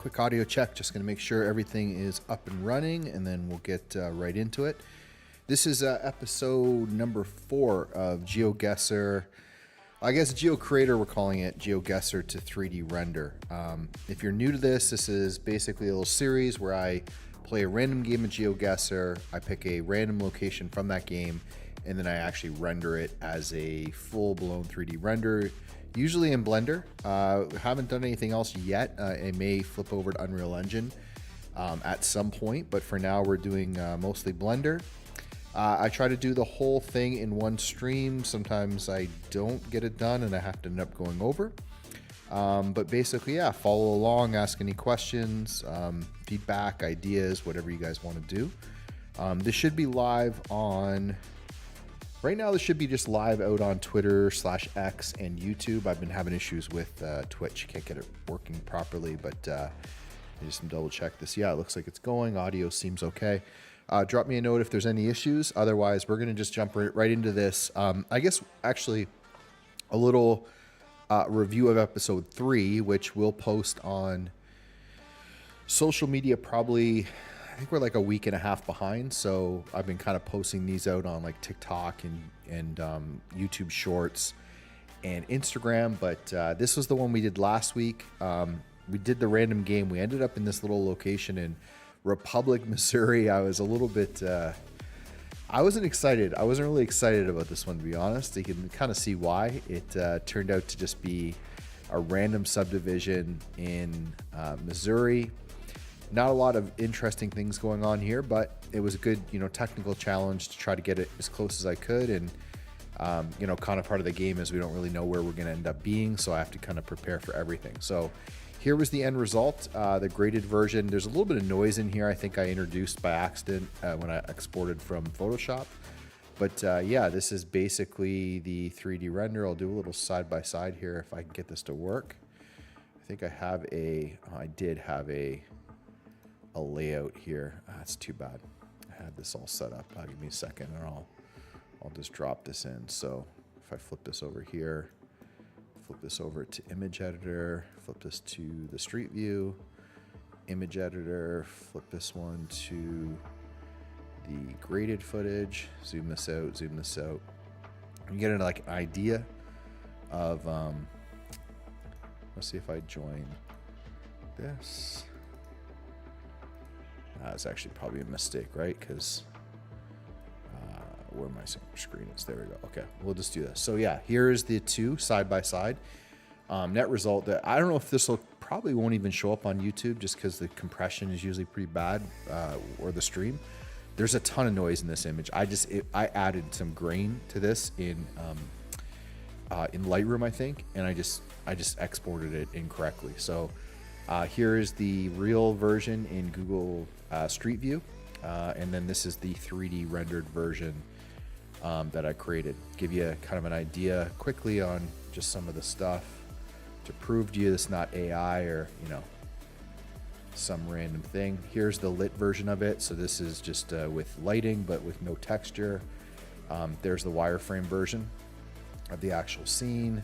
Quick audio check, just going to make sure everything is up and running, and then we'll get right into it. This is episode number 4 of GeoGuessr. I guess GeoCreator, we're calling it GeoGuessr to 3D render. If you're new to this, this is basically a little series where I play a random game of GeoGuessr, I pick a random location from that game, and then I actually render it as a full-blown 3D render, usually in Blender. Haven't done anything else yet. I may flip over to Unreal Engine at some point, but for now we're doing mostly Blender. I try to do the whole thing in one stream. Sometimes I don't get it done and I have to end up going over. But basically, yeah, follow along, ask any questions, feedback, ideas, whatever you guys want to do. This should be live on... Right now, this should be just live out on Twitter/X and YouTube. I've been having issues with Twitch. Can't get it working properly, but I just double check this. Yeah, it looks like it's going. Audio seems okay. Drop me a note if there's any issues. Otherwise, we're going to just jump right into this. I guess, actually, a little review of episode 3, which we'll post on social media probably... I think we're like a week and a half behind, so I've been kind of posting these out on like TikTok and YouTube Shorts and Instagram, but this was the one we did last week. We did the random game. We ended up in this little location in Republic, Missouri. I was a little bit... I wasn't excited. I wasn't really excited about this one, to be honest. You can kind of see why. It turned out to just be a random subdivision in Missouri. Not a lot of interesting things going on here, but it was a good, technical challenge to try to get it as close as I could. And, kind of part of the game is we don't really know where we're going to end up being, so I have to kind of prepare for everything. So here was the end result, the graded version. There's a little bit of noise in here. I think I introduced by accident when I exported from Photoshop. But yeah, this is basically the 3D render. I'll do a little side-by-side here if I can get this to work. I think I did have a layout here. That's too bad. I had this all set up. Give me a second and I'll just drop this in. So if I flip this over here, flip this over to image editor, flip this to the street view, image editor, flip this one to the graded footage, zoom this out, You get an like idea of let's see if I join this. It's actually probably a mistake, right? Because where my screen is, there we go. Okay, we'll just do this. So yeah, here's the two side by side. Net result that I don't know if this will probably won't even show up on YouTube just because the compression is usually pretty bad, or the stream. There's a ton of noise in this image. I added some grain to this in Lightroom, I think, and I just exported it incorrectly. So here is the real version in Google Street View, and then this is the 3D rendered version that I created. Give you kind of an idea quickly on just some of the stuff to prove to you it's not AI or some random thing. Here's the lit version of it. So this is just with lighting but with no texture. There's the wireframe version of the actual scene.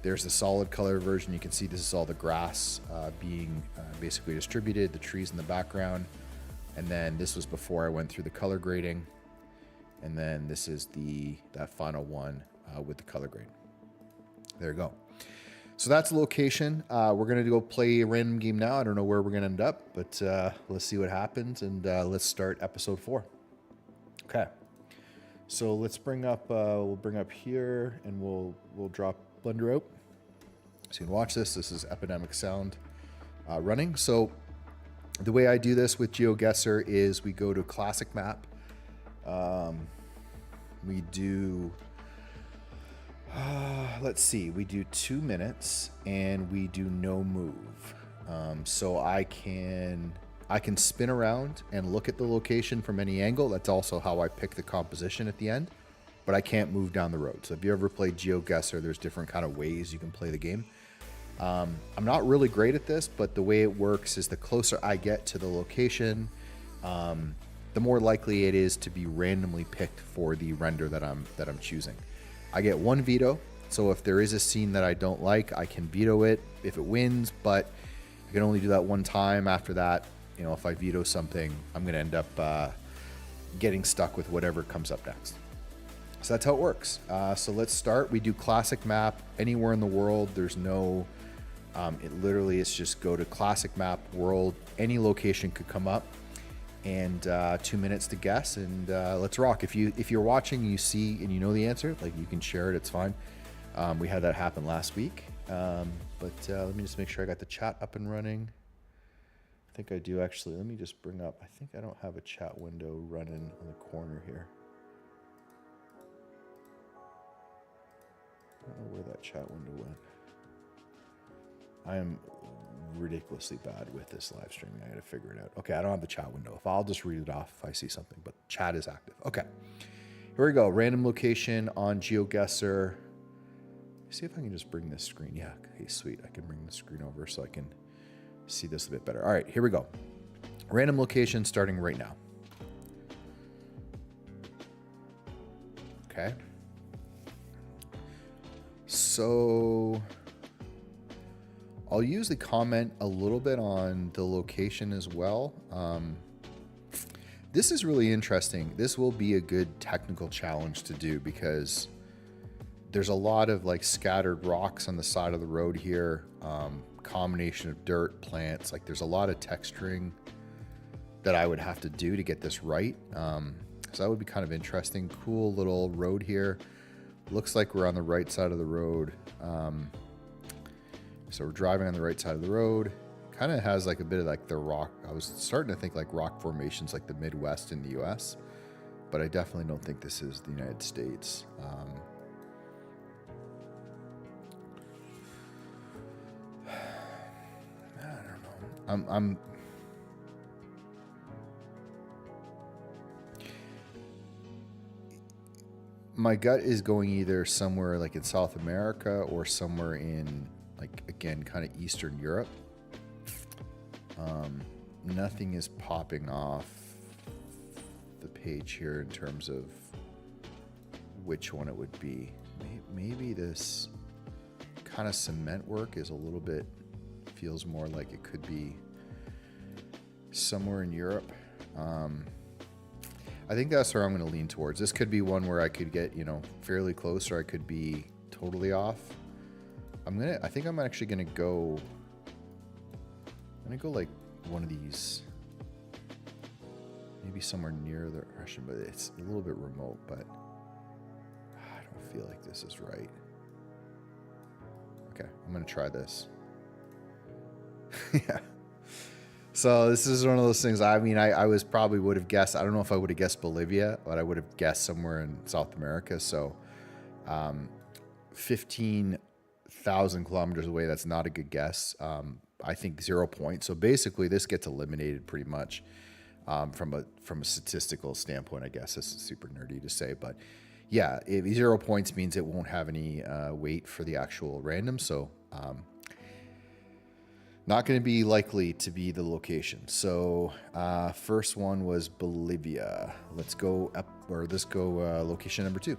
There's the solid color version. You can see this is all the grass being basically distributed, the trees in the background. And then this was before I went through the color grading. And then this is that final one with the color grade. There you go. So that's the location. We're going to go play a random game now. I don't know where we're going to end up, but let's see what happens. And let's start episode 4. Okay. So let's bring up, we'll bring up here and we'll drop Blender out. So you can watch this. This is Epidemic Sound running. So the way I do this with GeoGuessr is we go to classic map. We do, let's see, we do 2 minutes and we do no move. So I can spin around and look at the location from any angle. That's also how I pick the composition at the end. But I can't move down the road. So if you ever played GeoGuessr, there's different kind of ways you can play the game. I'm not really great at this, but the way it works is the closer I get to the location, the more likely it is to be randomly picked for the render that I'm choosing. I get 1 veto, so if there is a scene that I don't like, I can veto it if it wins, but I can only do that one time. After that, you know, if I veto something, I'm going to end up getting stuck with whatever comes up next. So that's how it works. So let's start. We do classic map anywhere in the world. There's no, it literally is just go to classic map world. Any location could come up, and 2 minutes to guess, and let's rock. If you're watching, you see and you know the answer, like, you can share it. It's fine. We had that happen last week. But let me just make sure I got the chat up and running. I think I do, actually. Let me just bring up, I think I don't have a chat window running on the corner here. I don't know where that chat window went. I am ridiculously bad with this live streaming. I gotta figure it out. Okay, I don't have the chat window. If I'll just read it off if I see something, but chat is active. Okay, here we go. Random location on GeoGuessr. See if I can just bring this screen. Yeah, okay, sweet. I can bring the screen over so I can see this a bit better. All right, here we go. Random location starting right now. Okay. So I'll usually comment a little bit on the location as well. This is really interesting. This will be a good technical challenge to do because there's a lot of like scattered rocks on the side of the road here. Combination of dirt, plants, like there's a lot of texturing that I would have to do to get this right. So that would be kind of interesting. Cool little road here. Looks like we're on the right side of the road. So we're driving on the right side of the road. Kind of has like a bit of like the rock. I was starting to think like rock formations like the Midwest in the US, but I definitely don't think this is the United States. I don't know. My gut is going either somewhere like in South America or somewhere in, like, again, kind of Eastern Europe. Nothing is popping off the page here in terms of which one it would be. Maybe this kind of cement work is a little bit, feels more like it could be somewhere in Europe. I think that's where I'm going to lean towards. This could be one where I could get, you know, fairly close, or I could be totally off. I think I'm actually going to go, like one of these, maybe somewhere near the Russian, but it's a little bit remote, but I don't feel like this is right. Okay, I'm going to try this. Yeah. So this is one of those things. I mean, I was probably would have guessed. I don't know if I would have guessed Bolivia, but I would have guessed somewhere in South America. So 15,000 kilometers away, that's not a good guess. I think 0 points. So basically this gets eliminated pretty much from a statistical standpoint, I guess. This is super nerdy to say, but yeah, 0 points means it won't have any weight for the actual random. So not going to be likely to be the location. So first one was Bolivia. Let's go up, or let's go location number 2.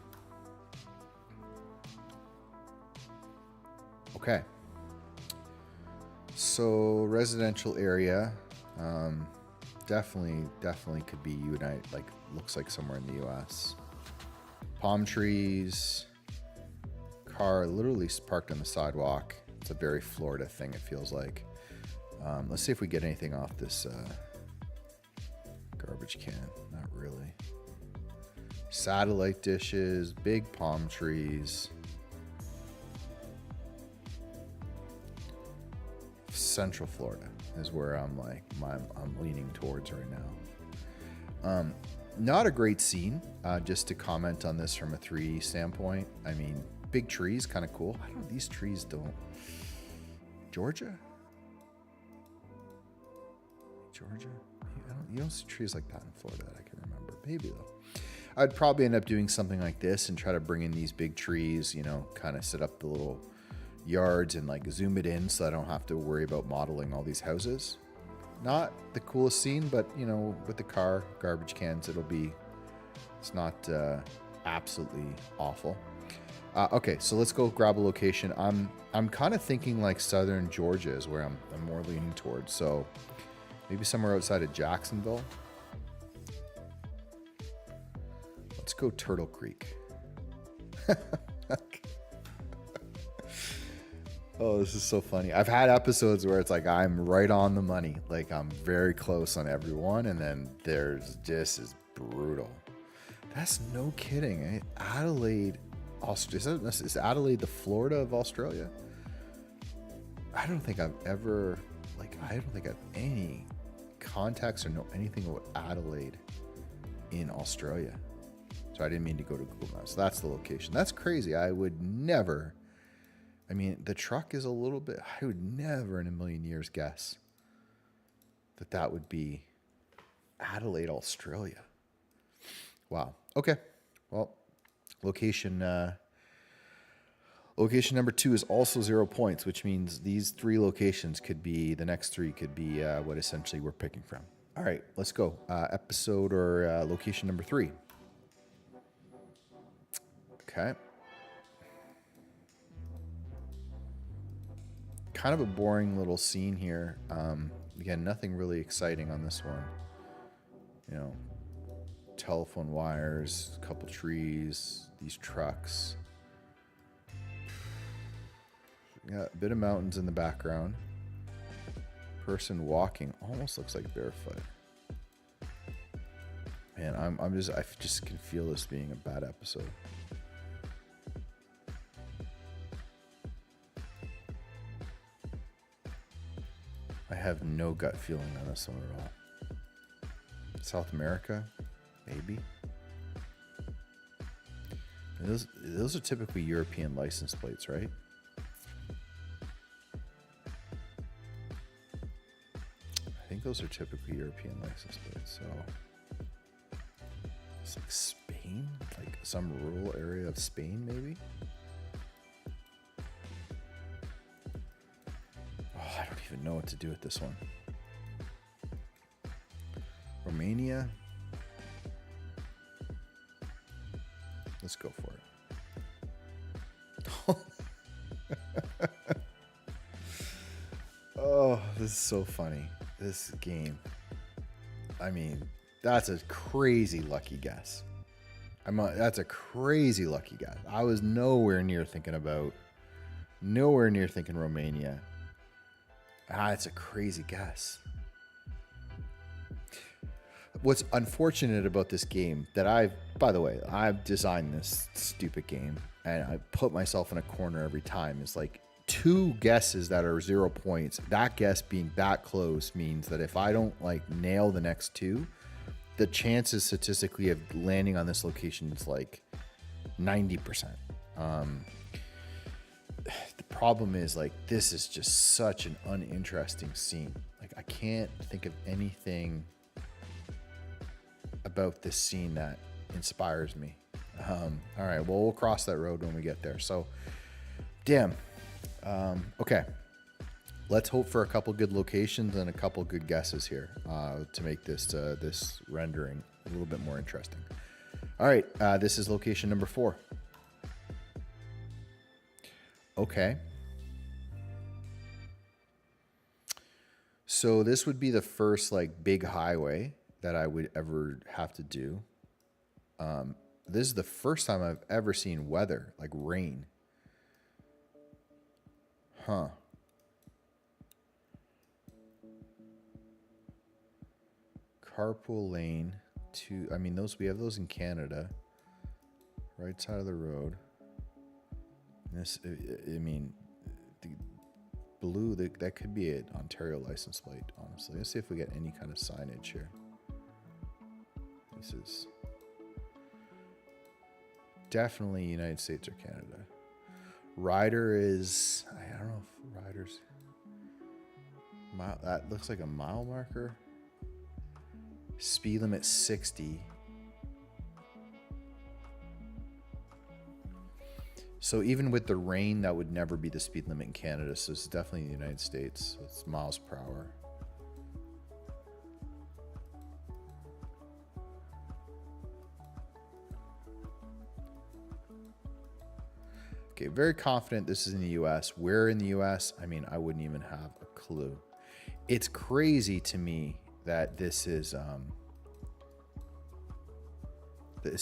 Okay. So residential area, definitely could be like looks like somewhere in the US. Palm trees, car literally parked on the sidewalk. It's a very Florida thing, it feels like. Let's see if we get anything off this garbage can. Not really. Satellite dishes, big palm trees. Central Florida is where I'm leaning towards right now. Not a great scene, just to comment on this from a 3D standpoint. I mean, big trees, kind of cool. I don't know, these trees don't. Georgia? You don't see trees like that in Florida that I can remember. Maybe though. I'd probably end up doing something like this and try to bring in these big trees, you know, kind of set up the little yards and like zoom it in so I don't have to worry about modeling all these houses. Not the coolest scene, but you know, with the car, garbage cans, it's not absolutely awful. Okay, so let's go grab a location. I'm kind of thinking like southern Georgia is where I'm more leaning towards. So maybe somewhere outside of Jacksonville. Let's go Turtle Creek. Oh, this is so funny. I've had episodes where it's like I'm right on the money. Like I'm very close on everyone, and then there's just is brutal. That's no kidding. Eh? Adelaide, Australia. Is Adelaide the Florida of Australia? I don't think I've ever, I don't think I have any contacts or know anything about Adelaide in Australia. So I didn't mean to go to Google Maps. That's the location. That's crazy. I would never. I mean, the truck is a little bit. I would never in a million years guess that would be Adelaide, Australia. Wow. Okay. Well, location location number 2 is also 0 points, which means these 3 locations could be the next 3 could be what essentially we're picking from. All right, let's go. Episode or location number 3. Okay. Kind of a boring little scene here. Again, nothing really exciting on this one. You know, telephone wires, a couple trees, these trucks. Yeah, a bit of mountains in the background. Person walking, almost looks like barefoot. Man, I just can feel this being a bad episode. I have no gut feeling on this one at all. South America, maybe. And those are typically European license plates, right? I think those are typically European license plates. So it's like Spain, like some rural area of Spain, maybe. I don't even know what to do with this one. Romania. Let's go for it. Oh, this is so funny. This game. I mean, that's a crazy lucky guess. That's a crazy lucky guess. I was nowhere near thinking Romania. It's a crazy guess. What's unfortunate about this game that by the way, I've designed this stupid game and I put myself in a corner every time. Is like 2 guesses that are 0 points. That guess being that close means that if I don't like nail the next 2, the chances statistically of landing on this location is like 90%. The problem is like this is just such an uninteresting scene. Like I can't think of anything about this scene that inspires me. All right, well, we'll cross that road when we get there. So, damn. Okay, let's hope for a couple good locations and a couple good guesses here to make this rendering a little bit more interesting. All right, this is location number 4. Okay. So this would be the first like big highway that I would ever have to do. This is the first time I've ever seen weather, like rain. Huh. Carpool lane to, I mean, we have those in Canada. Right side of the road. This, I mean, the blue, that could be an Ontario license plate, honestly. Let's see if we get any kind of signage here. This is definitely United States or Canada. Rider is, I don't know if Rider's, that looks like a mile marker. Speed limit 60. So even with the rain, that would never be the speed limit in Canada. So it's definitely the United States. So it's miles per hour. Okay, very confident this is in the US. Where in the US? I mean, I wouldn't even have a clue. It's crazy to me that this is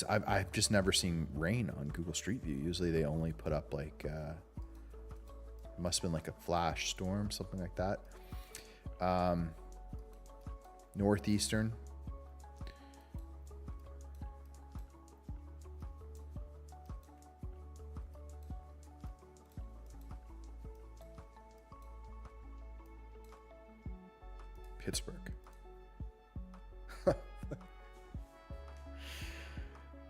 I've just never seen rain on Google Street View. Usually they only put up like it must have been like a flash storm, something like that. Northeastern. Pittsburgh.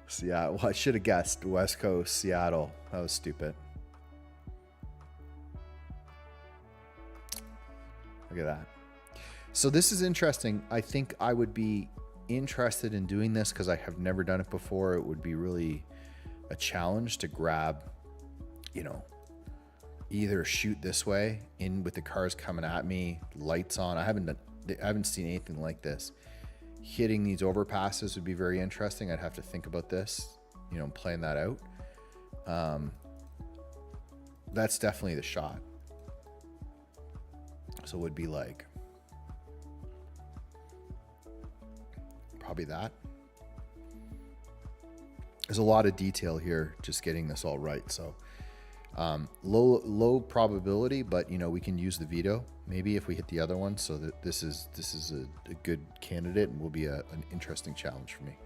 Seattle. Well, I should have guessed West Coast, Seattle. That was stupid. Look at that. So this is interesting. I think I would be interested in doing this because I have never done it before. It would be really a challenge to grab, you know, either shoot this way in with the cars coming at me, lights on. I haven't seen anything like this. Hitting these overpasses would be very interesting. I'd have to think about this, you know, playing that out. That's definitely the shot. So it would be like probably that. There's a lot of detail here just getting this all right. So low probability, but you know, we can use the veto maybe if we hit the other one. So that this is a good candidate and will be an interesting challenge for me.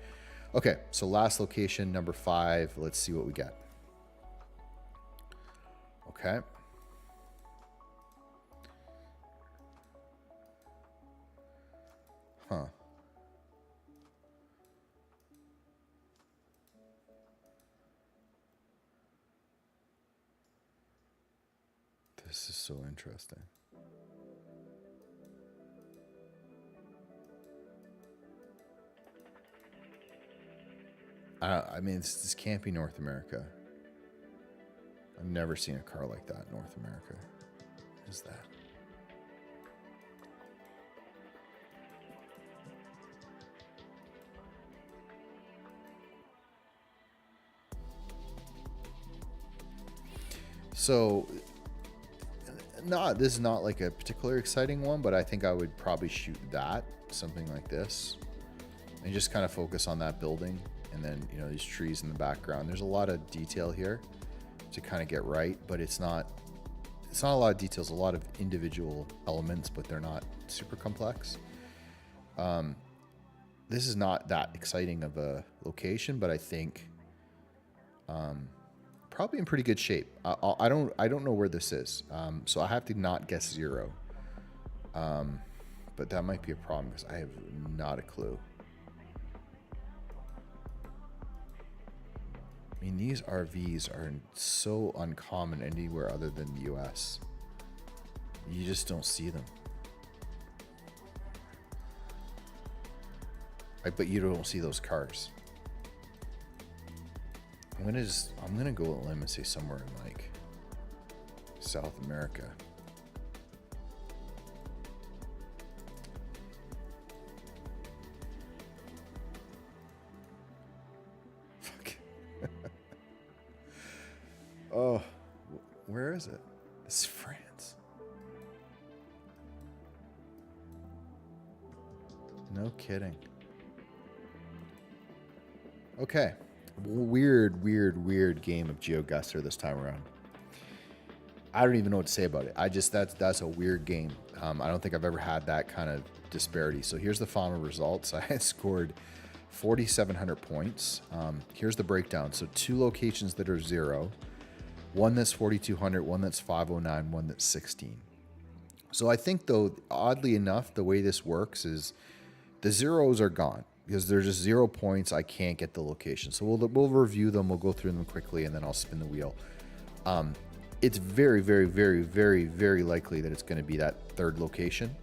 Okay, so last location, number 5. Let's see what we get. Okay. Huh. This is so interesting. I mean, this can't be North America. I've never seen a car like that in North America. What is that? So, this is not like a particular exciting one, but I think I would probably shoot that, something like this, and just kind of focus on that building. And then, you know, these trees in the background. There's a lot of detail here to kind of get right, but it's not a lot of details, a lot of individual elements, but they're not super complex. This is not that exciting of a location, but I think probably in pretty good shape. I don't know where this is, so I have to not guess 0. But that might be a problem because I have not a clue. I mean, these RVs are so uncommon anywhere other than the US. You just don't see them. But you don't see those cars. I'm gonna go a limb and say somewhere in like South America. Oh, where is it? This is France. No kidding. Okay. Weird game of GeoGuessr this time around. I don't even know what to say about it. That's a weird game. I don't think I've ever had that kind of disparity. So here's the final results. I scored 4,700 points. Here's the breakdown. So 2 locations that are 0. One that's 4,200, one that's 509, one that's 16. So I think, though, oddly enough, the way this works is the zeros are gone because they're just 0 points. I can't get the location. So we'll review them. We'll go through them quickly, and then I'll spin the wheel. It's very, very, very, very, very likely that it's going to be that 3rd location,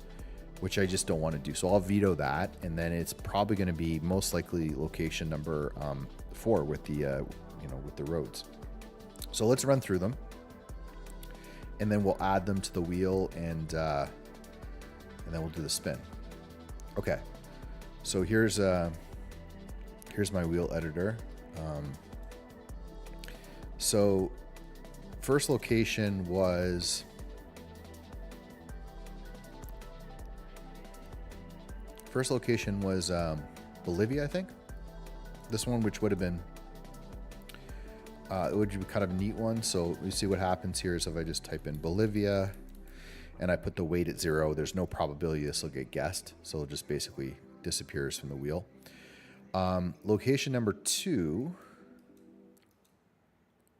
which I just don't want to do. So I'll veto that, and then it's probably going to be most likely location number 4 with the with the roads. So let's run through them, and then we'll add them to the wheel, and then we'll do the spin. Okay, so here's my wheel editor. So first location was Bolivia, I think. This one, which would have been, it would be kind of a neat one. So we see what happens here is if I just type in Bolivia and I put the weight at 0, there's no probability this will get guessed. So it just basically disappears from the wheel. Location number 2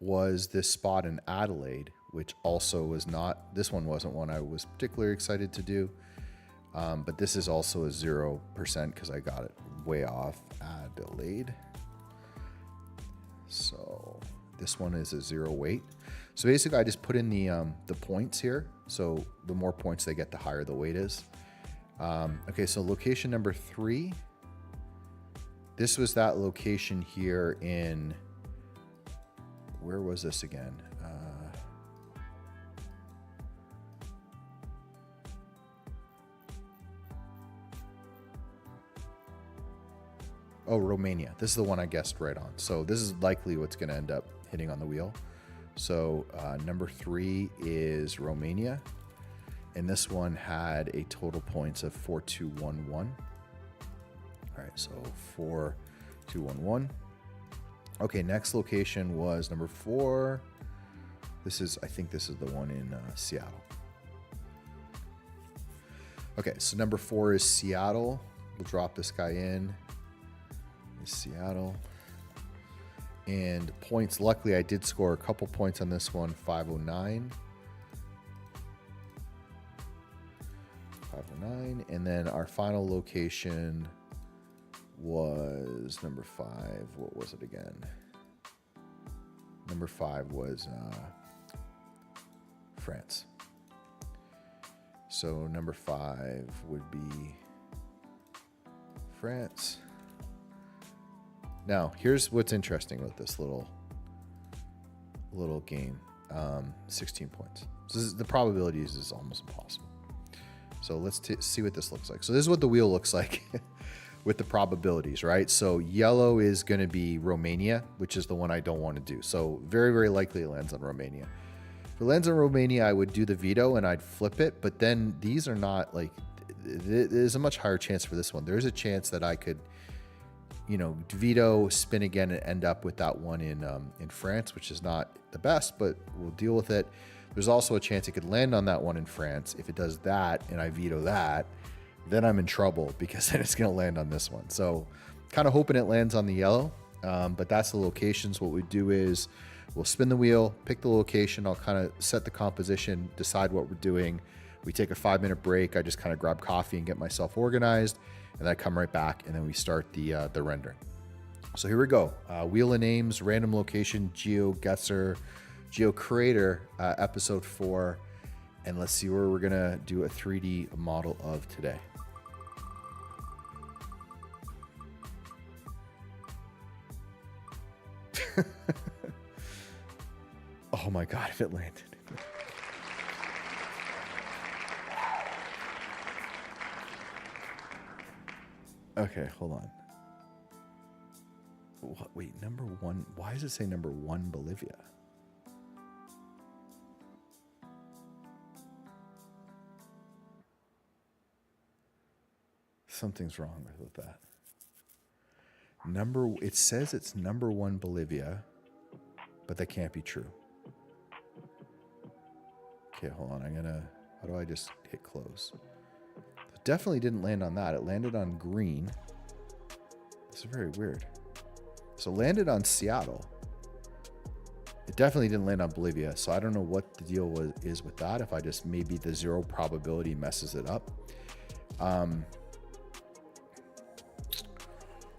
was this spot in Adelaide, which also was not, this one wasn't one I was particularly excited to do. But this is also a 0% because I got it way off. Adelaide. So this one is a 0 weight. So basically I just put in the points here. So the more points they get, the higher the weight is. Okay, so location number 3. This was that location here in, where was this again? Oh, Romania. This is the one I guessed right on. So this is likely what's going to end up hitting on the wheel. So number 3 is Romania. And this one had a total points of 4211. All right, so 4211. Okay, next location was number 4. I think this is the one in Seattle. Okay, so number 4 is Seattle. We'll drop this guy in. Seattle. And points, luckily I did score a couple points on this one. 509. And then our final location was number 5. What was it again? Number 5 was France. So number 5 would be France. Now, here's what's interesting with this little game. 16 points. So the probabilities is almost impossible. So let's see what this looks like. So this is what the wheel looks like with the probabilities, right? So yellow is going to be Romania, which is the one I don't want to do. So very, very likely it lands on Romania. If it lands on Romania, I would do the veto and I'd flip it. But then these are not like, there's a much higher chance for this one. There's a chance that I could, veto, spin again, and end up with that one in France, which is not the best, but we'll deal with it. There's also a chance it could land on that one in France. If it does that and I veto that, then I'm in trouble because then it's going to land on this one. So kind of hoping it lands on the yellow, but that's the locations. What we do is we'll spin the wheel, pick the location. I'll kind of set the composition, decide what we're doing. We take a 5-minute break. I just kind of grab coffee and get myself organized. And then I come right back and then we start the rendering. So here we go. Wheel of Names, random location, GeoGuessr, GeoCreator, episode 4. And let's see where we're going to do a 3D model of today. Oh my God, if it landed. Okay, hold on. What, wait, number 1. Why does it say number 1 Bolivia? Something's wrong with that. It says it's number 1 Bolivia, but that can't be true. Okay, hold on. How do I just hit close? It definitely didn't land on that. It landed on green. This is very weird. So it landed on Seattle. It definitely didn't land on Bolivia. So I don't know what the deal is with that. If I just, maybe the 0 probability messes it up.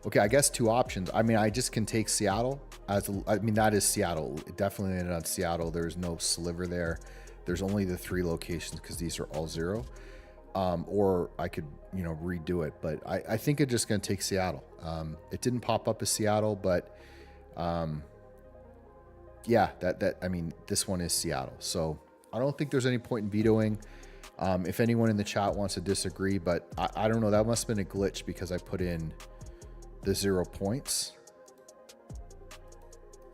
Okay, I guess 2 options. I mean, I just can take Seattle. That is Seattle. It definitely landed on Seattle. There's no sliver there. There's only the 3 locations because these are all 0. Or I could, redo it. But I think it's just going to take Seattle. It didn't pop up as Seattle, but yeah, this one is Seattle. So I don't think there's any point in vetoing. If anyone in the chat wants to disagree, but I don't know. That must have been a glitch because I put in the 0 points.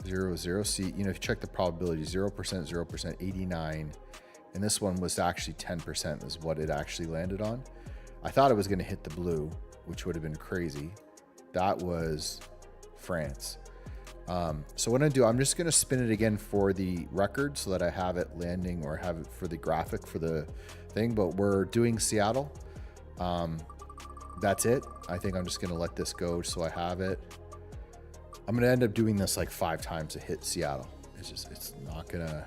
0, 0. See, you know, if you check the probability, 0%, 0%, 89. And this one was actually 10% is what it actually landed on. I thought it was going to hit the blue, which would have been crazy. That was France. So what I'm going to do, I'm just going to spin it again for the record so that I have it landing, or have it for the graphic for the thing. But we're doing Seattle. That's it. I think I'm just going to let this go so I have it. I'm going to end up doing this like 5 times to hit Seattle. It's not going to...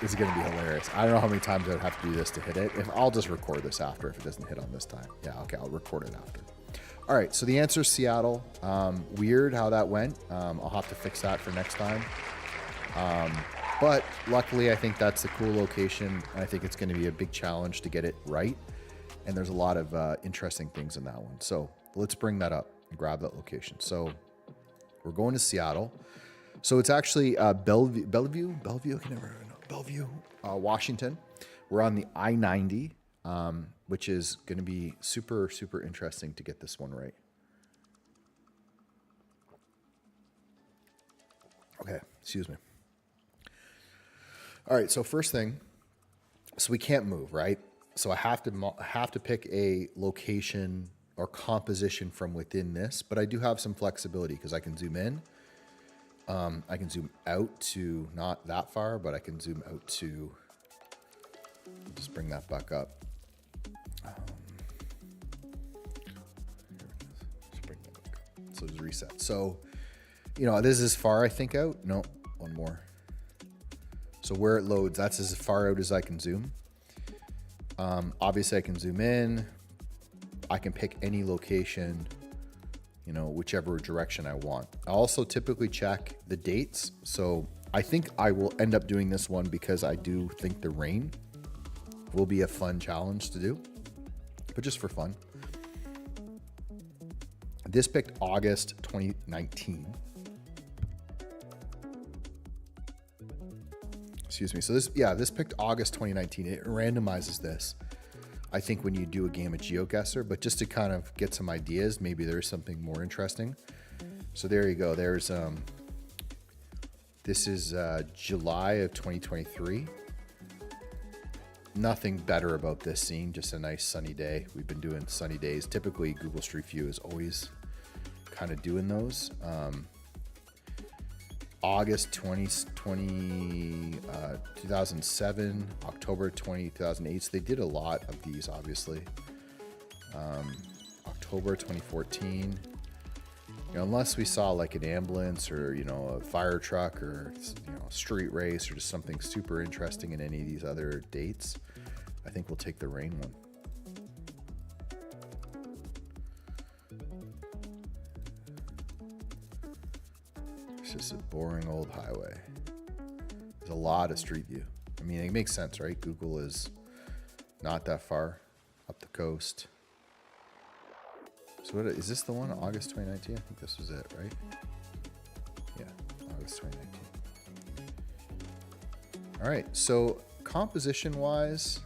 This is going to be hilarious. I don't know how many times I would have to do this to hit it. I'll just record this after if it doesn't hit on this time. Yeah, okay, I'll record it after. All right, so the answer is Seattle. Weird how that went. I'll have to fix that for next time. But luckily, I think that's a cool location. I think it's going to be a big challenge to get it right. And there's a lot of interesting things in that one. So let's bring that up and grab that location. So we're going to Seattle. So it's actually Bellevue, I can never know. Bellevue, Washington. We're on the I-90, which is going to be super, super interesting to get this one right. Okay, excuse me. All right, so first thing, so we can't move, right? So I have to pick a location or composition from within this, but I do have some flexibility because I can zoom in. I can zoom out to not that far, but I can zoom out to, just bring that back up. Just bring that back up. So just reset. So, you know, this is far, I think, out. No, one more. So where it loads, that's as far out as I can zoom. Obviously I can zoom in. I can pick any location, you know, whichever direction I want. I also typically check the dates. So I think I will end up doing this one because I do think the rain will be a fun challenge to do, but just for fun. This picked August 2019. Excuse me. So this picked August 2019. It randomizes this, I think, when you do a game of GeoGuessr, but just to kind of get some ideas, maybe there's something more interesting. So there you go. There's, this is July of 2023. Nothing better about this scene, just a nice sunny day. We've been doing sunny days. Typically Google Street View is always kind of doing those. August 2007, October 2008. So they did a lot of these, obviously. October 2014. You know, unless we saw like an ambulance or, you know, a fire truck or, you know, a street race or just something super interesting in any of these other dates, I think we'll take the rain one. It's just a boring old highway. There's a lot of Street View. I mean, it makes sense, right? Google is not that far up the coast. So what is this, the one, August 2019? I think this was it, right? Yeah, August 2019. All right, so composition-wise,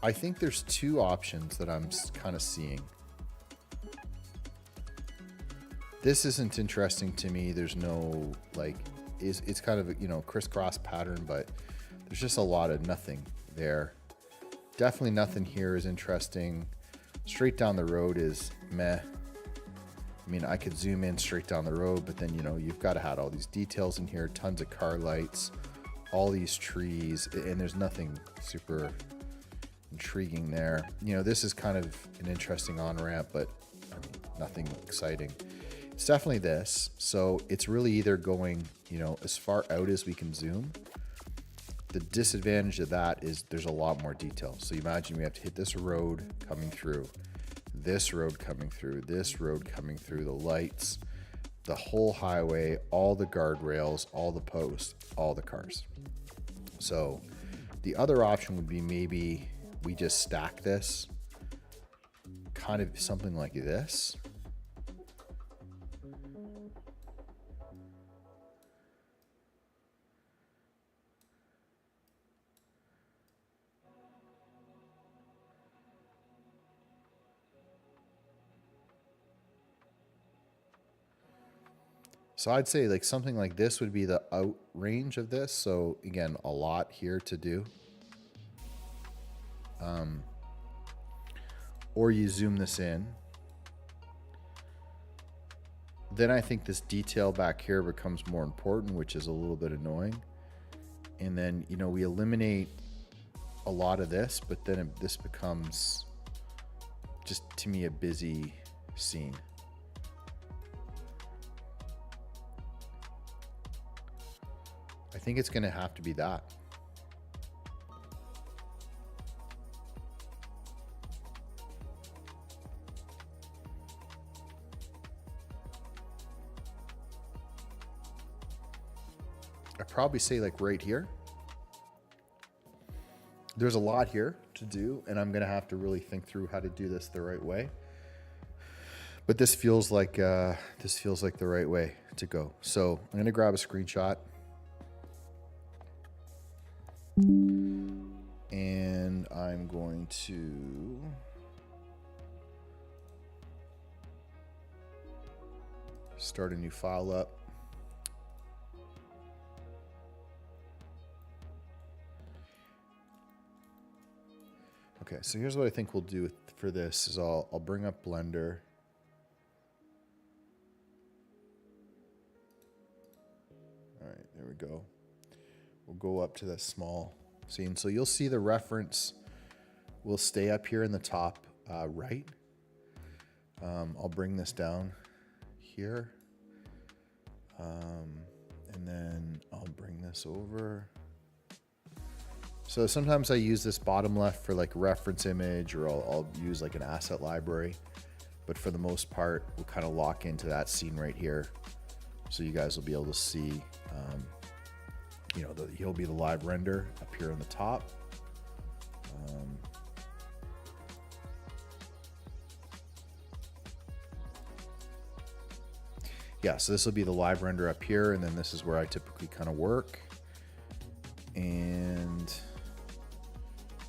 I think there's 2 options that I'm kind of seeing. This isn't interesting to me. There's no, like, it's kind of a, you know, crisscross pattern, but there's just a lot of nothing there. Definitely nothing here is interesting. Straight down the road is meh. I mean, I could zoom in straight down the road, but then, you know, you've got to have all these details in here, tons of car lights, all these trees, and there's nothing super intriguing there. You know, this is kind of an interesting on-ramp, but I mean, nothing exciting. It's definitely this. So it's really either going, you know, as far out as we can zoom. The disadvantage of that is there's a lot more detail. So you imagine we have to hit this road coming through, this road coming through, this road coming through, the lights, the whole highway, all the guardrails, all the posts, all the cars. So the other option would be maybe we just stack this, kind of something like this. So I'd say like something like this would be the out range of this. So again, a lot here to do. Or you zoom this in. Then I think this detail back here becomes more important, which is a little bit annoying. And then, you know, we eliminate a lot of this, but then this becomes just, to me, a busy scene. I think it's going to have to be that. I'd probably say like right here. There's a lot here to do, and I'm going to have to really think through how to do this the right way. But this feels like the right way to go. So I'm going to grab a screenshot. And I'm going to start a new file up. Okay, so here's what I think we'll do for this is I'll bring up Blender. All right, there we go. We'll go up to that small scene. So you'll see the reference will stay up here in the top right. I'll bring this down here. And then I'll bring this over. So sometimes I use this bottom left for like reference image, or I'll use like an asset library. But for the most part, we'll kind of lock into that scene right here. So you guys will be able to see, you know, he'll be the live render up here on the top. Yeah, so this will be the live render up here, and then this is where I typically kind of work. And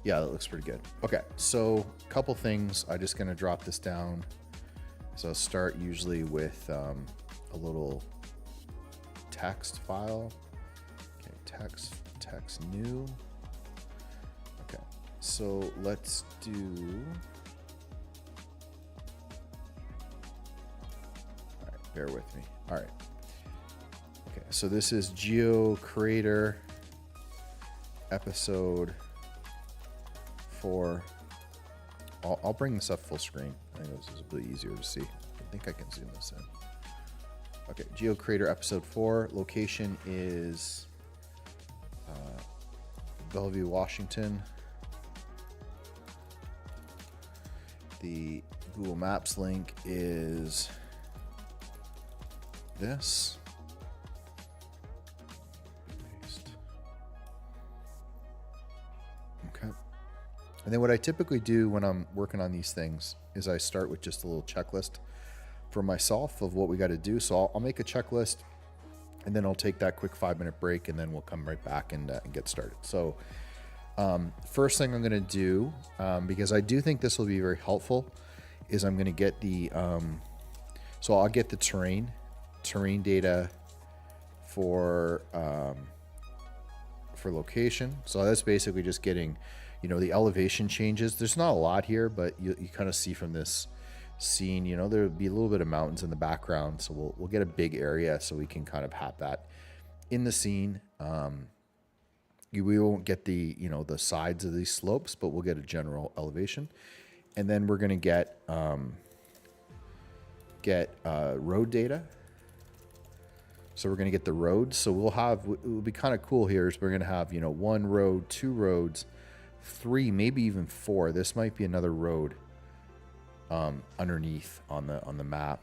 yeah, that looks pretty good. Okay, so a couple things. I'm just gonna drop this down. So I'll start usually with a little text file. Okay, text new. Okay, so let's do. All right, bear with me. All right. Okay, so this is GeoCreator episode 4. I'll bring this up full screen. I think this is a bit easier to see. I think I can zoom this in. Okay, GeoCreator episode 4. Location is Bellevue, Washington. The Google Maps link is this. Paste. Okay. And then what I typically do when I'm working on these things is I start with just a little checklist for myself of what we got to do. So I'll make a checklist, and then I'll take that quick 5-minute break, and then we'll come right back and get started. So first thing I'm going to do, because I do think this will be very helpful, is I'm going to get the, so I'll get the terrain data for location. So that's basically just getting, you know, the elevation changes. There's not a lot here, but you kind of see from this scene, you know, there'll be a little bit of mountains in the background. So we'll get a big area so we can kind of have that in the scene. We won't get the, you know, the sides of these slopes, but we'll get a general elevation. And then we're going to get road data. So we're going to get the roads. So we'll have, it will be kind of cool here is we're going to have, you know, 1 road, 2 roads, 3, maybe even 4. This might be another road underneath on the map.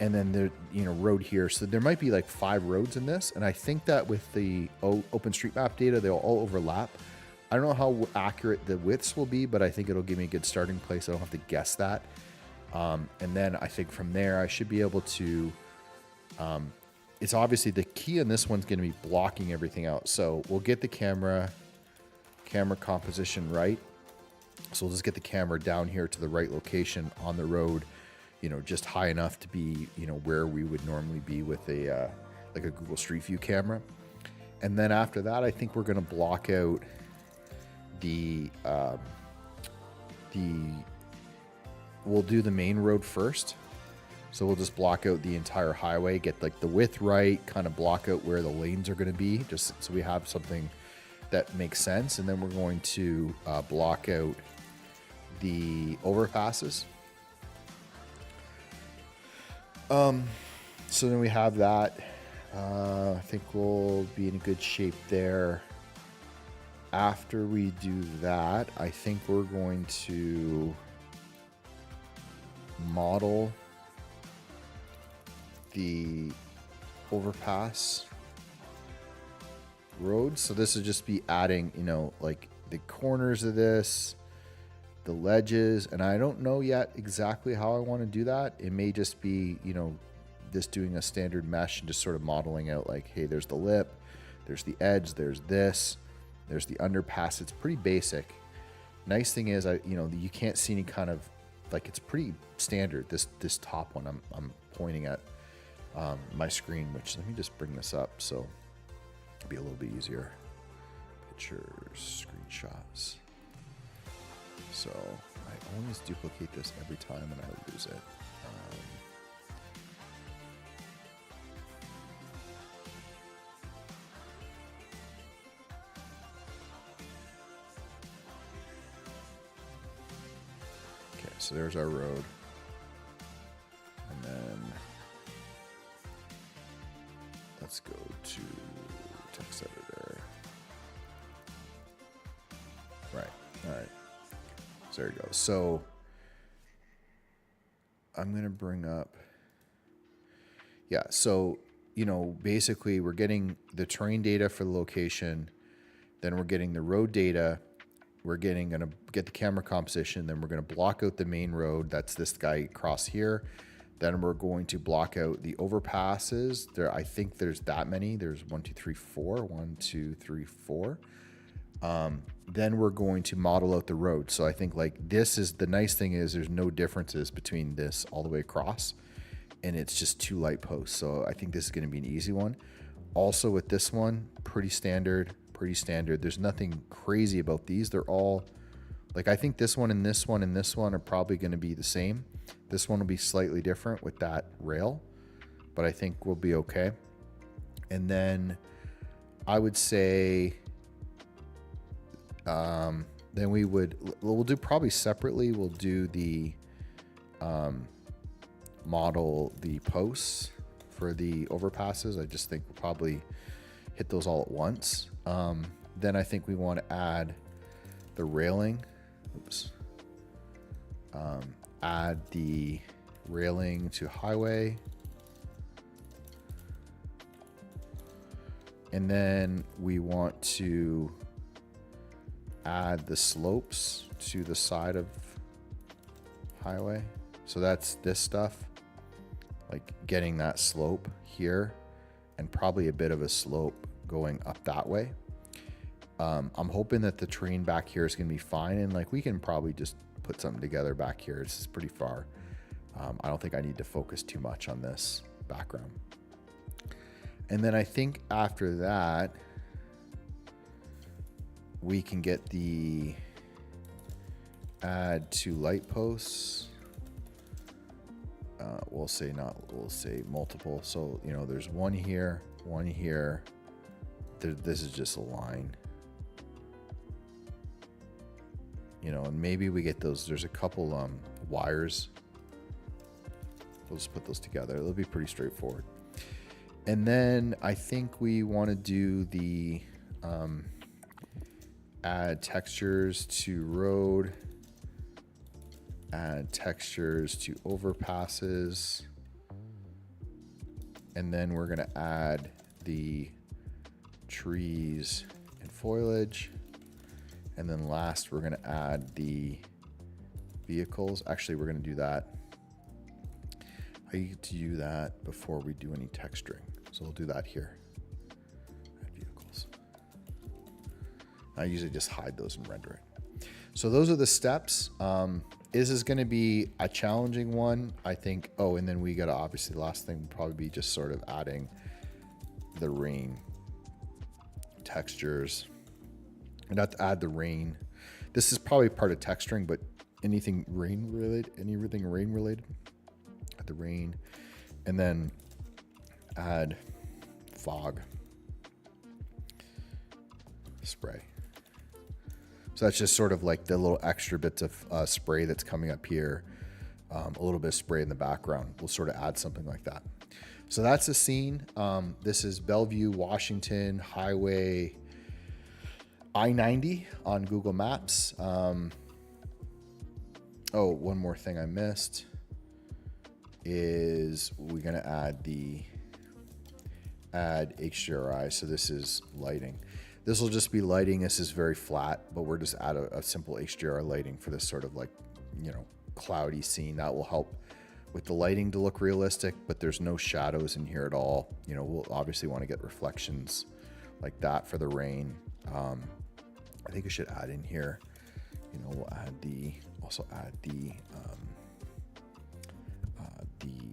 And then there, you know, road here. So there might be like 5 roads in this. And I think that with the OpenStreetMap data, they'll all overlap. I don't know how accurate the widths will be, but I think it'll give me a good starting place. I don't have to guess that. And then I think from there, I should be able to, it's obviously the key in this one's going to be blocking everything out. So we'll get the camera composition right. So we'll just get the camera down here to the right location on the road. you know, just high enough to be, you know, where we would normally be with a like a Google Street View camera. And then after that, I think we're going to block out we'll do the main road first. So we'll just block out the entire highway, get like the width right, kind of block out where the lanes are going to be, just so we have something that makes sense. And then we're going to block out the overpasses. So then we have that. I think we'll be in good shape there. After we do that, I think we're going to model the overpass road. So this would just be adding, you know, like the corners of this, the ledges, and I don't know yet exactly how I want to do that. It may just be, you know, just doing a standard mesh and just sort of modeling out like, hey, there's the lip, there's the edge, there's this, there's the underpass. It's pretty basic. Nice thing is, you know, you can't see any kind of, like, it's pretty standard. This top one I'm pointing at my screen, which, let me just bring this up so it'll be a little bit easier. Pictures, screenshots. So I always duplicate this every time and I lose it. Okay, so there's our road. And then let's go to text editor. Right, all right. So there you go. So I'm going to bring up, yeah, so, you know, basically we're getting the terrain data for the location, then we're getting the road data, we're going to get the camera composition, then we're going to block out the main road, that's this guy across here, then we're going to block out the overpasses. I think there's that many. There's 1, 2, 3, 4. 1, 2, 3, 4. Then we're going to model out the road. So I think like this is, the nice thing is there's no differences between this all the way across, and it's just 2 light posts. So I think this is going to be an easy one. Also with this one, pretty standard. There's nothing crazy about these. They're all like, I think this one and this one and this one are probably going to be the same. This one will be slightly different with that rail, but I think we'll be okay. And then I would say, then we'll do probably separately. We'll do the model the posts for the overpasses. I just think we'll probably hit those all at once. Then I think we want to add the railing. Oops. Add the railing to highway. And then we want to add the slopes to the side of highway. So that's this stuff, like getting that slope here and probably a bit of a slope going up that way. I'm hoping that the terrain back here is going to be fine, and like we can probably just put something together back here. This is pretty far. I don't think I need to focus too much on this background. And then I think after that, we can get the add to light posts. We'll say multiple. So, you know, there's one here, one here. This is just a line. You know, and maybe we get those. There's a couple wires. We'll just put those together. It'll be pretty straightforward. And then I think we want to do the add textures to road, add textures to overpasses, and then we're going to add the trees and foliage. And then last, we're going to add the vehicles. Actually, we're going to do that. I need to do that before we do any texturing. So we'll do that here. Add vehicles. I usually just hide those and render it. So those are the steps. This is going to be a challenging one, I think. Oh, and then we got to, obviously, the last thing would probably be just sort of adding the rain textures. And not to add the rain. This is probably part of texturing, but anything rain related, add the rain, and then add fog spray. So that's just sort of like the little extra bits of spray that's coming up here. A little bit of spray in the background. We'll sort of add something like that. So that's the scene. This is Bellevue, Washington, Highway I-90 on Google Maps. Oh, one more thing I missed is we're going to add HDRI. So this is lighting. This will just be lighting. This is very flat, but we're just add a simple HDR lighting for this sort of like, cloudy scene. That will help with the lighting to look realistic, but there's no shadows in here at all. We'll obviously want to get reflections like that for the rain. I think I should add in here, we'll add also add the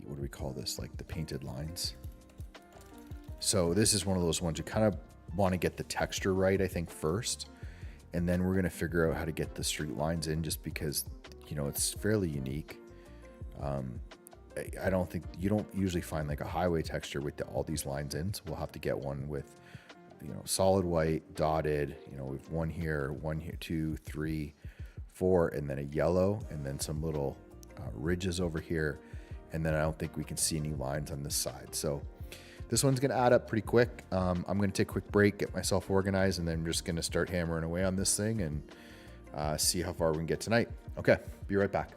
what do we call this? Like the painted lines. So this is one of those ones you kind of want to get the texture right, I think, first, and then we're going to figure out how to get the street lines in, just because it's fairly unique. I don't think you don't usually find like a highway texture with all these lines in, so we'll have to get one with solid white dotted. We've one here, 2, 3, 4, and then a yellow, and then some little ridges over here, and then I don't think we can see any lines on this side. So this one's going to add up pretty quick. I'm going to take a quick break, get myself organized, and then I'm just going to start hammering away on this thing and see how far we can get tonight. Okay, be right back.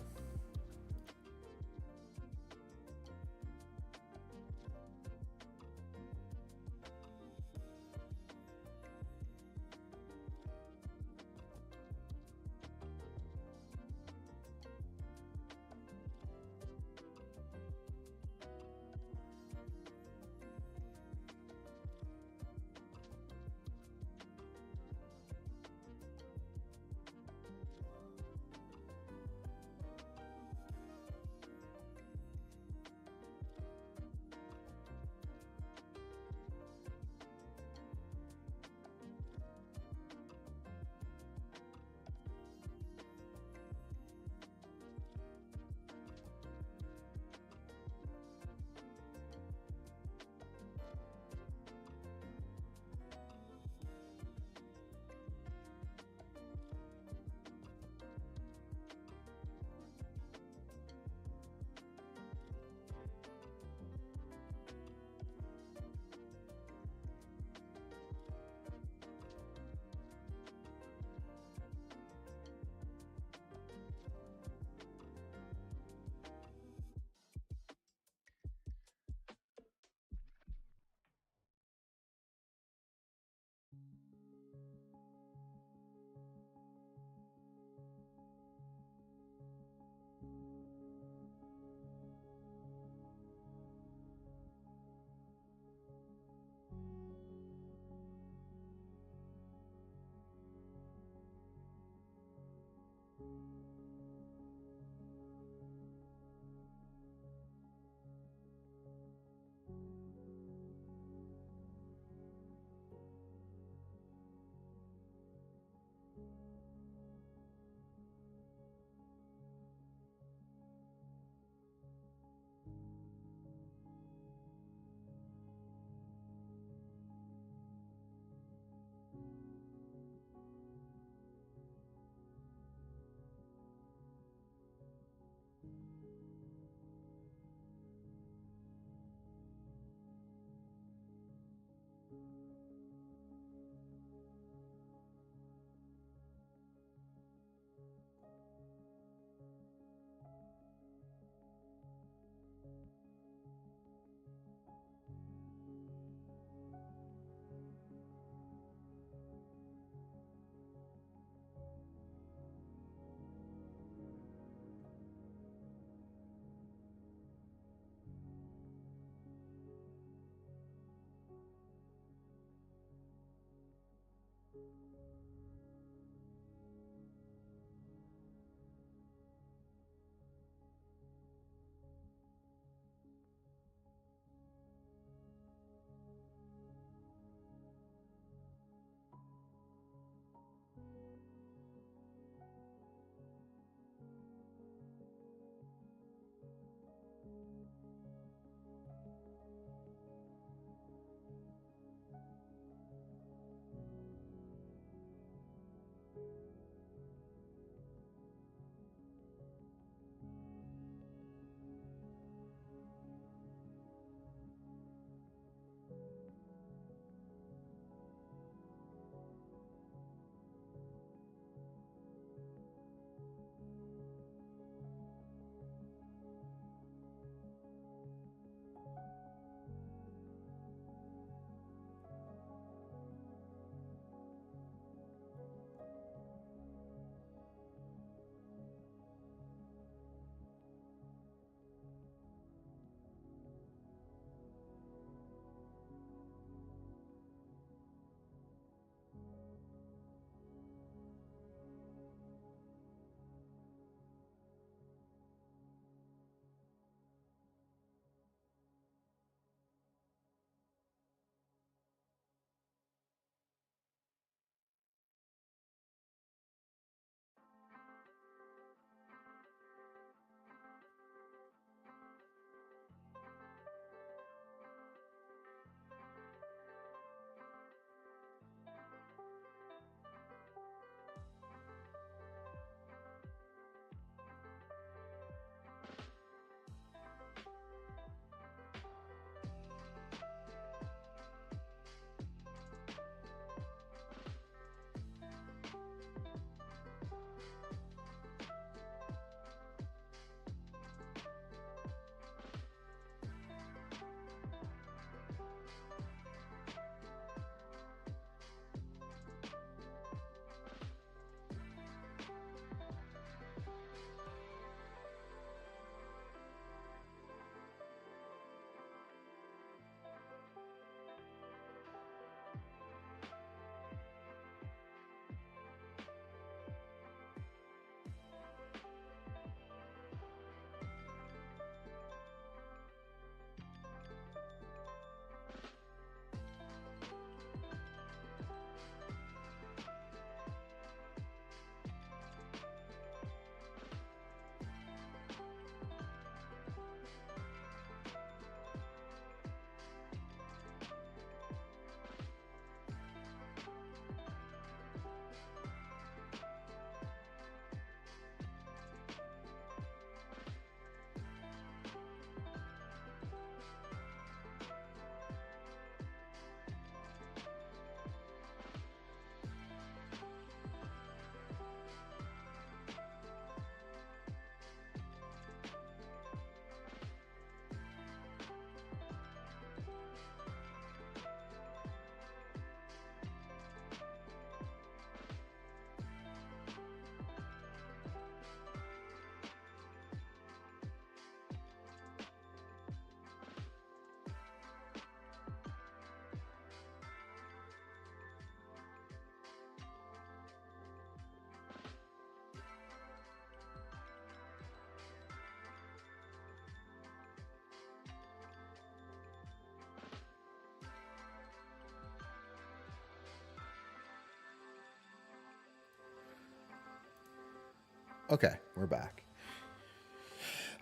Okay, we're back.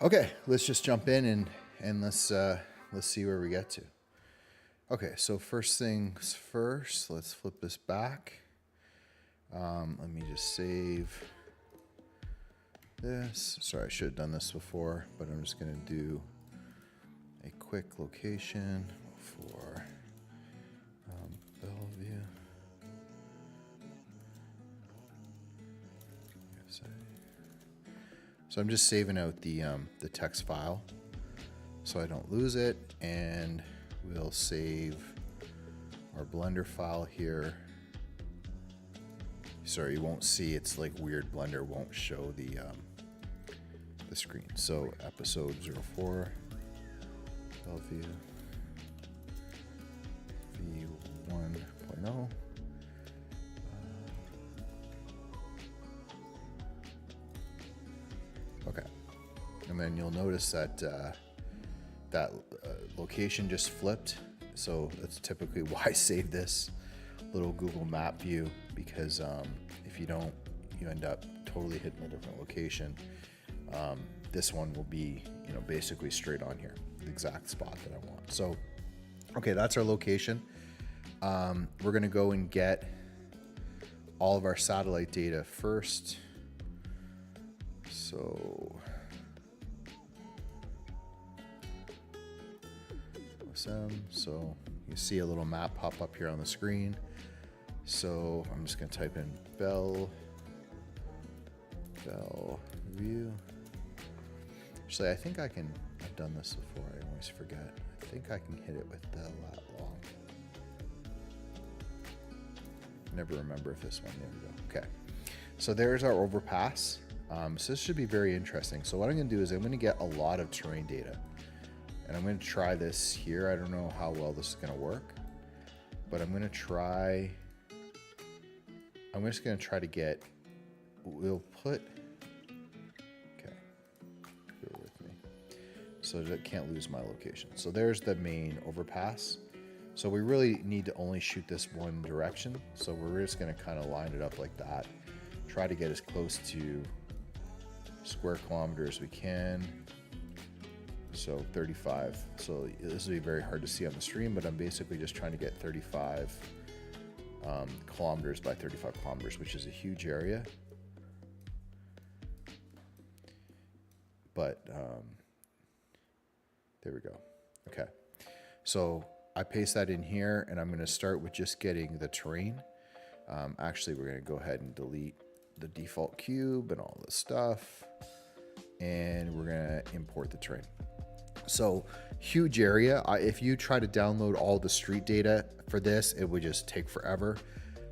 Okay, let's just jump in and let's see where we get to. Okay, so first things first, let's flip this back. Let me just save this. Sorry, I should have done this before, but I'm just gonna do a quick location for Bellevue. So I'm just saving out the text file so I don't lose it, and we'll save our Blender file here. Sorry, you won't see, it's like weird. Blender won't show the screen. So episode 04, Bellevue V1.0. Okay, and then you'll notice that location just flipped. So that's typically why I save this little Google Map view, because if you don't, you end up totally hitting a different location. This one will be, basically straight on here, the exact spot that I want. So, okay, that's our location. We're gonna go and get all of our satellite data first. So, so you see a little map pop up here on the screen. So I'm just gonna type in Bellevue. Actually, I think I can, I've done this before, I always forget. I think I can hit it with the lat long. Never remember if this one, there we go. Okay, so there's our overpass. So this should be very interesting. So what I'm gonna do is I'm gonna get a lot of terrain data, and I'm gonna try this here. I don't know how well this is gonna work, but I'm just gonna try to get, we'll put, okay, bear with me. So that can't lose my location. So there's the main overpass. So we really need to only shoot this one direction. So we're just gonna kind of line it up like that. Try to get as close to square kilometers we can. So 35. So this will be very hard to see on the stream, but I'm basically just trying to get 35 kilometers by 35 kilometers, which is a huge area. But there we go. Okay. So I paste that in here, and I'm going to start with just getting the terrain. Actually, we're going to go ahead and delete the default cube and all this stuff, and we're going to import the terrain. So huge area. If you try to download all the street data for this, it would just take forever.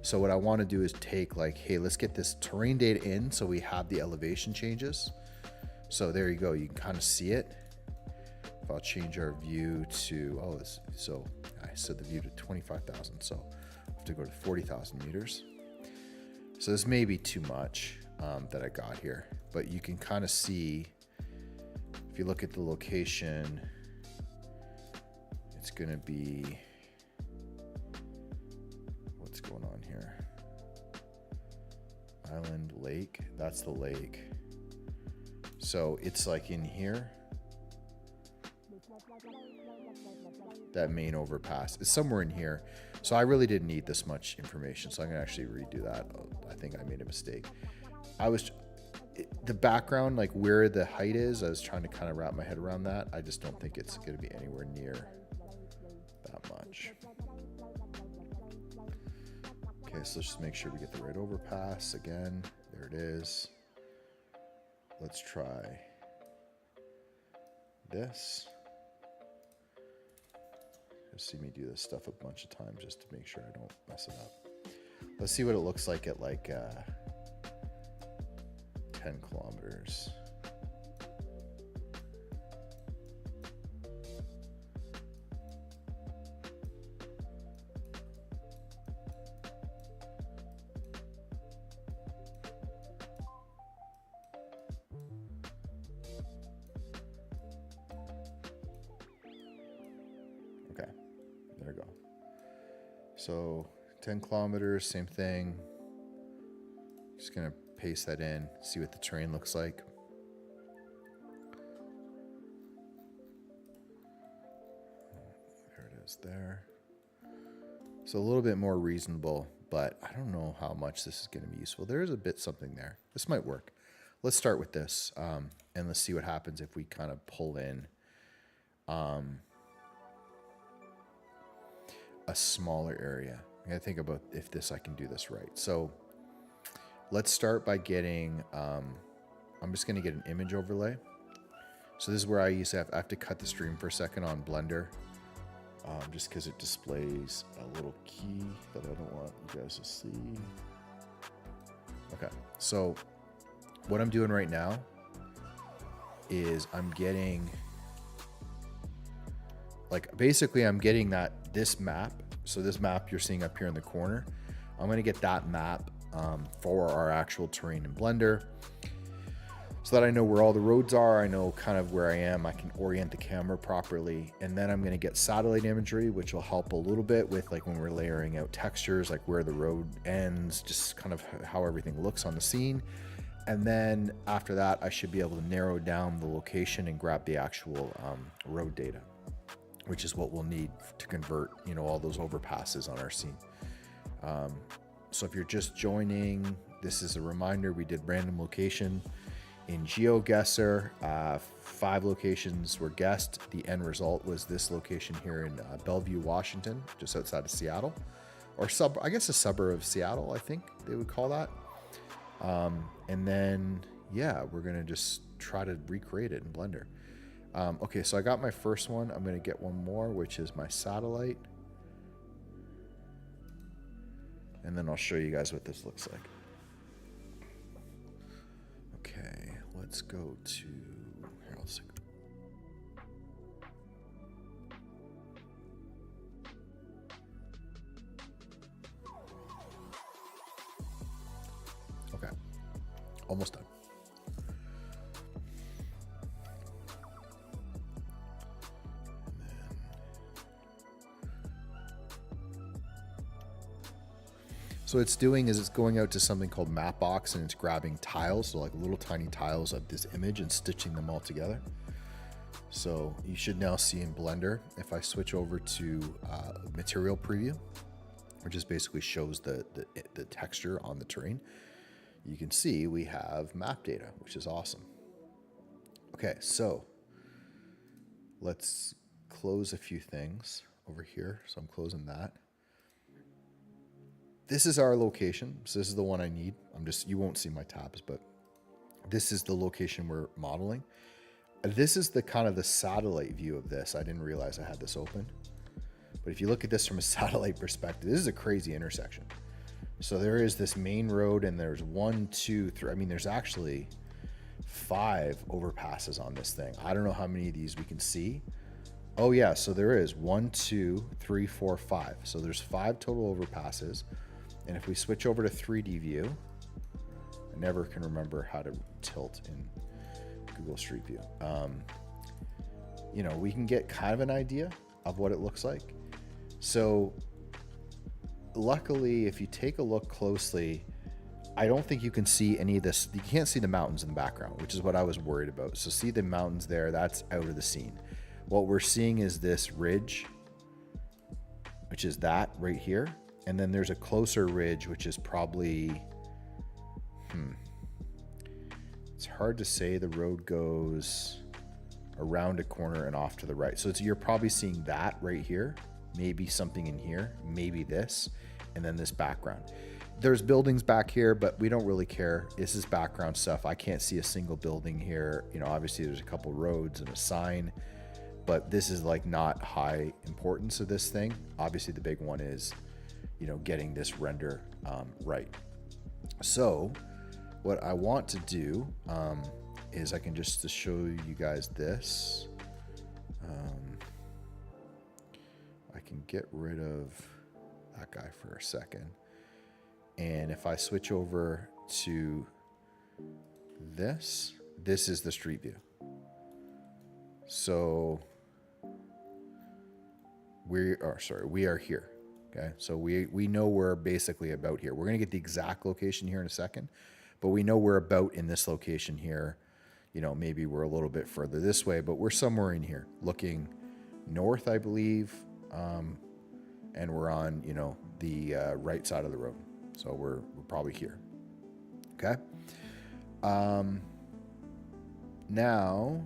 So what I want to do is take like, hey, let's get this terrain data in so we have the elevation changes. So there you go. You can kind of see it. If I'll change our view to, so I set the view to 25,000. So I have to go to 40,000 meters. So this may be too much that I got here, but you can kind of see, if you look at the location, it's going to be, what's going on here? Island Lake, that's the lake. So it's like in here. That main overpass is somewhere in here. So I really didn't need this much information. So I'm gonna actually redo that. I think I made a mistake. The background, like where the height is, I was trying to kind of wrap my head around that. I just don't think it's gonna be anywhere near that much. Okay, so let's just make sure we get the right overpass again. There it is. Let's try this. You'll see me do this stuff a bunch of times just to make sure I don't mess it up. Let's see what it looks like at like 10 kilometers. Okay, there we go. So 10 kilometers, same thing. Just gonna paste that in, see what the terrain looks like. There it is there. So a little bit more reasonable, but I don't know how much this is gonna be useful. There is a bit something there. This might work. Let's start with this, and let's see what happens if we kind of pull in a smaller area. I gotta think about if I can do this right. So let's start by getting, I'm just gonna get an image overlay. So this is where I have to cut the stream for a second on Blender, just because it displays a little key that I don't want you guys to see. Okay, so what I'm doing right now is I'm getting, like, basically I'm getting this map. So this map you're seeing up here in the corner, I'm gonna get that map for our actual terrain in Blender so that I know where all the roads are, I know kind of where I am, I can orient the camera properly, and then I'm gonna get satellite imagery, which will help a little bit with like when we're layering out textures, like where the road ends, just kind of how everything looks on the scene. And then after that, I should be able to narrow down the location and grab the actual road data, which is what we'll need to convert, you know, all those overpasses on our scene. So if you're just joining, this is a reminder, we did random location in GeoGuessr. 5 locations were guessed. The end result was this location here in Bellevue, Washington, just outside of Seattle, or I guess a suburb of Seattle, I think they would call that. And then, yeah, we're gonna just try to recreate it in Blender. Okay, so I got my first one. I'm gonna get one more, which is my satellite. And then I'll show you guys what this looks like. Okay, let's go to, here, let's see. Okay, almost done. So what it's doing is it's going out to something called Mapbox, and it's grabbing tiles, so like little tiny tiles of this image, and stitching them all together. So you should now see in Blender, if I switch over to material preview, which just basically shows the texture on the terrain, you can see we have map data, which is awesome. Okay, so let's close a few things over here. So I'm closing that. This is our location. So this is the one I need. You won't see my tabs, but this is the location we're modeling. This is the kind of the satellite view of this. I didn't realize I had this open. But if you look at this from a satellite perspective, this is a crazy intersection. So there is this main road, and there's 1, 2, 3. I mean, there's actually 5 overpasses on this thing. I don't know how many of these we can see. Oh yeah, so there is 1, 2, 3, 4, 5. So there's 5 total overpasses. And if we switch over to 3D view, I never can remember how to tilt in Google Street View. You know, we can get kind of an idea of what it looks like. So luckily, if you take a look closely, I don't think you can see any of this. You can't see the mountains in the background, which is what I was worried about. So see the mountains there, that's out of the scene. What we're seeing is this ridge, which is that right here. And then there's a closer ridge, which is probably, it's hard to say. The road goes around a corner and off to the right. So you're probably seeing that right here, maybe something in here, maybe this, and then this background. There's buildings back here, but we don't really care. This is background stuff. I can't see a single building here. You know, obviously there's a couple roads and a sign, but this is like not high importance of this thing. Obviously the big one is, you know, getting this render right. So what I want to do is I can just to show you guys this. I can get rid of that guy for a second. And if I switch over to this is the street view. So we are here. Okay, so we know we're basically about here. We're going to get the exact location here in a second, but we know we're about in this location here. You know, maybe we're a little bit further this way, but we're somewhere in here looking north, I believe. And we're on, you know, the right side of the road. So we're probably here. Okay. Now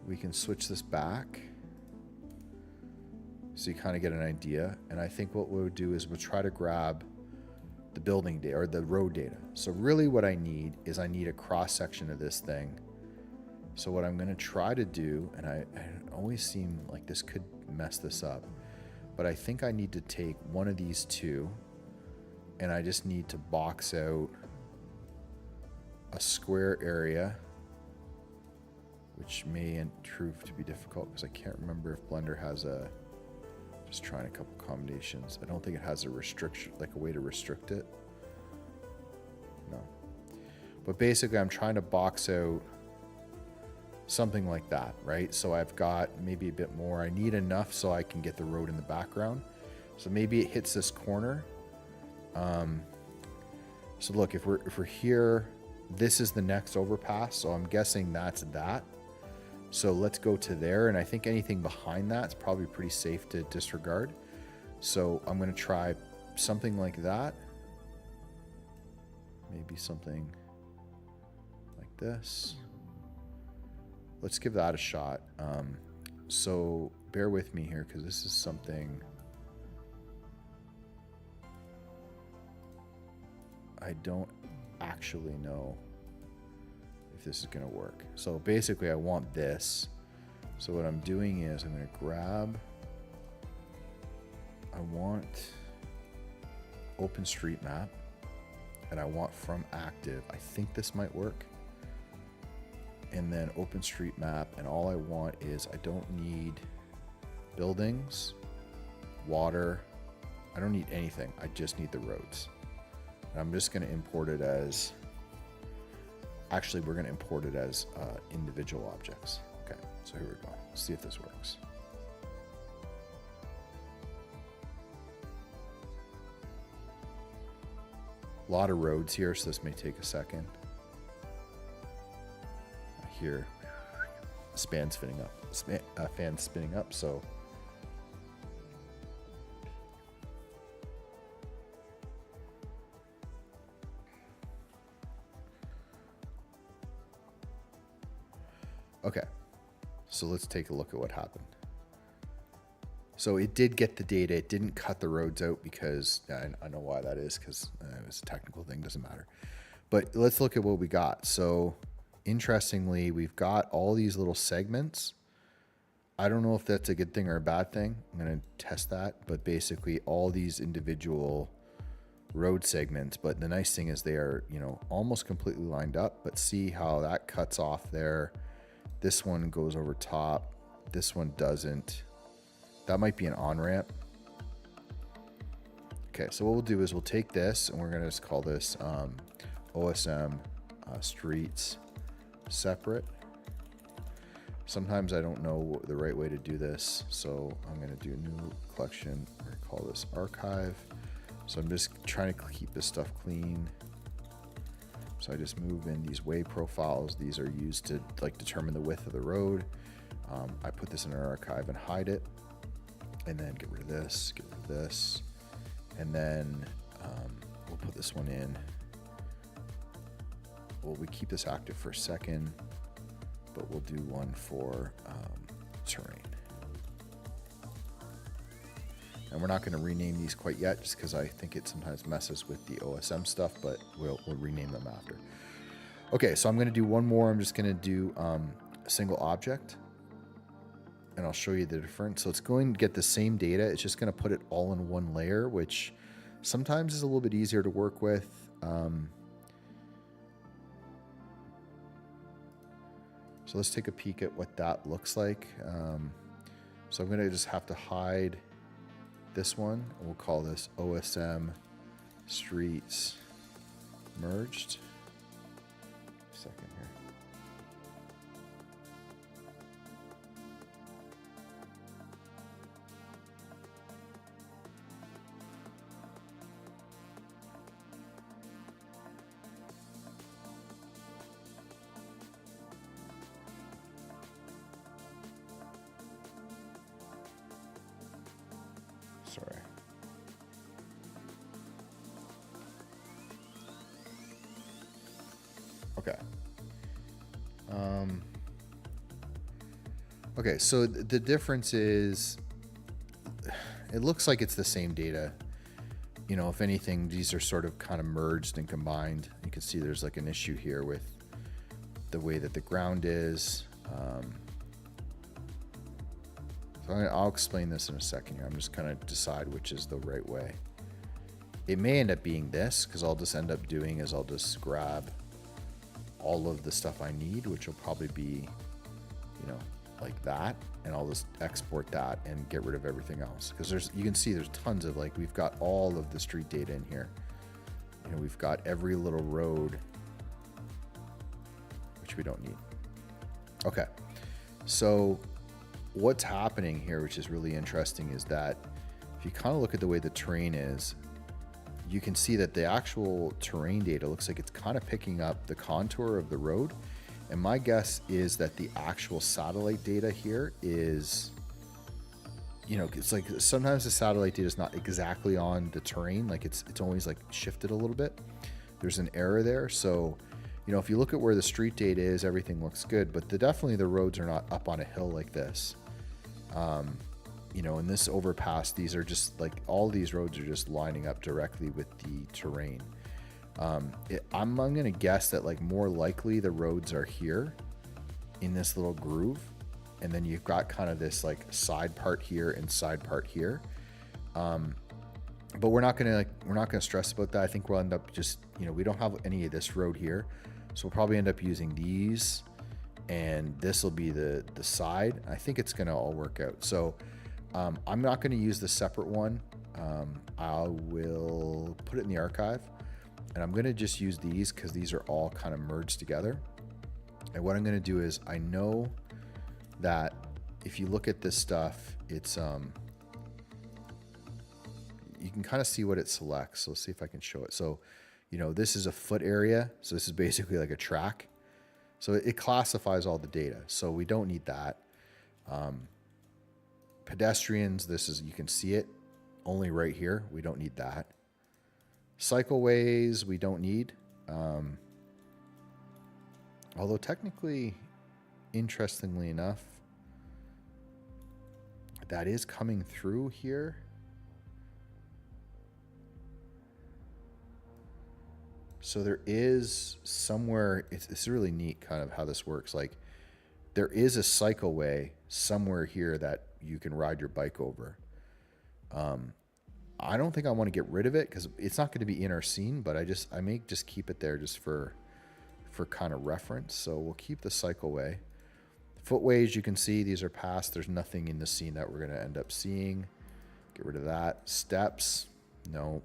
we can switch this back so you kind of get an idea. And I think what we'll do is we'll try to grab the building data or the road data. So really what I need is I need a cross section of this thing. So what I'm going to try to do, and I always seem like this could mess this up, but I think I need to take one of these two and I just need to box out a square area, which may prove to be difficult because I can't remember if Blender has just trying a couple combinations. I don't think it has a restriction, like a way to restrict it. No. But basically I'm trying to box out something like that, right? So I've got maybe a bit more. I need enough so I can get the road in the background. So maybe it hits this corner. So look, if we're here, this is the next overpass. So I'm guessing that's that. So let's go to there. And I think anything behind that is probably pretty safe to disregard. So I'm going to try something like that. Maybe something like this. Let's give that a shot. So bear with me here because this is something I don't actually know if this is going to work. So basically I want this. So what I'm doing is I'm going to grab, I want OpenStreetMap and I want from active. I think this might work. And then OpenStreetMap, and all I want is I don't need buildings, water. I don't need anything. I just need the roads. And I'm just going to import it as, actually we're going to import it as individual objects. Okay, so here we go. Let's see if this works. A lot of roads here, so this may take a second. Here, fans spinning up, so okay, so let's take a look at what happened. So it did get the data. It didn't cut the roads out because I know why that is, because it was a technical thing, doesn't matter. But let's look at what we got. So interestingly, we've got all these little segments. I don't know if that's a good thing or a bad thing. I'm going to test that. But basically all these individual road segments. But the nice thing is they are, you know, almost completely lined up. But see how that cuts off there. This one goes over top. This one doesn't. That might be an on-ramp. Okay, so what we'll do is we'll take this and we're going to just call this OSM streets separate. Sometimes I don't know the right way to do this, so I'm going to do a new collection. We're going to call this archive. So I'm just trying to keep this stuff clean. So I just move in these way profiles. These are used to like determine the width of the road. I put this in an archive and hide it, and then get rid of this, get rid of this, and then we'll put this one in. Well, we keep this active for a second, but we'll do one for terrain. And we're not going to rename these quite yet, just because I think it sometimes messes with the OSM stuff, but we'll rename them after. Okay, so I'm going to do one more. I'm just going to do a single object, and I'll show you the difference. So it's going to get the same data. It's just going to put it all in one layer, which sometimes is a little bit easier to work with. So let's take a peek at what that looks like. So I'm going to just have to hide this one. We'll call this OSM streets merged. Second here. Okay. Okay, so the difference is, it looks like it's the same data. You know, if anything, these are sort of kind of merged and combined. You can see there's like an issue here with the way that the ground is. So I'll explain this in a second here. I'm just kind of decide which is the right way. It may end up being this, because I'll just end up doing is I'll just grab all of the stuff I need, which will probably be, you know, like that, and I'll just export that and get rid of everything else, because you can see there's tons of, like, we've got all of the street data in here. You know, we've got every little road, which we don't need. Okay, so what's happening here, which is really interesting, is that if you kind of look at the way the terrain is, you can see that the actual terrain data looks like it's kind of picking up the contour of the road. And my guess is that the actual satellite data here is, you know, it's like sometimes the satellite data is not exactly on the terrain. Like it's always like shifted a little bit. There's an error there. So, you know, if you look at where the street data is, everything looks good, but definitely the roads are not up on a hill like this. You know, in this overpass, these are just like, all these roads are just lining up directly with the terrain. I'm going to guess that, like, more likely the roads are here in this little groove, and then you've got kind of this like side part here and side part here. But we're not gonna stress about that. I think we'll end up just, you know, we don't have any of this road here, so we'll probably end up using these, and this will be the side. I think it's gonna all work out. So I'm not going to use the separate one. I will put it in the archive, and I'm going to just use these because these are all kind of merged together. And what I'm going to do is, I know that if you look at this stuff, it's you can kind of see what it selects. So let's see if I can show it. So, you know, this is a foot area. So this is basically like a track. So it classifies all the data. So we don't need that. Pedestrians, this is, you can see it only right here. We don't need that. Cycleways, we don't need. Although technically, interestingly enough, that is coming through here. So there is somewhere, it's really neat kind of how this works. Like, there is a cycleway somewhere here that you can ride your bike over. I don't think I want to get rid of it because it's not going to be in our scene, but I may just keep it there just for kind of reference. So we'll keep the cycleway. Footways, you can see these are past. There's nothing in the scene that we're going to end up seeing. Get rid of that. Steps, no.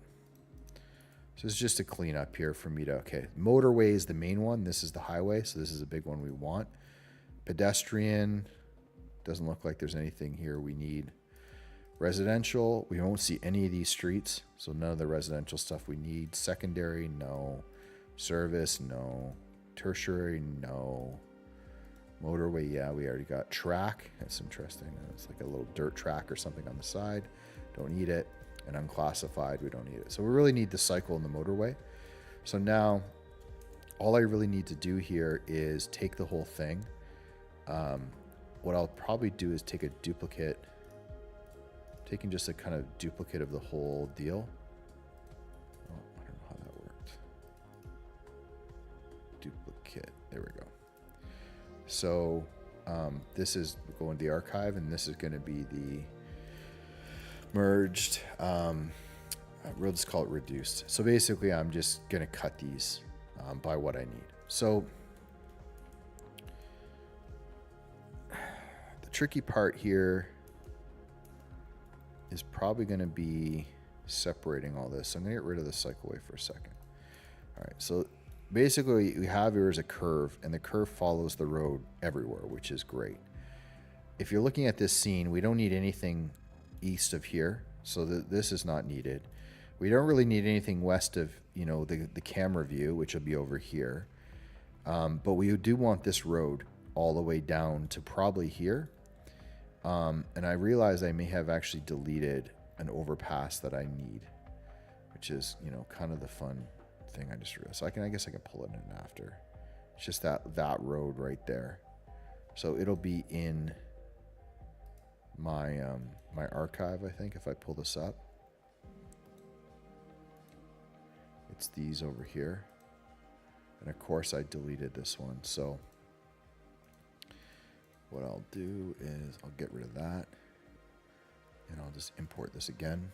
So it's just a clean up here for me to, okay, motorway is the main one. This is the highway, so this is a big one we want. Pedestrian, doesn't look like there's anything here we need. Residential, we won't see any of these streets, so none of the residential stuff we need. Secondary, no. Service, no. Tertiary, no. Motorway, yeah, we already got. Track, that's interesting. It's like a little dirt track or something on the side. Don't need it. And unclassified, we don't need it. So we really need the cycle and the motorway. So now, all I really need to do here is take the whole thing. What I'll probably do is take a duplicate, taking just a kind of duplicate of the whole deal. Oh, I don't know how that worked. Duplicate, there we go. So this is going to the archive, and this is going to be the merged, we'll just call it reduced. So basically I'm just going to cut these by what I need. So the tricky part here is probably going to be separating all this. So I'm going to get rid of the cycleway for a second. All right, so basically what we have here is a curve, and the curve follows the road everywhere, which is great. If you're looking at this scene, we don't need anything east of here, so this is not needed. We don't really need anything west of, you know, the camera view, which will be over here. But we do want this road all the way down to probably here. And I realize I may have actually deleted an overpass that I need, which is, you know, kind of the fun thing I just realized. So I guess I can pull it in after. It's just that road right there. So it'll be in my my archive, I think, if I pull this up. It's these over here. And of course I deleted this one. So what I'll do is I'll get rid of that. And I'll just import this again.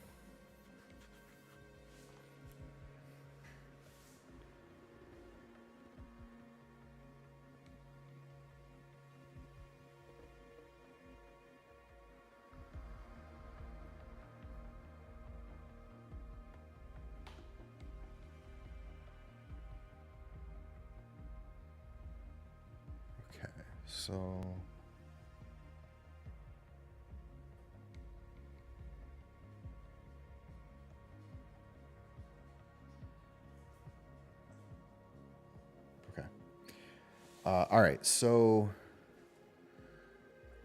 So okay. All right. So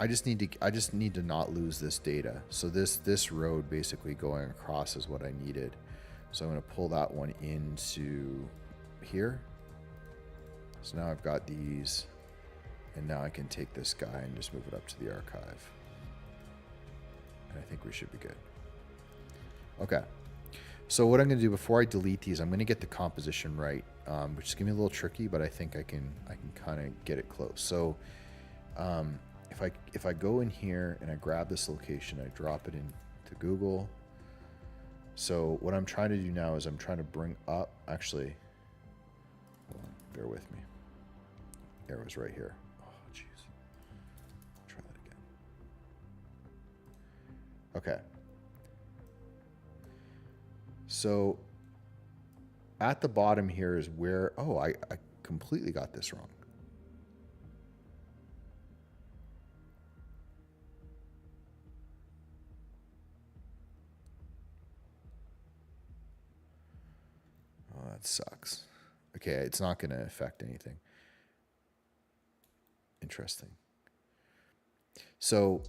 I just need to not lose this data. So this road basically going across is what I needed. So I'm going to pull that one into here. So now I've got these. And now I can take this guy and just move it up to the archive. And I think we should be good. Okay. So what I'm going to do before I delete these, I'm going to get the composition right, which is going to be a little tricky, but I think I can kind of get it close. So if I go in here and I grab this location, I drop it into Google. So what I'm trying to do now is I'm trying to bring up, actually, hold on, bear with me. Arrow's right here. Okay. So at the bottom here is where, oh, I completely got this wrong. Oh, that sucks. Okay, it's not going to affect anything. Interesting. So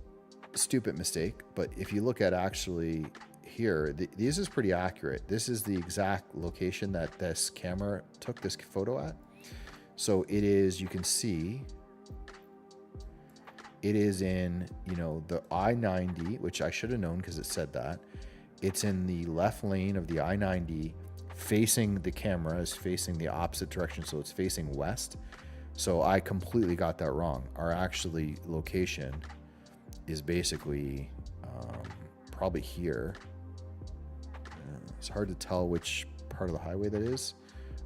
stupid mistake, but if you look at actually here, this is pretty accurate. This is the exact location that this camera took this photo at. So it is, you can see, it is in, you know, the I-90, which I should have known because it said that. It's in the left lane of the I-90, facing the camera is facing the opposite direction, so it's facing west. So I completely got that wrong. Our actually location is basically probably here. It's hard to tell which part of the highway that is.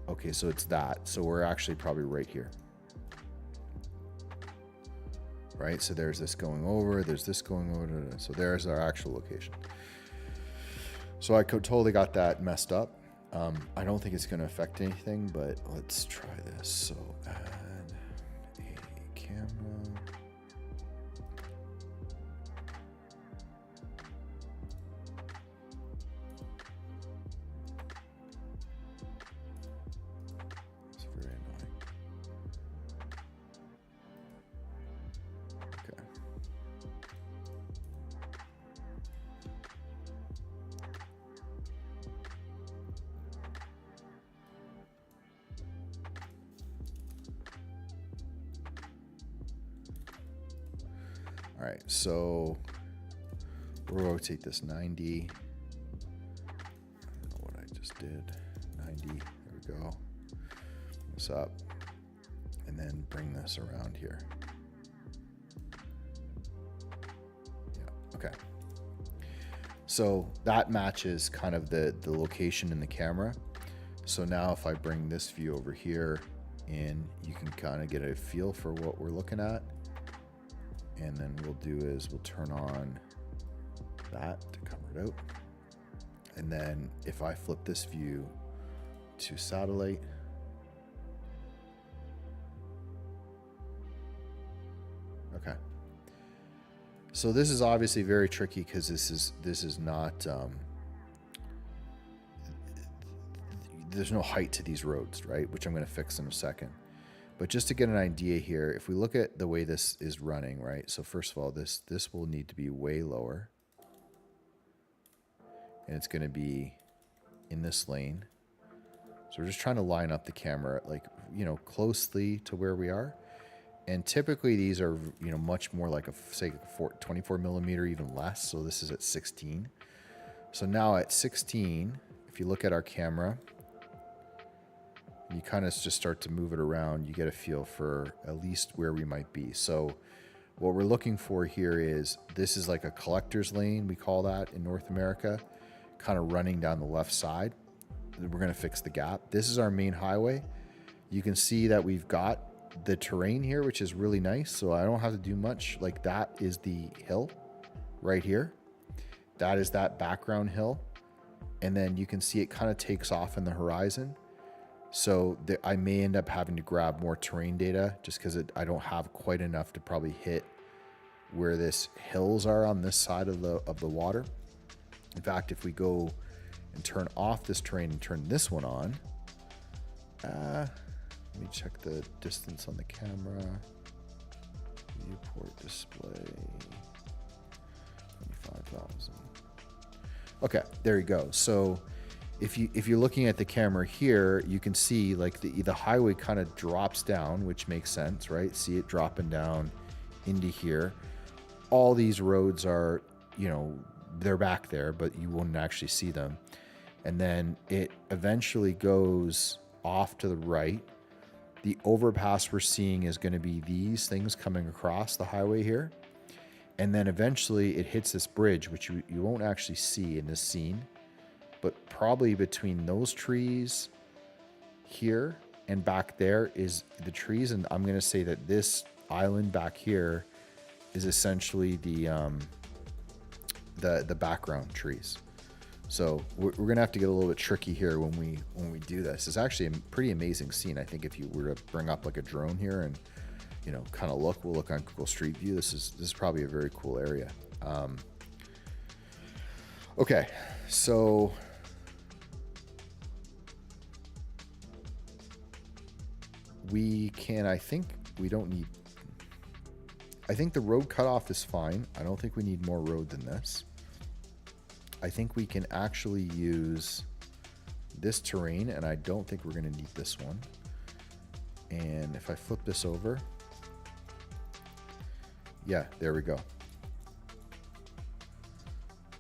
Okay, so it's that. So we're actually probably right here. Right, so there's this going over, there's this going over, so there's our actual location. So I totally got that messed up. I don't think it's going to affect anything, but let's try this. So add a camera. It's very annoying. Okay. All right, so we'll rotate this 90. I don't know what I just did. 90, there we go. This up, and then bring this around here. Yeah, okay. So that matches kind of the location in the camera. So now if I bring this view over here in, you can kind of get a feel for what we're looking at. And then we'll do is we'll turn on that to cover it out. And then if I flip this view to satellite, okay. So this is obviously very tricky because this is not, there's no height to these roads, right? Which I'm going to fix in a second. But just to get an idea here, if we look at the way this is running, right? So first of all, this will need to be way lower. And it's going to be in this lane. So we're just trying to line up the camera like, you know, closely to where we are. And typically these are, you know, much more like a, say, 24 millimeter, even less. So this is at 16. So now at 16, if you look at our camera, you kind of just start to move it around, you get a feel for at least where we might be. So what we're looking for here is, this is like a collector's lane, we call that in North America, kind of running down the left side. We're going to fix the gap. This is our main highway. You can see that we've got the terrain here, which is really nice. So I don't have to do much. Like, that is the hill right here. That is that background hill. And then you can see it kind of takes off in the horizon. So I may end up having to grab more terrain data just because I don't have quite enough to probably hit where this hills are on this side of the water. In fact, if we go and turn off this terrain and turn this one on, let me check the distance on the camera. Viewport display, 25,000. Okay, there you go. So if you're looking at the camera here, you can see like the highway kind of drops down, which makes sense, right? See it dropping down into here. All these roads are, you know, they're back there, but you wouldn't actually see them. And then it eventually goes off to the right. The overpass we're seeing is going to be these things coming across the highway here. And then eventually it hits this bridge, which you won't actually see in this scene, but probably between those trees here and back there is the trees. And I'm going to say that this island back here is essentially the background trees. So we're going to have to get a little bit tricky here when we do this. It's actually a pretty amazing scene. I think if you were to bring up like a drone here and, you know, kind of we'll look on Google Street View. This is probably a very cool area. Okay, so we can, I think the road cutoff is fine. I don't think we need more road than this. I think we can actually use this terrain, and I don't think we're going to need this one. And if I flip this over, yeah, there we go.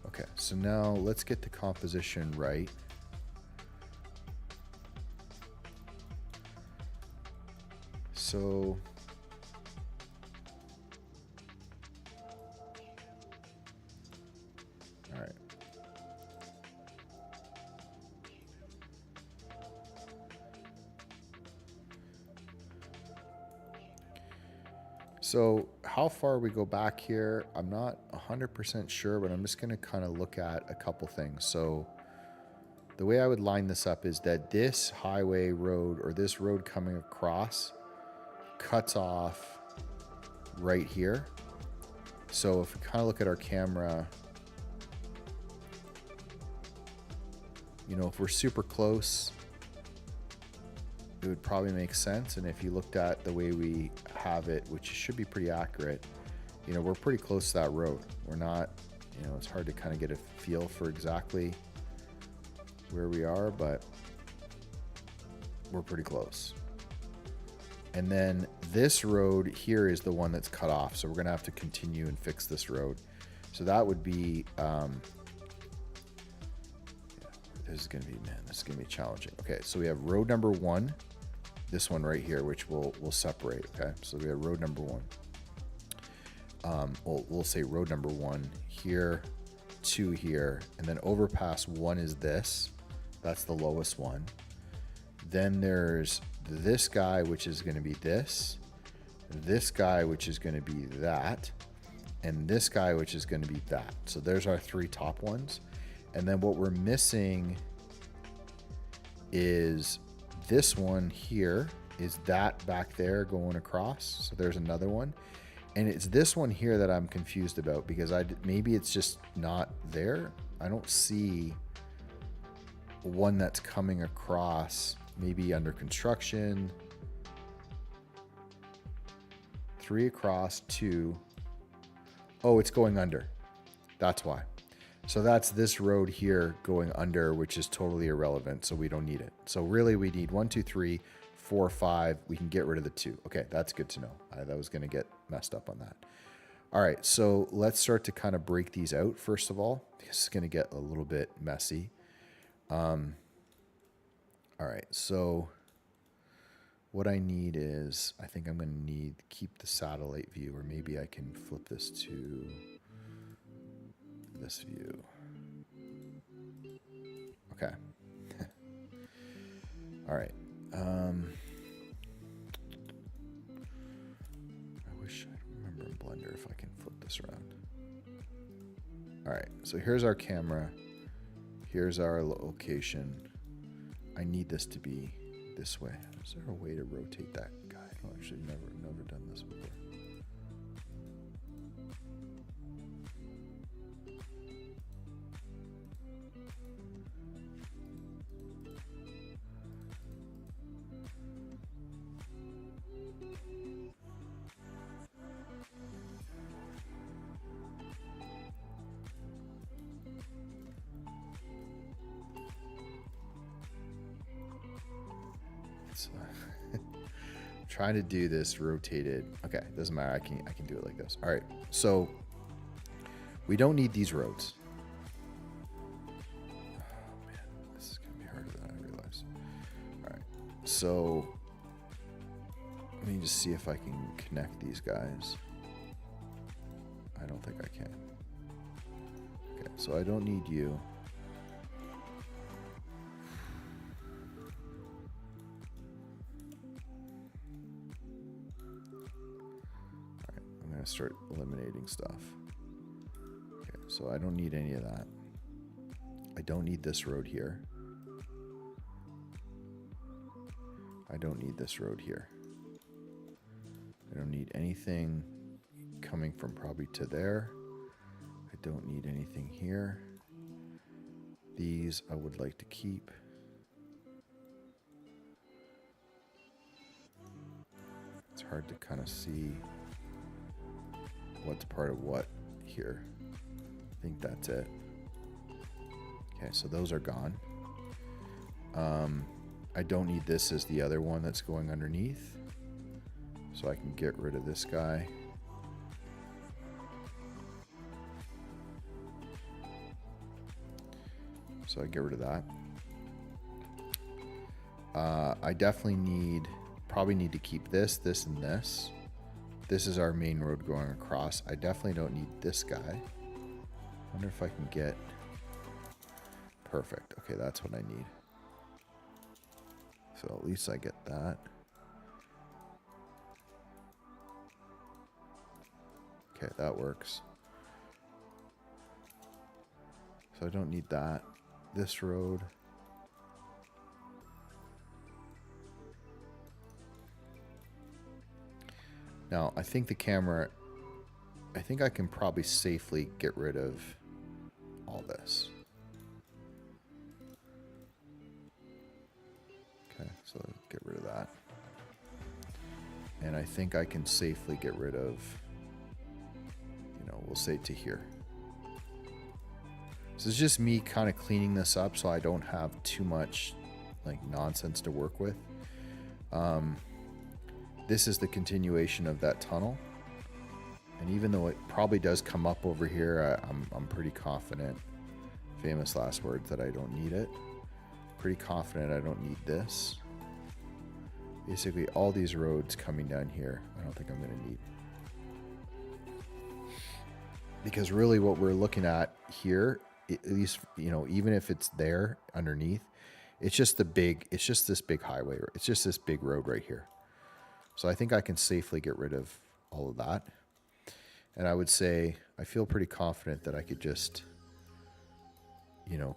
Okay, so now let's get the composition right. So all right. So how far we go back here, I'm not 100% sure, but I'm just going to kind of look at a couple things. So the way I would line this up is that this highway road, or this road coming across, cuts off right here. So if we kind of look at our camera, you know, if we're super close, it would probably make sense. And if you looked at the way we have it, which should be pretty accurate, you know, we're pretty close to that road. We're not, you know, it's hard to kind of get a feel for exactly where we are, but we're pretty close. And then this road here is the one that's cut off. So we're going to have to continue and fix this road. So that would be, this is going to be challenging. Okay, so we have road number 1, this one right here, which we'll separate. Okay, so we have road number 1. We'll say road number 1 here, 2 here, and then overpass 1 is this. That's the lowest one. Then there's this guy, which is going to be this guy, which is going to be that, and this guy, which is going to be that. So there's our 3 top ones. And then what we're missing is this one here, is that back there going across. So there's another one. And it's this one here that I'm confused about, because maybe it's just not there. I don't see one that's coming across, maybe under construction. 3 across, 2. Oh, it's going under. That's why. So that's this road here going under, which is totally irrelevant. So we don't need it. So really we need 1, 2, 3, 4, 5. We can get rid of the 2. Okay, that's good to know. That was going to get messed up on that. All right, so let's start to kind of break these out first of all. This is going to get a little bit messy. All right, so what I need is, I think I'm going to need to keep the satellite view, or maybe I can flip this to this view. Okay. All right. I wish I remember in Blender if I can flip this around. All right, so here's our camera. Here's our location. I need this to be this way. Is there a way to rotate that guy? I've actually never done this before. Trying to do this rotated. Okay, doesn't matter. I can do it like this. All right, so we don't need these roads. Oh man, this is gonna be harder than I realized. All right, so let me just see if I can connect these guys. I don't think I can. Okay, so I don't need you. Start eliminating stuff. Okay, so I don't need any of that. I don't need this road here. I don't need this road here. I don't need anything coming from probably to there. I don't need anything here. These I would like to keep. It's hard to kind of see what's part of what here. I think that's it. Okay, so those are gone. I don't need this as the other one that's going underneath. So I can get rid of this guy. So I get rid of that. I definitely probably need to keep this, this, and this. This is our main road going across. I definitely don't need this guy. Wonder if I can get... Perfect. Okay, that's what I need. So at least I get that. Okay, that works. So I don't need that. This road. Now, I think the camera, I think I can probably safely get rid of all this. Okay, so get rid of that. And I think I can safely get rid of, we'll say to here. So it's just me kind of cleaning this up so I don't have too much nonsense to work with. This is the continuation of that tunnel. And even though it probably does come up over here, I'm pretty confident, famous last words, that I don't need it. Pretty confident I don't need this. Basically all these roads coming down here, I don't think I'm going to need. Because really what we're looking at here, at least, even if it's there underneath, it's just this big highway. It's just this big road right here. So I think I can safely get rid of all of that. And I would say I feel pretty confident that I could just,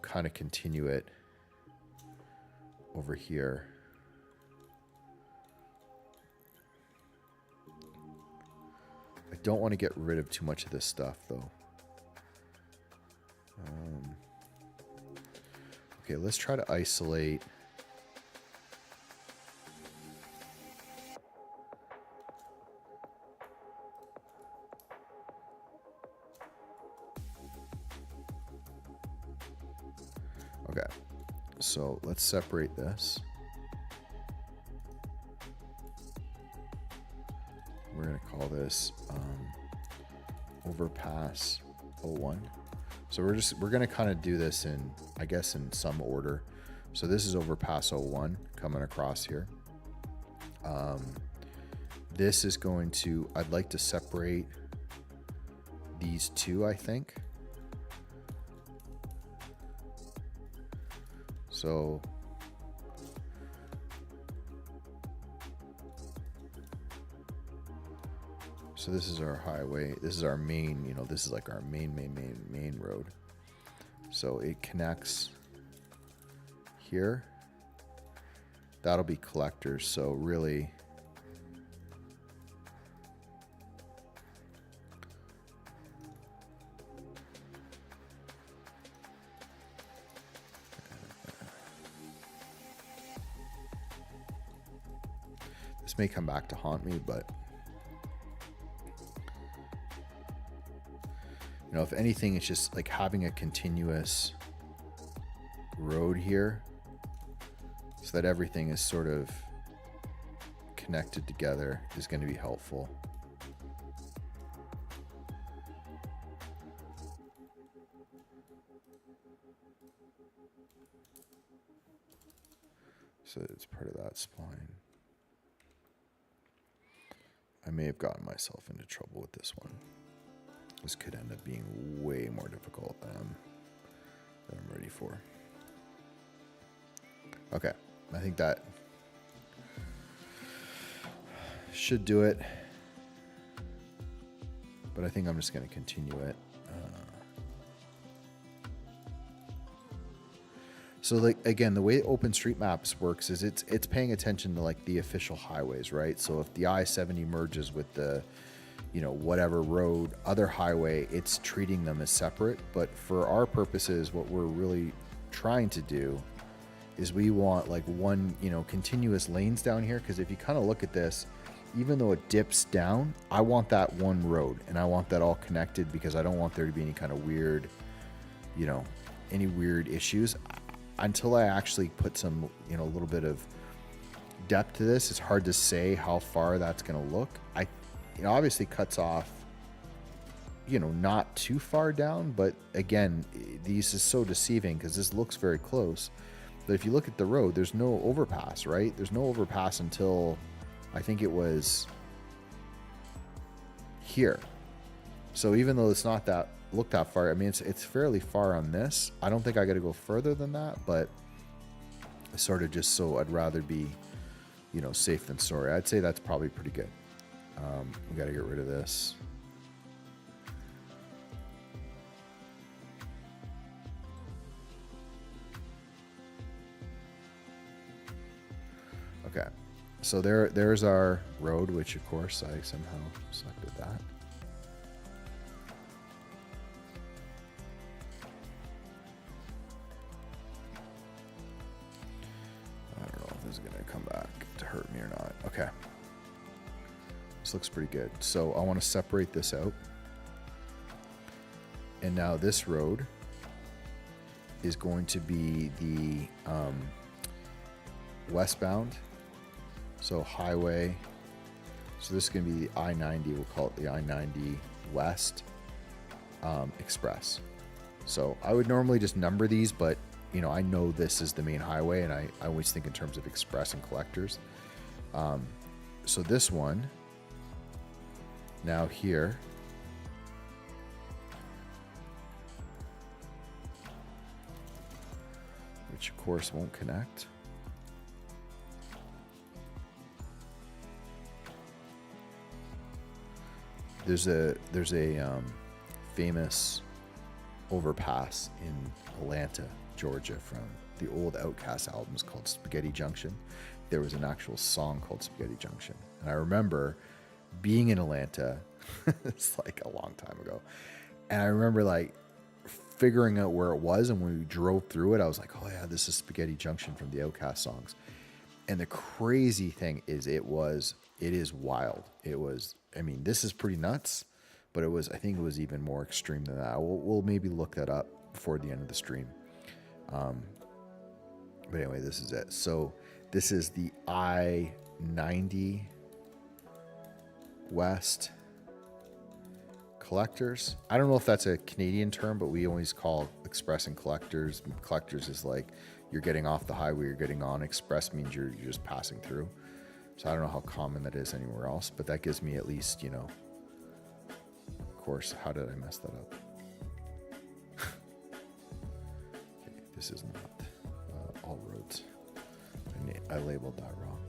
kind of continue it over here. I don't want to get rid of too much of this stuff, though. Okay, let's try to isolate. So let's separate this. We're going to call this overpass 01. So we're going to kind of do this in, I guess, in some order. So this is overpass 01 coming across here. This is going to, I'd like to separate these two, I think. So this is our highway. This is our main, you know, this is like our main road. So it connects here. That'll be collectors. So really, this may come back to haunt me, but you know, if anything, it's just like having a continuous road here so that everything is sort of connected together is going to be helpful. So it's part of that spline. I may have gotten myself into trouble with this one. This could end up being way more difficult than I'm ready for. Okay, I think that should do it. But I think I'm just going to continue it. So like, again, the way OpenStreetMaps works is it's paying attention to like the official highways, right? So if the I-70 merges with the, you know, whatever road, other highway, it's treating them as separate. But for our purposes, what we're really trying to do is we want like one, you know, continuous lanes down here. Because if you kind of look at this, even though it dips down, I want that one road and I want that all connected because I don't want there to be any kind of weird, you know, any weird issues. Until I actually put some, you know, a little bit of depth to this, it's hard to say how far that's going to look. It obviously cuts off, you know, not too far down, but again, these is so deceiving because this looks very close. But if you look at the road, there's no overpass, right? There's no overpass until I think it was here. So even though it's not that look that far, I mean, it's fairly far on this. I don't think I got to go further than that, but it's sort of just so I'd rather be, you know, safe than sorry. I'd say that's probably pretty good. We got to get rid of this. Okay, so there's our road, which of course I somehow selected that. I don't know if this is gonna come back to hurt me or not. Okay. This looks pretty good. So I want to separate this out. And now this road is going to be the westbound. So highway. So this is going to be the I-90. We'll call it the I-90 West Express. So I would normally just number these, but you know, I know this is the main highway and I always think in terms of express and collectors. So this one, now here, which of course won't connect. There's a famous overpass in Atlanta, Georgia, from the old Outkast albums called Spaghetti Junction. There was an actual song called Spaghetti Junction, and I remember being in Atlanta. It's like a long time ago, and I remember like figuring out where it was, and when we drove through it, I was like, oh yeah, this is Spaghetti Junction from the Outkast songs. And the crazy thing is it is wild. It was, I mean, this is pretty nuts, but I think it was even more extreme than that. We'll maybe look that up before the end of the stream. But anyway, this is it. So this is the I-90 West collectors. I don't know if that's a Canadian term, but we always call expressing collectors. Collectors is like you're getting off the highway, you're getting on. Express means you're just passing through. So I don't know how common that is anywhere else, but that gives me at least, you know, of course, how did I mess that up? Okay, this is not all roads. I labeled that wrong.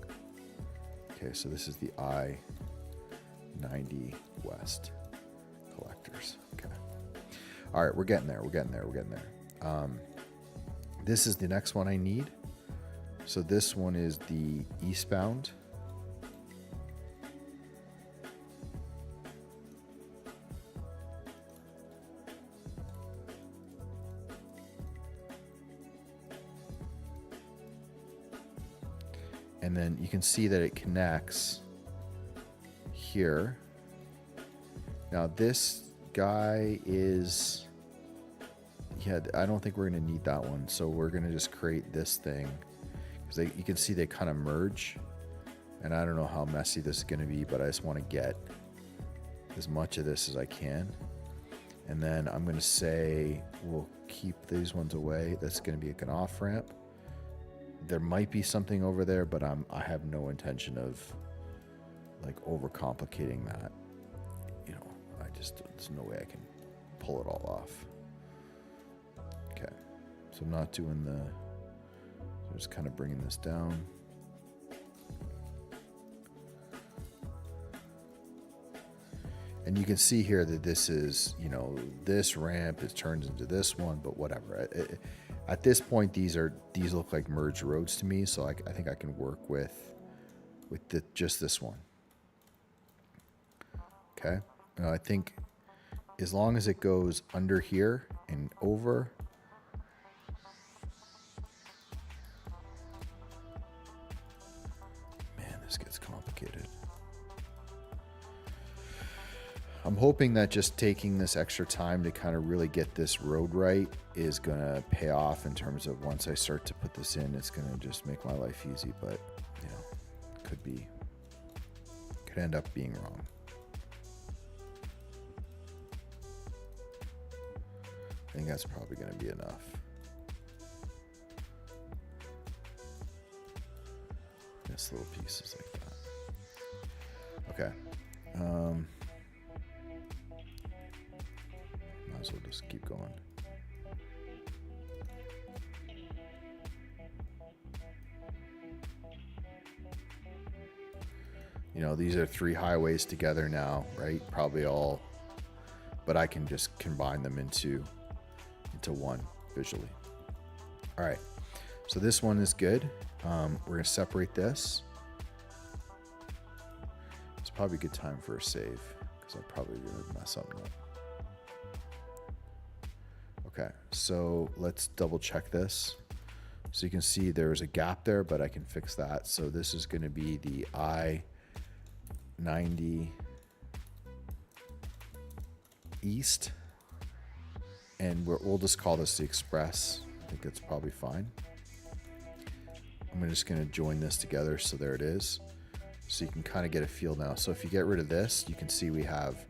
Okay, so this is the I-90 West collectors. Okay. All right, we're getting there. We're getting there. We're getting there. This is the next one I need. So this one is the eastbound. And then you can see that it connects here. Now this guy is, yeah, I don't think we're gonna need that one. So we're gonna just create this thing. Because you can see they kind of merge. And I don't know how messy this is gonna be, but I just wanna get as much of this as I can. And then I'm gonna say, we'll keep these ones away. That's gonna be like an off ramp. There might be something over there, but I have no intention of like overcomplicating that. You know, there's no way I can pull it all off. Okay, so I'm not doing so just kind of bringing this down. And you can see here that this is, you know, this ramp is turned into this one, but whatever. At this point, these look like merged roads to me, so I think I can work with just this one. Okay, now I think as long as it goes under here and over. Man, this gets complicated. I'm hoping that just taking this extra time to kind of really get this road right is going to pay off in terms of once I start to put this in, it's going to just make my life easy, but you know, could end up being wrong. I think that's probably going to be enough. Just little pieces like that. Okay. Might as well just keep going. You know, these are 3 highways together now, right? Probably all, but I can just combine them into one visually. All right, so this one is good. We're gonna separate this. It's probably a good time for a save because I'm probably gonna mess something up. Okay, so let's double check this. So you can see there's a gap there, but I can fix that. So this is gonna be the I-90 East. And we'll just call this the Express. I think that's probably fine. I'm just going to join this together. So there it is. So you can kind of get a feel now. So if you get rid of this, you can see we have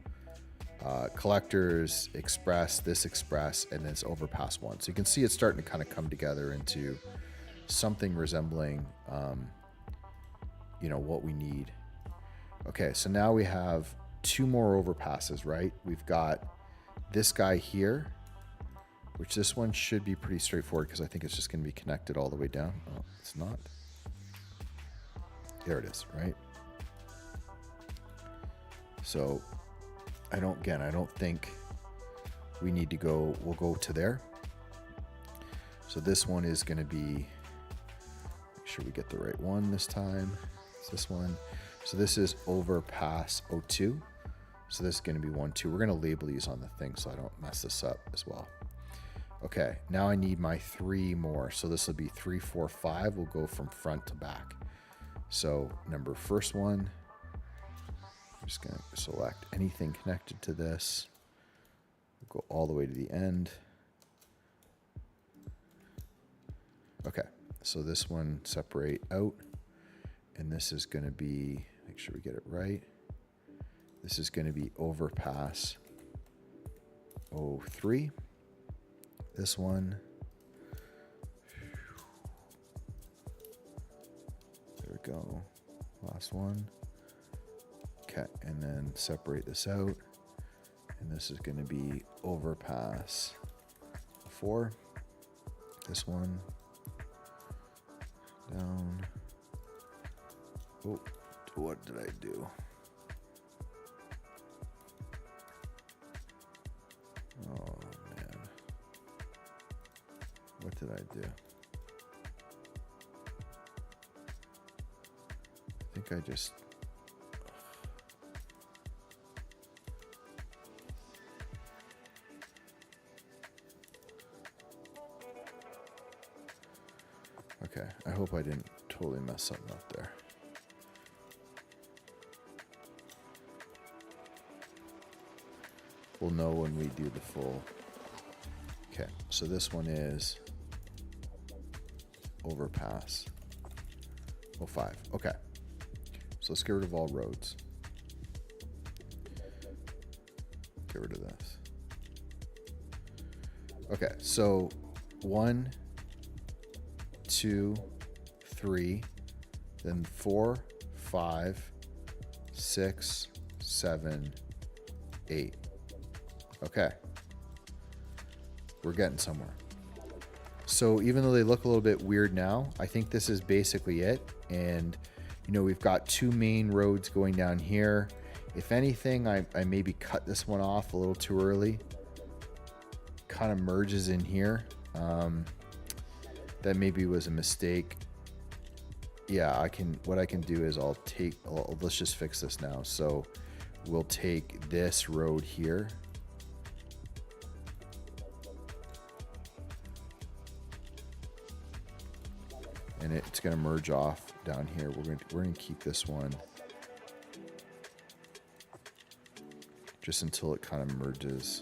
collectors, Express, this Express, and then it's overpass 1. So you can see it's starting to kind of come together into something resembling, you know, what we need. Okay, so now we have 2 more overpasses, right? We've got this guy here, which this one should be pretty straightforward because I think it's just going to be connected all the way down. Oh, it's not. There it is, right? So I don't think we need to go, we'll go to there. So this one is going to be, make sure we get the right one this time. It's this one. So this is overpass 02. So this is going to be 1, 2. We're going to label these on the thing so I don't mess this up as well. Okay, now I need my 3 more. So this will be 3, 4, 5. We'll go from front to back. So first one, I'm just going to select anything connected to this. We'll go all the way to the end. Okay, So this one separate out, and this is going to be, make sure we get it right. This is going to be overpass 03. This one, there we go. Last one. Okay, and then separate this out. And this is going to be overpass 4. This one down. Oh, what did I do? Oh man, what did I do? I think I just. Okay, I hope I didn't totally mess something up there. We'll know when we do the full. Okay, so this one is overpass 05. Okay, so let's get rid of all roads. Get rid of this. Okay, so 1, 2, 3, then 4, 5, 6, 7, 8. Okay, we're getting somewhere. So even though they look a little bit weird now, I think this is basically it. And you know, we've got 2 main roads going down here. If anything, I maybe cut this one off a little too early. Kind of merges in here. That maybe was a mistake. Yeah, what I can do is let's just fix this now. So we'll take this road here. And it's going to merge off down here. We're going to keep this one just until it kind of merges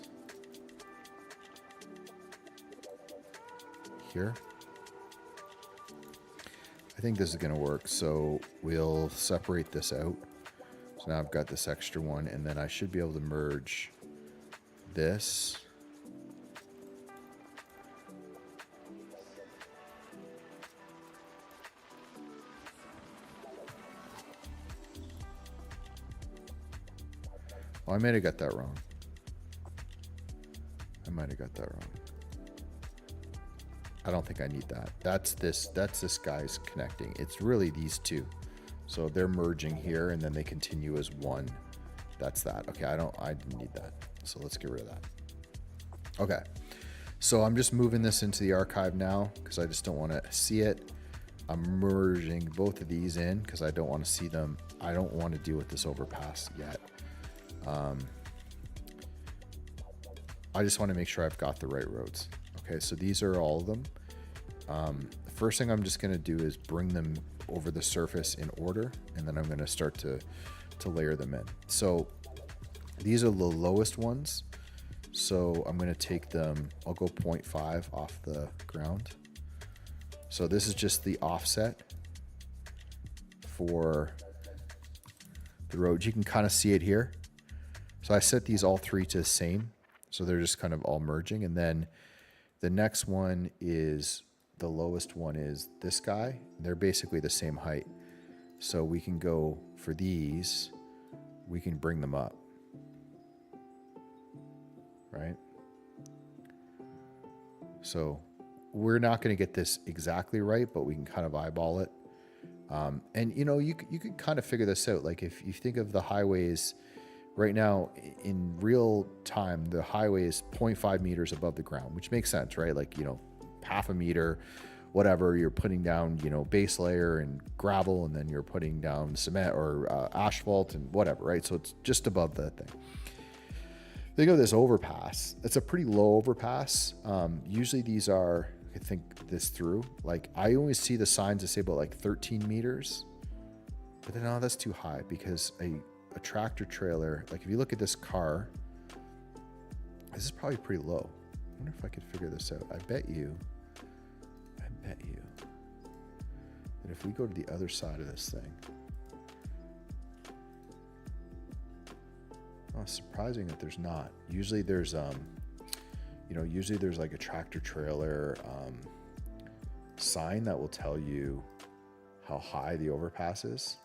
here. I think this is going to work. So we'll separate this out. So now I've got this extra one, and then I should be able to merge this. Oh, I might have got that wrong. I don't think I need that. That's this guy's connecting. It's really these two. So they're merging here and then they continue as one. That's that. Okay, I didn't need that. So let's get rid of that. Okay. So I'm just moving this into the archive now because I just don't want to see it. I'm merging both of these in because I don't want to see them. I don't want to deal with this overpass yet. I just want to make sure I've got the right roads. Okay, so these are all of them. The first thing I'm just going to do is bring them over the surface in order, and then I'm going to start to layer them in. So these are the lowest ones. So I'm going to take them, I'll go 0.5 off the ground. So this is just the offset for the road. You can kind of see it here. So I set these all 3 to the same. So they're just kind of all merging. And then the next one is, the lowest one is this guy. They're basically the same height. So we can go for these, we can bring them up. Right? So we're not going to get this exactly right, but we can kind of eyeball it. And you know, you could kind of figure this out. Like if you think of the highways right now in real time, the highway is 0.5 meters above the ground, which makes sense, right? Like, you know, half a meter, whatever, you're putting down, you know, base layer and gravel, and then you're putting down cement or asphalt and whatever, right? So it's just above that thing. Think of this overpass. It's a pretty low overpass. Usually these are, I think this through, like I always see the signs that say about like 13 meters, but then, no, that's too high because a tractor trailer, like if you look at this car, this is probably pretty low. I wonder if I could figure this out. I bet you if we go to the other side of this thing, oh, surprising that there's not. Usually there's, you know, usually there's like a tractor trailer sign that will tell you how high the overpass is.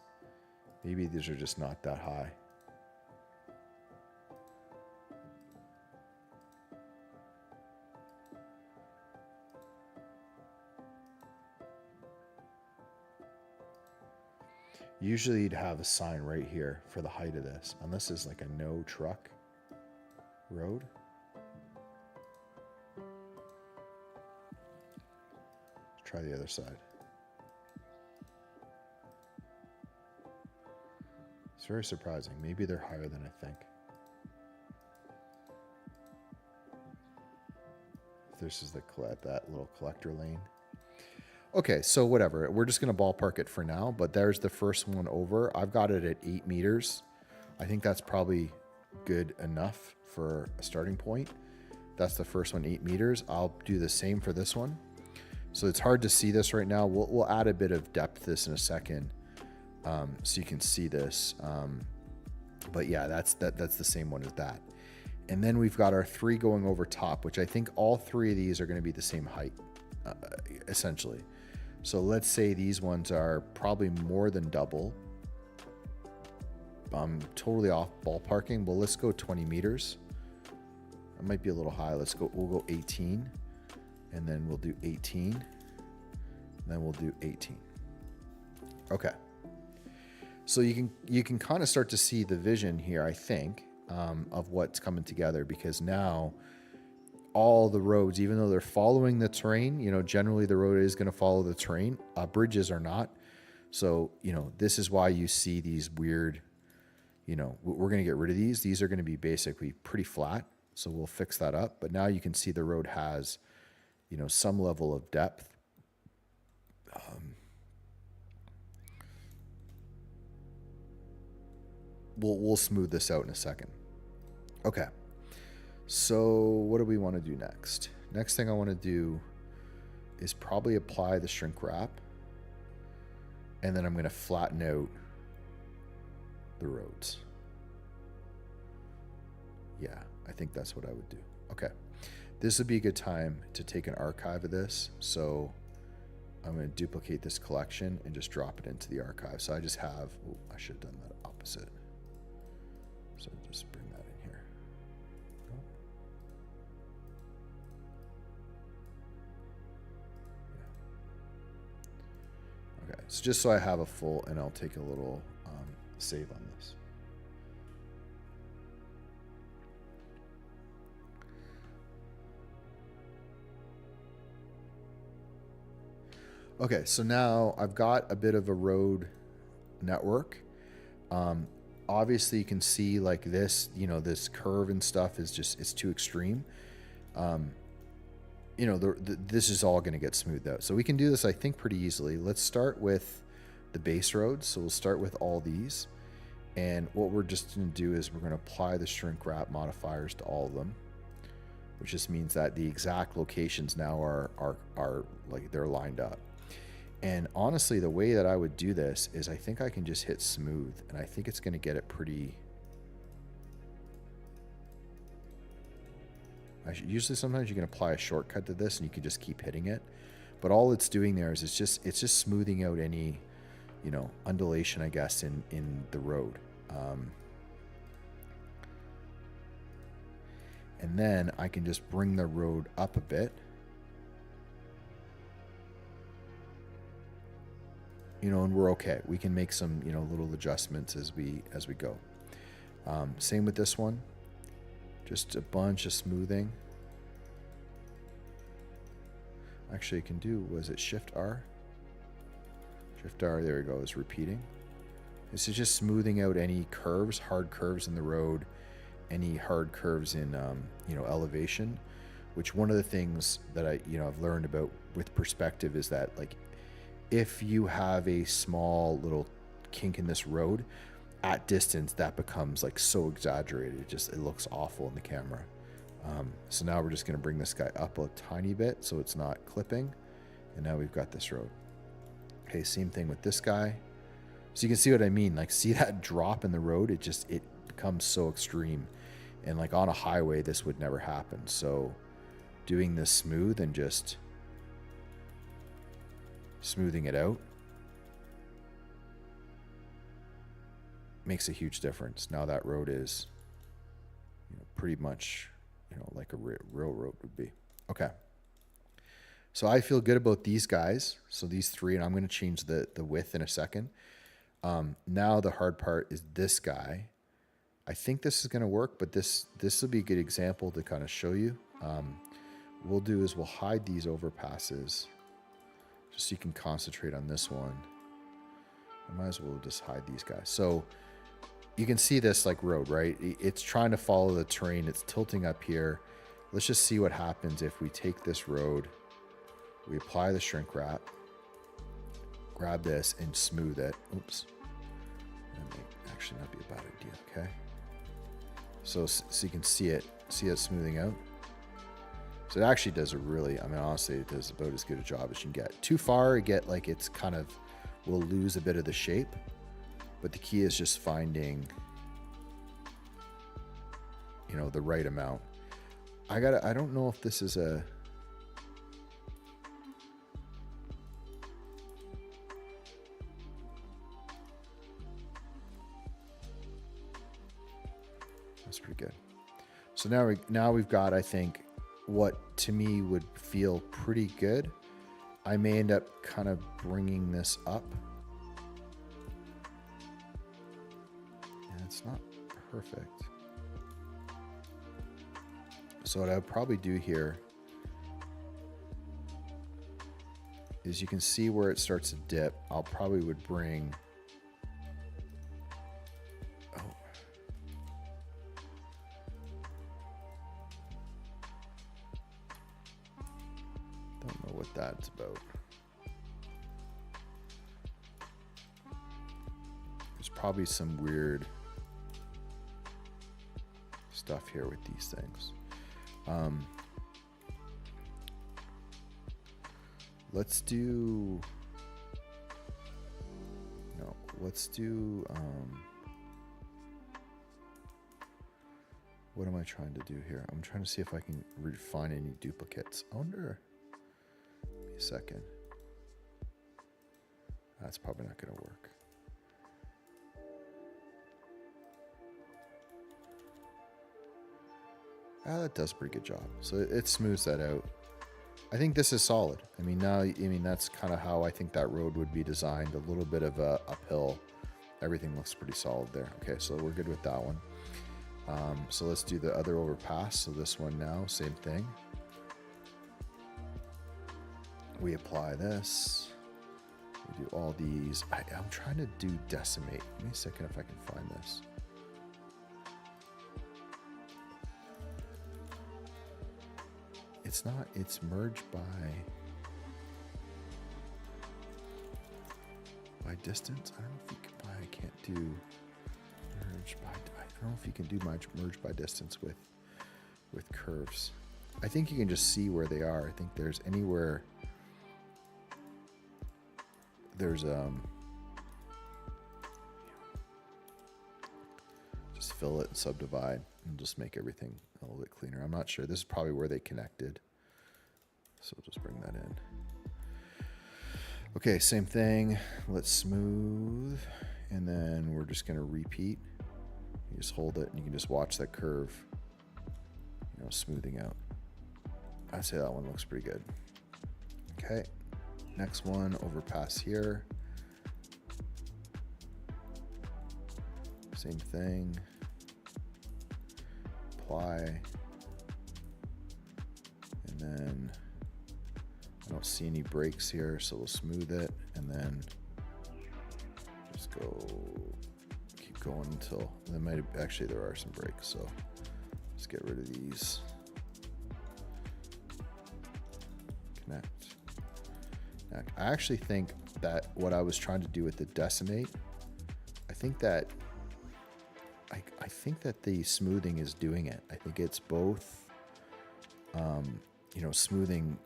Maybe these are just not that high. Usually you'd have a sign right here for the height of this, unless it's like a no truck road. Let's try the other side. It's very surprising. Maybe they're higher than I think. This is that little collector lane. Okay, so whatever. We're just going to ballpark it for now, but there's the first one over. I've got it at 8 meters. I think that's probably good enough for a starting point. That's the first one, 8 meters. I'll do the same for this one. So it's hard to see this right now. We'll add a bit of depth to this in a second, so you can see this. But yeah, that's the same one as that. And then we've got our 3 going over top, which I think all 3 of these are going to be the same height, essentially. So let's say these ones are probably more than double. I'm totally off ballparking. Well, let's go 20 meters. It might be a little high. We'll go 18, and then we'll do 18, and then we'll do 18. Okay. So you can kind of start to see the vision here, I think, of what's coming together, because now all the roads, even though they're following the terrain, you know, generally the road is going to follow the terrain. Bridges are not. So, you know, this is why you see these weird, you know, we're going to get rid of these. These are going to be basically pretty flat. So we'll fix that up. But now you can see the road has, you know, some level of depth. We'll smooth this out in a second. Okay. So what do we want to do next? Next thing I want to do is probably apply the shrink wrap, and then I'm going to flatten out the roads. Yeah, I think that's what I would do. Okay. This would be a good time to take an archive of this. So I'm going to duplicate this collection and just drop it into the archive. So I just have, oh, I should have done that opposite. So just bring that in here. Yeah. Okay, so just so I have a full, and I'll take a little save on this. Okay, so now I've got a bit of a road network. Obviously you can see like this, you know, this curve and stuff is just, it's too extreme. You know, this is all going to get smoothed out. So we can do this, I think, pretty easily. Let's start with the base roads. So we'll start with all these. And what we're just going to do is we're going to apply the shrink wrap modifiers to all of them, which just means that the exact locations now are like they're lined up. And honestly, the way that I would do this is I think I can just hit smooth, and I think it's going to get it pretty. Usually sometimes you can apply a shortcut to this and you can just keep hitting it. But all it's doing there is it's just smoothing out any, you know, undulation, I guess, in the road. And then I can just bring the road up a bit. You know, and we're okay. We can make some, you know, little adjustments as we go. Same with this one. Just a bunch of smoothing. Actually, I can do, was it Shift R? Shift R, there we go, is repeating. This is just smoothing out any curves, hard curves in the road, any hard curves in, you know, elevation, which one of the things that I've learned about with perspective is that, like, if you have a small little kink in this road, at distance, that becomes like so exaggerated. It looks awful in the camera. So now we're just going to bring this guy up a tiny bit so it's not clipping. And now we've got this road. Okay, same thing with this guy. So you can see what I mean. Like, see that drop in the road? It becomes so extreme. And like on a highway, this would never happen. So doing this smooth and just smoothing it out makes a huge difference. Now that road is, pretty much, like a real road would be. Okay. So I feel good about these guys. So these three, and I'm going to change the width in a second. Now the hard part is this guy. I think this is going to work, but this will be a good example to kind of show you. We'll do is we'll hide these overpasses just so you can concentrate on this one. I might as well just hide these guys. So you can see this like road, right? It's trying to follow the terrain. It's tilting up here. Let's just see what happens if we take this road, we apply the shrink wrap, grab this and smooth it. Oops. That may actually not be a bad idea, okay? So you can see it smoothing out. So it actually does a really, honestly, it does about as good a job as you can get. Too far, it's kind of, will lose a bit of the shape. But the key is just finding, the right amount. I don't know if this is a, that's pretty good. So now we've got, I think, what to me would feel pretty good. I may end up kind of bringing this up. And it's not perfect. So what I would probably do here is you can see where it starts to dip. I'll probably would bring, don't know what that's about. There's probably some weird stuff here with these things. Let's do, what am I trying to do here? I'm trying to see if I can find any duplicates. I wonder, give me a second. That's probably not going to work. That does a pretty good job. So it smooths that out. I think this is solid. That's kind of how I think that road would be designed. A little bit of a uphill. Everything looks pretty solid there. Okay, so we're good with that one. So let's do the other overpass. So this one now, same thing. We apply this. We do all these. I'm trying to do decimate. Give me a second if I can find this. It's not, it's merged by distance. I don't know if you can, I can't do merge by, I don't know if you can do merge by distance with curves. I think you can just see where they are. I think there's anywhere, there's just fill it and subdivide and just make everything a little bit cleaner. I'm not sure. This is probably where they connected. So we'll just bring that in. Okay, same thing. Let's smooth. And then we're just going to repeat. You just hold it and you can just watch that curve, smoothing out. I'd say that one looks pretty good. Okay, next one, overpass here. Same thing. Apply. And then I don't see any breaks here, so we'll smooth it and then just keep going until there are some breaks, so let's get rid of these. Connect. I actually think that what I was trying to do with the decimate, I think that the smoothing is doing it. I think it's both, smoothing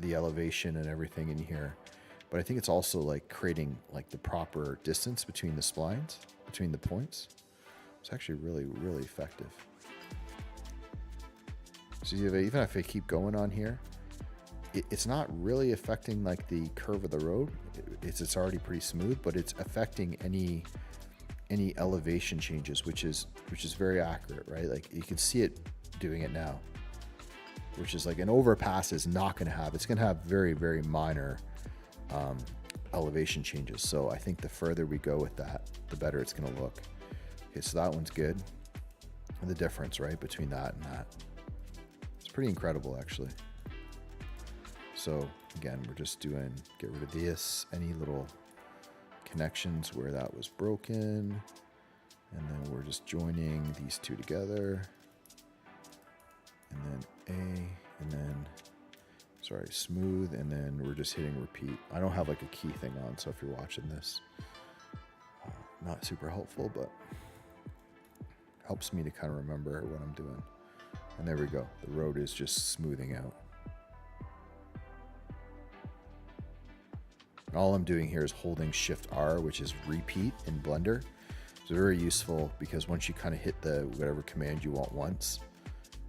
the elevation and everything in here, but I think it's also like creating like the proper distance between the splines, between the points. It's actually really, really effective. So even if I keep going on here, it's not really affecting like the curve of the road. It's already pretty smooth, but it's affecting any elevation changes, which is very accurate, right? Like you can see it doing it now, which is like an overpass is not going to have. It's going to have very, very minor elevation changes. So I think the further we go with that, the better it's going to look. Okay, so that one's good. And the difference, right, between that and that. It's pretty incredible, actually. So again, we're just doing, get rid of this, any little connections where that was broken. And then we're just joining these two together. And then A, and then, sorry, smooth, and then we're just hitting repeat. I don't have like a key thing on, so if you're watching this, not super helpful, but helps me to kind of remember what I'm doing. And there we go. The road is just smoothing out. And all I'm doing here is holding Shift R, which is repeat in Blender. It's very useful because once you kind of hit the whatever command you want once,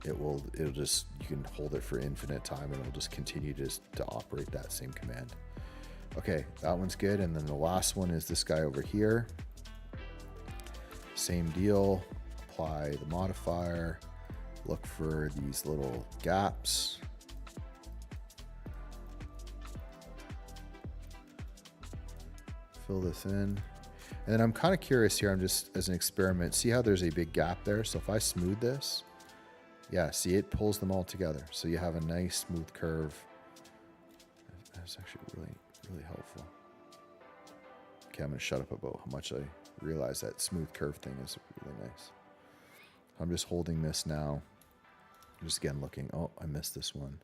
it'll just, you can hold it for infinite time and it'll just continue to operate that same command. Okay, that one's good. And then the last one is this guy over here. Same deal, apply the modifier, look for these little gaps. Fill this in. And then I'm kind of curious here, I'm just, as an experiment, see how there's a big gap there? So if I smooth this, yeah, see, it pulls them all together. So you have a nice smooth curve. That's actually really, really helpful. Okay, I'm gonna shut up about how much I realize that smooth curve thing is really nice. I'm just holding this now. Just again looking, oh, I missed this one.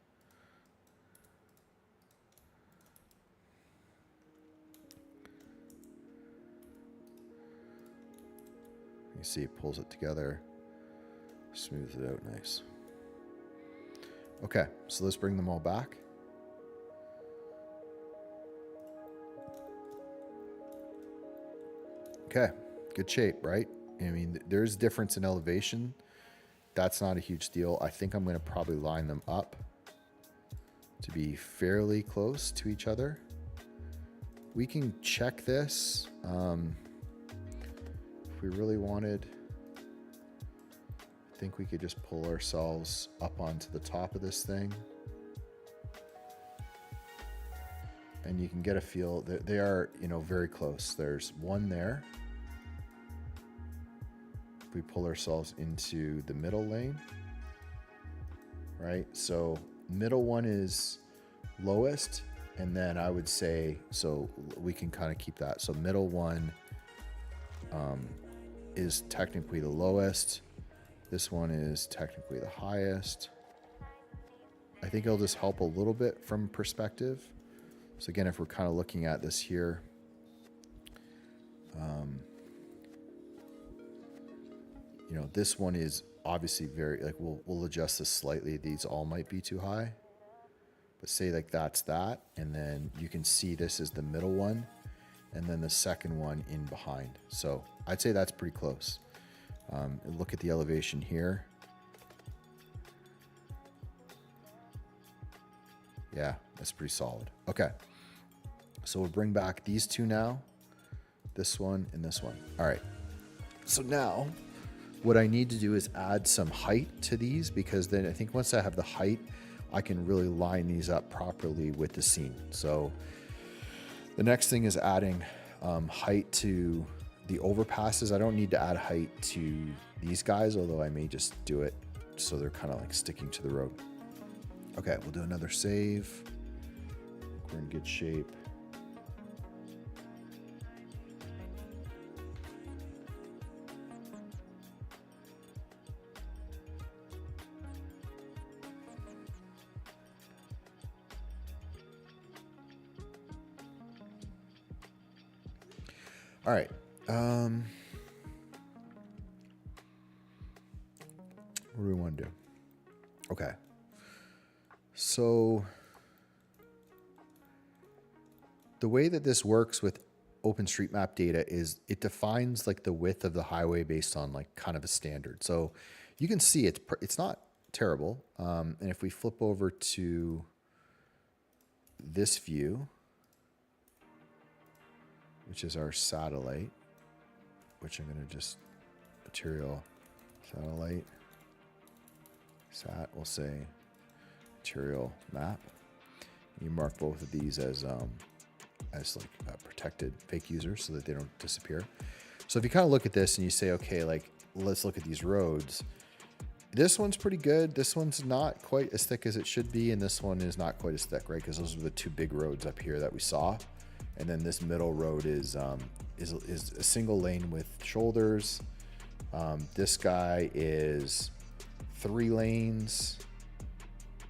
You see it pulls it together, smooths it out nice. Okay, so let's bring them all back. Okay, good shape, right? I mean, there's difference in elevation. That's not a huge deal. I think I'm going to probably line them up to be fairly close to each other. We can check this. If we really wanted, I think we could just pull ourselves up onto the top of this thing. And you can get a feel that they are, you know, very close. There's one there. If we pull ourselves into the middle lane, right? So middle one is lowest, and then I would say, so we can kind of keep that. So middle one is technically the lowest. This one is technically the highest. I think it'll just help a little bit from perspective. So again, if we're kind of looking at this here, you know, this one is obviously very, like, we'll adjust this slightly. These all might be too high, but say like that's that. And then you can see this is the middle one, and then the second one in behind. So I'd say that's pretty close. Look at the elevation here. Yeah, that's pretty solid. Okay. So we'll bring back these two now, this one and this one. All right. So now what I need to do is add some height to these, because then I think once I have the height, I can really line these up properly with the scene. So the next thing is adding height to the overpasses. I don't need to add height to these guys, although I may just do it so they're kind of like sticking to the road. Okay, we'll do another save. We're in good shape. All right. What do we want to do? Okay. So the way that this works with OpenStreetMap data is it defines like the width of the highway based on like kind of a standard. So you can see it's not terrible. And if we flip over to this view, which is our satellite, which I'm going to just material satellite sat, we'll say material map. You mark both of these as like protected fake users so that they don't disappear. So if you kind of look at this and you say, okay, like let's look at these roads. This one's pretty good. This one's not quite as thick as it should be, and this one is not quite as thick, right? Because those are the two big roads up here that we saw, and then this middle road is a single lane with shoulders. This guy is 3 lanes,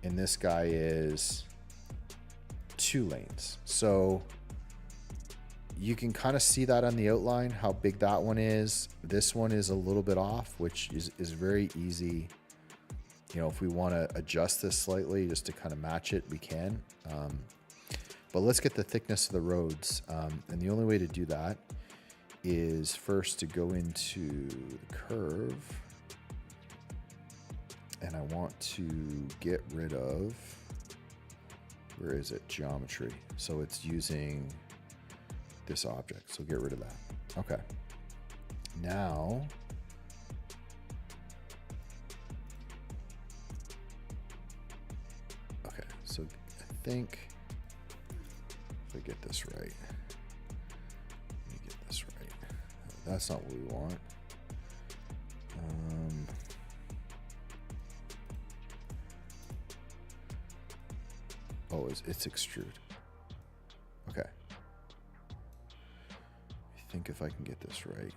and this guy is 2 lanes. So you can kind of see that on the outline, how big that one is. This one is a little bit off, which is very easy. You know, if we want to adjust this slightly just to kind of match it, we can. But let's get the thickness of the roads. And the only way to do that is first to go into the curve. And I want to get rid of, where is it? Geometry. So it's using this object. So get rid of that. Okay. Now, okay. So I think if I get this right, let me get this right. That's not what we want. Oh, it's extrude. Okay. I think if I can get this right.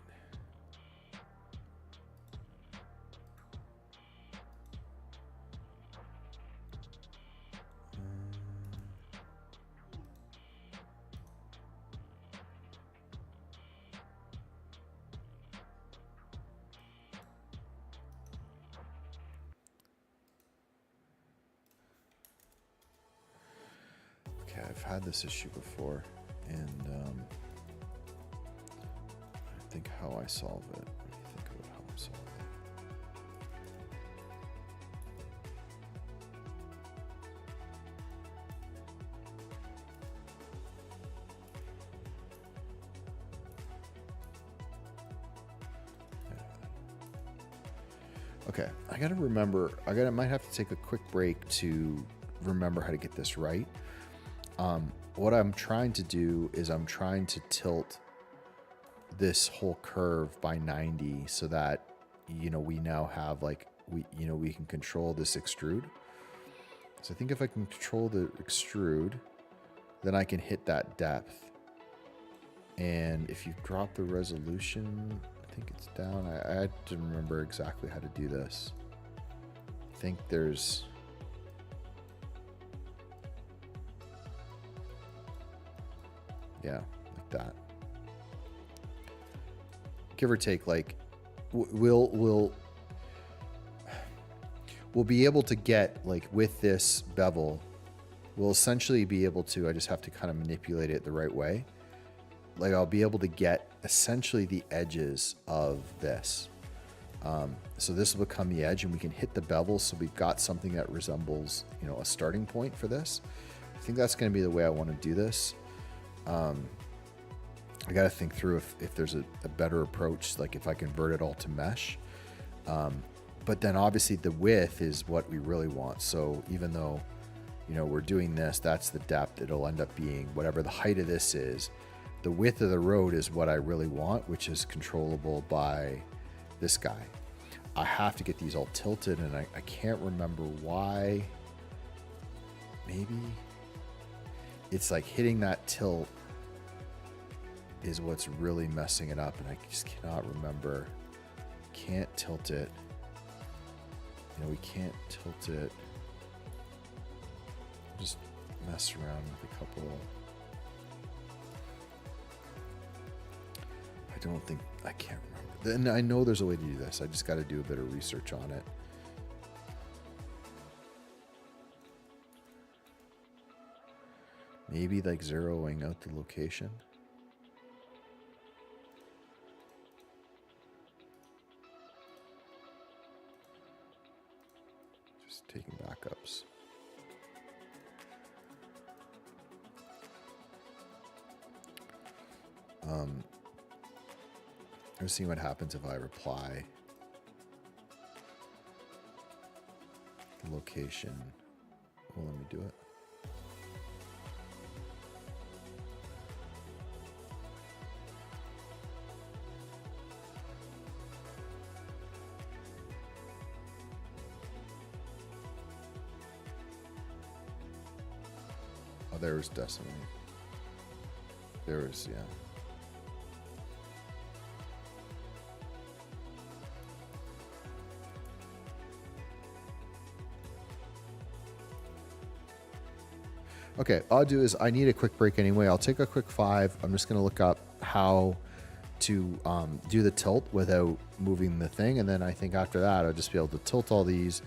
Okay, I've had this issue before, and I think how I solve it. Let me think about how I solve it. Okay, I gotta remember. Might have to take a quick break to remember how to get this right. What I'm trying to do is I'm trying to tilt this whole curve by 90 so that, you know, we now have like, we can control this extrude. So I think if I can control the extrude, then I can hit that depth. And if you drop the resolution, I think it's down. I didn't remember exactly how to do this. I think there's, yeah, like that. Give or take, like we'll be able to get, like, with this bevel, we'll essentially be able to, I just have to kind of manipulate it the right way. Like, I'll be able to get essentially the edges of this. So this will become the edge, and we can hit the bevel, so we've got something that resembles, you know, a starting point for this. I think that's going to be the way I want to do this. I got to think through if there's a better approach, like if I convert it all to mesh. But then obviously the width is what we really want. So even though, you know, we're doing this, that's the depth. It'll end up being whatever the height of this is. The width of the road is what I really want, which is controllable by this guy. I have to get these all tilted, and I can't remember why. Maybe it's like hitting that tilt is what's really messing it up, and I just cannot remember. Can't tilt it. You know, we can't tilt it. Just mess around with a couple. I can't remember. And I know there's a way to do this. I just got to do a bit of research on it. Maybe like zeroing out the location. Just taking backups. Let's see what happens if I reply the location. Well, let me do it. Oh, there was Destiny. There was, yeah. Okay, all I'll do is I need a quick break anyway. I'll take a quick 5. I'm just going to look up how to do the tilt without moving the thing. And then I think after that, I'll just be able to tilt all these,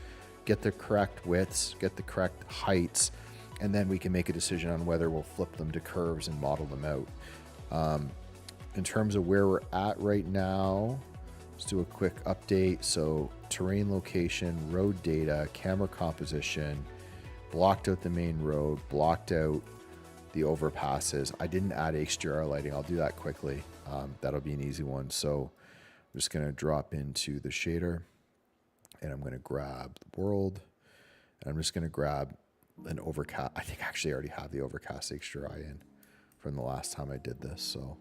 get the correct widths, get the correct heights, and then we can make a decision on whether we'll flip them to curves and model them out. In terms of where we're at right now, let's do a quick update. So terrain location, road data, camera composition, blocked out the main road, blocked out the overpasses. I didn't add HDR lighting. I'll do that quickly. That'll be an easy one. So I'm just going to drop into the shader and I'm going to grab the world and I'm just going to grab an overcast. I think actually I already have the overcast HDRI in from the last time I did this. So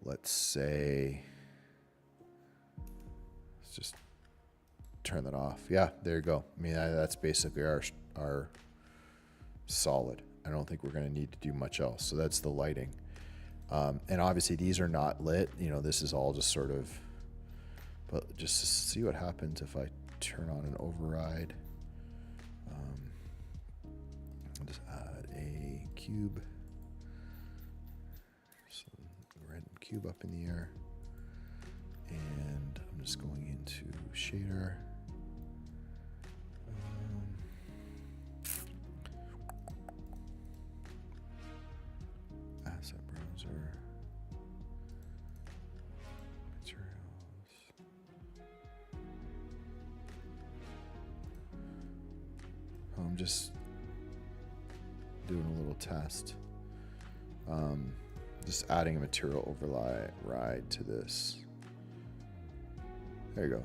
let's say, let's just turn that off. Yeah, there you go. I mean, that's basically our solid. I don't think we're going to need to do much else. So that's the lighting. And obviously these are not lit. You know, this is all just sort of, but just to see what happens if I turn on an override. I'll just add a cube. So random cube up in the air. And I'm just going into shader. Asset browser. Materials. I'm just doing a little test. Just adding a material override to this. There you go.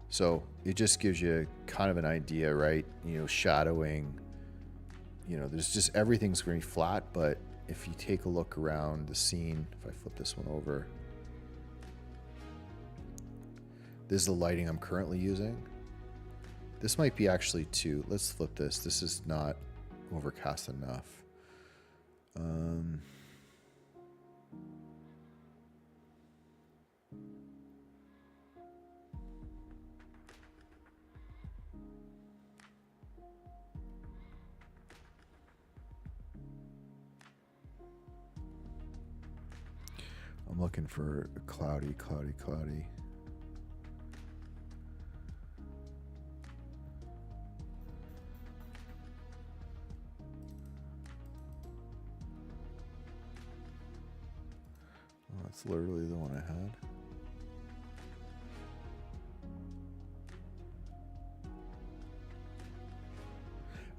So it just gives you kind of an idea, right? You know, shadowing, you know, there's just everything's going to be flat, but if you take a look around the scene, if I flip this one over, this is the lighting I'm currently using. This might be actually 2. Let's flip this. This is not overcast enough. I'm looking for cloudy, cloudy, cloudy. Oh, that's literally the one I had.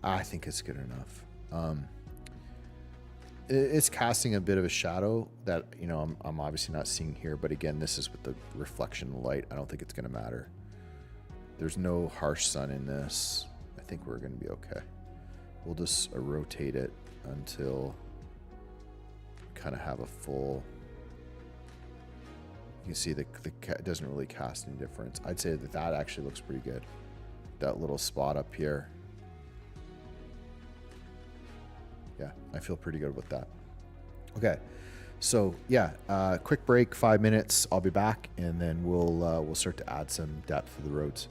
I think it's good enough. It's casting a bit of a shadow that, you know, I'm obviously not seeing here, but again, this is with the reflection light. I don't think it's going to matter. There's no harsh sun in this. I think we're going to be okay. We'll just rotate it until we kind of have a full. You can see it doesn't really cast any difference. I'd say that actually looks pretty good. That little spot up here. Yeah, I feel pretty good with that. Okay, so yeah, quick break, 5 minutes. I'll be back, and then we'll start to add some depth to the roads.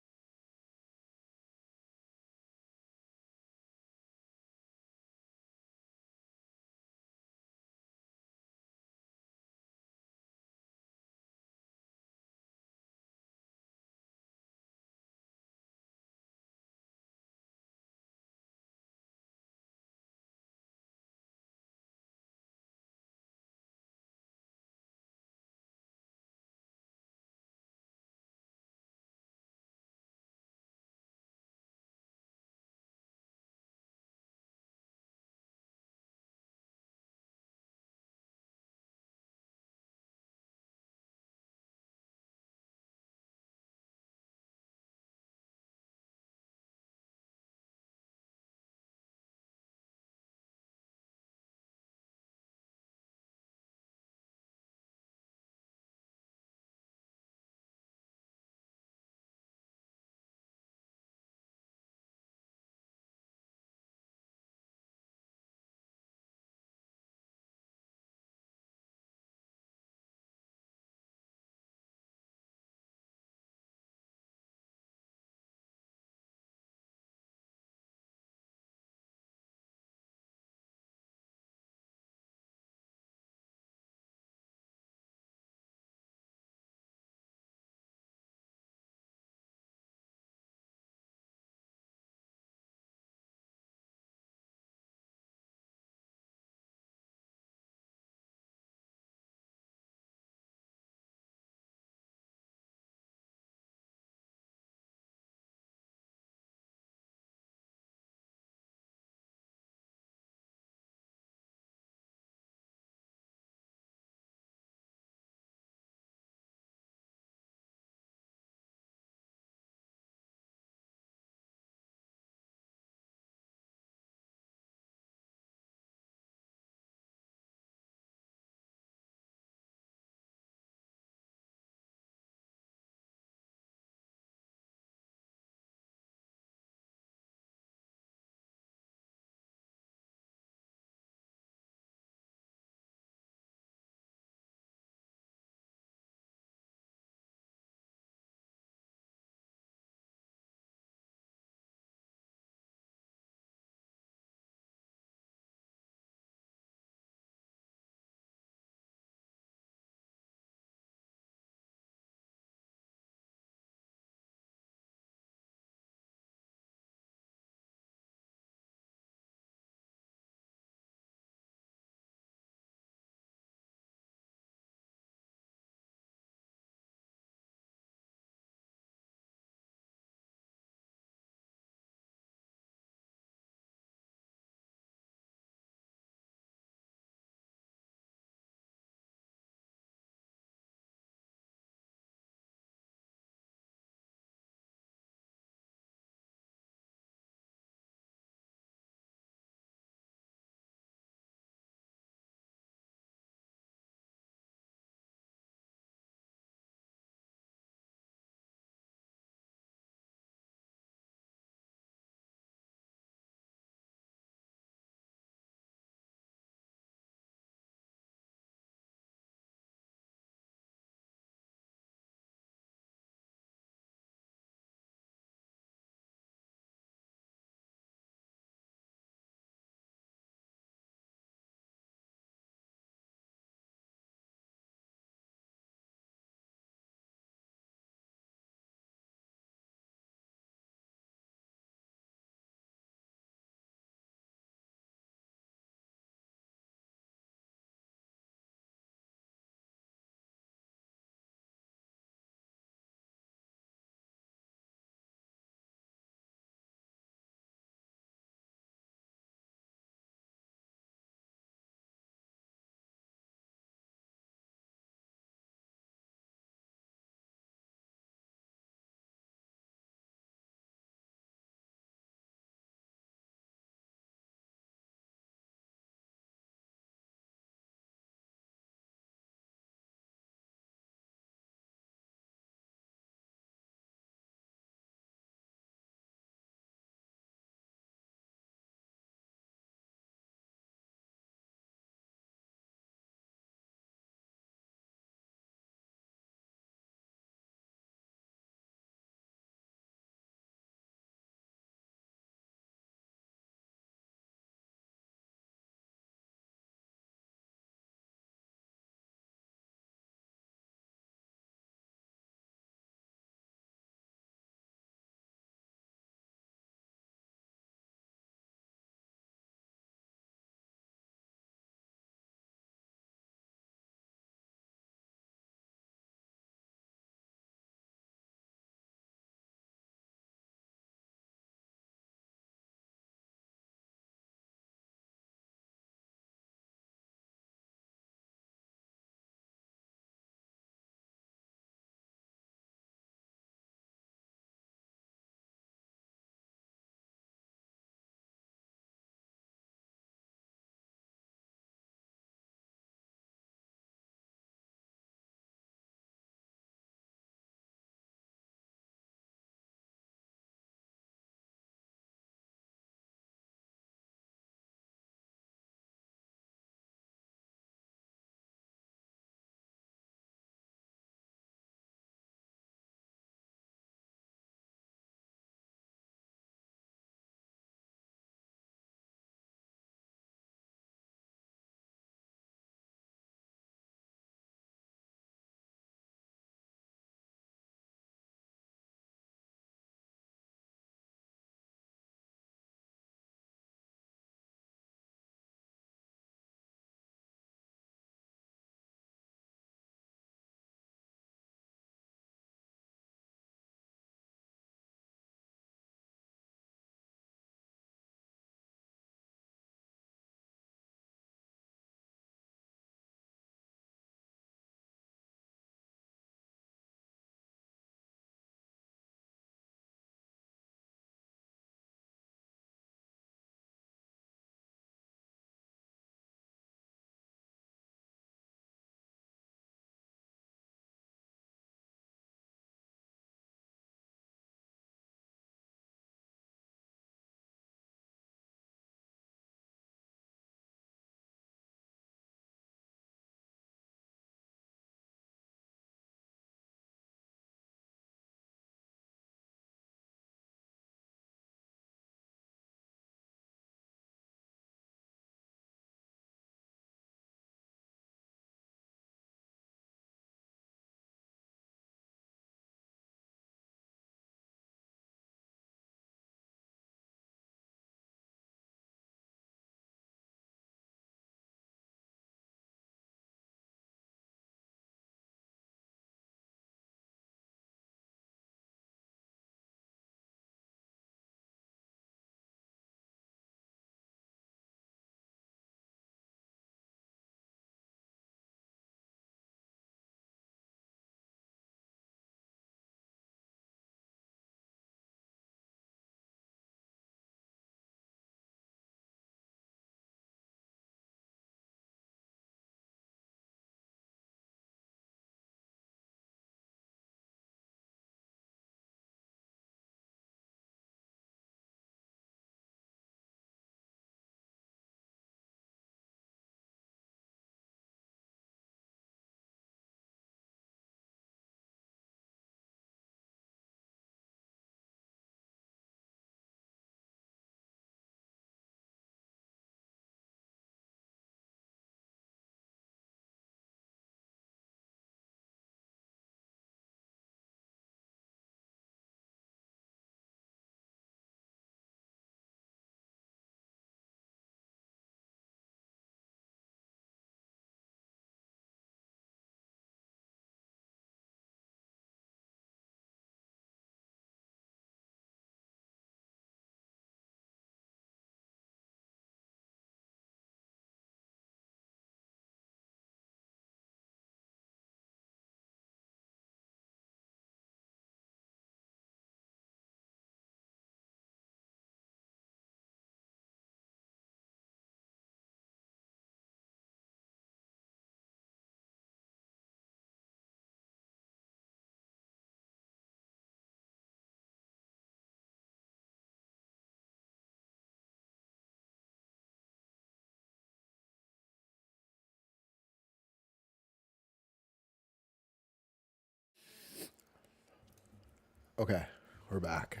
Okay, we're back.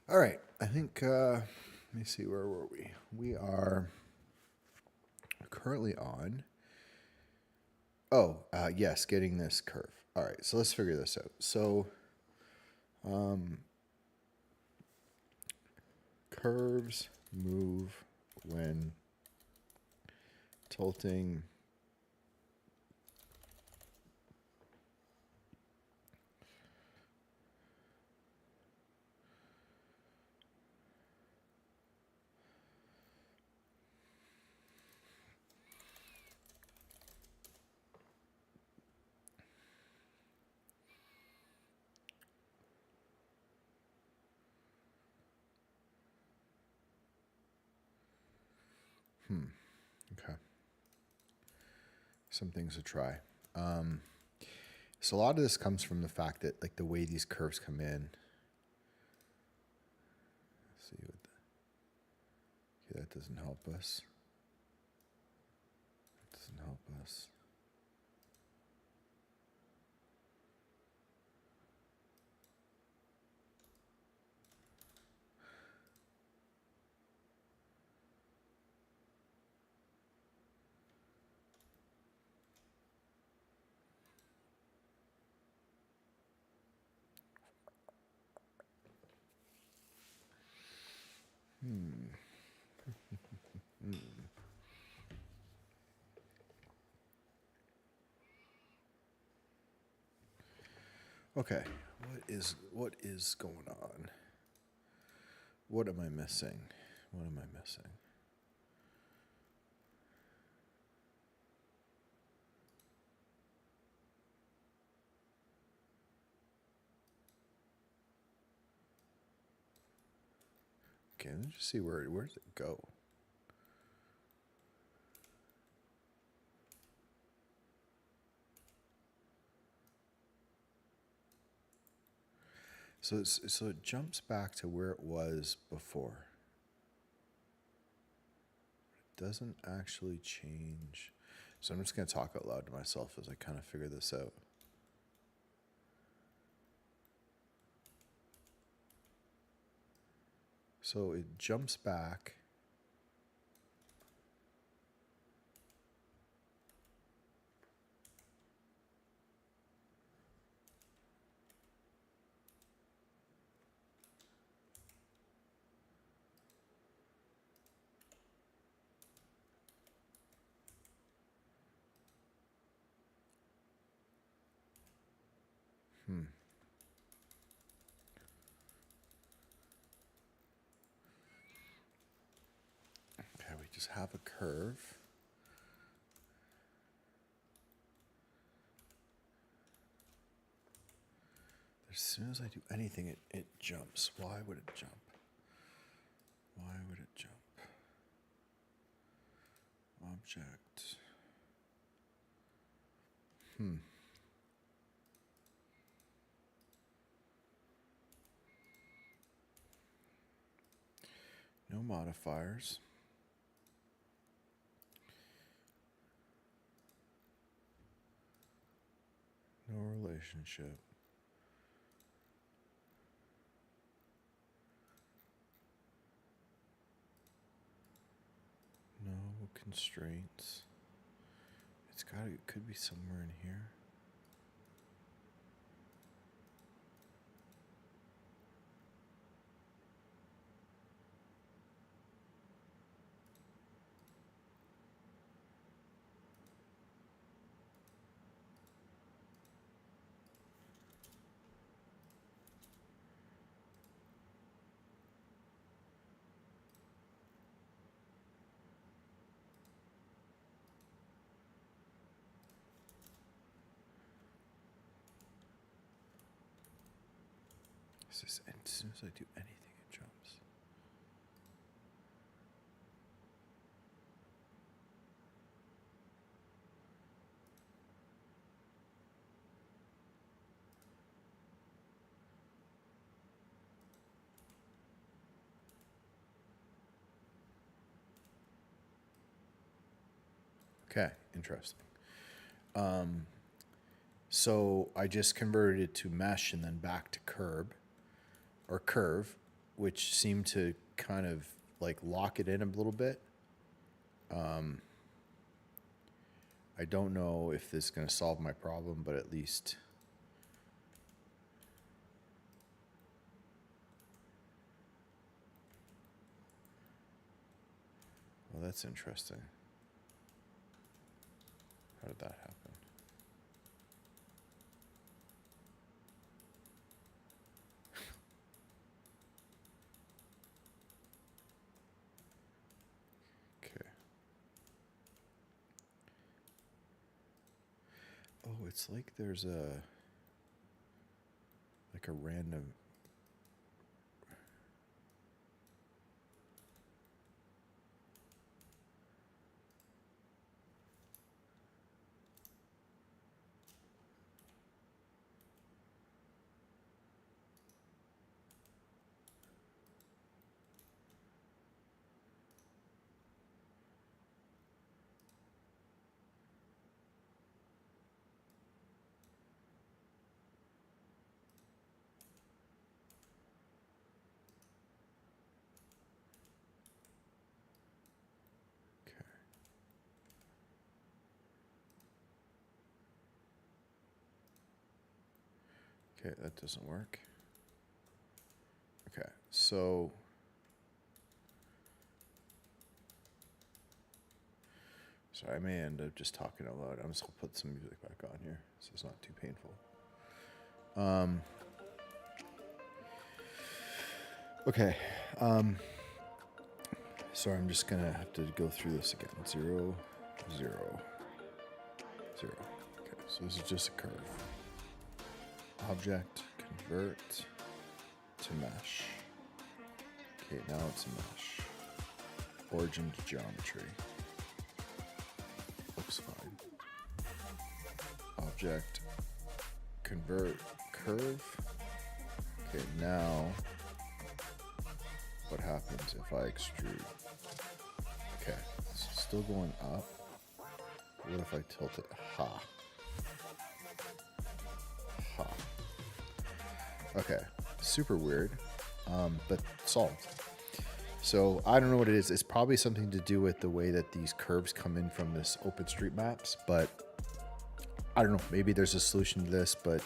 All right, I think, let me see, where were we? We are currently on, yes, getting this curve. All right, so let's figure this out. So, curves move when tilting Okay. Some things to try. So a lot of this comes from the fact that, like, the way these curves come in. Let's see what okay, that doesn't help us. That doesn't help us. Okay, what is going on? What am I missing? What am I missing? Okay, let's just see where does it go? So it jumps back to where it was before. It doesn't actually change. So I'm just going to talk out loud to myself as I kind of figure this out. So it jumps back. Okay, we just have a curve. As soon as I do anything, it jumps. Why would it jump? Why would it jump? Object. No modifiers. No relationship. No constraints. It could be somewhere in here. As soon as I do anything, it jumps. Okay, interesting. So I just converted it to mesh and then back to curve, which seemed to kind of like lock it in a little bit. I don't know if this is going to solve my problem, but at least well, that's interesting. How did that happen? Okay. Oh, it's like there's a random. Okay, that doesn't work. Okay, so sorry, I may end up just talking out loud. I'm just gonna put some music back on here so it's not too painful. Okay. Sorry, I'm just gonna have to go through this again. 0, 0, 0. Okay, so this is just a curve. Object, convert to mesh. Okay, now it's a mesh. Origin to geometry. Looks fine. Object, convert, curve. Okay, now what happens if I extrude? Okay, it's still going up. What if I tilt it? Ha. Ha. Okay, super weird, but solved. So I don't know what it is. It's probably something to do with the way that these curves come in from this OpenStreetMaps, but I don't know. Maybe there's a solution to this, but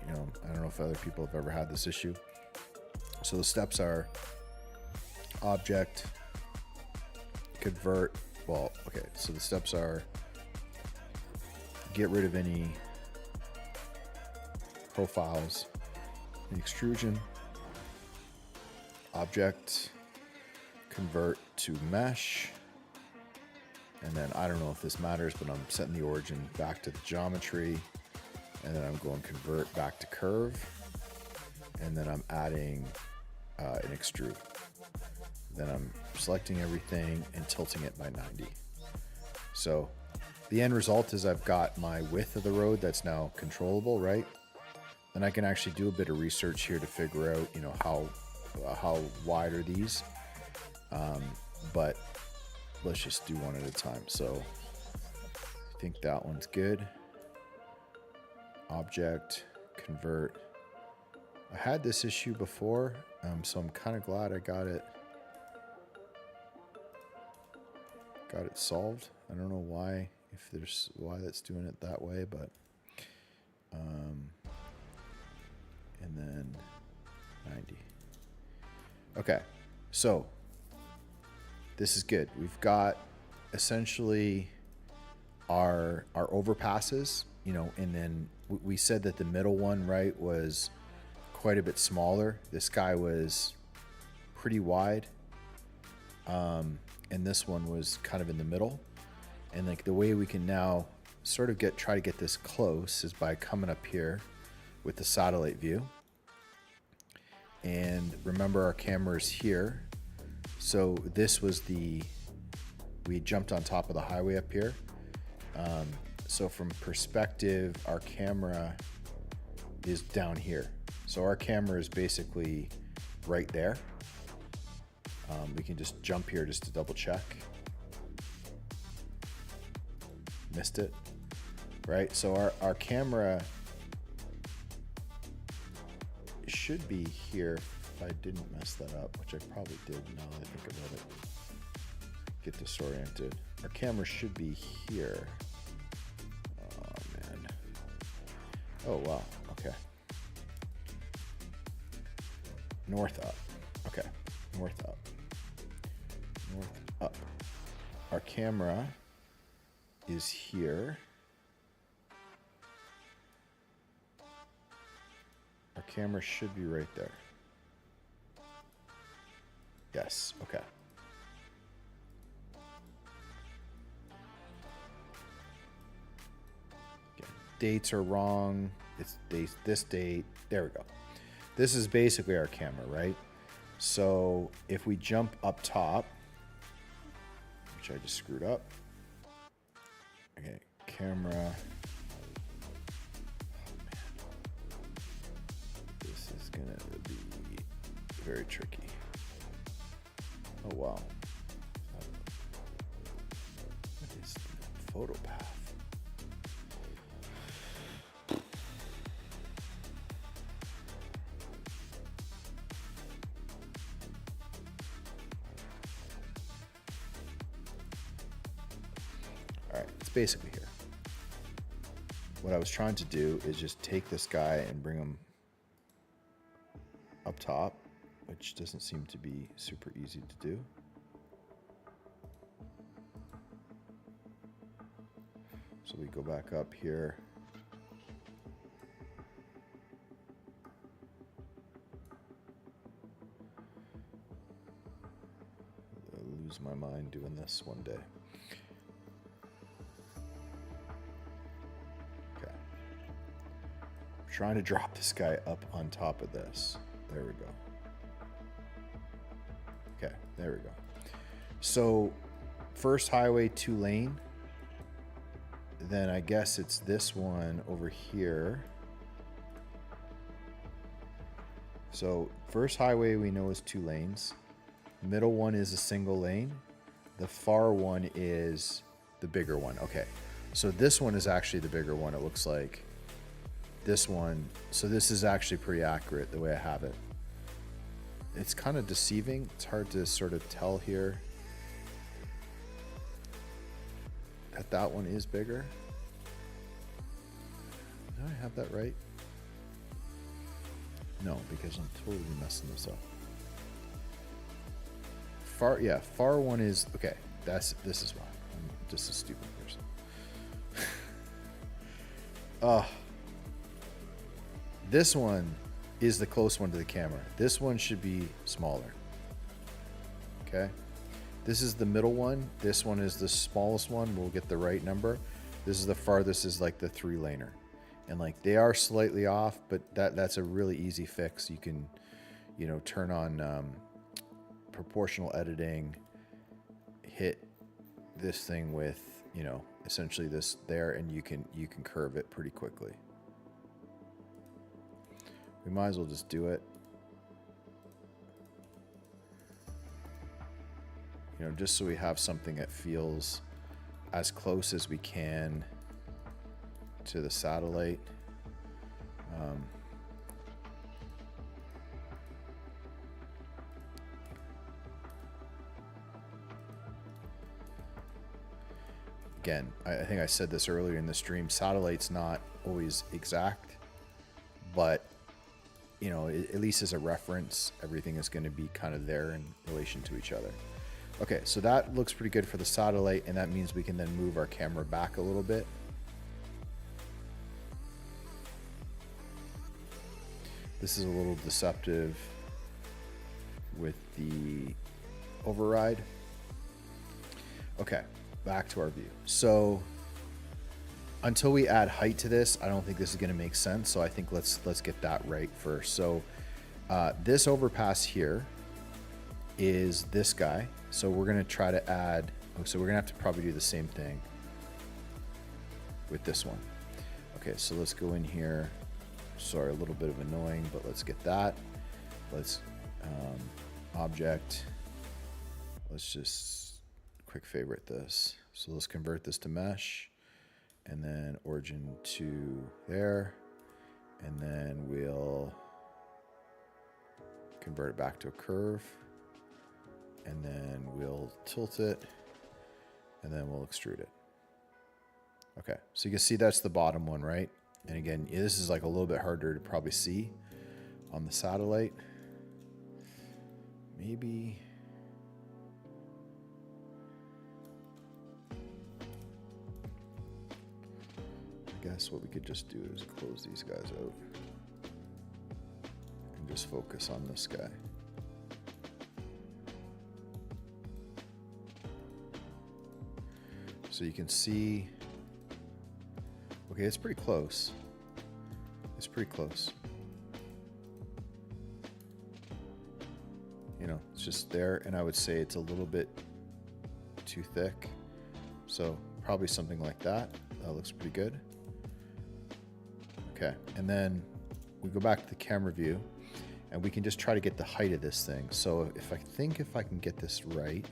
you know, I don't know if other people have ever had this issue. So the steps are object, convert. Well, okay, so the steps are get rid of any profiles, the extrusion, object, convert to mesh, and then I don't know if this matters, but I'm setting the origin back to the geometry, and then I'm going convert back to curve, and then I'm adding an extrude. Then I'm selecting everything and tilting it by 90. So the end result is I've got my width of the road that's now controllable, right? And I can actually do a bit of research here to figure out, you know, how wide are these. But let's just do one at a time. So I think that one's good. Object, convert. I had this issue before, so I'm kind of glad I got it solved. I don't know why, why that's doing it that way, but and then 90. Okay, so this is good. We've got essentially our overpasses, you know, and then we said that the middle one, right, was quite a bit smaller. This guy was pretty wide, and this one was kind of in the middle. And like the way we can now sort of try to get this close is by coming up here with the satellite view. And remember, our camera is here. So this was we jumped on top of the highway up here. So from perspective, our camera is down here. So our camera is basically right there. We can just jump here just to double check. Missed it, right? So our camera should be here if I didn't mess that up, which I probably did now that I think about it. Get disoriented. Our camera should be here. Oh, man. Oh, wow. Okay. North up. Okay. North up. North up. Our camera is here. Our camera should be right there. Yes, okay. Again, dates are wrong. It's this date. There we go. This is basically our camera, right? So if we jump up top, which I just screwed up. Okay, camera. Oh, man. This is gonna be very tricky. Oh, wow. What is the photo path? All right, it's basically here. What I was trying to do is just take this guy and bring him up top, which doesn't seem to be super easy to do. So we go back up here. I'll lose my mind doing this one day. Okay. I'm trying to drop this guy up on top of this. There we go. Okay, there we go. So first highway 2 lane. Then I guess it's this one over here. So first highway we know is 2 lanes. Middle one is a single lane. The far one is the bigger one. Okay, so this one is actually the bigger one, it looks like. This one, so this is actually pretty accurate the way I have it. It's kind of deceiving. It's hard to sort of tell here that that one is bigger. Did I have that right? No, because I'm totally messing this up. Far one is, okay, this is why. I'm just a stupid person. This one is the close one to the camera. This one should be smaller. Okay. This is the middle one. This one is the smallest one. We'll get the right number. This is the farthest, is like the 3-laner. And like they are slightly off, but that's a really easy fix. You can, you know, turn on proportional editing, hit this thing with, you know, essentially this there, and you can curve it pretty quickly. We might as well just do it. You know, just so we have something that feels as close as we can to the satellite. Again, I think I said this earlier in the stream, satellite's not always exact, but you know, at least as a reference, everything is going to be kind of there in relation to each other. Okay, so that looks pretty good for the satellite, and that means we can then move our camera back a little bit. This is a little deceptive with the override. Okay, back to our view. So until we add height to this, I don't think this is going to make sense. So I think let's get that right first. So this overpass here is this guy. So we're going to try to add, so we're going to have to probably do the same thing with this one. Okay, so let's go in here. Sorry, a little bit of annoying, but let's get that. Let's object. Let's just quick favorite this. So let's convert this to mesh, and then origin to there, and then we'll convert it back to a curve, and then we'll tilt it, and then we'll extrude it. Okay, so you can see that's the bottom one, right? And again, this is like a little bit harder to probably see on the satellite. Maybe... I guess what we could just do is close these guys out and just focus on this guy. So you can see, okay, it's pretty close. It's pretty close. You know, it's just there, and I would say it's a little bit too thick. So probably something like that. That looks pretty good. Okay, and then we go back to the camera view, and we can just try to get the height of this thing. So if I can get this right,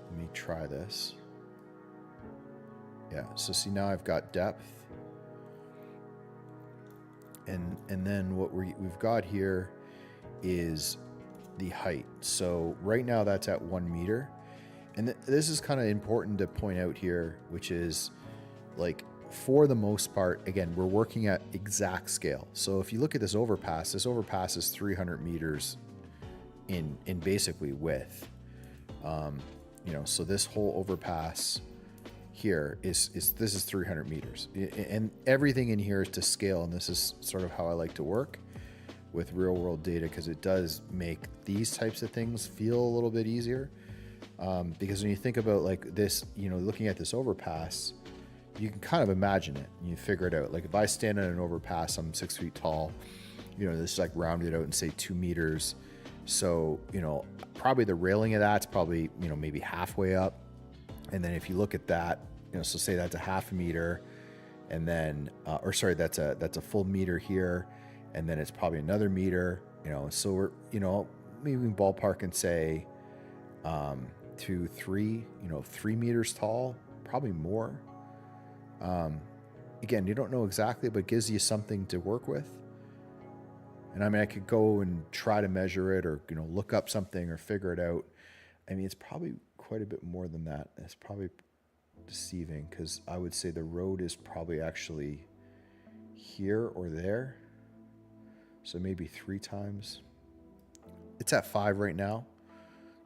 let me try this. Yeah, so see, now I've got depth. And then what we've got here is the height. So right now that's at 1 meter. And this is kind of important to point out here, which is like, for the most part, again, we're working at exact scale. So if you look at this overpass is 300 meters in basically width. You know, so this whole overpass here is 300 meters, and everything in here is to scale. And this is sort of how I like to work with real world data, because it does make these types of things feel a little bit easier. Because when you think about like this, you know, looking at this overpass, you can kind of imagine it and you figure it out. Like if I stand on an overpass, I'm 6 feet tall, you know, this is like rounded out and say 2 meters. So, you know, probably the railing of that's probably, you know, maybe halfway up. And then if you look at that, you know, so say that's a half a meter, and then, or sorry, that's a full meter here. And then it's probably another meter, you know, so we're, you know, maybe we can ballpark and say, 2, 3, you know, 3 meters tall, probably more. Again, you don't know exactly, but it gives you something to work with. And I mean, I could go and try to measure it, or, you know, look up something or figure it out. I mean, it's probably quite a bit more than that. It's probably deceiving, because I would say the road is probably actually here or there. So maybe 3 times. It's at 5 right now.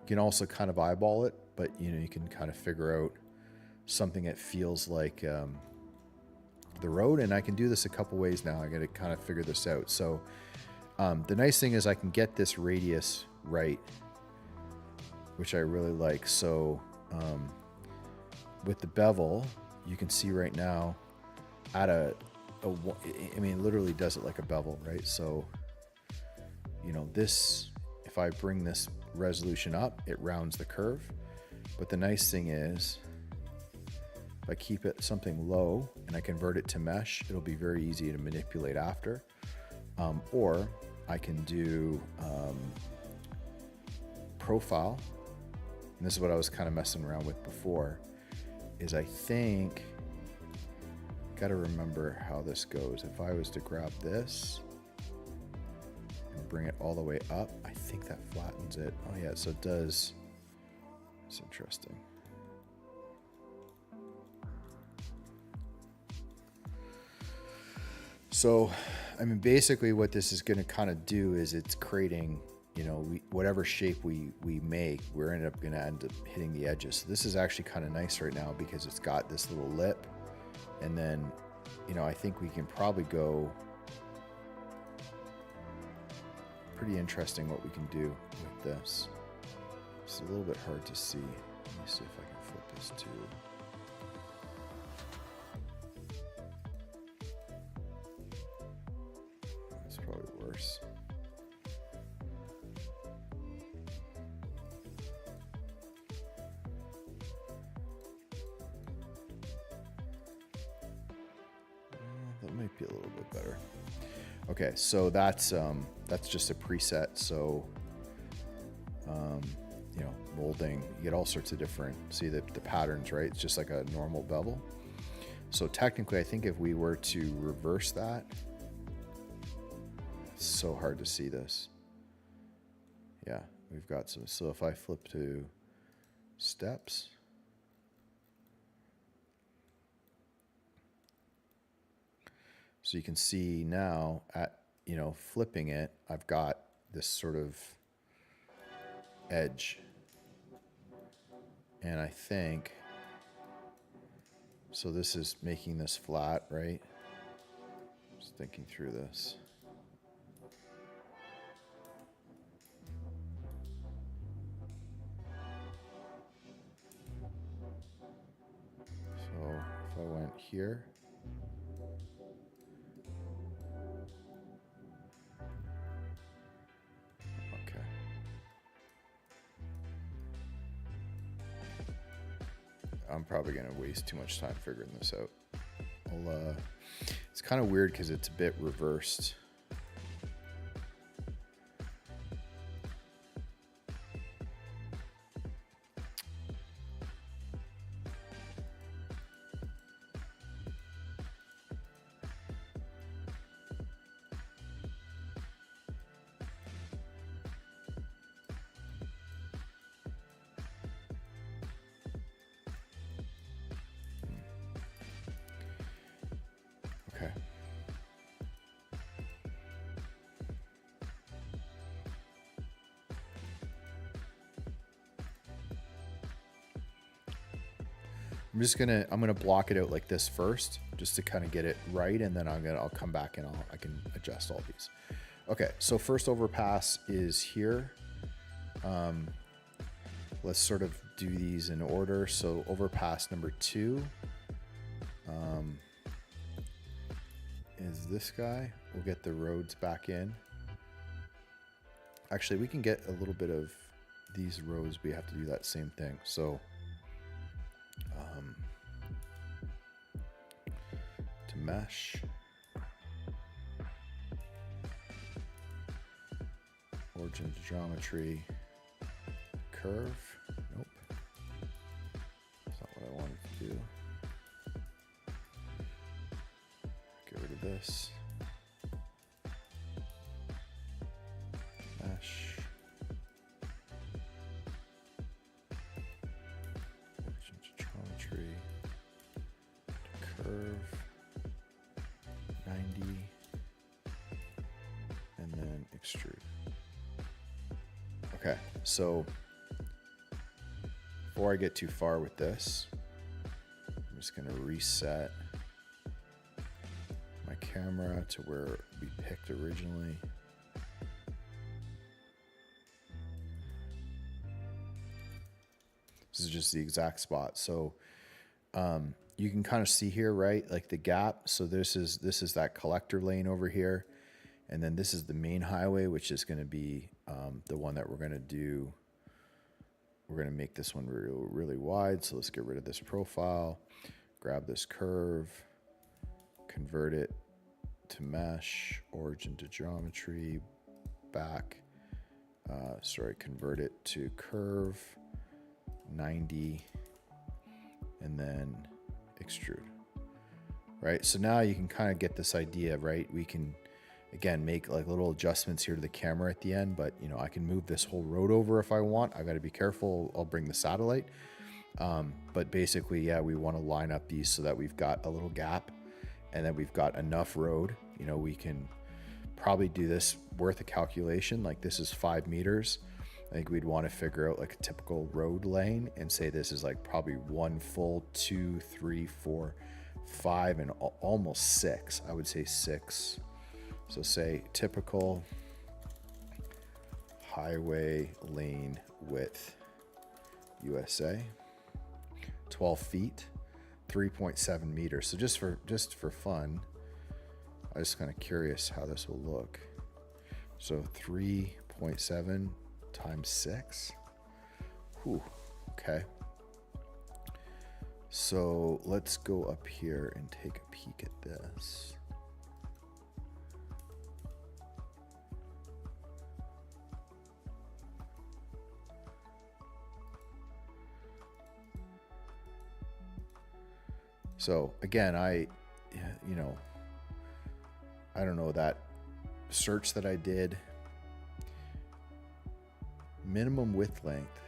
You can also kind of eyeball it, but, you know, you can kind of figure out something that feels like the road. And I can do this a couple ways now. I got to kind of figure this out. So the nice thing is I can get this radius right, which I really like. So with the bevel, you can see right now at I mean, it literally does it like a bevel, right? So, you know, this, if I bring this resolution up, it rounds the curve. But the nice thing is, if I keep it something low and I convert it to mesh, it'll be very easy to manipulate after. Or I can do profile. And this is what I was kind of messing around with before, is I think, got to remember how this goes. If I was to grab this and bring it all the way up, I think that flattens it. Oh yeah, so it does. It's interesting. So, I mean, basically what this is going to kind of do is it's creating, you know, whatever shape we make, we're going to end up hitting the edges. So this is actually kind of nice right now because it's got this little lip. And then, you know, I think we can probably go pretty interesting what we can do with this. It's a little bit hard to see. Let me see if I can flip this too. That's probably worse. That might be a little bit better. Okay, so that's just a preset. So, you know, molding, you get all sorts of different, see the patterns, right? It's just like a normal bevel. So technically, I think if we were to reverse that, it's so hard to see this. Yeah, we've got some. So if I flip to steps, so you can see now at, you know, flipping it, I've got this sort of edge. And I think, so this is making this flat, right? Just thinking through this. So if I went here, okay. I'm probably gonna waste too much time figuring this out. It's kind of weird because it's a bit reversed. Okay. I'm gonna block it out like this first, just to kind of get it right, and then I'll come back and I can adjust all these. Okay, so first overpass is here. Let's sort of do these in order. So overpass number 2 is this guy. We'll get the roads back in. Actually, we can get a little bit of these rows. We have to do that same thing. So to mesh, origin to geometry, curve. Nope, that's not what I wanted to do. Get rid of this. Mesh. Origin to geometry. To curve. 90. And then extrude. Okay, so before I get too far with this, I'm just going to reset my camera to where we picked originally. This is just the exact spot. So you can kind of see here, right? Like the gap. So this is that collector lane over here. And then this is the main highway, which is going to be the one that we're going to do. We're going to make this one really wide. So let's get rid of this profile, grab this curve, convert it to mesh, origin to geometry, back, convert it to curve, 90, and then extrude, right? So now you can kind of get this idea, right? We can, again, make like little adjustments here to the camera at the end, but you know, I can move this whole road over if I want. I got to be careful. I'll bring the satellite. But basically, yeah, we want to line up these so that we've got a little gap and then we've got enough road. You know, we can probably do this worth a calculation. Like this is 5 meters. I think we'd want to figure out like a typical road lane and say this is like probably 1 full, 2, 3, 4, 5, and almost 6. I would say 6. So say typical highway lane width USA, 12 feet, 3.7 meters. So just for fun, I was kind of curious how this will look. So 3.7 times 6. Whew, okay. So let's go up here and take a peek at this. So again, I don't know, that search that I did, Minimum width length,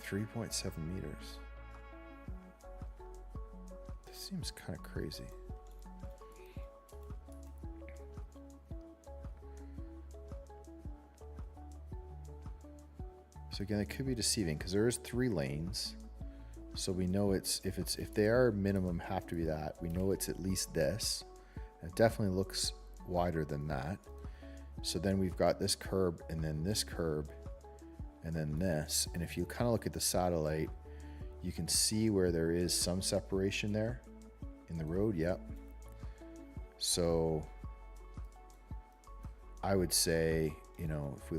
3.7 meters. This seems kind of crazy. So again, it could be deceiving because there is 3 lanes. So we know if they are minimum have to be that. We know it's at least this. It definitely looks wider than that. So then we've got this curb and then this curb and then this. And if you kind of look at the satellite, you can see where there is some separation there in the road. Yep. So I would say, you know, if we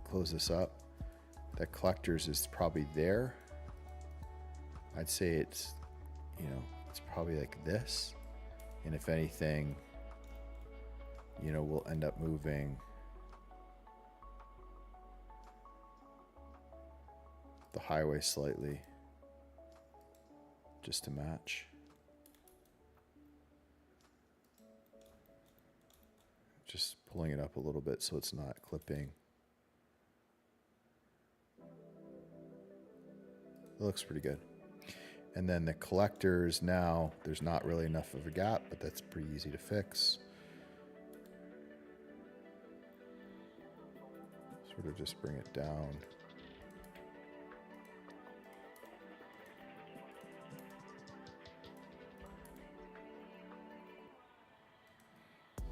close this up, that collectors is probably there. I'd say it's, you know, it's probably like this. And if anything, you know, we'll end up moving the highway slightly just to match. Just pulling it up a little bit so it's not clipping. It looks pretty good. And then the collectors now, there's not really enough of a gap, but that's pretty easy to fix. Sort of just bring it down.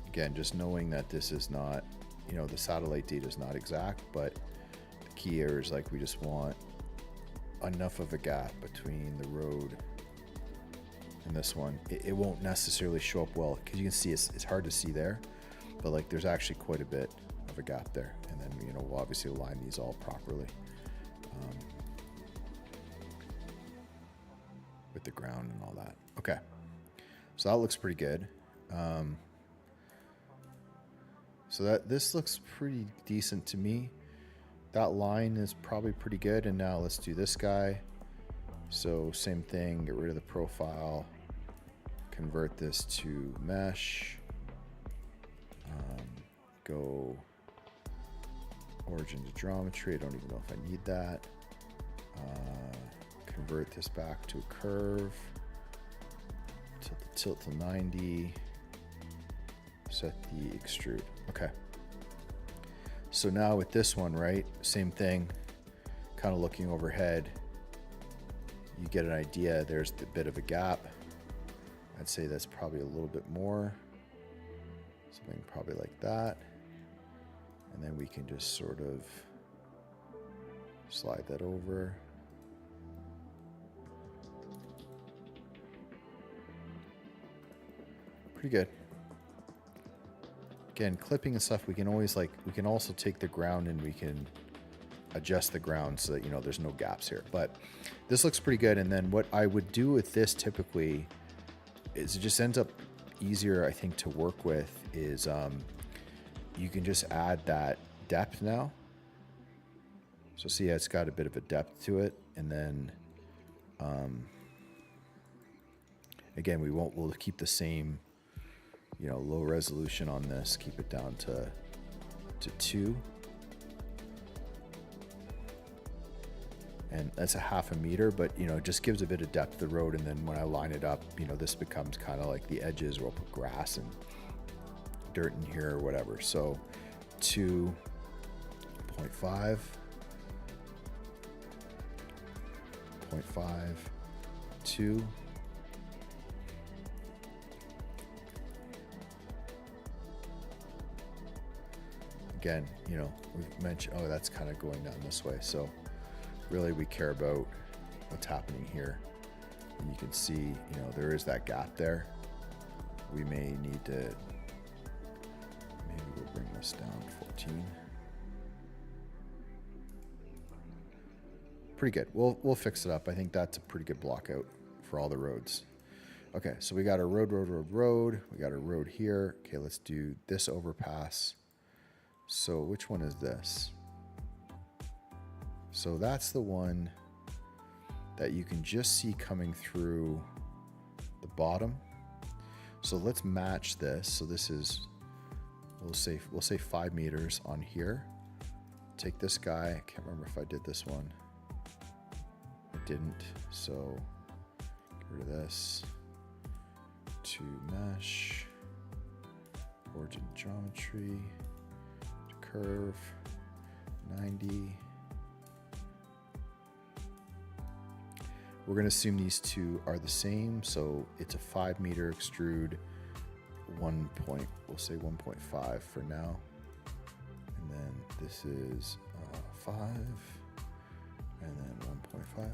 Again, just knowing that this is not, you know, the satellite data is not exact, but the key here is like we just want enough of a gap between the road and this one. It won't necessarily show up well because you can see it's hard to see there, but like there's actually quite a bit of a gap there. And then, you know, we'll obviously align these all properly with the ground and all that. Okay, so that looks pretty good. So this looks pretty decent to me. That line is probably pretty good. And now let's do this guy. So same thing, get rid of the profile, convert this to mesh, go origin to geometry. I don't even know if I need that. Convert this back to a curve, tilt to 90, set the extrude. Okay. So now with this one, right, same thing, kind of looking overhead, you get an idea. There's a bit of a gap. I'd say that's probably a little bit more, something probably like that. And then we can just sort of slide that over. Pretty good. Again, clipping and stuff, we can always we can also take the ground and we can adjust the ground so that, you know, there's no gaps here. But this looks pretty good. And then what I would do with this typically is it just ends up easier, I think, to work with is you can just add that depth now. So see, it's got a bit of a depth to it. And then again, we'll keep the same, you know, low resolution on this, keep it down to 2. And that's a 0.5 meter, but, you know, it just gives a bit of depth to the road. And then when I line it up, you know, this becomes kind of like the edges where I'll put grass and dirt in here or whatever. So 2.5, 0.5, 2. Again, you know, we've mentioned, oh, that's kind of going down this way. So really we care about what's happening here. And you can see, you know, there is that gap there. We may need to, maybe we'll bring this down to 14. Pretty good. We'll fix it up. I think that's a pretty good block out for all the roads. Okay, so we got our road. We got our road here. Okay, let's do this overpass. So which one is this? So that's the one that you can just see coming through the bottom. So let's match this. So this is, we'll say 5 meters on here take this guy. I can't remember if I did this one. I didn't, so get rid of this. To mesh, origin geometry, to curve, 90. We're going to assume these two are the same, so it's a 5 meter extrude, we'll say 1.5 for now. And then this is 5, and then 1.5.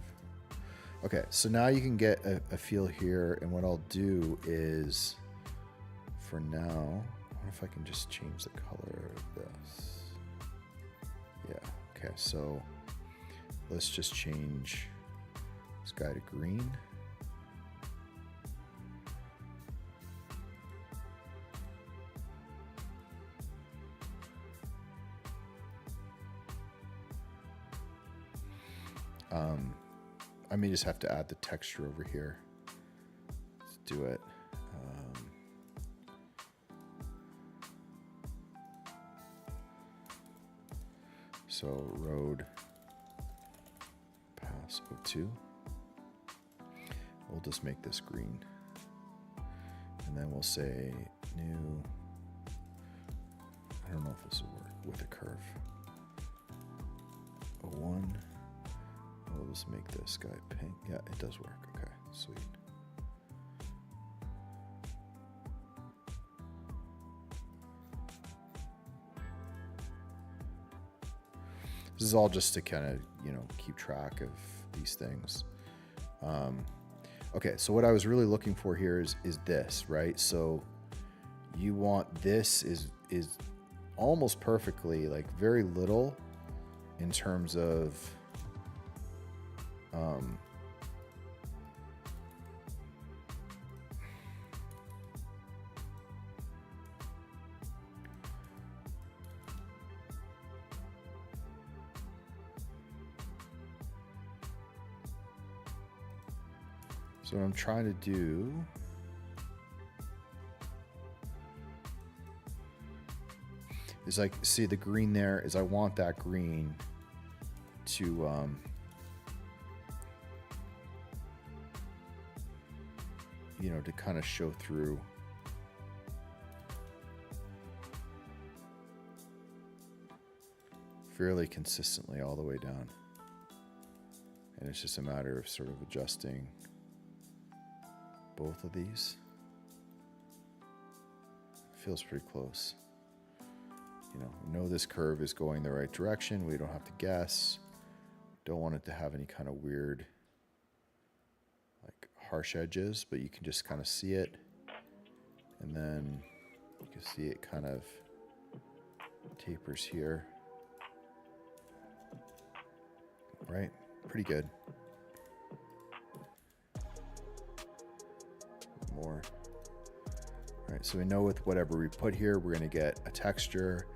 Okay, so now you can get a feel here, and what I'll do is, for now, I wonder if I can just change the color of this. Yeah, okay, so let's just change this guy to green. I may just have to add the texture over here. Let's do it. So road pass 02. We'll just make this green. And then we'll say new, I don't know if this will work, with a curve. 01. We'll just make this guy pink. Yeah, it does work. Okay, sweet. This is all just to kind of, keep track of these things. Okay, so what I was really looking for here is this, right? So you want this is almost perfectly, like very little in terms of so what I'm trying to do is, like, see the green there is I want that green to to kind of show through. Fairly consistently all the way down. And it's just a matter of sort of adjusting both of these. Feels pretty close. We know this curve is going the right direction. We don't have to guess. Don't want it to have any kind of weird, like, harsh edges, but you can just kind of see it. And then you can see it kind of tapers here. Right? Pretty good. More. All right, so we know with whatever we put here, we're going to get a texture.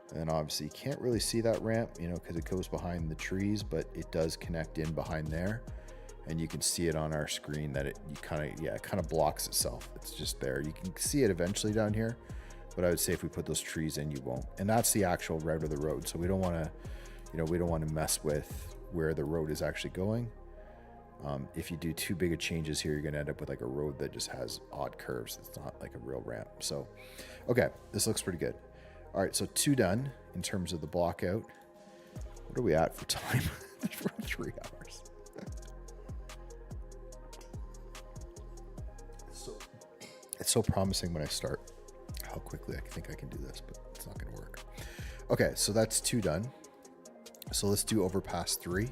And then obviously you can't really see that ramp, because it goes behind the trees, but it does connect in behind there. And you can see it on our screen that it kind of blocks itself. It's just there. You can see it eventually down here, but I would say if we put those trees in, you won't. And that's the actual route of the road. So we don't want to, mess with where the road is actually going. If you do too big of changes here, you're going to end up with like a road that just has odd curves. It's not like a real ramp. So, okay, this looks pretty good. All right, so 2 done in terms of the block out. What are we at for time? For 3 hours. It's so promising when I start how quickly I think I can do this, but it's not going to work. Okay, so that's 2 done. So let's do overpass 3.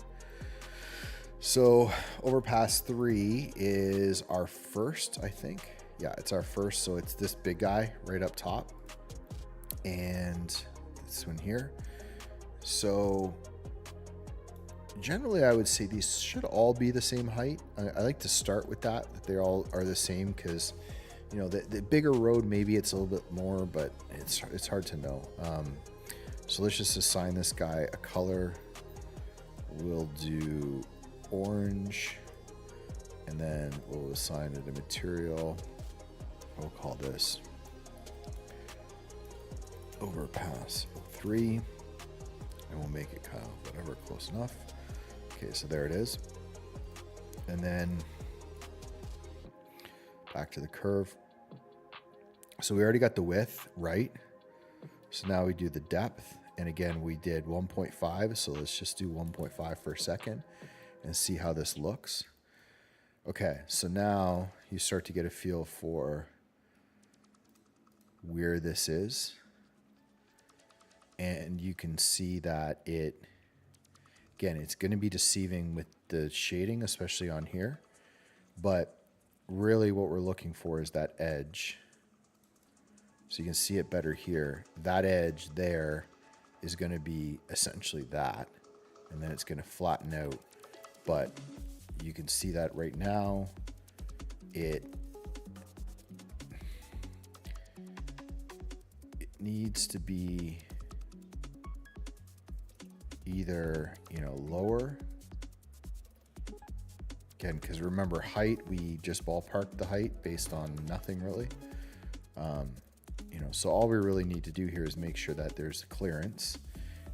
So overpass 3 is our first, I think. Yeah, it's our first. So it's this big guy right up top and this one here. So generally I would say these should all be the same height. I like to start with that they all are the same, because the bigger road, maybe it's a little bit more, but it's hard to know. So let's just assign this guy a color. We'll do orange, and then we'll assign it a material. We'll call this overpass 3. and we'll make it kind of whatever, close enough. Okay, so there it is. And then back to the curve. So we already got the width right. So now we do the depth. And again, we did 1.5. So let's just do 1.5 for a second and see how this looks. Okay, so now you start to get a feel for where this is. And you can see that again, it's going to be deceiving with the shading, especially on here. But really what we're looking for is that edge. So you can see it better here. That edge there is going to be essentially that. And then it's going to flatten out. But you can see that right now. It needs to be either, lower. Again, because remember height, we just ballparked the height based on nothing really. So all we really need to do here is make sure that there's clearance.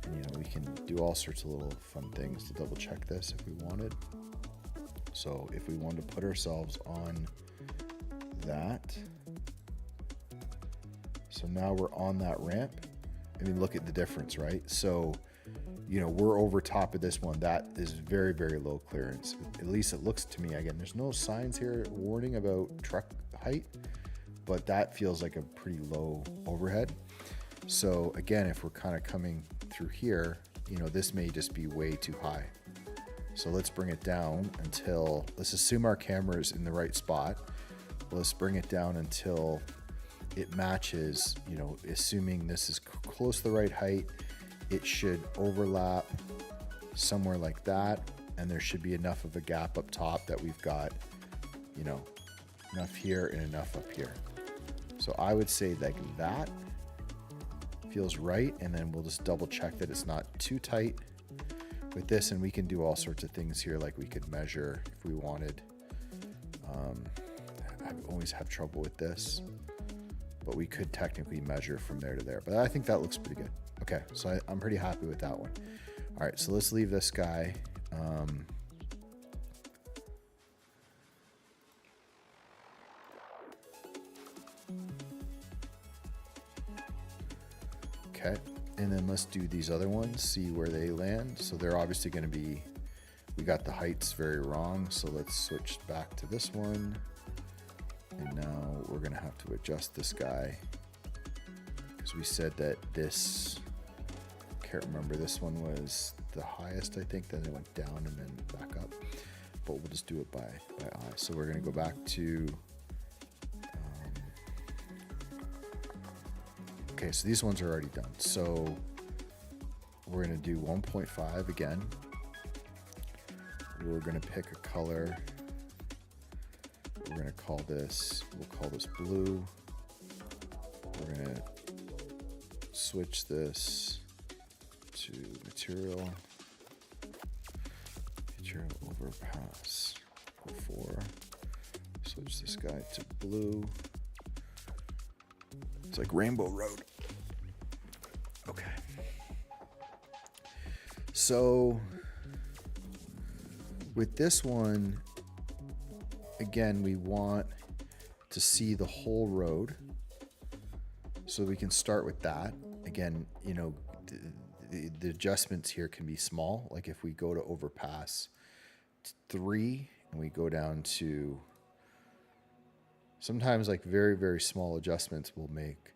And, we can do all sorts of little fun things to double check this if we wanted. So if we wanted to put ourselves on that. So now we're on that ramp. I mean, look at the difference, right? So, we're over top of this one. That is very, very low clearance. At least it looks to me. Again, there's no signs here warning about truck height, but that feels like a pretty low overhead. So again, if we're kind of coming through here, this may just be way too high. So let's bring it down until, let's assume our camera is in the right spot. Let's bring it down until it matches, assuming this is close to the right height, it should overlap somewhere like that. And there should be enough of a gap up top that we've got, enough here and enough up here. So I would say like that feels right. And then we'll just double check that it's not too tight with this. And we can do all sorts of things here. Like we could measure if we wanted. I always have trouble with this, but we could technically measure from there to there. But I think that looks pretty good. Okay, so I'm pretty happy with that one. All right, so let's leave this guy. Okay, and then let's do these other ones, see where they land. So they're obviously going to be, we got the heights very wrong. So let's switch back to this one. And now we're going to have to adjust this guy because we said that this, can't remember, this one was the highest, I think. Then it went down and then back up. But we'll just do it by eye. So we're going to go back to, okay, so these ones are already done. So we're going to do 1.5 again. We're going to pick a color. We're going to call this, we'll call this blue. We're going to switch this to material overpass. Before, switch this guy to blue. It's like Rainbow Road. Okay. So with this one, again, we want to see the whole road. So we can start with that. Again, the adjustments here can be small. Like if we go to overpass 3 and we go down to, sometimes like very, very small adjustments will make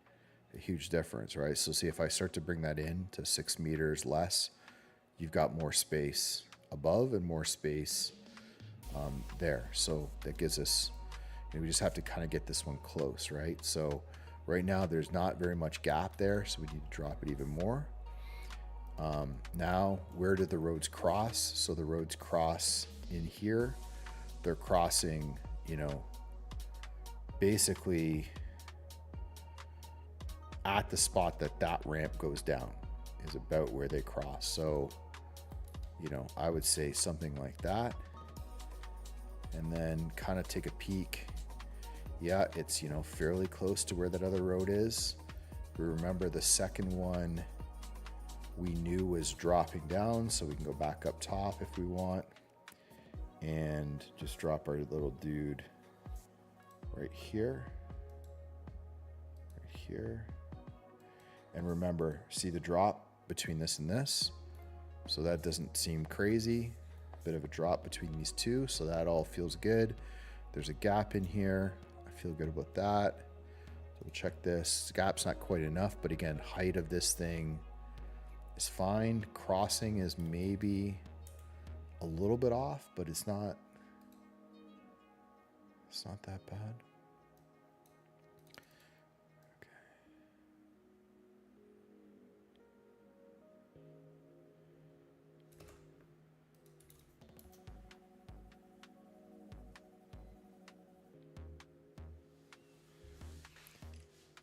a huge difference, right? So see if I start to bring that in to 6 meters less, you've got more space above and more space there. So that gives us, we just have to kind of get this one close, right? So right now there's not very much gap there, so we need to drop it even more. Now, where did the roads cross? So the roads cross in here. They're crossing, basically at the spot that ramp goes down is about where they cross. So, I would say something like that. And then kind of take a peek. Yeah, it's, fairly close to where that other road is. But remember the second one we knew was dropping down, so we can go back up top if we want and just drop our little dude right here, right here. And remember, see the drop between this and this? So that doesn't seem crazy. Bit of a drop between these two, so that all feels good. There's a gap in here. I feel good about that. So we'll check this. Gap's not quite enough, but again, height of this thing is fine. Crossing is maybe a little bit off, but it's not that bad.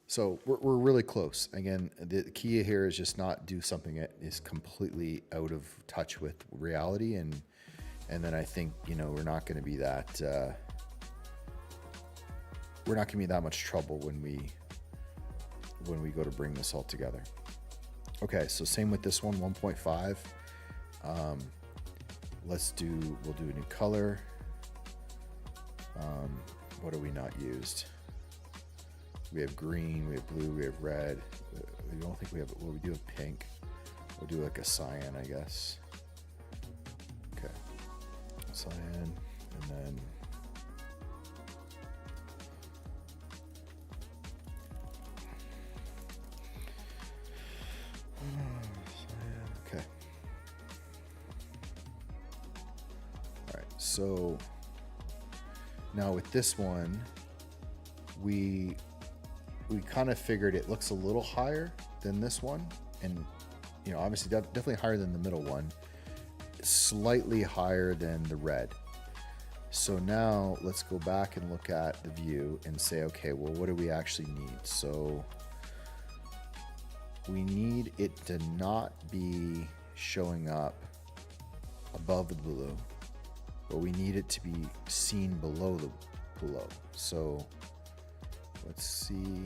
So we're really close. Again, the key here is just not do something that is completely out of touch with reality, and then I think, you know, we're not going to be that much trouble when we go to bring this all together. Okay, so same with this one, 1.5. We'll do a new color. What have we not used? We have green, we have blue, we have red. We don't think we have, well, we do have pink. We'll do like a cyan, I guess. Okay, cyan, and then okay. All right, so now with this one, we kind of figured it looks a little higher than this one, and you know, obviously definitely higher than the middle one, slightly higher than the red. So now let's go back and look at the view and say, okay, well, what do we actually need? So we need it to not be showing up above the blue, but we need it to be seen below the below. So let's see.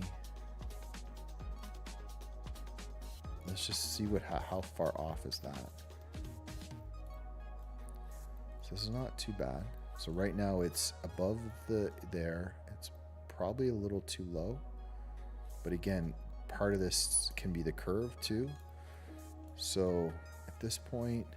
Let's just see how far off is that. So this is not too bad. So right now it's above there. It's probably a little too low. But again, part of this can be the curve too. So at this point,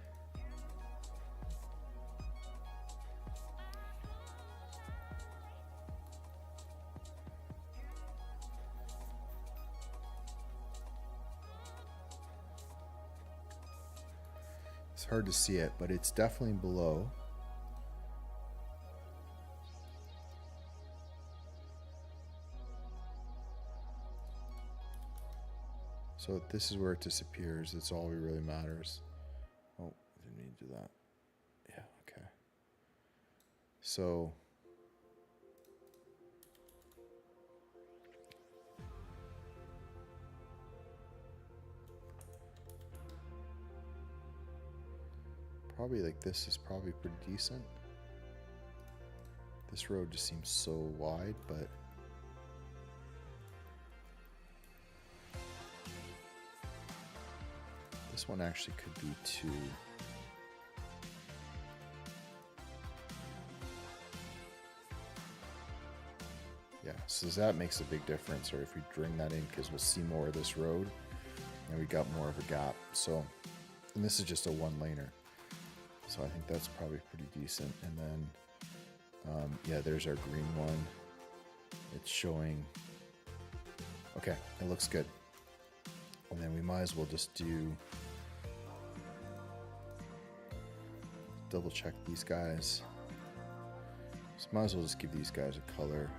it's hard to see it, but it's definitely below. So this is where it disappears. That's all that really matters. Oh, I didn't mean to do that. Yeah, okay. So probably like this is probably pretty decent. This road just seems so wide, but this one actually could be too. Yeah, so that makes a big difference, or if we bring that in, because we'll see more of this road and we got more of a gap. So, and this is just a one-laner. So I think that's probably pretty decent. And then, yeah, there's our green one. It's showing, okay, it looks good. And then we might as well just double check these guys. So might as well just give these guys a color.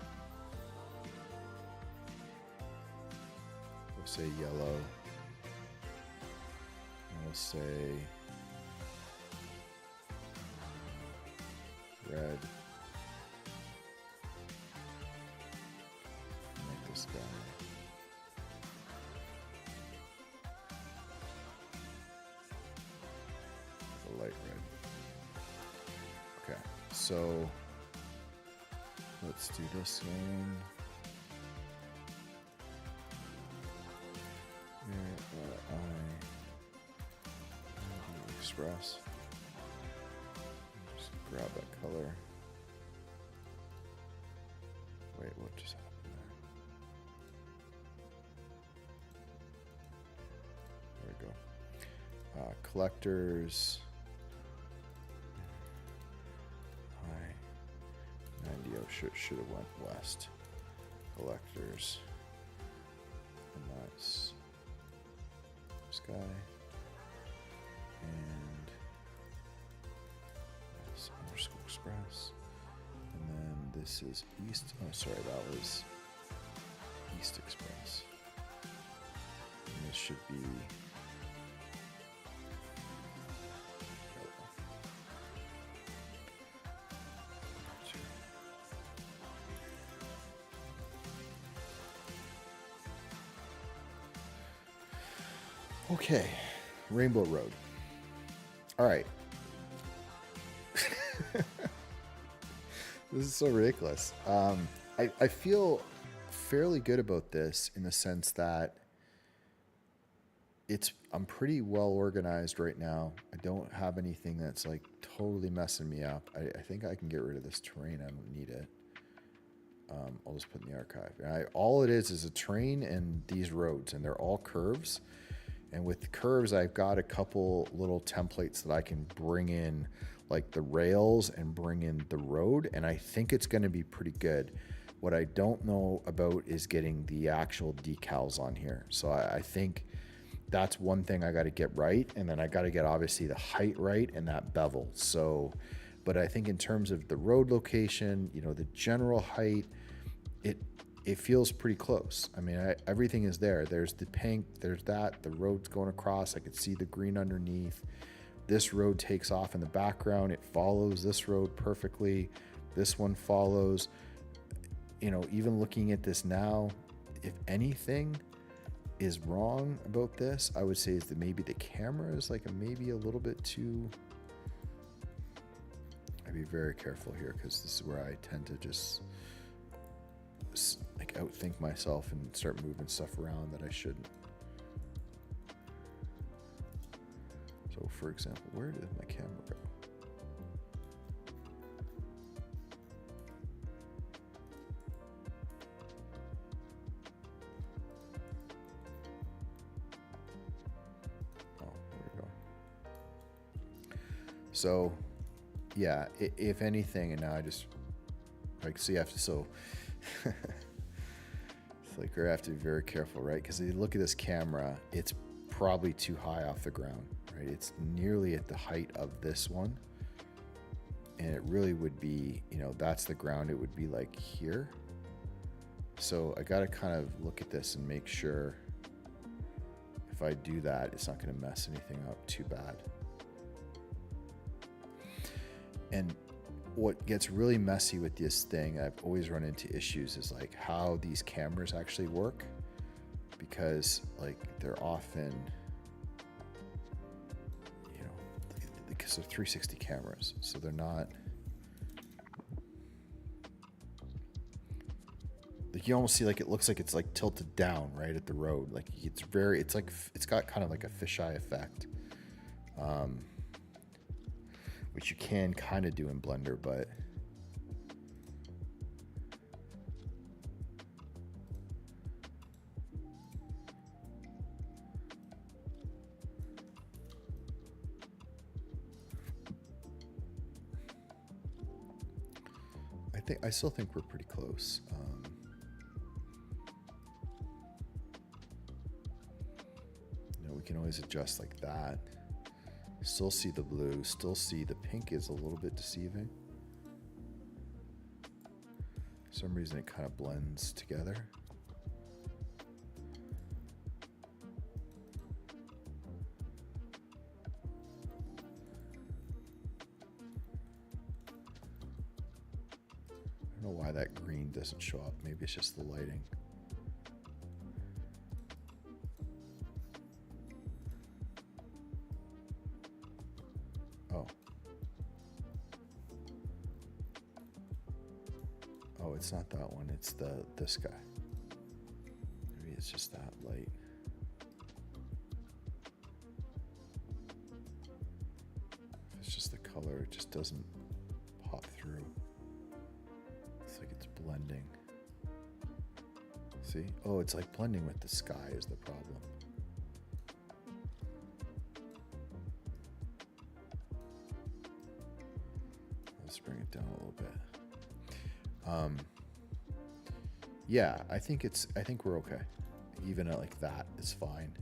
We'll say yellow. And we'll say red. Make this guy the light red. Okay, so let's do this one. Where are I? Express. Just grab that color. Wait, what just happened there? There we go. Collectors. 90 should have went west. Collectors. And that's this guy. And that's underscore express. And then this is east. Oh, sorry, that was East Express. And this should be okay, Rainbow Road. All right. This is so ridiculous. I feel fairly good about this in the sense that I'm pretty well organized right now. I don't have anything that's like totally messing me up. I think I can get rid of this terrain. I don't need it. I'll just put in the archive. All it is a terrain and these roads, and they're all curves. And with the curves, I've got a couple little templates that I can bring in, like the rails and bring in the road. And I think it's going to be pretty good. What I don't know about is getting the actual decals on here. So I think that's one thing I got to get right. And then I got to get obviously the height right and that bevel. So, but I think in terms of the road location, you know, the general height, it feels pretty close. I mean, everything is there. There's the pink, there's that, the road's going across. I could see the green underneath. This road takes off in the background. It follows this road perfectly. This one follows. You know, even looking at this now, if anything is wrong about this, I would say is that maybe the camera is like maybe a little bit too... I'd be very careful here because this is where I tend to just like outthink myself and start moving stuff around that I shouldn't. So for example, where did my camera go? Oh, there we go. So yeah, if anything, and now I just like, so you have to, so it's like, I have to be very careful, right? Because you look at this camera, it's probably too high off the ground, right? It's nearly at the height of this one. And it really would be, you know, that's the ground. It would be like here. So I got to kind of look at this and make sure if I do that, it's not going to mess anything up too bad. And what gets really messy with this thing, I've always run into issues, is like how these cameras actually work, because like they're often, you know, because they're 360 cameras, so they're not like, you almost see like it looks like it's like tilted down right at the road, like it's very, it's like it's got kind of like a fisheye effect. Which you can kind of do in Blender, but I still think we're pretty close. You know, we can always adjust like that. Still see the blue, still see the pink is a little bit deceiving. For some reason it kind of blends together. I don't know why that green doesn't show up. Maybe it's just the lighting. Oh, it's not that one. It's this guy. Maybe it's just that light. color, it just doesn't pop through. It's like it's blending. See? Oh, it's like blending with the sky is the problem. Let's bring it down a little bit. Yeah, I think we're okay. Even at like that, it's fine.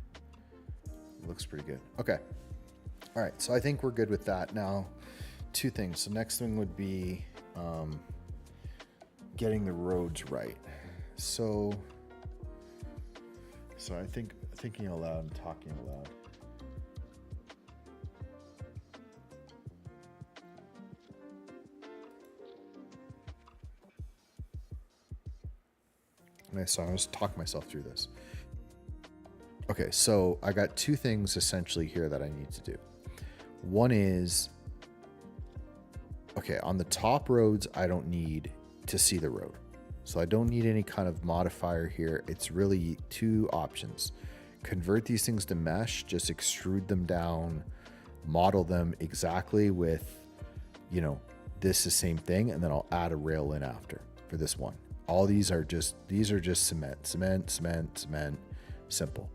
It looks pretty good. Okay. All right, so I think we're good with that. Now, two things. So next thing would be getting the roads right. So I think thinking aloud and talking aloud. So I was talking myself through this. Okay, so I got two things essentially here that I need to do. One is, okay, on the top roads, I don't need to see the road. So I don't need any kind of modifier here. It's really two options. Convert these things to mesh, just extrude them down, model them exactly with, you know, this is the same thing, and then I'll add a rail in after for this one. All these are just cement, simple.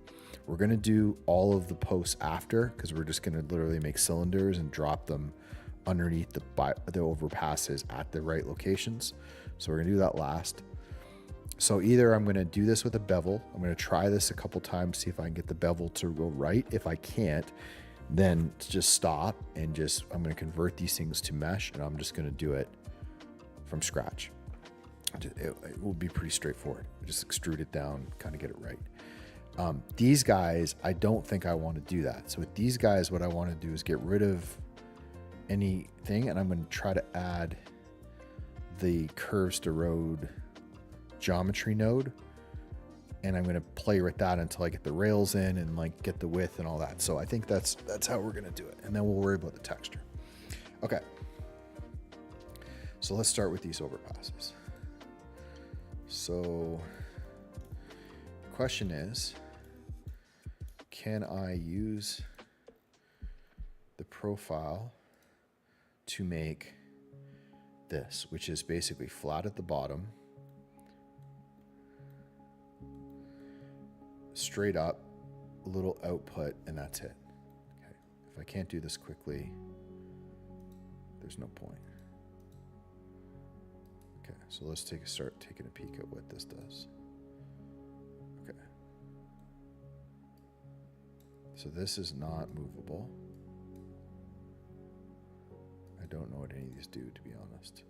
We're gonna do all of the posts after because we're just gonna literally make cylinders and drop them underneath the overpasses at the right locations. So we're gonna do that last. So either I'm gonna do this with a bevel. I'm gonna try this a couple times, see if I can get the bevel to go right. If I can't, then just stop and I'm gonna convert these things to mesh, and I'm just gonna do it from scratch. It will be pretty straightforward. Just extrude it down, kind of get it right. These guys, I don't think I want to do that. So with these guys, what I want to do is get rid of anything, and I'm going to try to add the curves to road geometry node, and I'm going to play with that until I get the rails in and like get the width and all that. So I think that's how we're going to do it, and then we'll worry about the texture. Okay. So let's start with these overpasses. So the question is, can I use the profile to make this, which is basically flat at the bottom, straight up, a little output, and that's it. Okay. If I can't do this quickly, there's no point. Okay, so let's start taking a peek at what this does. Okay. So this is not movable. I don't know what any of these do, to be honest.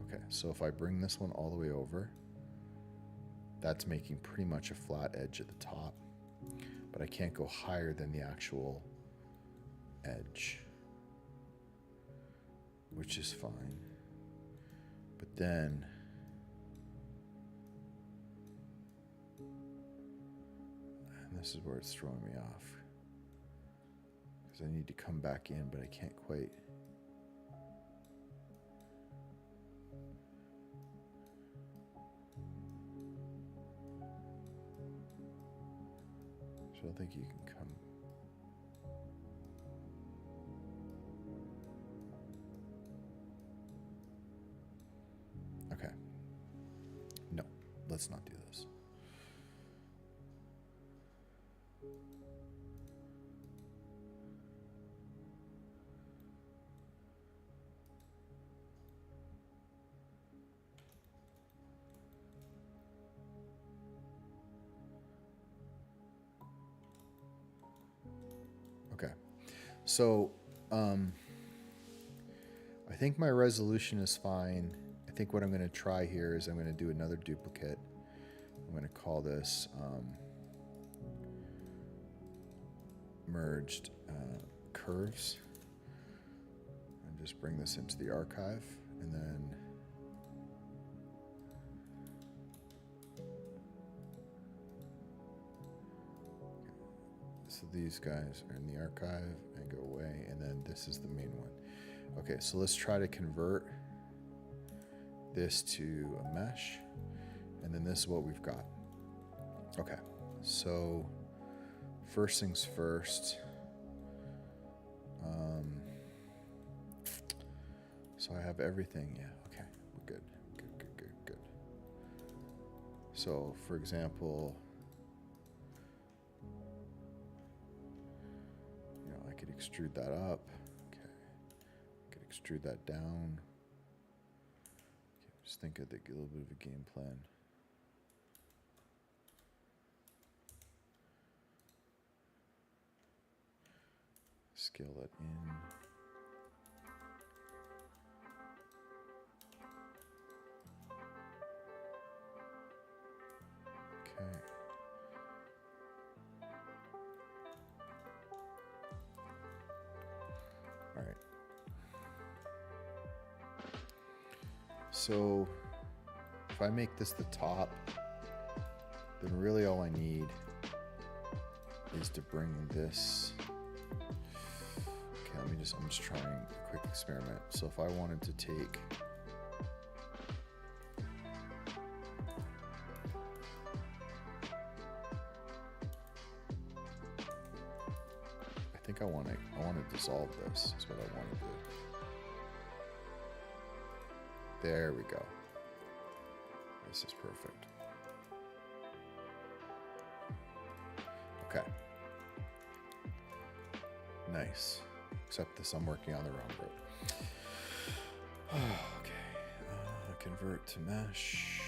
Okay, so if I bring this one all the way over, that's making pretty much a flat edge at the top, but I can't go higher than the actual edge, which is fine. But then this is where it's throwing me off, because I need to come back in, but I can't quite. So I don't think you can come. Okay. No, let's not do this. Okay, so I think my resolution is fine. I think what I'm going to try here is I'm going to do another duplicate. I'm going to call this merged curves, and just bring this into the archive, and then so these guys are in the archive and go away, and then this is the main one. Okay, so let's try to convert this to a mesh, and then this is what we've got. Okay, So first things first. So I have everything. Yeah. Okay. We're good. Good. So for example, I could extrude that up. Okay. I could extrude that down. Okay, just think of a little bit of a game plan. Scale that in. Okay. All right. So if I make this the top, then really all I need is to bring this. Okay, I'm just trying a quick experiment. So if I wanted to take I want to dissolve this. Is what I want to do. There we go. This is perfect. Okay. Nice. Except this, I'm working on the wrong road. Okay. Convert to mesh.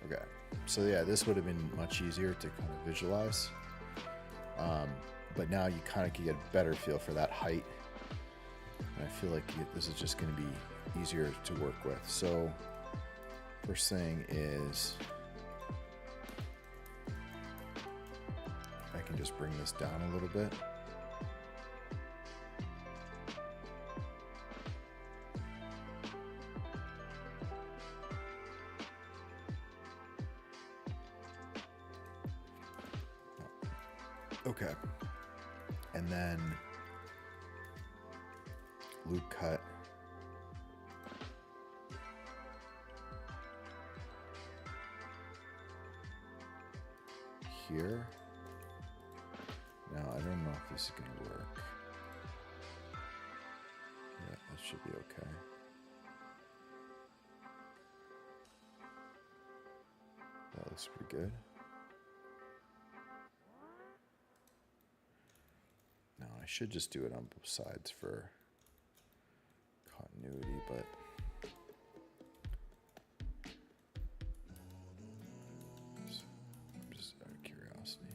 Okay, so yeah, this would have been much easier to kind of visualize, but now you kind of can get a better feel for that height, and I feel like this is just going to be easier to work with. So first thing is I can just bring this down a little bit. Okay, and then loop cut here. Now I don't know if this is going to work. Yeah, that should be okay. That looks pretty good. Now I should just do it on both sides for continuity, but just out of curiosity.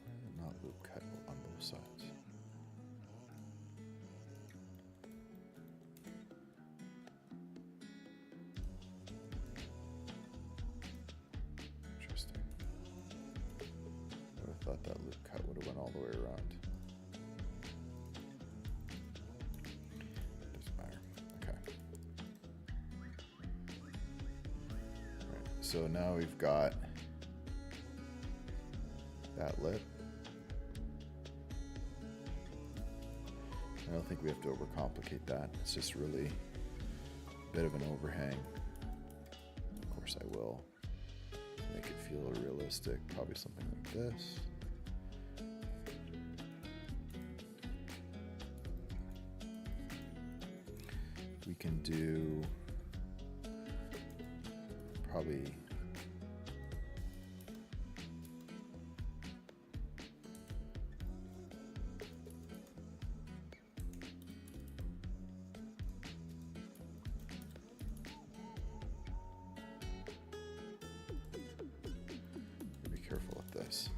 Why did it not loop cut on both sides? Interesting. I would have thought that loop cut would have went all the way around. Doesn't matter. Okay. All right. So now we've got that lip. I don't think we have to overcomplicate that. It's just really a bit of an overhang. Of course I will. Make it feel realistic. Probably something like this. We can do probably be careful with this.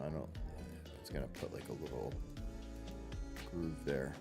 I don't, it's gonna put like a little improve there.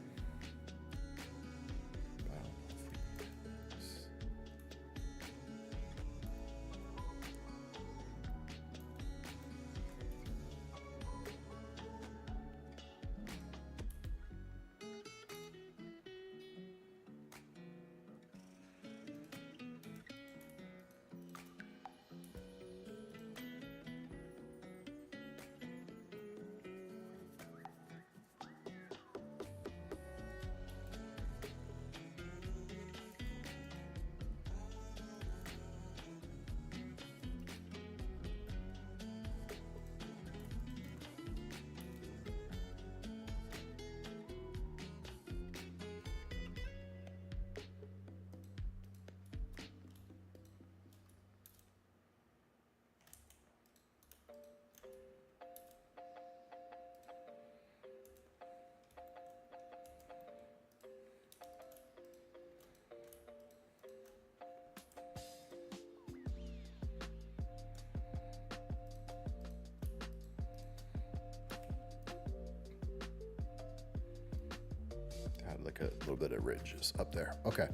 Add like a little bit of ridges up there. Okay,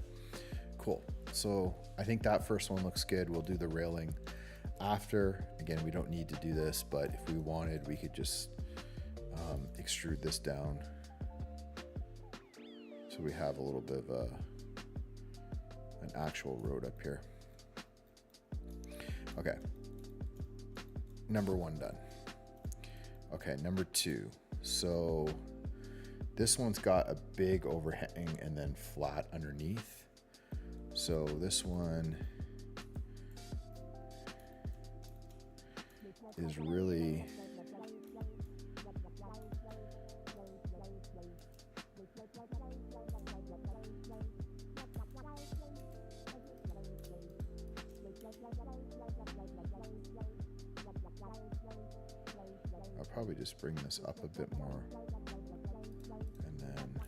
cool. So I think that first one looks good. We'll do the railing after. Again, we don't need to do this, but if we wanted, we could just extrude this down. So we have a little bit of an actual road up here. Okay, number one done. Okay, number two. So this one's got a big overhang and then flat underneath. So this one is really I'll probably just bring this up a bit more. And then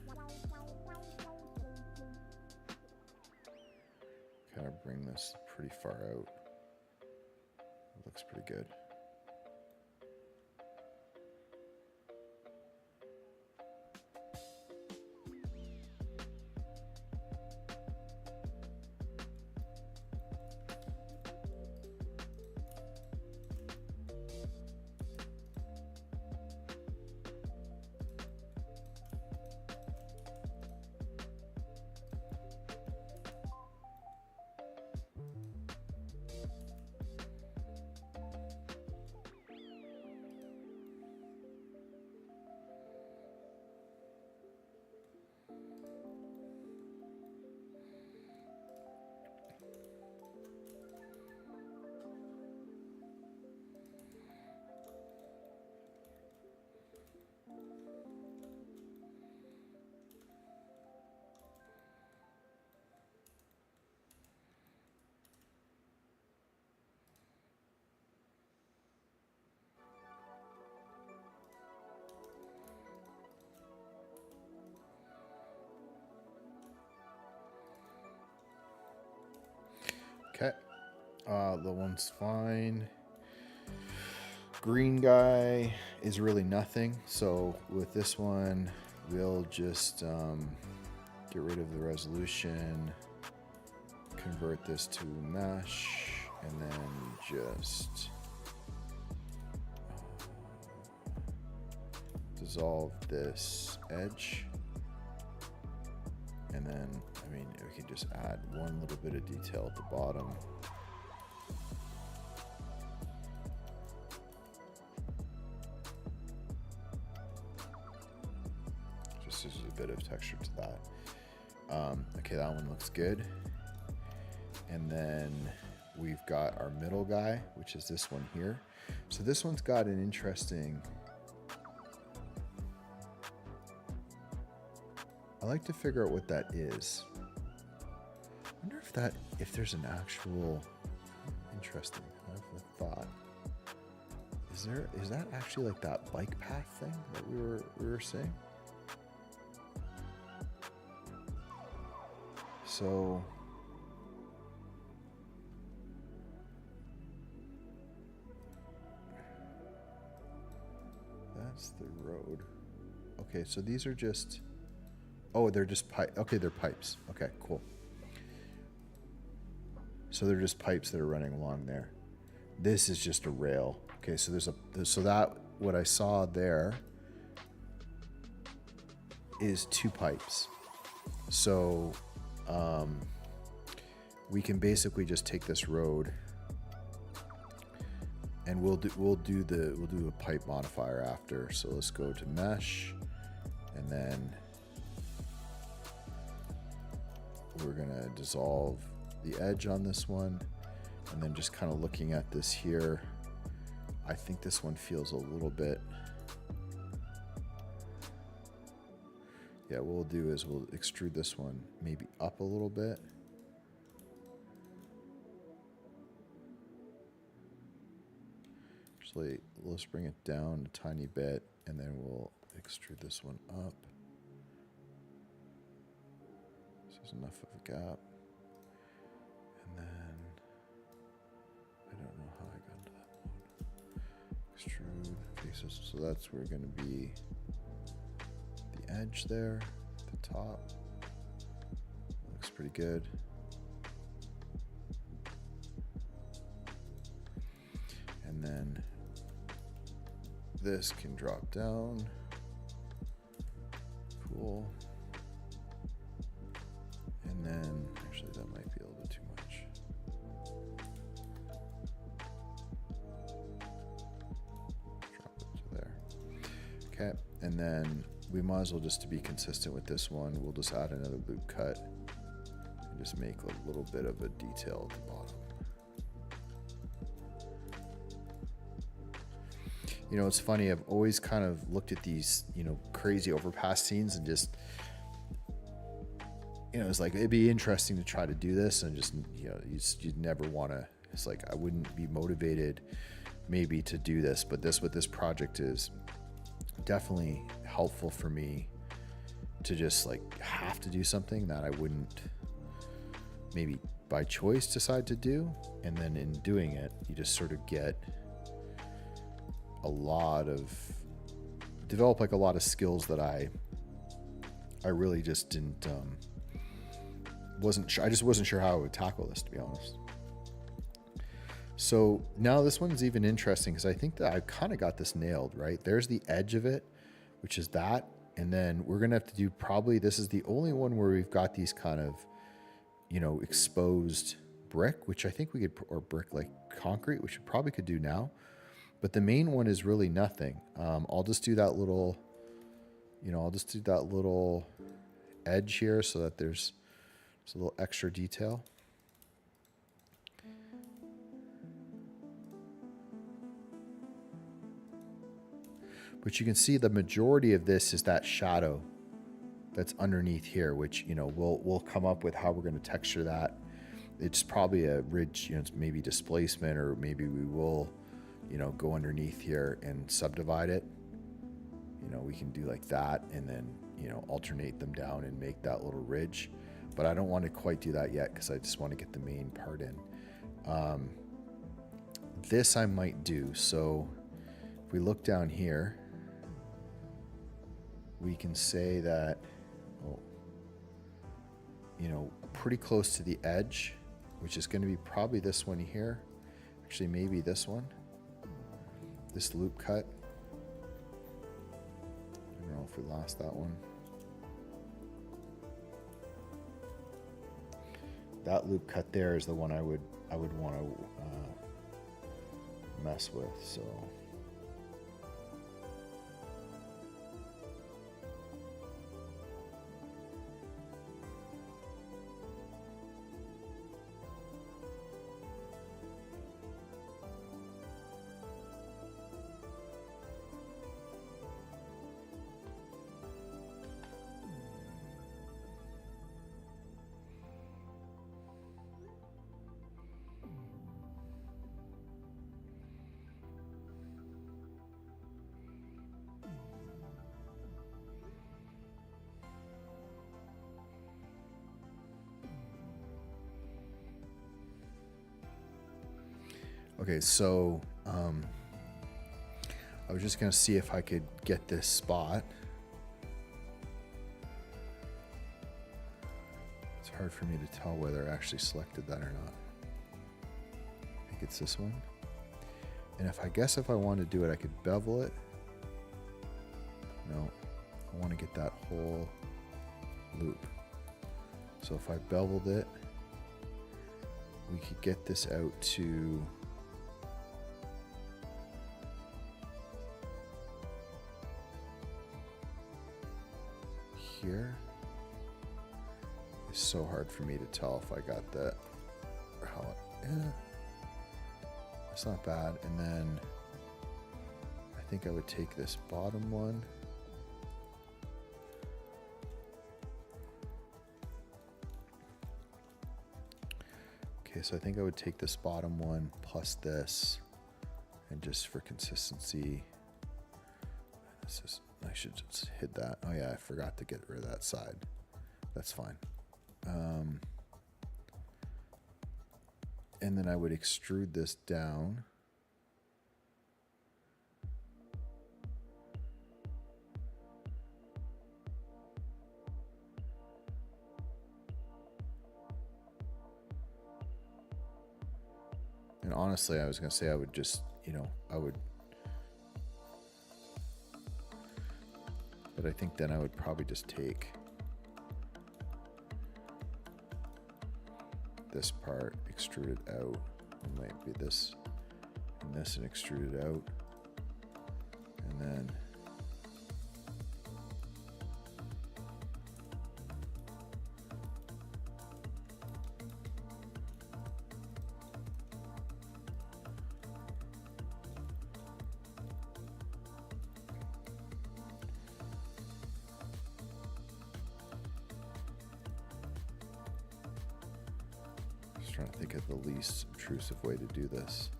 kind of bring this pretty far out. It looks pretty good. Okay, the one's fine. Green guy is really nothing. So with this one, we'll just get rid of the resolution, convert this to mesh, and then just dissolve this edge. And then, I mean, we can just add one little bit of detail at the bottom. Just as a bit of texture to that. Okay, that one looks good. And then we've got our middle guy, which is this one here. So this one's got an interesting... I like to figure out what that is. I wonder if there's an actual interesting. I have a thought. Is that actually like that bike path thing that we were saying? So that's the road. Okay, so these are just, oh, they're just pipe. Okay, they're pipes. Okay, cool. So they're just pipes that are running along there. This is just a rail. Okay, so so that, what I saw there is 2 pipes. So we can basically just take this road and we'll do a pipe modifier after. So let's go to mesh, and then we're gonna dissolve the edge on this one, and then just kind of looking at this here, I think this one feels a little bit, yeah, what we'll do is we'll extrude this one maybe up a little bit. Actually, let's bring it down a tiny bit, and then we'll extrude this one up. So there's enough of a gap. And then, I don't know how I got into that mode. Extrude, okay, so that's where going to be the edge there, at the top. Looks pretty good. And then this can drop down. Cool. And then, actually that might be a little bit too much. Drop it to there. Okay, and then we might as well, just to be consistent with this one, we'll just add another loop cut and just make a little bit of a detail at the bottom. You know, it's funny, I've always kind of looked at these, you know, crazy overpass scenes and just, you know, it's like, it'd be interesting to try to do this, and just, you know, you'd never want to, it's like, I wouldn't be motivated maybe to do this, but what this project is definitely helpful for me to just like have to do something that I wouldn't maybe by choice decide to do. And then in doing it, you just sort of develop like a lot of skills that I really just didn't, I just wasn't sure how I would tackle this, to be honest. So now this one's even interesting because I think that I kind of got this nailed, right? There's the edge of it, which is that. And then we're going to have to do, probably this is the only one where we've got these kind of, you know, exposed brick, which I think we could, or brick like concrete, which we probably could do now. But the main one is really nothing. I'll just do that little, you know, I'll just do that little edge here so that there's a little extra detail. But you can see the majority of this is that shadow that's underneath here, which, you know, we'll come up with how we're going to texture that. It's probably a ridge, you know, it's maybe displacement, or maybe we will, you know, go underneath here and subdivide it. You know, we can do like that, and then, you know, alternate them down and make that little ridge. But I don't want to quite do that yet because I just want to get the main part in. This I might do. So if we look down here, we can say that, oh, you know, pretty close to the edge, which is going to be probably this one here. Actually, maybe this one. This loop cut. I don't know if we lost that one. That loop cut there is the one I would want to mess with. So okay, so I was just gonna see if I could get this spot. hard for me to tell whether I actually selected that or not. I think it's this one. And if I want to do it, I could bevel it. No, I want to get that whole loop. So if I beveled it, we could get this out to here. It's so hard for me to tell if I got that or how it's not bad. And then I think I would take this bottom one. Okay, so I think I would take this bottom one plus this, and just for consistency, this is, I should just hit that. Oh yeah, I forgot to get rid of that side. That's fine. And then I would extrude this down. And honestly, I was going to say I would just, but I think then I would probably just take this part, extrude it out. It might be this and this, and extrude it out. And then trying to think of the least intrusive way to do this.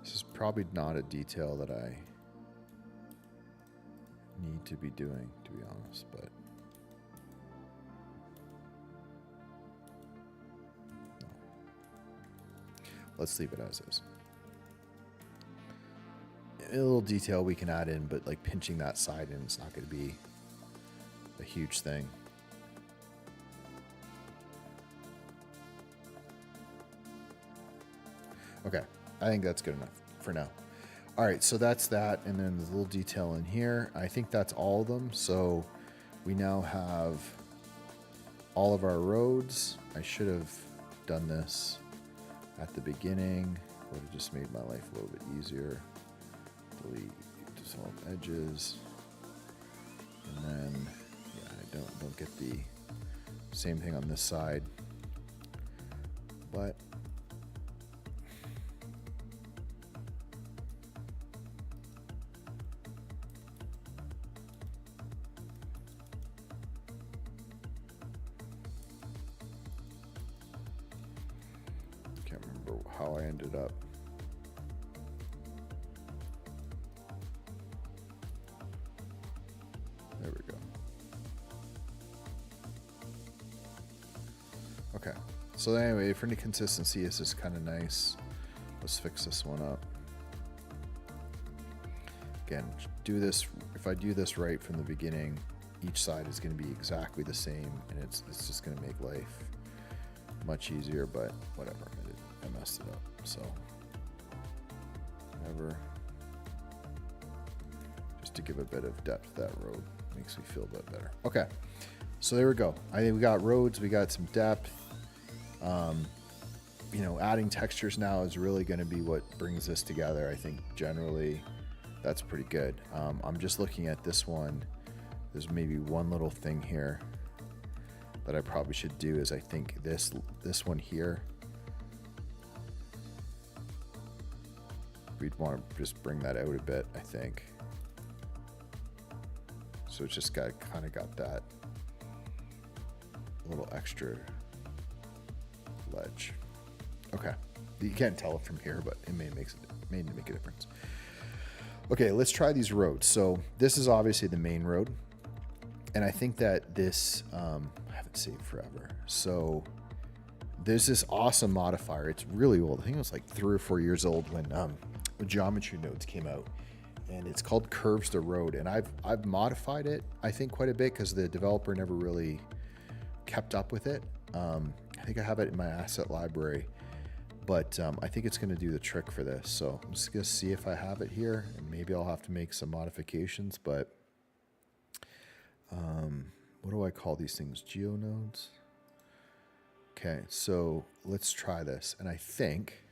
This is probably not a detail that I need to be doing, to be honest, but let's leave it as is. A little detail we can add in, but like pinching that side in, it's not going to be a huge thing. Okay, I think that's good enough for now. All right, so that's that, and then there's a little detail in here. I think that's all of them. So we now have all of our roads. I should have done this at the beginning. Would have just made my life a little bit easier. Delete dissolve edges, and then yeah, I don't get the same thing on this side, but can't remember how I ended up. There we go. Okay, so anyway, for any consistency, this is kind of nice. Let's fix this one up. Again, do this. If I do this right from the beginning, each side is going to be exactly the same, and it's just going to make life much easier. But whatever, I messed it up. So whatever. Just to give a bit of depth to that road makes me feel a bit better. Okay, so there we go. I think we got roads, we got some depth. You know, adding textures now is really going to be what brings this together. I think generally that's pretty good. I'm just looking at this one. There's maybe one little thing here that I probably should do is I think this one here, we'd want to just bring that out a bit, I think. So it's just kind of got that little extra ledge. Okay, you can't tell it from here, but it may make a difference. Okay, let's try these roads. So this is obviously the main road. And I think that this, I haven't saved forever. So there's this awesome modifier. It's really old. I think it was like 3 or 4 years old when geometry nodes came out. And it's called Curves to Road. And I've modified it, I think, quite a bit because the developer never really kept up with it. I think I have it in my asset library. But I think it's going to do the trick for this. So I'm just going to see if I have it here. And maybe I'll have to make some modifications. But what do I call these things? GeoNodes? Okay, so let's try this. And I think...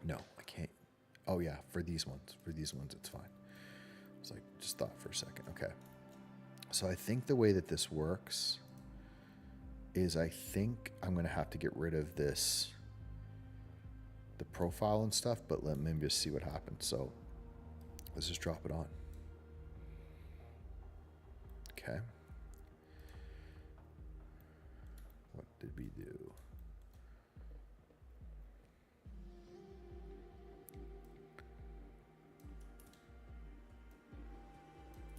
No, I can't. Oh, yeah, for these ones. For these ones, it's fine. I was like, just thought for a second. Okay. So I think the way that this works is I think I'm going to have to get rid of this, the profile and stuff, but let me just see what happens. So let's just drop it on. Okay. What did we do?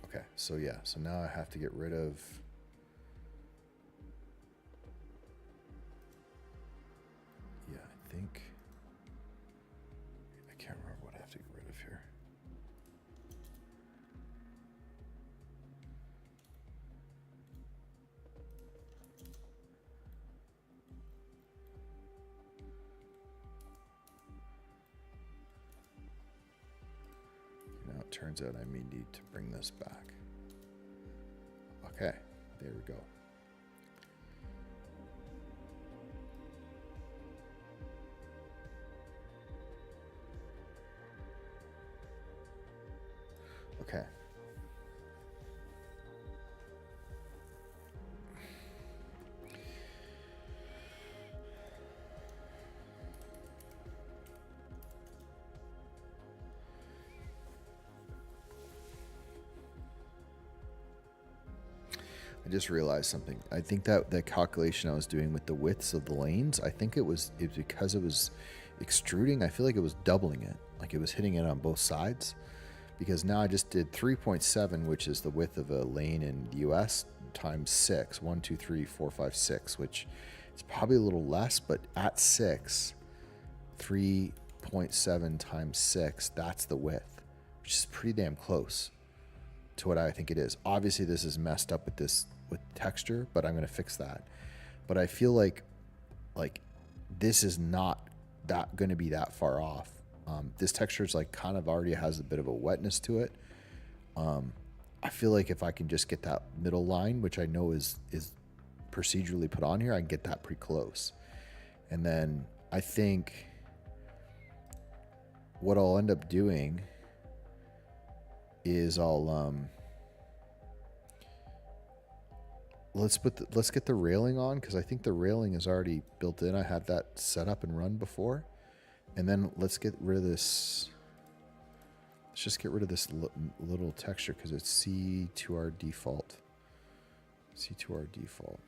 Okay, so yeah, so now I have to get rid of I think I can't remember what I have to get rid of here. Now it turns out I may need to bring this back. Okay, there we go. Okay. I just realized something. I think that the calculation I was doing with the widths of the lanes, I think it was because it was extruding. I feel like it was doubling it, like it was hitting it on both sides. Because now I just did 3.7, which is the width of a lane in the US, times 6. 1, 2, 3, 4, 5, 6, which is probably a little less, but at 6, 3.7 times 6, that's the width, which is pretty damn close to what I think it is. Obviously, this is messed up with texture, but I'm going to fix that. But I feel like this is not that going to be that far off. This texture is like kind of already has a bit of a wetness to it. I feel like if I can just get that middle line, which I know is procedurally put on here, I can get that pretty close. And then I think what I'll end up doing is let's get the railing on, because I think the railing is already built in. I had that set up and run before. And then let's get rid of this. Let's just get rid of this little texture because it's C to our default. C to our default.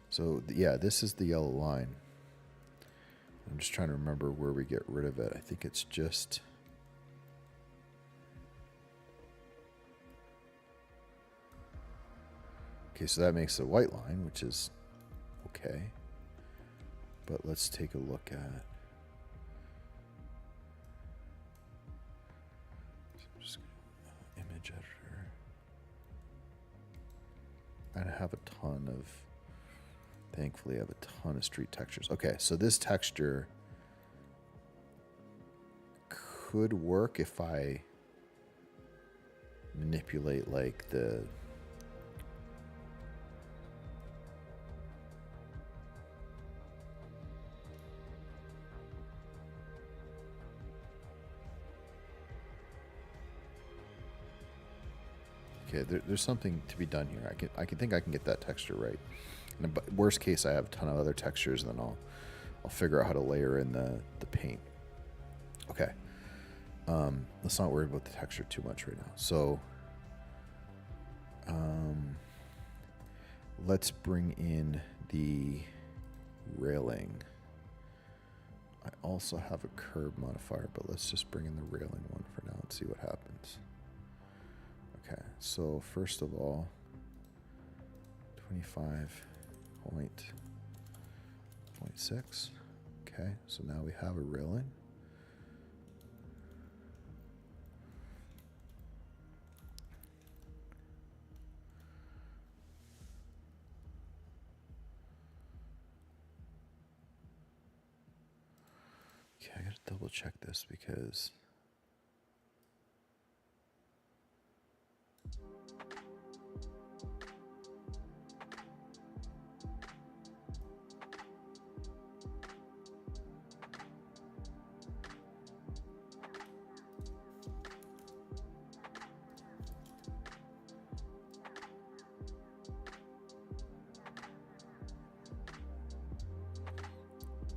So yeah, this is the yellow line. I'm just trying to remember where we get rid of it. I think it's just... Okay, so that makes a white line, which is okay. But let's take a look at... Just image editor. I have a ton of... Thankfully, I have a ton of street textures. Okay, so this texture could work if I manipulate like the... Okay, there's something to be done here. I can think I can get that texture right. And worst case, I have a ton of other textures, and then I'll figure out how to layer in the paint. Okay, let's not worry about the texture too much right now. So, let's bring in the railing. I also have a curb modifier, but let's just bring in the railing one for now and see what happens. Okay, so first of all, 25.6. Okay, so now we have a railing. Okay, I gotta double check this because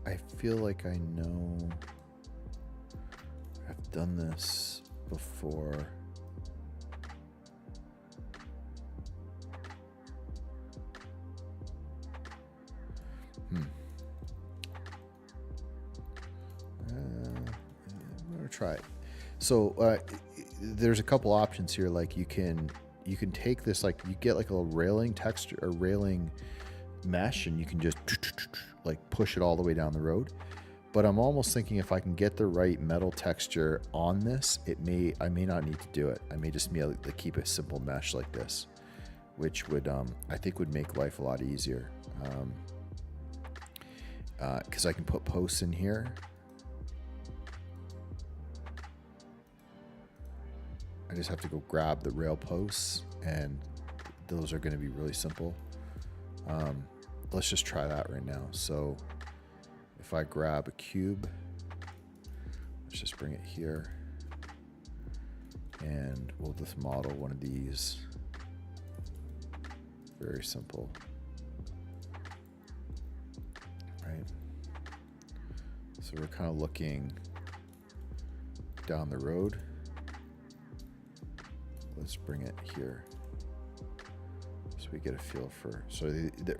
I feel like I know I've done this before. I'm gonna try it. So there's a couple options here. Like you can take this, like you get like a little railing texture or railing mesh, and you can just like push it all the way down the road. But I'm almost thinking if I can get the right metal texture on this, I may not need to do it. I may just be able to keep a simple mesh like this, which would I think would make life a lot easier. Because I can put posts in here. I just have to go grab the rail posts, and those are going to be really simple. Let's just try that right now. So if I grab a cube, let's just bring it here, and we'll just model one of these. Very simple, right? So we're kind of looking down the road. Let's bring it here so we get a feel for. So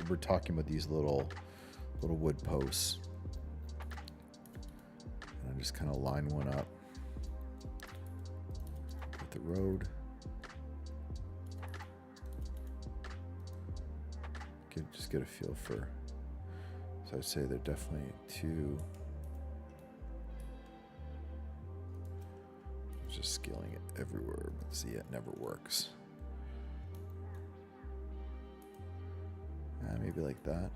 we're talking about these little wood posts, and I'm just kind of line one up with the road. Just get a feel for. So I'd say they're definitely two. Just scaling it everywhere, but see, it never works. Maybe like that.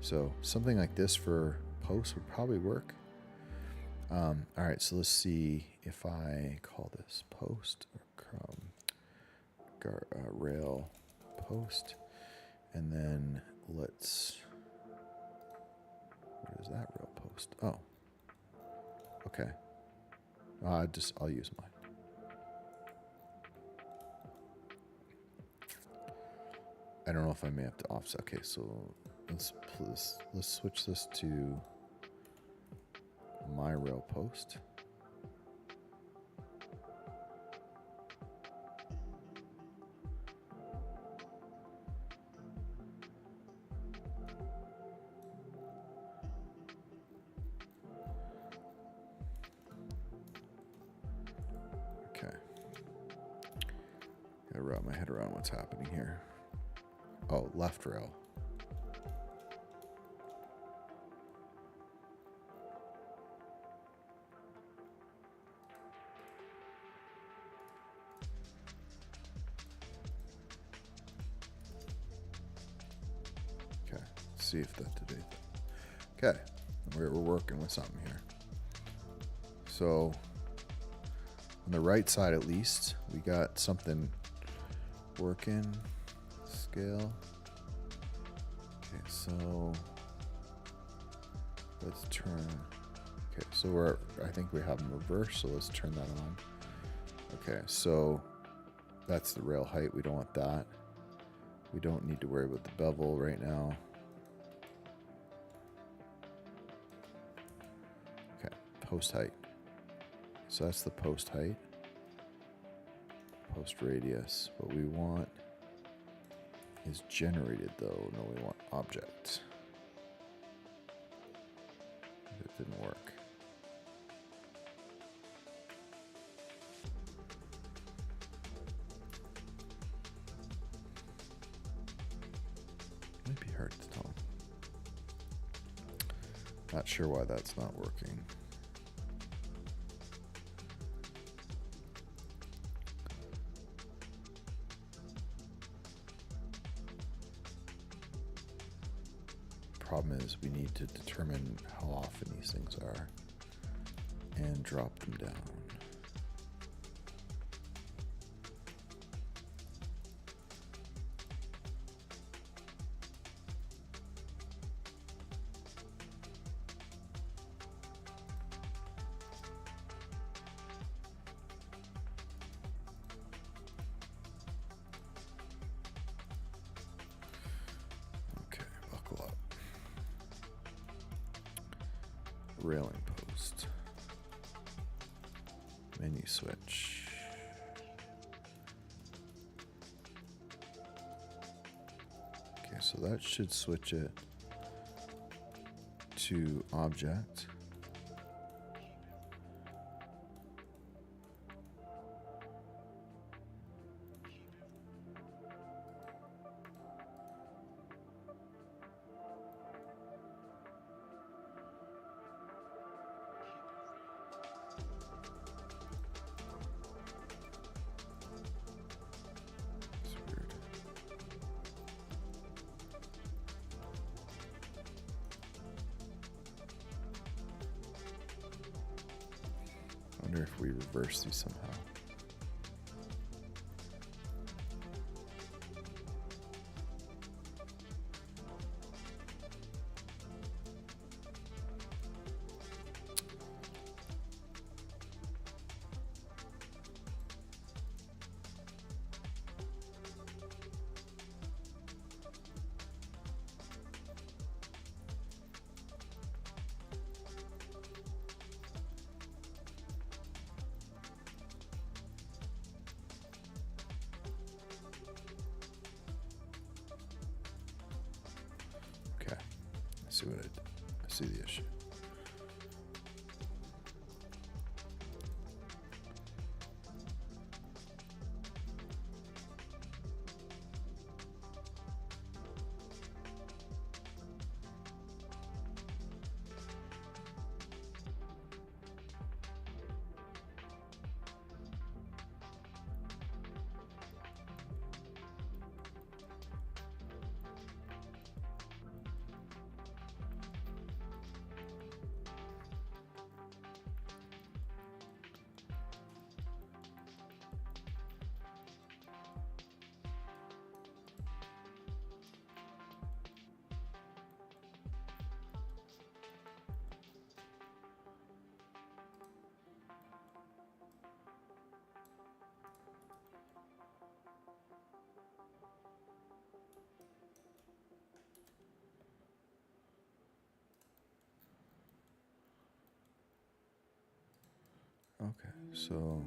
So something like this for posts would probably work. All right, so let's see if I call this post or rail post, and then let's. What is that rail post? Oh, okay. I'll use mine. I don't know if I may have to offset. Okay, so let's switch this to my rail post. Gotta wrap my head around what's happening here. Oh, left rail. Okay, let's see if that did it. Okay, we're working with something here. So on the right side, at least, we got something working. Scale. Okay, so let's turn. Okay, so I think we have them reversed, so let's turn that on. Okay, so that's the rail height. We don't want that. We don't need to worry about the bevel right now. Okay, post height. So that's the post height. Post radius. What we want is generated though. No, we want object. didn't work. Might be hard to tell. Not sure why that's not working. Problem is we need to determine how often these things are and drop them down. Okay, buckle up. Railing post. Menu switch. Okay, so that should switch it to object. I wonder if we reverse these somehow. Okay, I see what I see the issue. Okay, so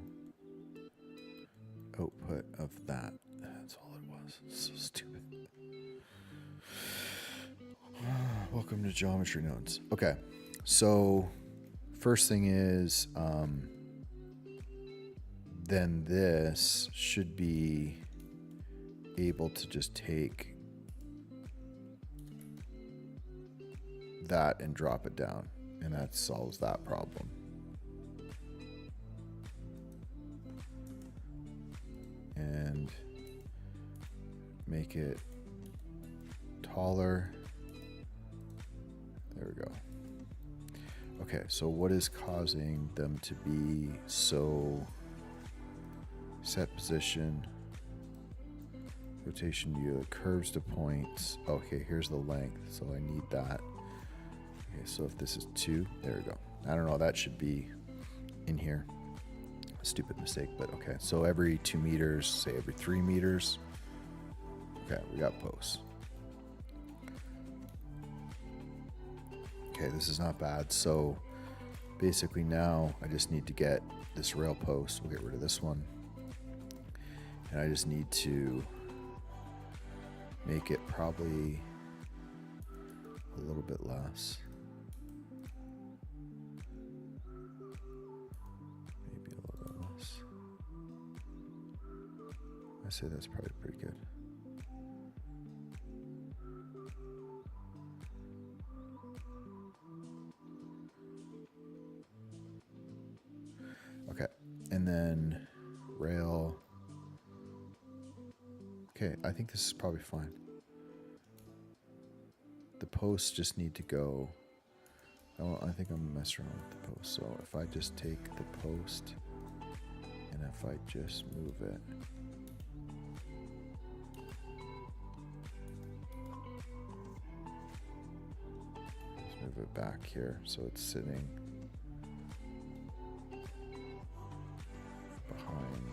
output of that. That's all it was. It's so stupid. Welcome to geometry nodes. Okay, so first thing is, then this should be able to just take that and drop it down, and that solves that problem. And make it taller. There we go. Okay, so what is causing them to be so set position, rotation view, curves to points. Okay, here's the length, so I need that. Okay, so if this is 2, there we go. I don't know, that should be in here. A stupid mistake, but okay. So every 2 meters, say every 3 meters. Okay, we got posts. Okay, this is not bad. So basically now I just need to get this rail post. We'll get rid of this one. And I just need to make it probably a little bit less. say that's probably pretty good. Okay, and then rail. Okay, I think this is probably fine. The posts just need to go. Oh, I think I'm messing around with the post. So if I just take the post and if I just move it. Let's move it back here so it's sitting behind.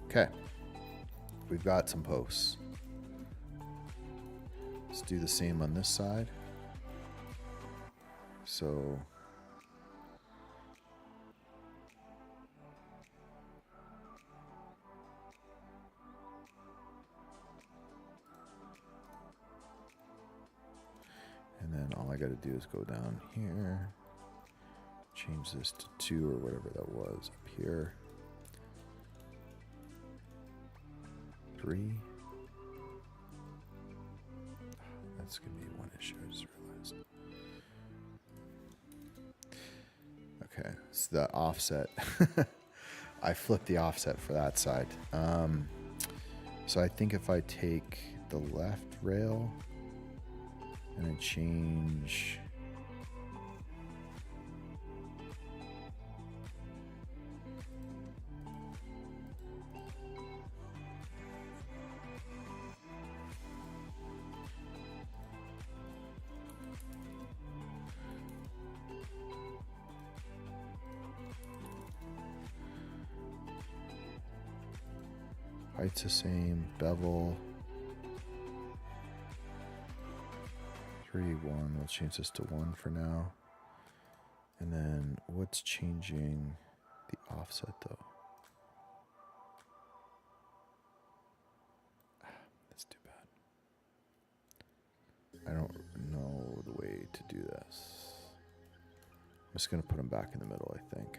Okay, we've got some posts. Let's do the same on this side. So and then all I got to do is go down here, change this to 2 or whatever that was up here. 3. That's going to be one issue, I just realized. Okay, it's the offset. I flipped the offset for that side. So I think if I take the left rail and I change... Height's the same, bevel 3, 1. We'll change this to 1 for now. And then what's changing the offset though? That's too bad. I don't know the way to do this. I'm just going to put them back in the middle, I think.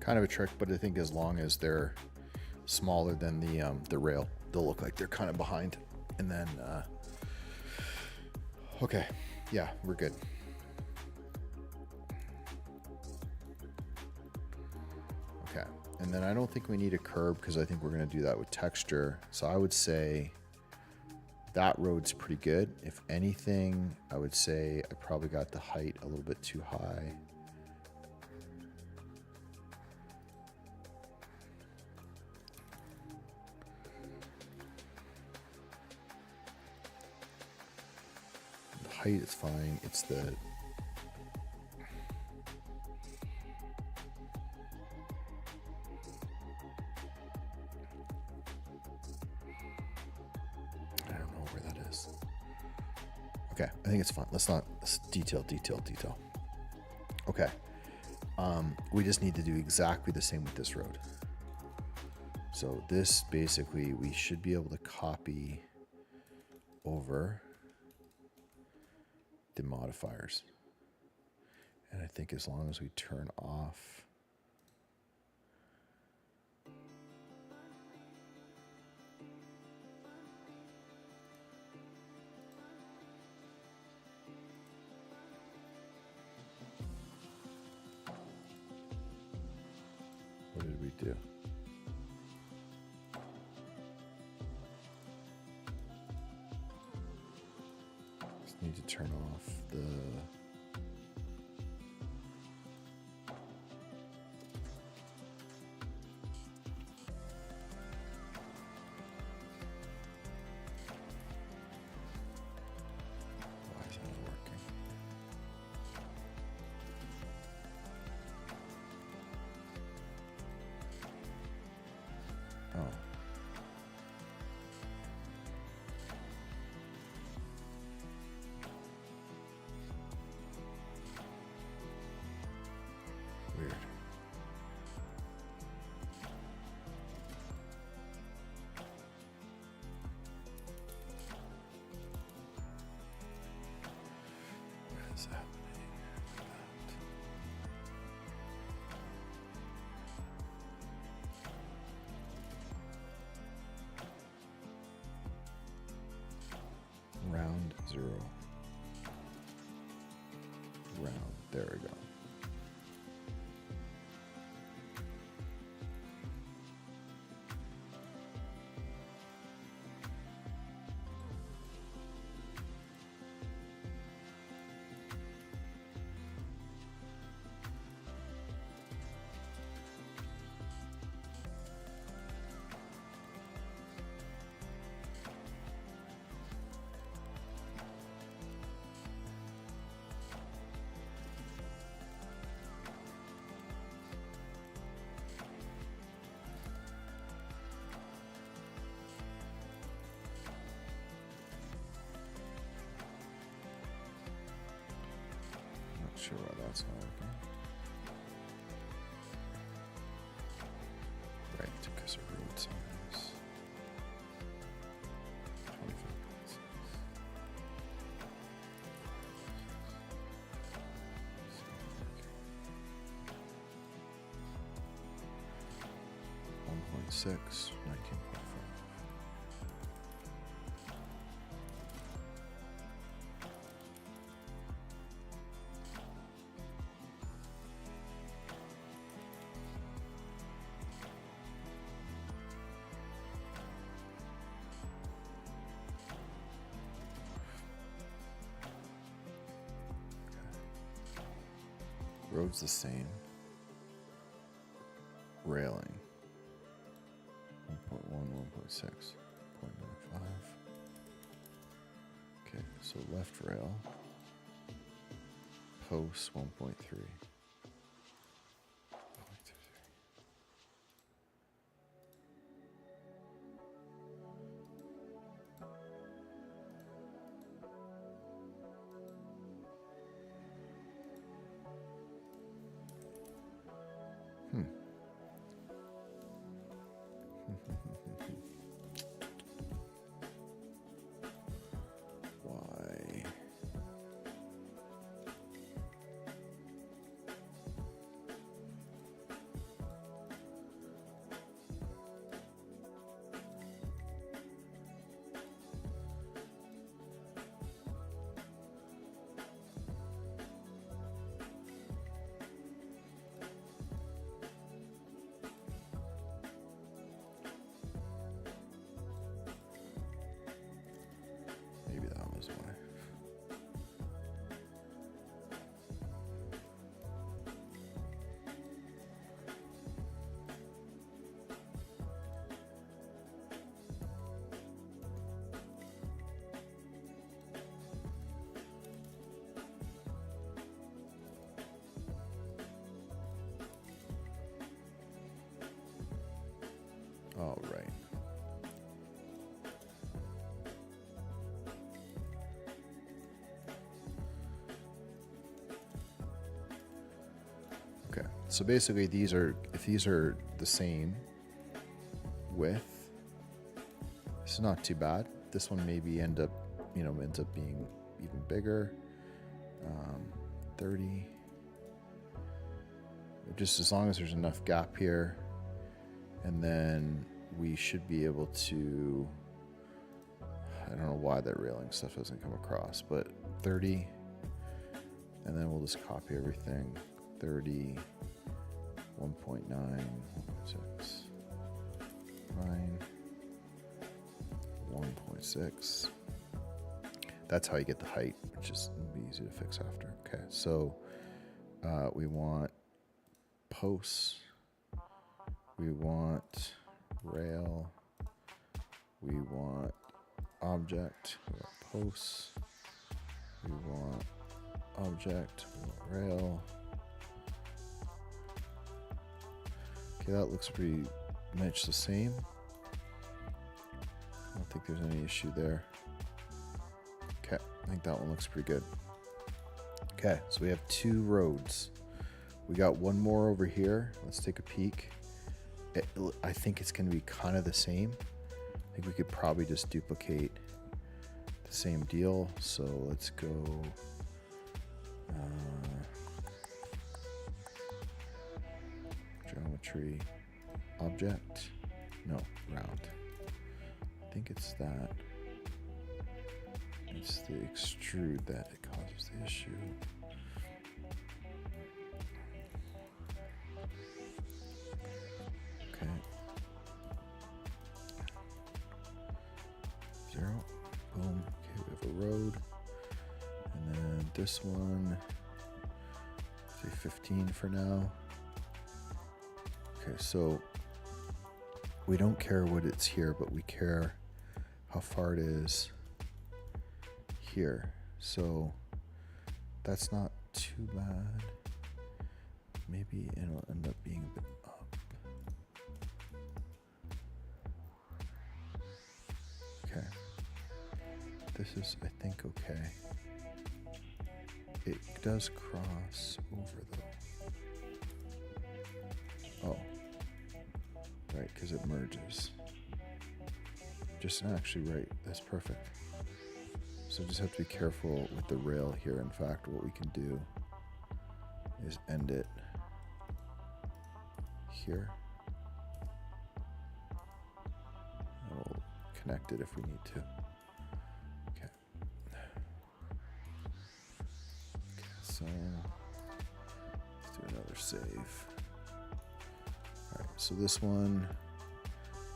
Kind of a trick, but I think as long as they're smaller than the rail, they'll look like they're kind of behind. And then, okay, yeah, we're good. Okay, and then I don't think we need a curb because I think we're going to do that with texture. So I would say that road's pretty good. If anything, I would say I probably got the height a little bit too high. Height is fine. It's the I don't know where that is. Okay, I think it's fine. Let's detail. Okay. We just need to do exactly the same with this road. So this basically we should be able to copy over the modifiers. And I think as long as we turn off what did we do? 0. Round. There we go. Not sure why that's not working. Right, because of road size. 25. 1.6, 19.5. Road's the same. Railing. 1.1, 1.6, 0.95. Okay, so left rail. Post 1.3. Why? Maybe that was why. All right. Okay, so basically if these are the same width, it's not too bad. This one maybe ends up being even bigger. 30. Just as long as there's enough gap here, and then we should be able to, I don't know why that railing stuff doesn't come across, but 30, and then we'll just copy everything. 30, 1.9, 1.6, 9, 1.6. That's how you get the height, which is be easy to fix after. Okay, so we want posts, we want rail, we want object, we want posts, we want object, we want rail. Okay, that looks pretty much the same. I don't think there's any issue there. Okay, I think that one looks pretty good. Okay, so we have 2 roads. We got one more over here. Let's take a peek. I think it's going to be kind of the same. I think we could probably just duplicate the same deal. So let's go geometry, object, no, round. I think it's that. And It's the extrude that causes the issue. Okay. 0. Boom. Okay, we have a road. And then this one, say 15 for now. Okay, so we don't care what it's here, but we care how far it is here. So that's not too bad. Maybe it'll end up being a bit up. Okay. This is, I think, okay. It does cross over though. Oh. Right, because it merges. Just actually right. That's perfect. So just have to be careful with the rail here. In fact, what we can do is end it here. We'll connect it if we need to. Okay. Okay, so let's do another save. All right, so this one,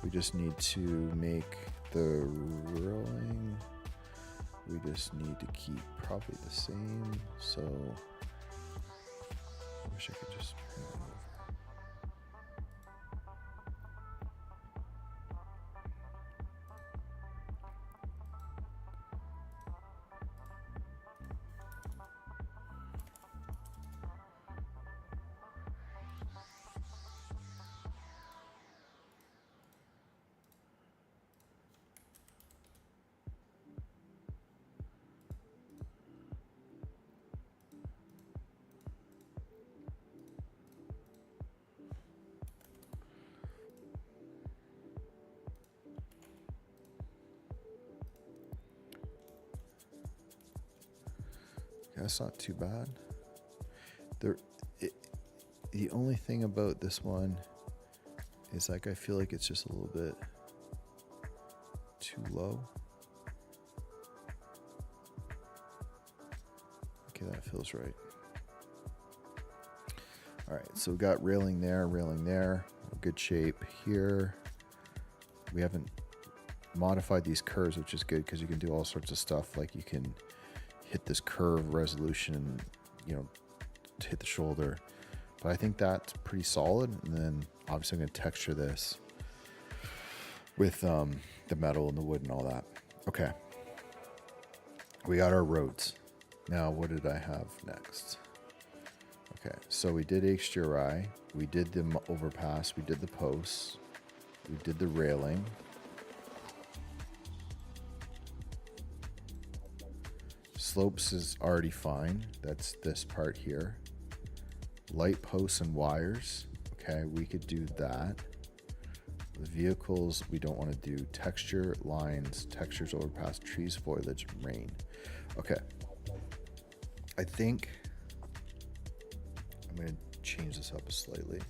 we just need to make the rolling. We just need to keep probably the same. So I wish I could just bring it over. That's not too bad. The only thing about this one is like I feel like it's just a little bit too low. Okay, that feels right. All right, so we got railing there, good shape here. We haven't modified these curves, which is good because you can do all sorts of stuff. Like you can hit this curve resolution, you know, to hit the shoulder. But I think that's pretty solid. And then obviously I'm going to texture this with the metal and the wood and all that. Okay. We got our roads. Now, what did I have next? Okay, so we did HDRI. We did the overpass. We did the posts. We did the railing. Slopes is already fine. That's this part here. Light posts and wires. Okay, we could do that. The vehicles, we don't want to do texture, lines, textures, overpass, trees, foliage, rain. Okay. I think I'm going to change this up slightly.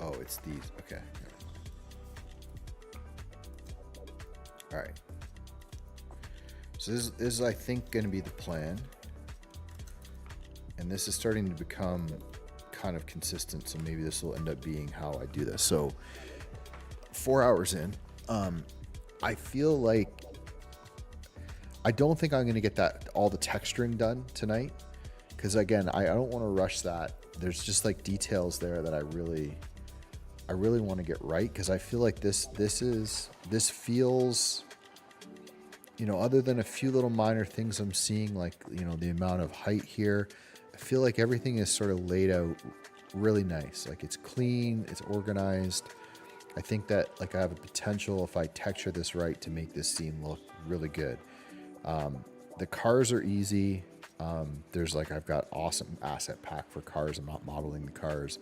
Oh, it's these. Okay. All right. So this is I think, going to be the plan. And this is starting to become kind of consistent. So maybe this will end up being how I do this. So 4 hours in, I feel like I don't think I'm going to get all the texturing done tonight. Because again, I don't want to rush that. There's just like details there that I really want to get right, because I feel like this feels, you know, other than a few little minor things I'm seeing, like, you know, the amount of height here, I feel like everything is sort of laid out really nice. Like it's clean, it's organized. I think that like I have a potential, if I texture this right, to make this scene look really good. The cars are easy. There's like, I've got awesome asset pack for cars. I'm not modeling the cars.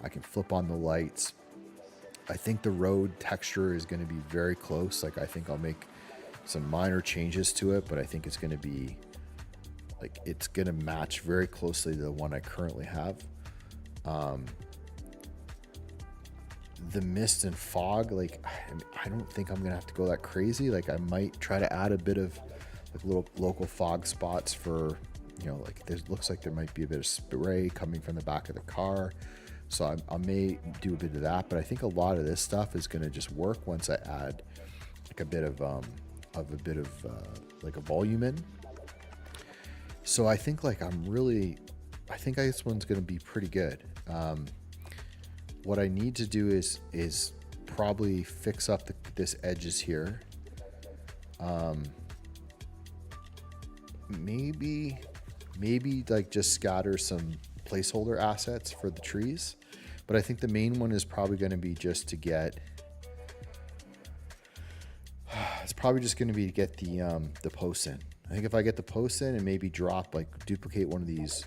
I can flip on the lights. I think the road texture is going to be very close. Like I think I'll make some minor changes to it, but I think it's going to be like, it's going to match very closely to the one I currently have. the mist and fog, like I don't think I'm gonna have to go that crazy. Like I might try to add a bit of like little local fog spots for, you know, like there looks like there might be a bit of spray coming from the back of the car. So I may do a bit of that, but I think a lot of this stuff is gonna just work once I add like a bit of like a volume in. So I think like I think this one's gonna be pretty good. What I need to do is probably fix up this edges here. Maybe like just scatter some placeholder assets for the trees, but I think the main one is probably going to be just to get. It's probably just going to be to get the posts in. I think if I get the posts in and maybe drop, like duplicate one of these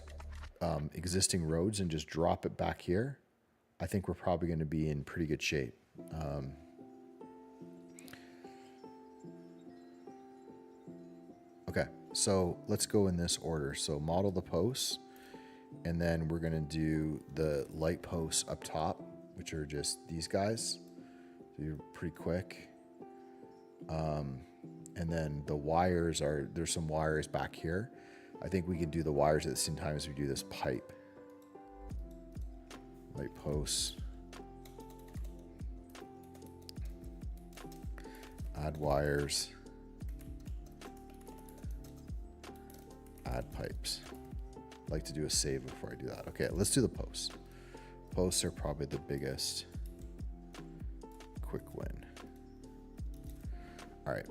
existing roads and just drop it back here, I think we're probably going to be in pretty good shape. Okay, so let's go in this order. So model the posts, and then we're going to do the light posts up top, which are just these guys. So you're pretty quick. And then the wires there's some wires back here. I think we can do the wires at the same time as we do this pipe. Light posts. Add wires. Add pipes. I'd like to do a save before I do that. Okay, let's do the posts. Posts are probably the biggest quick win. All right.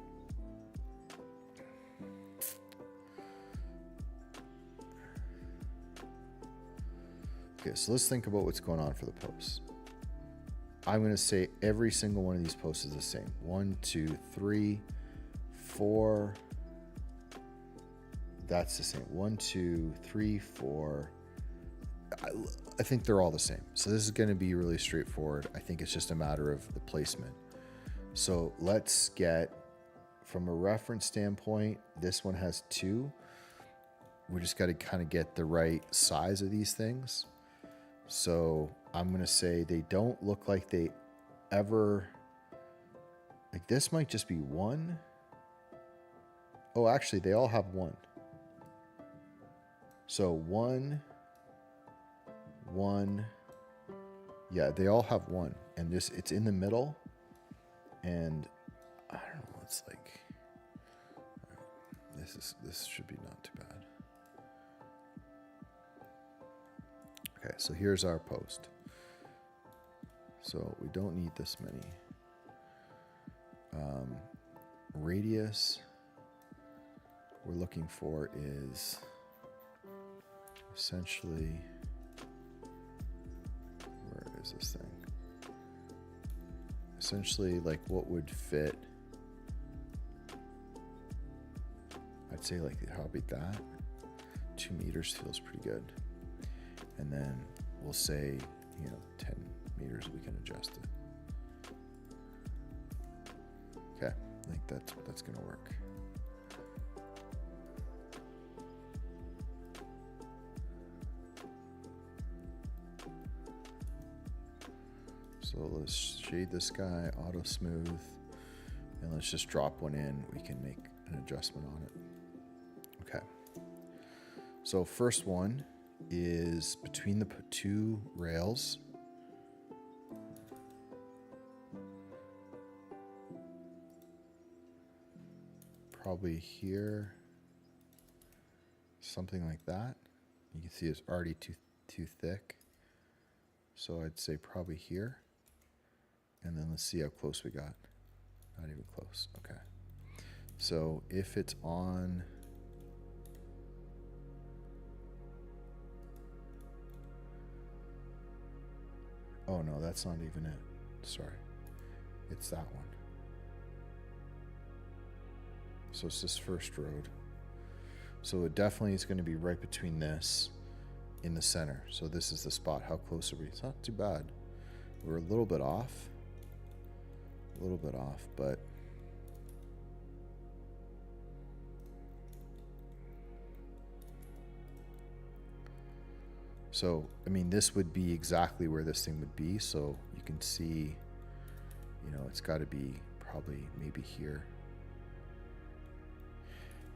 Okay, so let's think about what's going on for the posts. I'm going to say every single one of these posts is the same. 1, 2, 3, 4. That's the same. 1, 2, 3, 4. I think they're all the same. So this is going to be really straightforward. I think it's just a matter of the placement. So let's get, from a reference standpoint, this one has 2. We just got to kind of get the right size of these things. So I'm going to say they don't look like they ever, like this might just be 1. Oh, actually they all have 1. So 1, 1, yeah, they all have 1, and it's in the middle, and I don't know, it's like, this should be not too bad. Okay, so here's our post. So we don't need this many. Radius we're looking for is essentially, where is this thing? Essentially like what would fit, I'd say like probably that. 2 meters feels pretty good. And then we'll say, 10 meters, we can adjust it. Okay, I think that's gonna work. So let's shade this guy, auto smooth, and let's just drop one in. We can make an adjustment on it. Okay. So first one is between the 2 rails. Probably here, something like that. You can see it's already too thick. So I'd say probably here. And then let's see how close we got. Not even close. Okay. So if it's on, oh no, that's not even it. Sorry. It's that one. So it's this first road. So it definitely is going to be right between this in the center. So this is the spot. How close are we? It's not too bad. We're a little bit off. But so, I mean, this would be exactly where this thing would be. So you can see, you know, it's got to be probably maybe here.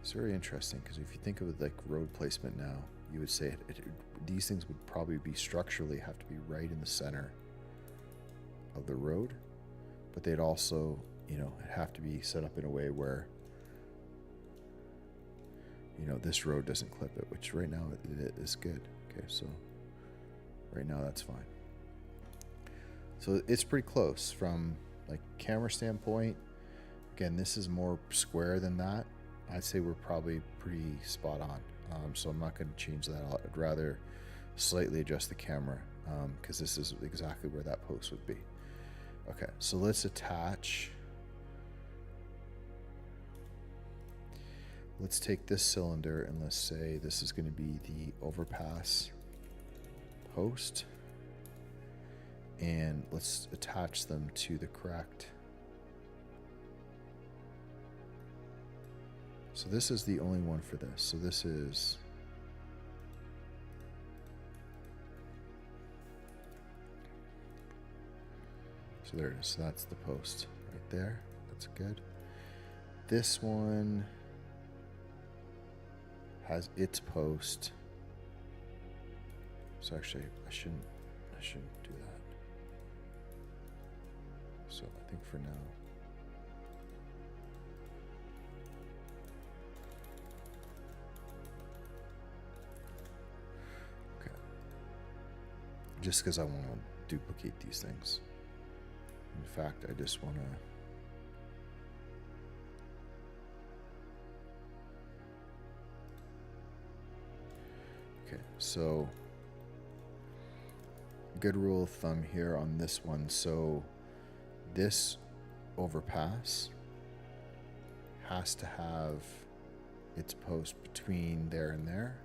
It's very interesting because if you think of it like road placement now, you would say these things would probably be structurally have to be right in the center of the road, but they'd also, you know, have to be set up in a way where, you know, this road doesn't clip it, which right now it is good. Okay, so right now that's fine. So it's pretty close from like camera standpoint. Again, this is more square than that. I'd say we're probably pretty spot on. So I'm not going to change that. I'd rather slightly adjust the camera because this is exactly where that post would be. Okay, so let's attach. Let's take this cylinder and let's say this is going to be the overpass post. And let's attach them to the correct. So this is the only one for this. So this is, so there it is. So that's the post right there. That's good. This one has its post. So actually I shouldn't do that. So I think for now, okay. Just because I want to duplicate these things. In fact, I just want to. Okay, so good rule of thumb here on this one. So this overpass has to have its post between there and there.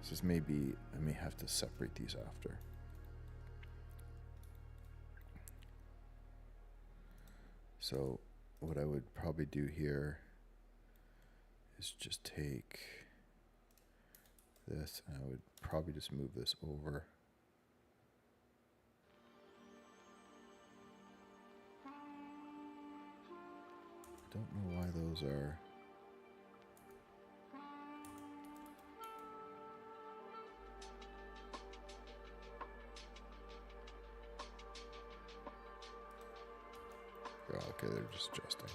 This is maybe, I may have to separate these after. So what I would probably do here is just take this and I would probably just move this over. I don't know why those are. Oh, okay, they're just adjusting.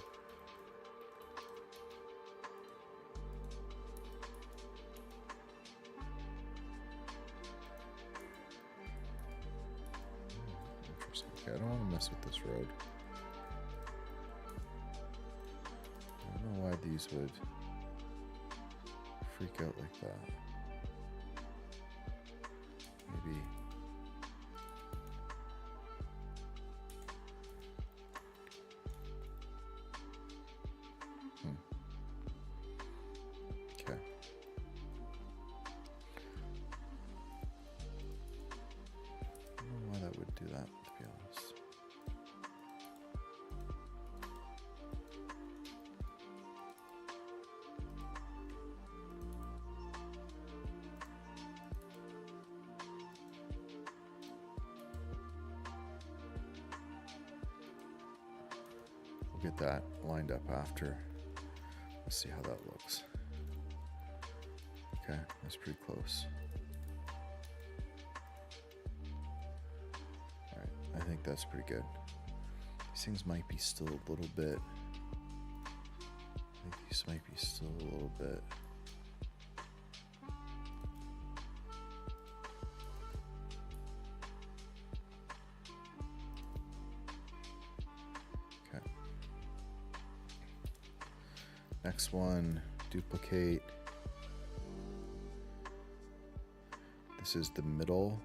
Interesting. Okay, I don't want to mess with this road. I don't know why these would freak out like that. Maybe. Okay. I don't know why that would do that, to be honest. We'll get that lined up after. Let's see how that looks. Okay, that's pretty close. Alright, I think that's pretty good. These things might be still a little bit. I think these might be still a little bit. Okay. Next one, duplicate. This is the middle.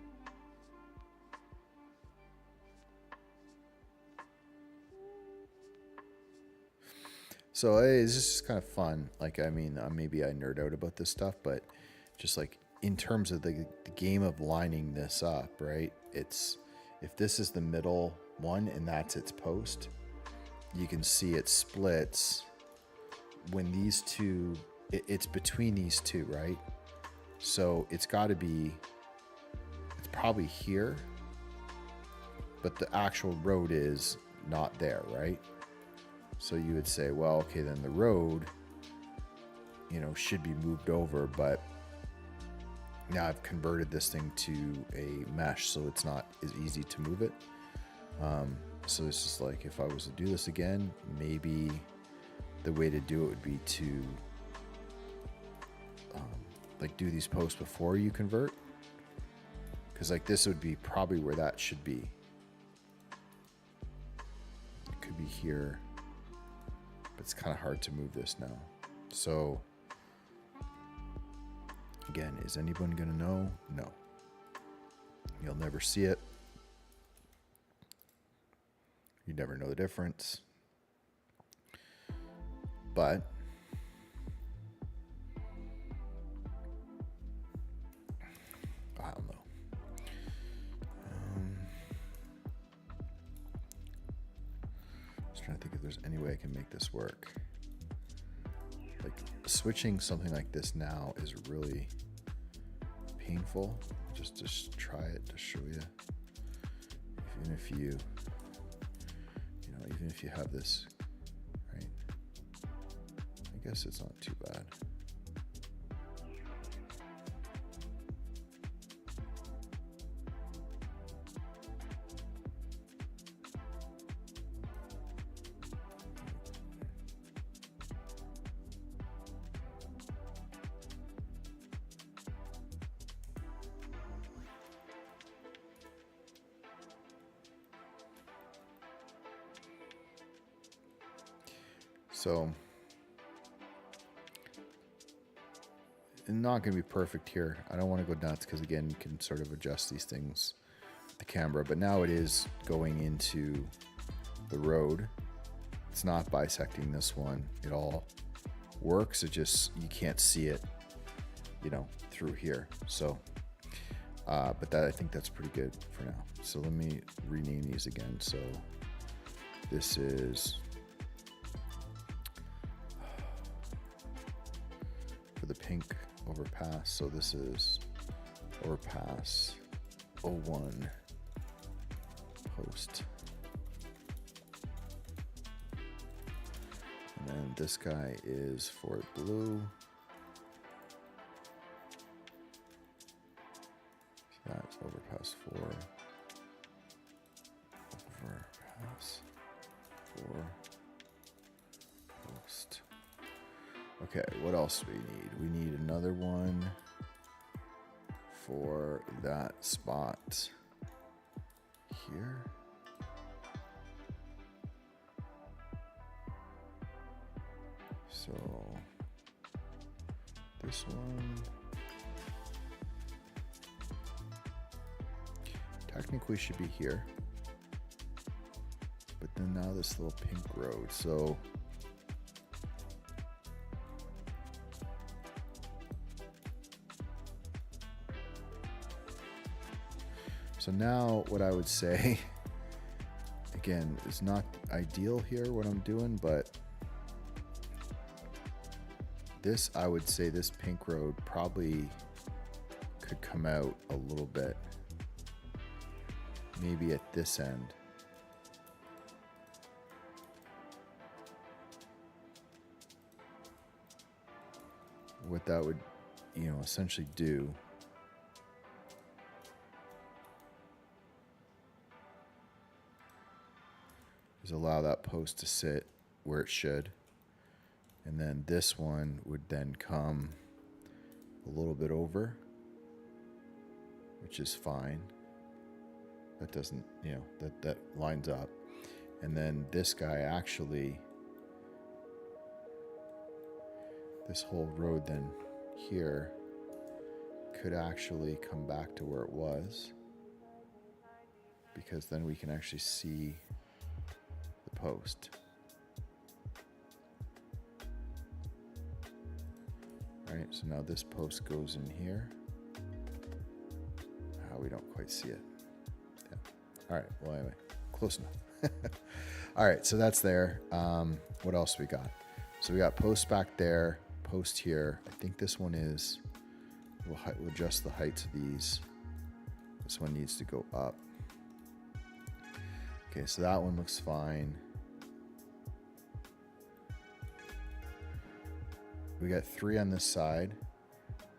So it's just kind of fun. Like, I mean, maybe I nerd out about this stuff, but just like in terms of the game of lining this up, right? It's, if this is the middle one and that's its post, you can see it splits when these two, it's between these two, right? So it's got to be, it's probably here, but the actual road is not there, right? So you would say, well, okay, then the road, you know, should be moved over, but now I've converted this thing to a mesh, so it's not as easy to move it. So it's just like, if I was to do this again, maybe the way to do it would be to like do these posts before you convert, because like this would be probably where that should be. It could be here, but it's kind of hard to move this now. So again, is anyone gonna know? No. You'll never see it. You never know the difference. But I don't know. Just trying to think if there's any way I can make this work. Like switching something like this now is really painful. Just try it to show you. Even if you even if you have this, right? I guess it's not too bad. So, it's not going to be perfect here. I don't want to go nuts because, again, you can sort of adjust these things with the camera. But now it is going into the road. It's not bisecting this one. It all works. It just, you can't see it, you know, through here. So, but that, I think that's pretty good for now. So let me rename these again. So this is... the pink overpass, so this is overpass 01 post, and then this guy is for blue, so that's overpass 4, overpass 4 post. Okay, what else do we need? We need another one for that spot here. So this one technically should be here, but then now this little pink road. So now what I would say, again, is not ideal here what I'm doing, but this, I would say this pink road probably could come out a little bit, maybe at this end. What that would, you know, essentially do is allow that post to sit where it should, and then this one would then come a little bit over, which is fine. That doesn't, you know, that lines up. And then this guy actually, this whole road then here could actually come back to where it was, because then we can actually see post. Right, so now this post goes in here. We don't quite see it. Yeah. All right, well, anyway, close enough. All right, so that's there. What else we got? So we got post back there, post here. I think this one is, we'll adjust the heights of these. This one needs to go up. Okay, so that one looks fine. We got 3 on this side.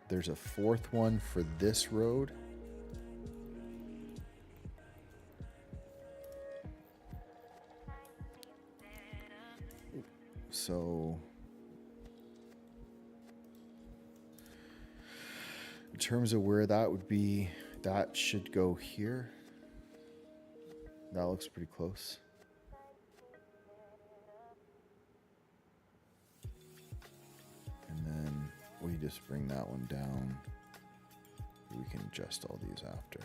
There's a 4th one for this road. So in terms of where that would be, that should go here. That looks pretty close. And then we just bring that one down. We can adjust all these after.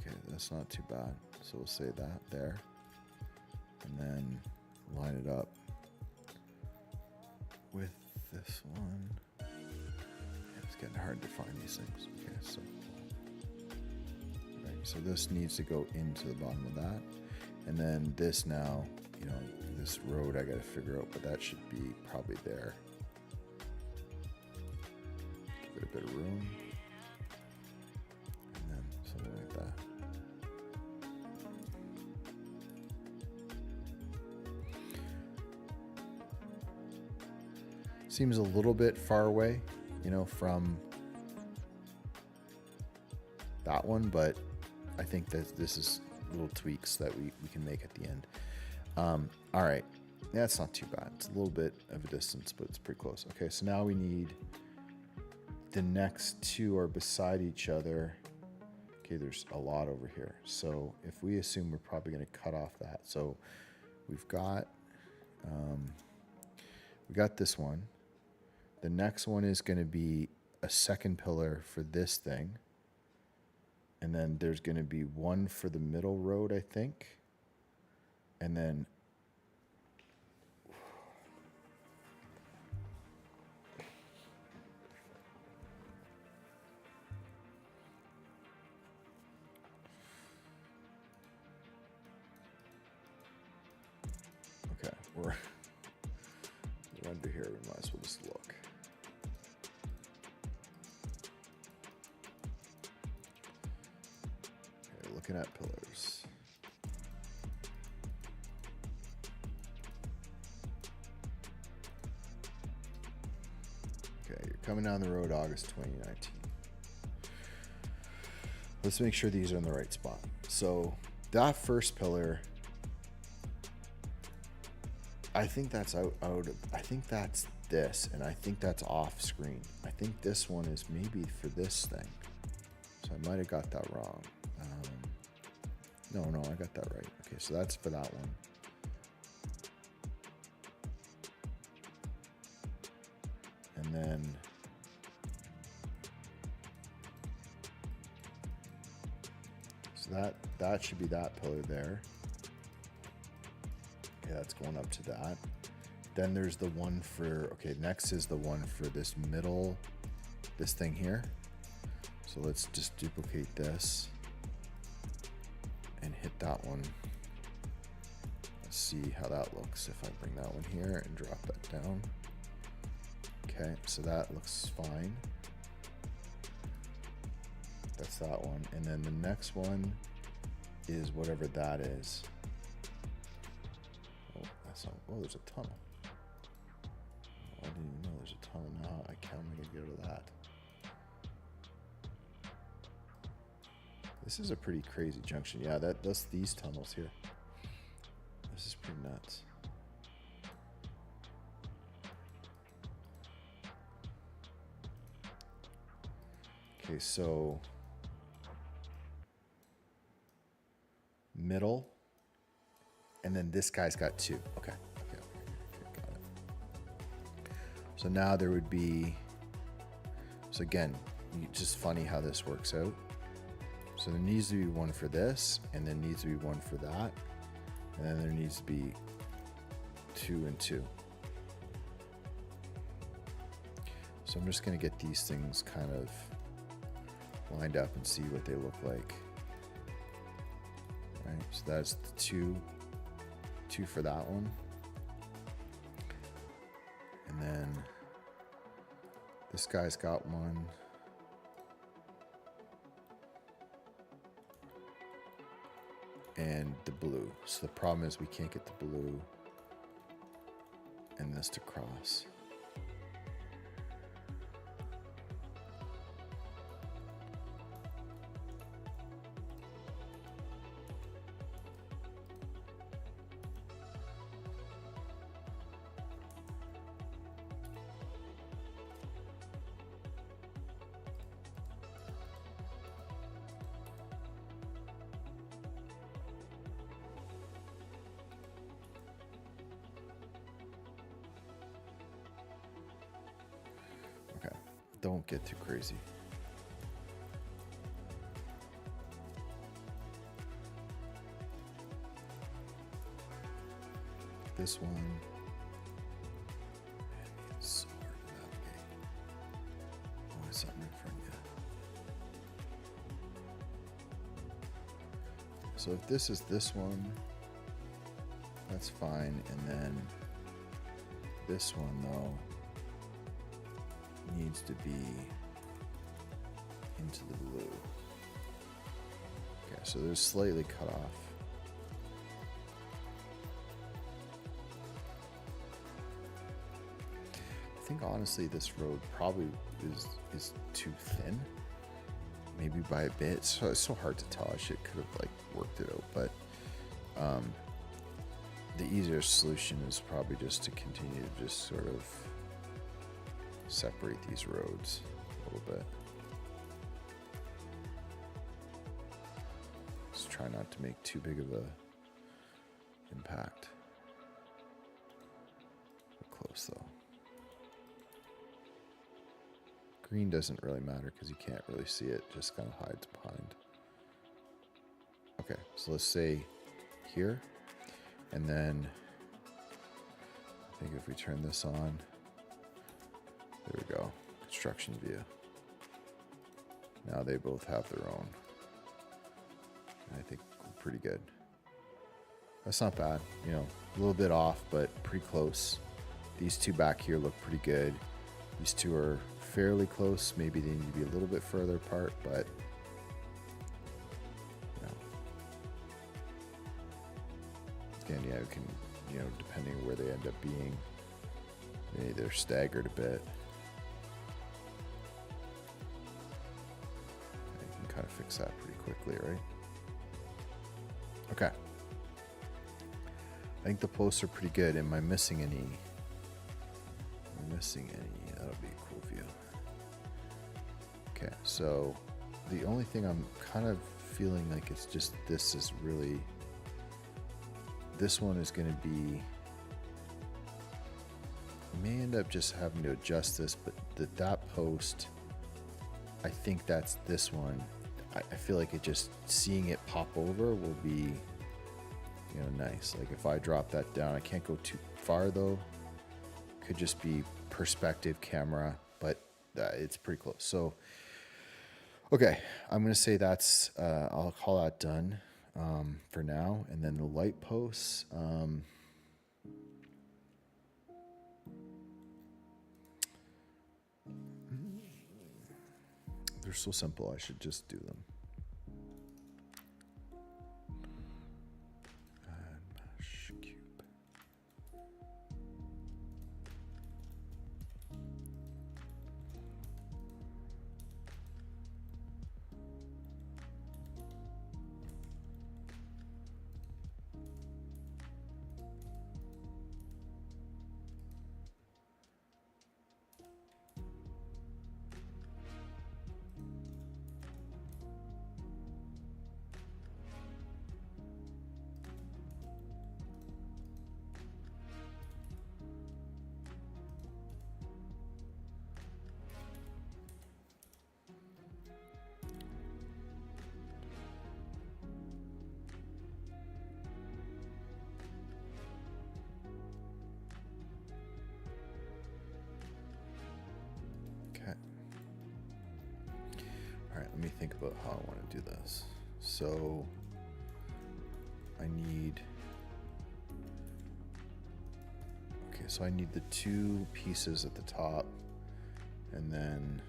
Okay, that's not too bad. So we'll say that there. And then line it up with this one. It's getting hard to find these things. Okay, so right, so this needs to go into the bottom of that, and then this now, you know, this road I got to figure out, but that should be probably there. Give it a bit of room, and then something like that. Seems a little bit far away, you know, from that one, but I think that this is little tweaks that we can make at the end. All right, that's not too bad. It's a little bit of a distance, but it's pretty close. Okay, so now we need the next 2 are beside each other. Okay, there's a lot over here. So if we assume we're probably going to cut off that. So we've got, we got this one. The next one is going to be a second pillar for this thing. And then there's going to be one for the middle road, I think. And then okay, we're under here. We might as well just look. Looking at pillars. Okay, you're coming down the road August 2019. Let's make sure these are in the right spot. So that first pillar, I think that's out of, I think that's this, and I think that's off screen. I think this one is maybe for this thing. So I might have got that wrong. No, I got that right. Okay, so that's for that one. And then so that should be that pillar there. Okay, that's going up to that. Then there's the one for, okay, next is the one for this middle, this thing here. So let's just duplicate this and hit that one. Let's see how that looks if I bring that one here and drop that down. Okay, so that looks fine. That's that one. And then the next one is whatever that is. Oh, that's not, oh, there's a tunnel. I didn't even know there's a tunnel now. I can't get rid of that. This is a pretty crazy junction. Yeah, that's these tunnels here. This is pretty nuts. Okay, so middle, and then this guy's got 2. Okay, got it. So now there would be, so again, just funny how this works out. So there needs to be one for this, and there needs to be one for that, and then there needs to be 2 and 2. So I'm just going to get these things kind of lined up and see what they look like. All Right, so that's the two for that one. And then this guy's got one. And the blue. So the problem is we can't get the blue and this to cross. Okay, don't get too crazy. This one. Man, it's so hard to navigate. Always something in front of you. So if this is this one, that's fine. And then this one though needs to be into the blue. Okay, so there's slightly cut off. I think honestly this road probably is too thin. Maybe by a bit. So it's so hard to tell. I could have like worked it out, but the easier solution is probably just to continue to just sort of separate these roads a little bit. Just try not to make too big of a impact. We're close though. Green doesn't really matter because you can't really see it, just kind of hides behind. Okay, so let's say here, and then I think if we turn this on, there we go, construction view. Now they both have their own. And I think we're pretty good. That's not bad, you know, a little bit off, but pretty close. These two back here look pretty good. These two are fairly close. Maybe they need to be a little bit further apart, but you know. Again, yeah, we can, you know, depending on where they end up being, they're staggered a bit. You can kind of fix that pretty quickly, right? Okay. I think the posts are pretty good. Am I missing any? Am I missing any? That'll be a cool view. Okay, so the only thing I'm kind of feeling like it's just this is really, this one is going to be, I may end up just having to adjust this, but that post, I think that's this one. I feel like it just, seeing it pop over will be, you know, nice. Like if I drop that down, I can't go too far though. Could just be perspective camera, but it's pretty close. So, okay, I'm going to say that's, I'll call that done for now. And then the light posts, they're so simple, I should just do them. Mesh cube. All right, let me think about how I want to do this. So I need... Okay, so I need the 2 pieces at the top, and then...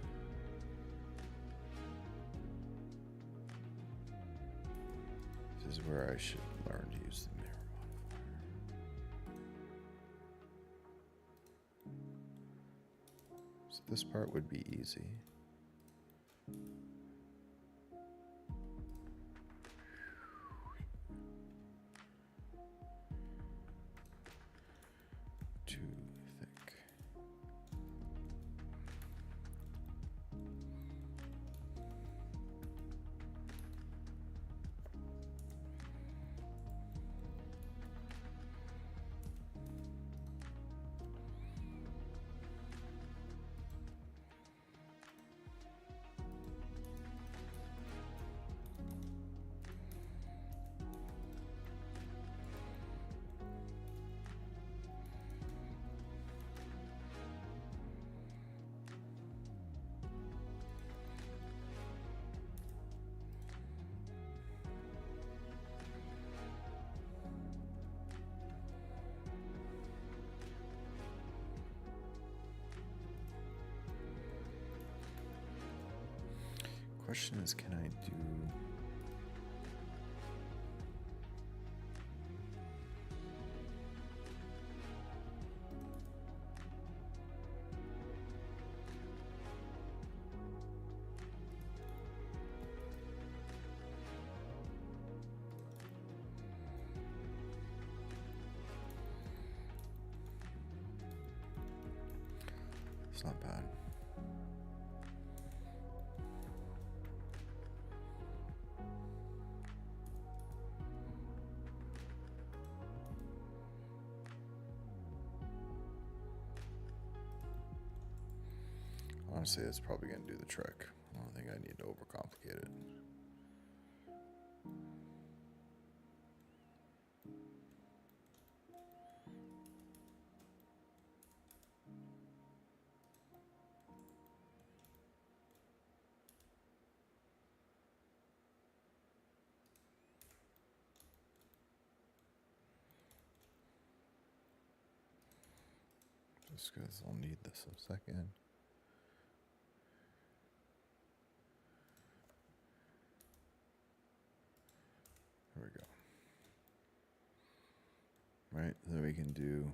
This is where I should learn to use the mirror modifier. So this part would be easy. Too thick. Question is, can I do... It's not bad. Honestly, it's probably going to do the trick. I don't think I need to overcomplicate it. Just because I'll need this in a second. There we go. Right, then we can do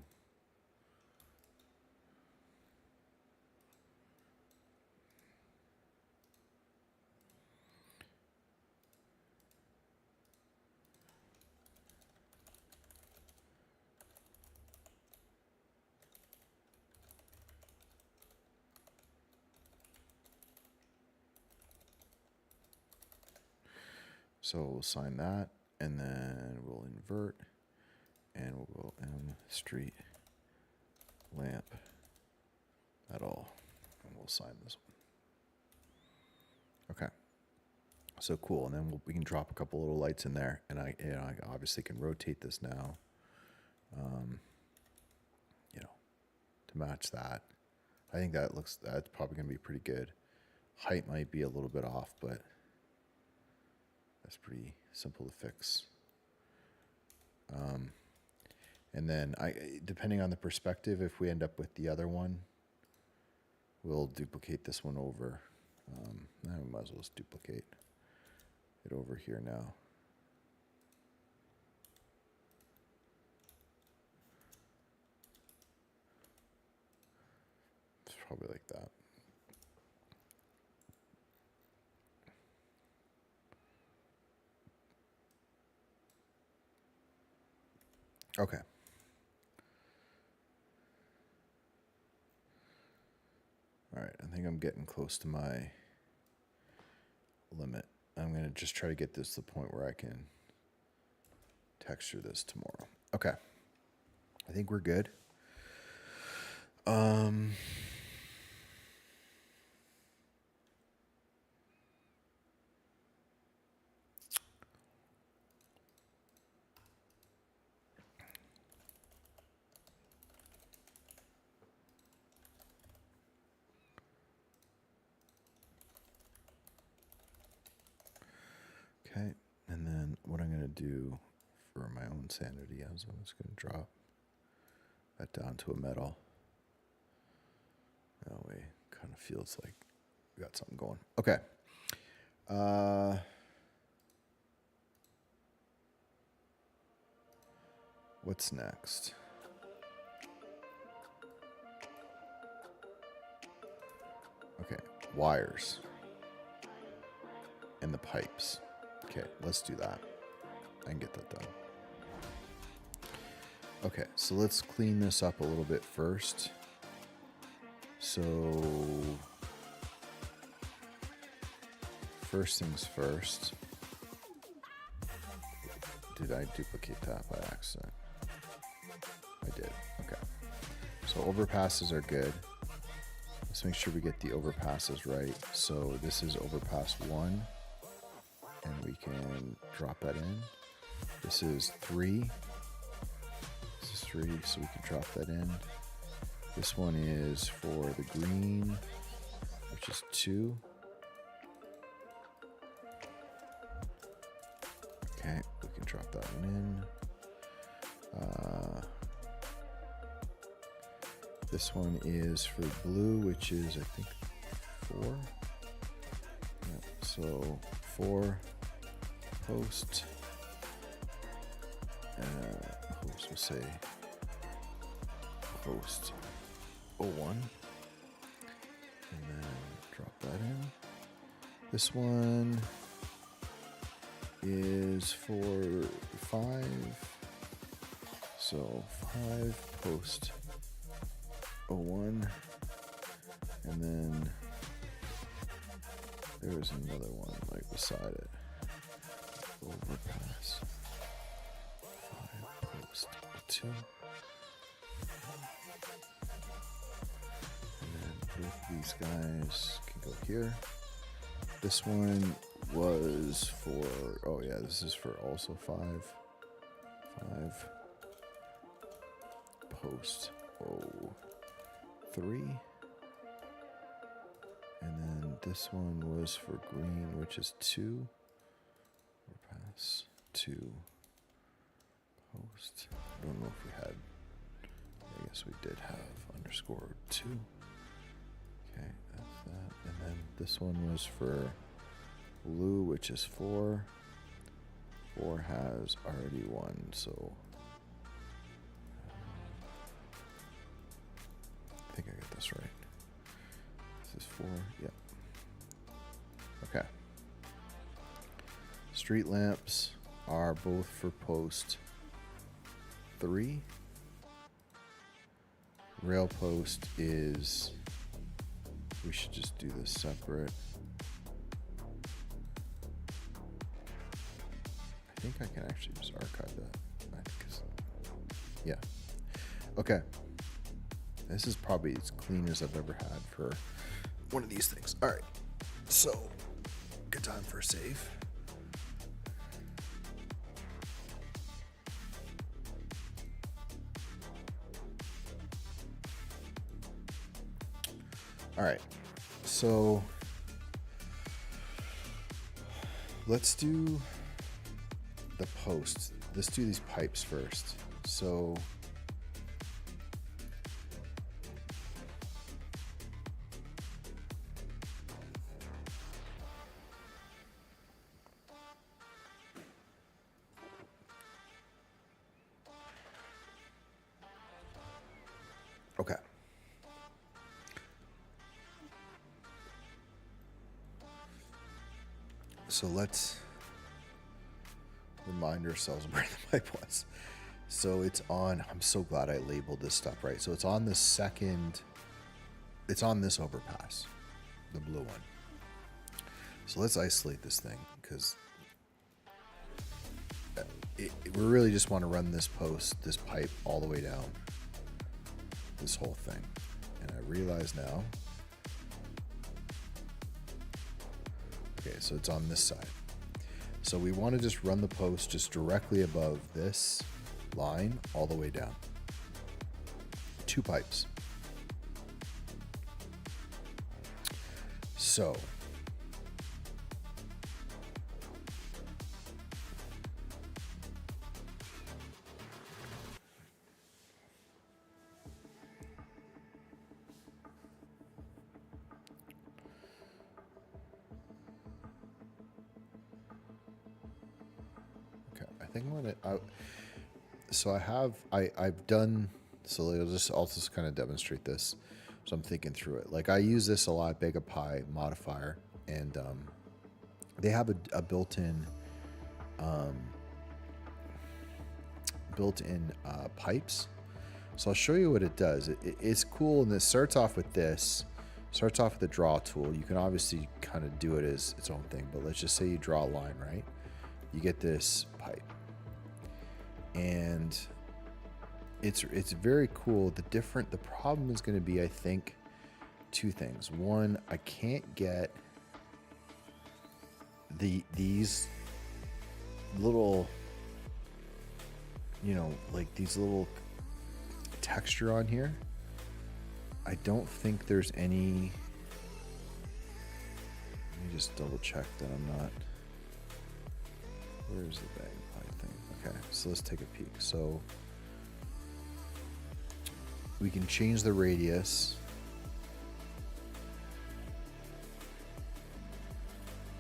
so we'll sign that, and then we'll invert, and we'll go M street lamp at all, and we'll sign this one. Okay, so cool. And then we can drop a couple little lights in there, and I obviously can rotate this now, to match that. I think that's probably gonna be pretty good. Height might be a little bit off, but that's pretty simple to fix. And then depending on the perspective, if we end up with the other one, we'll duplicate this one over. We might as well just duplicate it over here now. It's probably like that. Okay. All right, I think I'm getting close to my limit. I'm going to just try to get this to the point where I can texture this tomorrow. Okay. I think we're good. Okay, and then what I'm going to do for insanity. I'm just going to drop that down to a metal. That way, kind of feels like we got something going. Okay. What's next? Okay, wires and the pipes. Okay, let's do that. I can get that done. Okay, so let's clean this up a little bit first. So, first things first. Did I duplicate that by accident? I did. Okay. So overpasses are good. Let's make sure we get the overpasses right. So this is overpass 1, and we can drop that in. This is 3. This is 3, so we can drop that in. This one is for the green, which is 2. Okay, we can drop that one in. This one is for blue, which is, I think, 4. Yeah, so 4 post. Host will say post 01. And then drop that in. This one is for 5. So 5 post 01, and then there was another one like beside it. Overpass 5 post 2, and then both of these guys can go here. This one was for, oh yeah, this is for also 5 post 03, and then this one was for green, which is 2, overpass 2 post. I don't know if we had, I guess we did have underscore 2. Okay, that's that. And then this one was for blue, which is 4. 4 has already 1, so I think I got this right. This is 4, yep. Okay. Street lamps are both for post 3. Rail post is, we should just do this separate. I think I can actually just archive that. Yeah. Okay. This is probably as clean as I've ever had for one of these things. All right. So, good time for a save. All right. So, let's do the posts. Let's do these pipes first. So, okay. So let's remind ourselves where the pipe was. So it's on, I'm so glad I labeled this stuff right. So it's on the second, it's on this overpass, the blue one. So let's isolate this thing because we really just want to run this post, this pipe all the way down, this whole thing. And I realize now, okay, so it's on this side. So we want to just run the post just directly above this line all the way down. 2 pipes. So Okay, I think I'm gonna. So I've done. So I'll just kind of demonstrate this. So I'm thinking through it. Like I use this a lot, Bega Pi modifier, and they have a built-in pipes. So I'll show you what it does. It's cool, and it starts off with this. Starts off with the draw tool. You can obviously kind of do it as its own thing, but let's just say you draw a line, right? You get this pipe, and it's very cool. The problem is going to be, I think, two things. One, I can't get these little, like these little texture on here. I don't think there's any. Let me just double check that I'm not. Where's the bag pipe thing? Okay, so let's take a peek. So we can change the radius.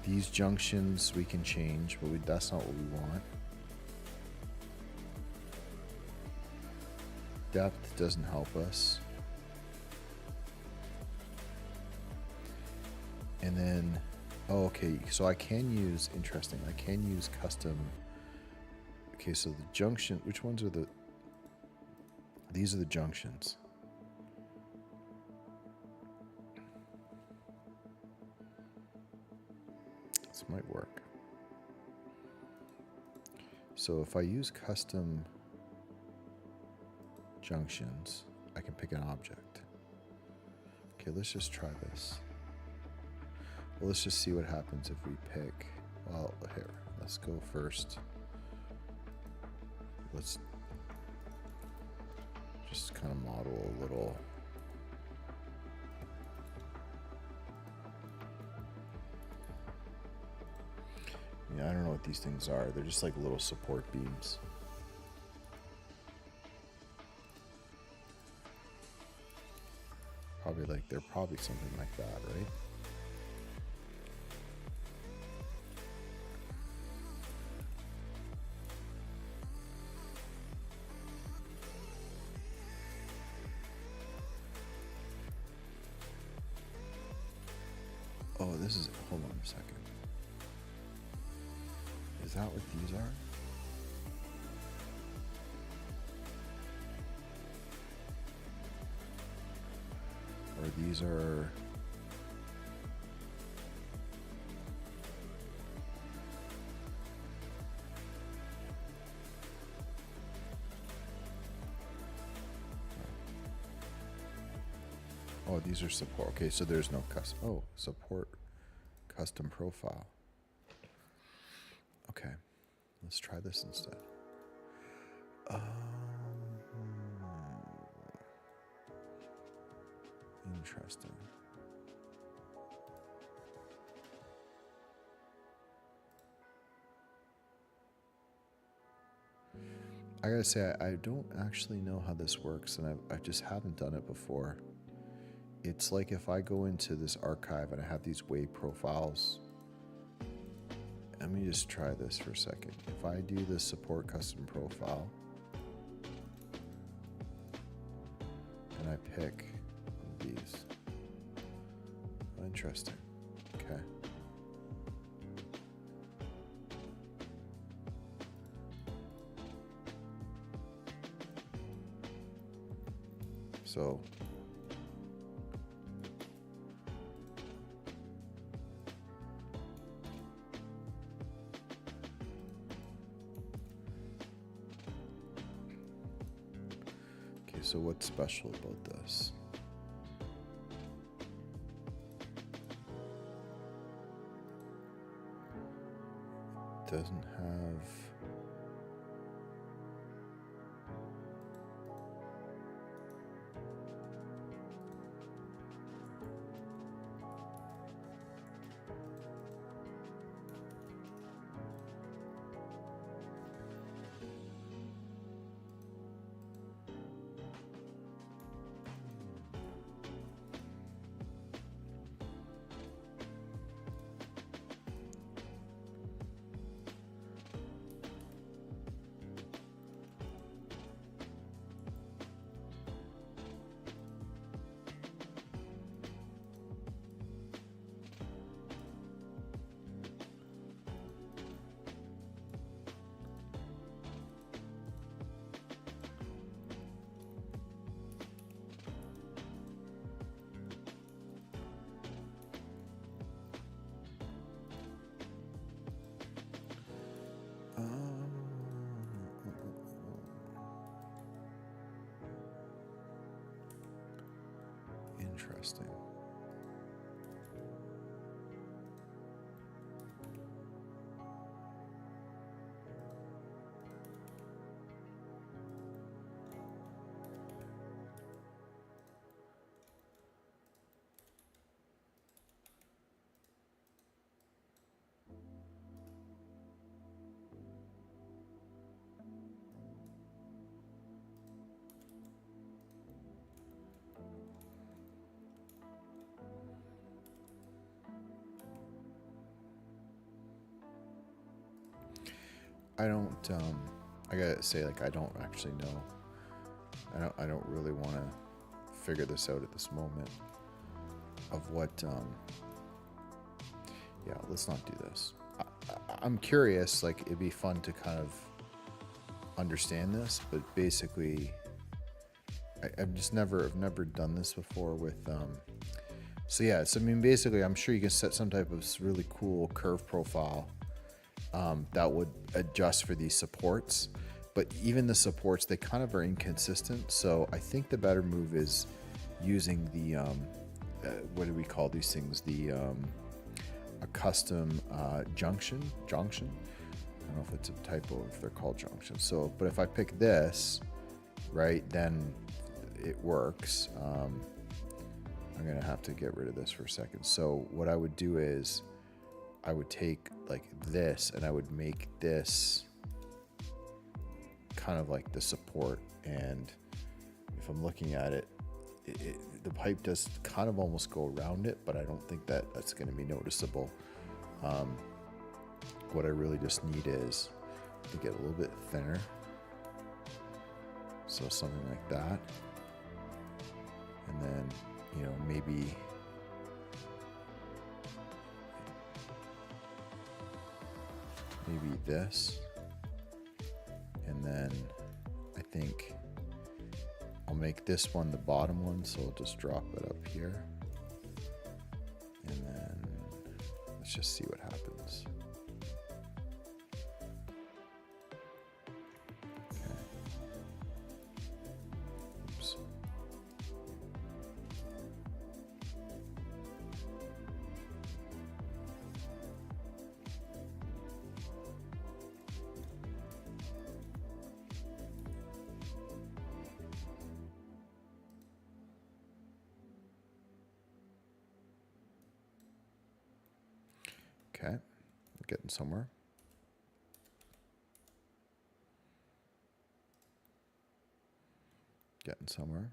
These junctions we can change, but that's not what we want. Depth doesn't help us. And then, oh, okay, so I can use, interesting, I can use custom. Okay, so the junction, which ones are these are the junctions. This might work. So if I use custom junctions, I can pick an object. Okay, let's just try this. Well, let's just see what happens if we pick. Well, here, let's go first. Let's just kind of model a little. Yeah, I don't know what these things are. They're just like little support beams. They're probably something like that, right? Oh, this is, hold on a second. Is that what these are? Or these are... Oh, these are support. Okay, so there's no custom. Oh, support custom profile. Okay, let's try this instead. Interesting. I gotta say, I don't actually know how this works, and I just haven't done it before. It's like if I go into this archive and I have these wave profiles. Let me just try this for a second. If I do the support custom profile and I pick these. Oh, interesting. Okay. So so what's special about this? It doesn't have... interesting. I don't, I gotta say, like, I don't actually know. I don't really want to figure this out at this moment of what, yeah, let's not do this. I'm curious, like, it'd be fun to kind of understand this, but basically, I've never done this before with, so yeah, so I mean, basically, I'm sure you can set some type of really cool curve profile that would adjust for these supports, but even the supports, they kind of are inconsistent. So I think the better move is using the what do we call these things, the a custom junction. I don't know if it's a typo if they're called junctions. So but if I pick this, right, then it works. I'm gonna have to get rid of this for a second. So what I would do is I would take like this and I would make this kind of like the support, and if I'm looking at it, the pipe does kind of almost go around it, but I don't think that that's going to be noticeable. What I really just need is to get a little bit thinner, so something like that, and then, you know, maybe this, and then I think I'll make this one the bottom one, so I'll just drop it up here, and then let's just see what happens. Okay. Oops. Okay, getting somewhere. Getting somewhere.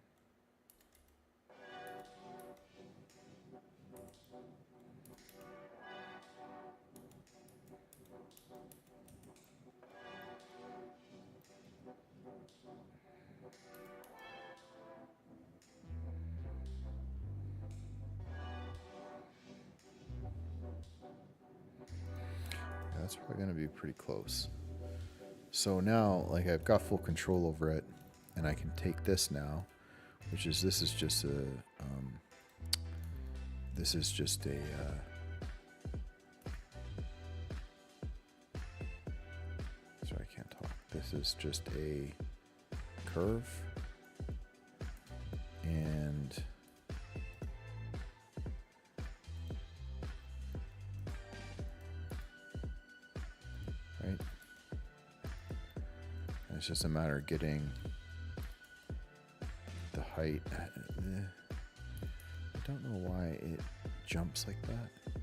That's probably going to be pretty close. So now, like, I've got full control over it, and I can take this now, which is, this is just a, sorry, I can't talk. This is just a curve, and right, and it's just a matter of getting the height. I don't know why it jumps like that. It's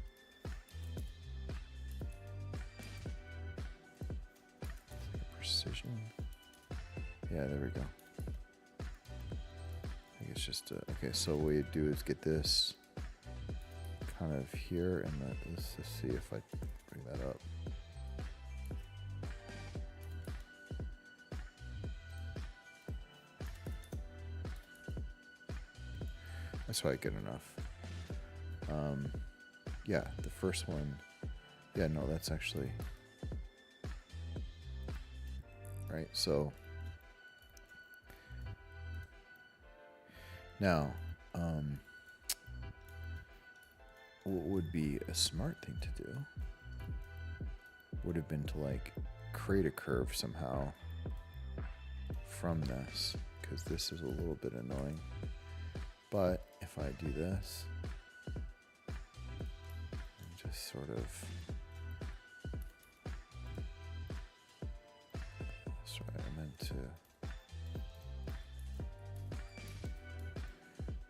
like a precision. Yeah, there we go. I think it's just okay. So what you do is get this kind of here, and let's just see if I bring that up. That's probably good enough. Yeah, the first one. Yeah, no, that's actually right. So now, what would be a smart thing to do would have been to like create a curve somehow from this, because this is a little bit annoying. But if if I do this and just sort of, sorry, I meant to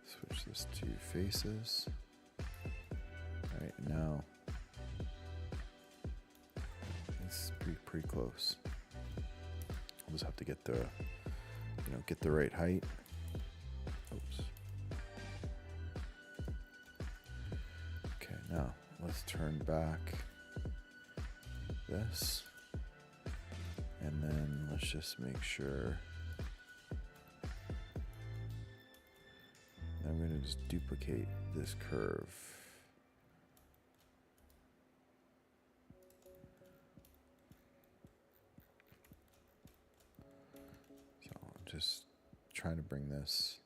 switch this to faces. All right, now it's pretty close. I'll just have to get the, get the right height. Oops. Okay, now let's turn back this, and then let's just make sure. I'm going to just duplicate this curve. So I'm just trying to bring this,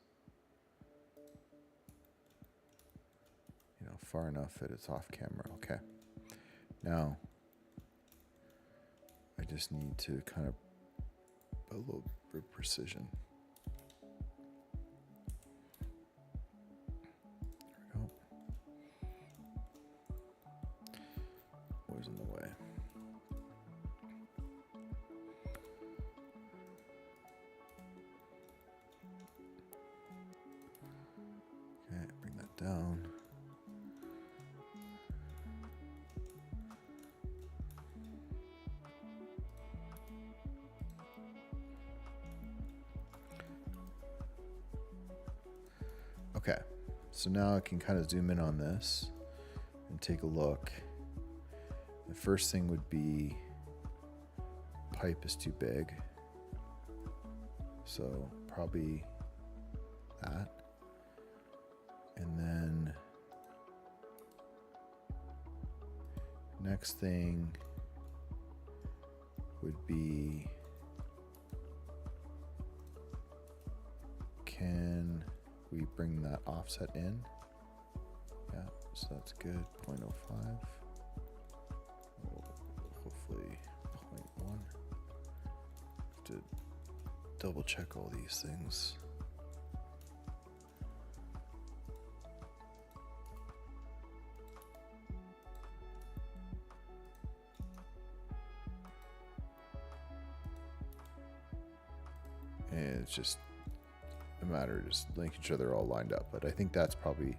far enough that it's off camera. Okay. Now, I just need to kind of a little bit of precision. There we go. Always in the way. Okay, bring that down. Okay, so now I can kind of zoom in on this and take a look. The first thing would be pipe is too big, so probably that. And then next thing would be, can we bring that offset in? Yeah, so that's good. 0.05. Hopefully 0.1. Have to double check all these things. And it's just a matter of just making sure they're all lined up, but I think that's probably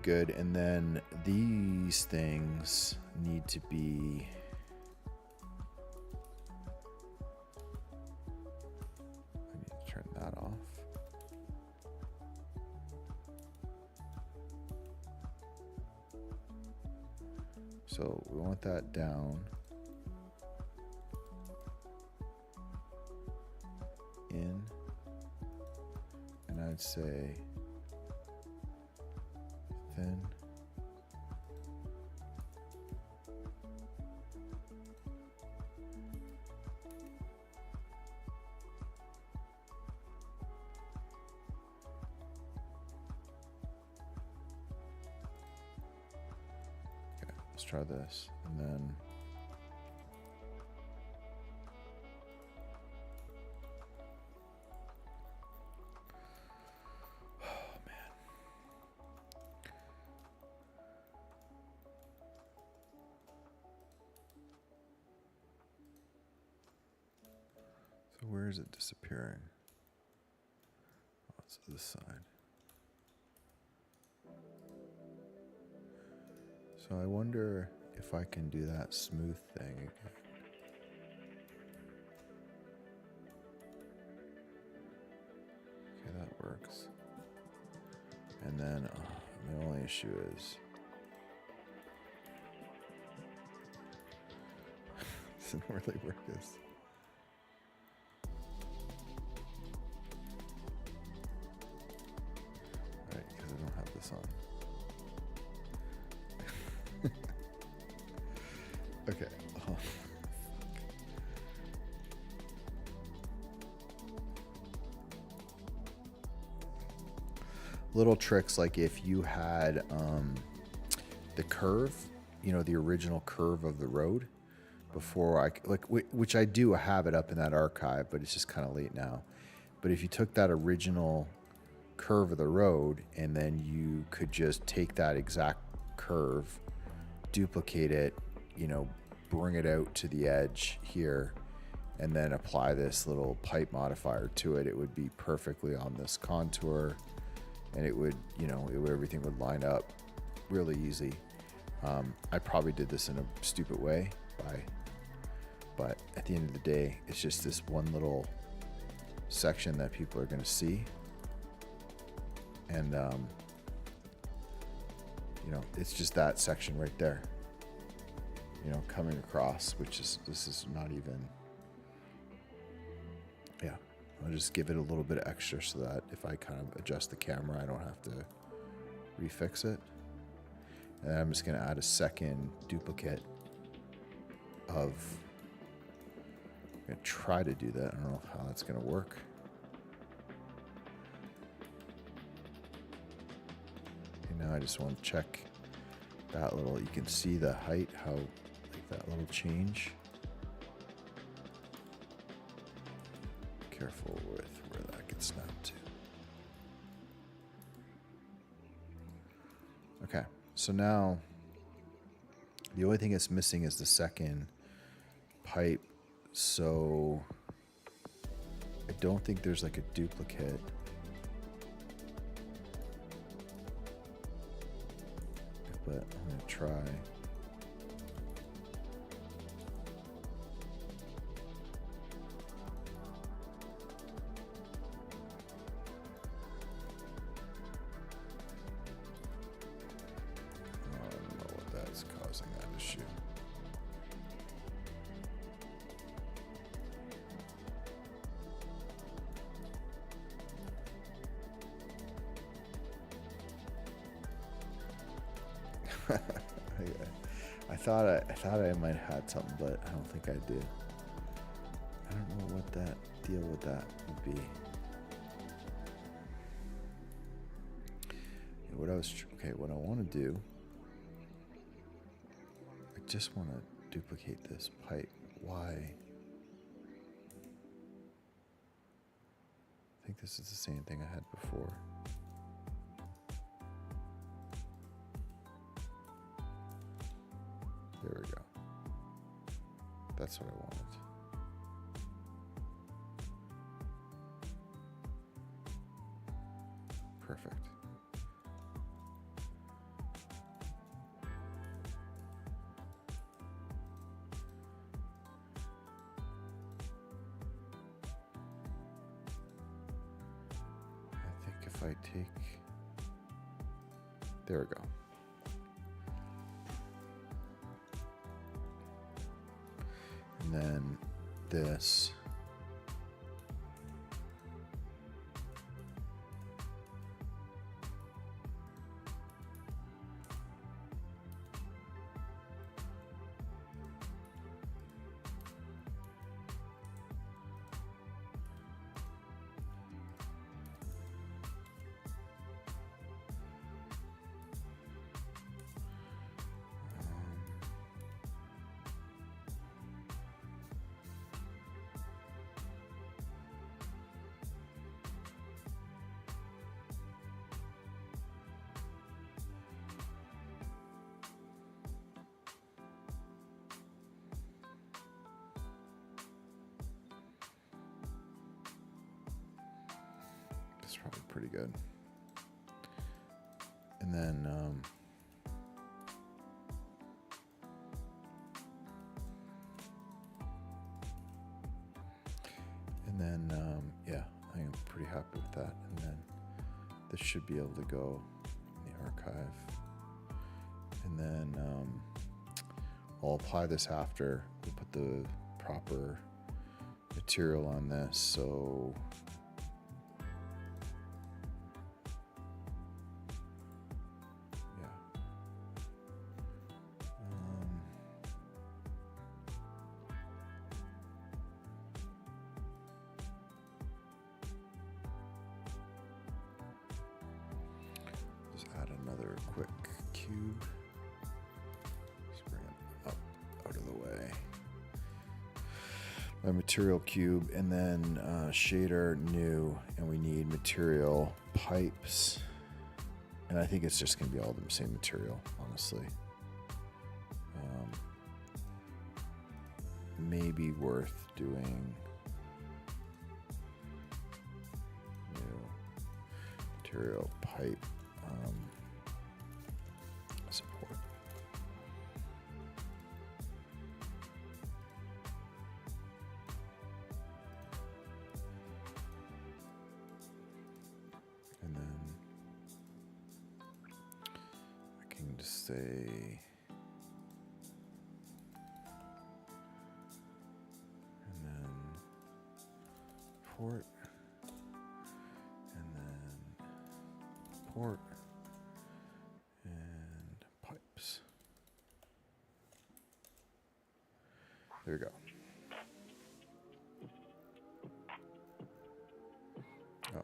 good. And then these things need to be, I need to turn that off. So we want that down. In. And I'd say thin. Okay, let's try this. And then where is it disappearing? Oh, it's this side. So I wonder if I can do that smooth thing again. Okay, that works. And then the only issue is doesn't really work as on. Okay. Oh. Little tricks, like if you had the curve, the original curve of the road before which I do have it up in that archive, but it's just kind of late now. But if you took that original curve of the road, and then you could just take that exact curve, duplicate it, you know, bring it out to the edge here, and then apply this little pipe modifier to it. It would be perfectly on this contour, and it would, you know, everything would line up really easy. I probably did this in a stupid way, but at the end of the day, it's just this one little section that people are going to see. And, you know, it's just that section right there, you know, coming across, which is, this is not even, yeah, I'll just give it a little bit of extra so that if I kind of adjust the camera, I don't have to refix it. And I'm just going to add a second duplicate of, I'm going to try to do that. I don't know how that's going to work. Okay, now I just want to check that little, you can see the height, how, like that little change. Careful with where that gets snapped to. Okay, so now the only thing that's missing is the second pipe. So I don't think there's like a duplicate. But I'm gonna try. I don't know what that's causing that issue. I thought I might have had something, but I don't think I did. I don't know what that deal with that would be. What I want to do, I just want to duplicate this pipe. Why? I think this is the same thing I had before. There we go. That's what I wanted. Perfect. I think if I take, there we go. And then this. That's probably pretty good. And then yeah, I am pretty happy with that. And then this should be able to go in the archive. And then I'll apply this after. We'll put the proper material on this. So add another quick cube. Just bring it up out of the way. a material cube, and then shader new, and we need material pipes, and I think it's just gonna be all the same material, honestly. Maybe worth doing new material pipe support. And then I can just say port, and then port and pipes. There we go. Oh.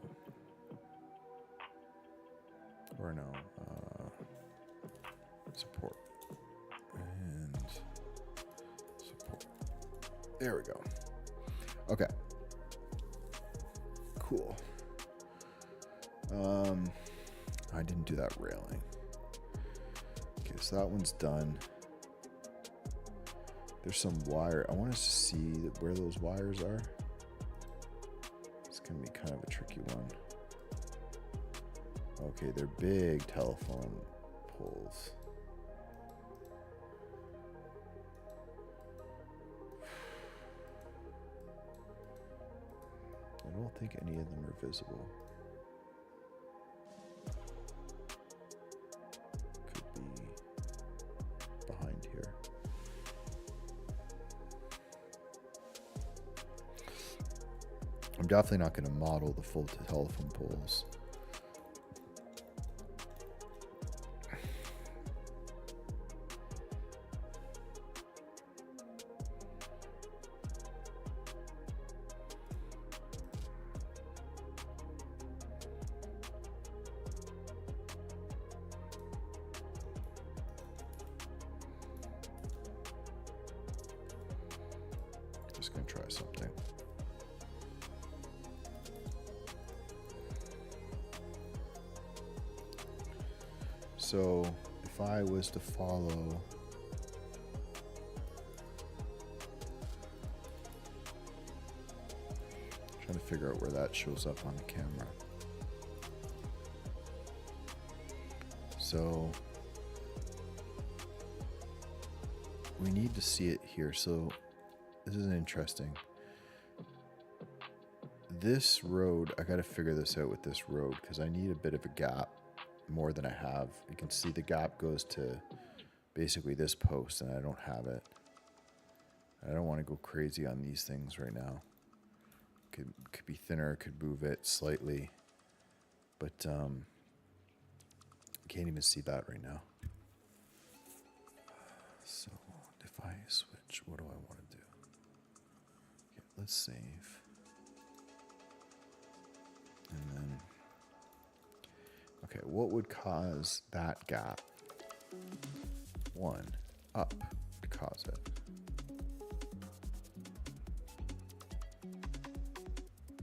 Or no, support and support. There we go. Okay. Cool. I didn't do that railing. Okay, so that one's done. There's some wire. I want us to see where those wires are. It's gonna be kind of a tricky one. Okay, they're big telephone poles. I don't think any of them are visible. Could be behind here. I'm definitely not going to model the full telephone poles. Just going to try something. So if I was to follow trying to figure out where that shows up on the camera. So we need to see it here. So this is interesting. This road, I got to figure this out with this road because I need a bit of a gap more than I have. You can see the gap goes to basically this post and I don't have it. I don't want to go crazy on these things right now. Could be thinner, could move it slightly, but can't even see that right now. So if I switch, what do I want to do? Okay, let's save. And then, okay, what would cause that gap? One, up to cause it.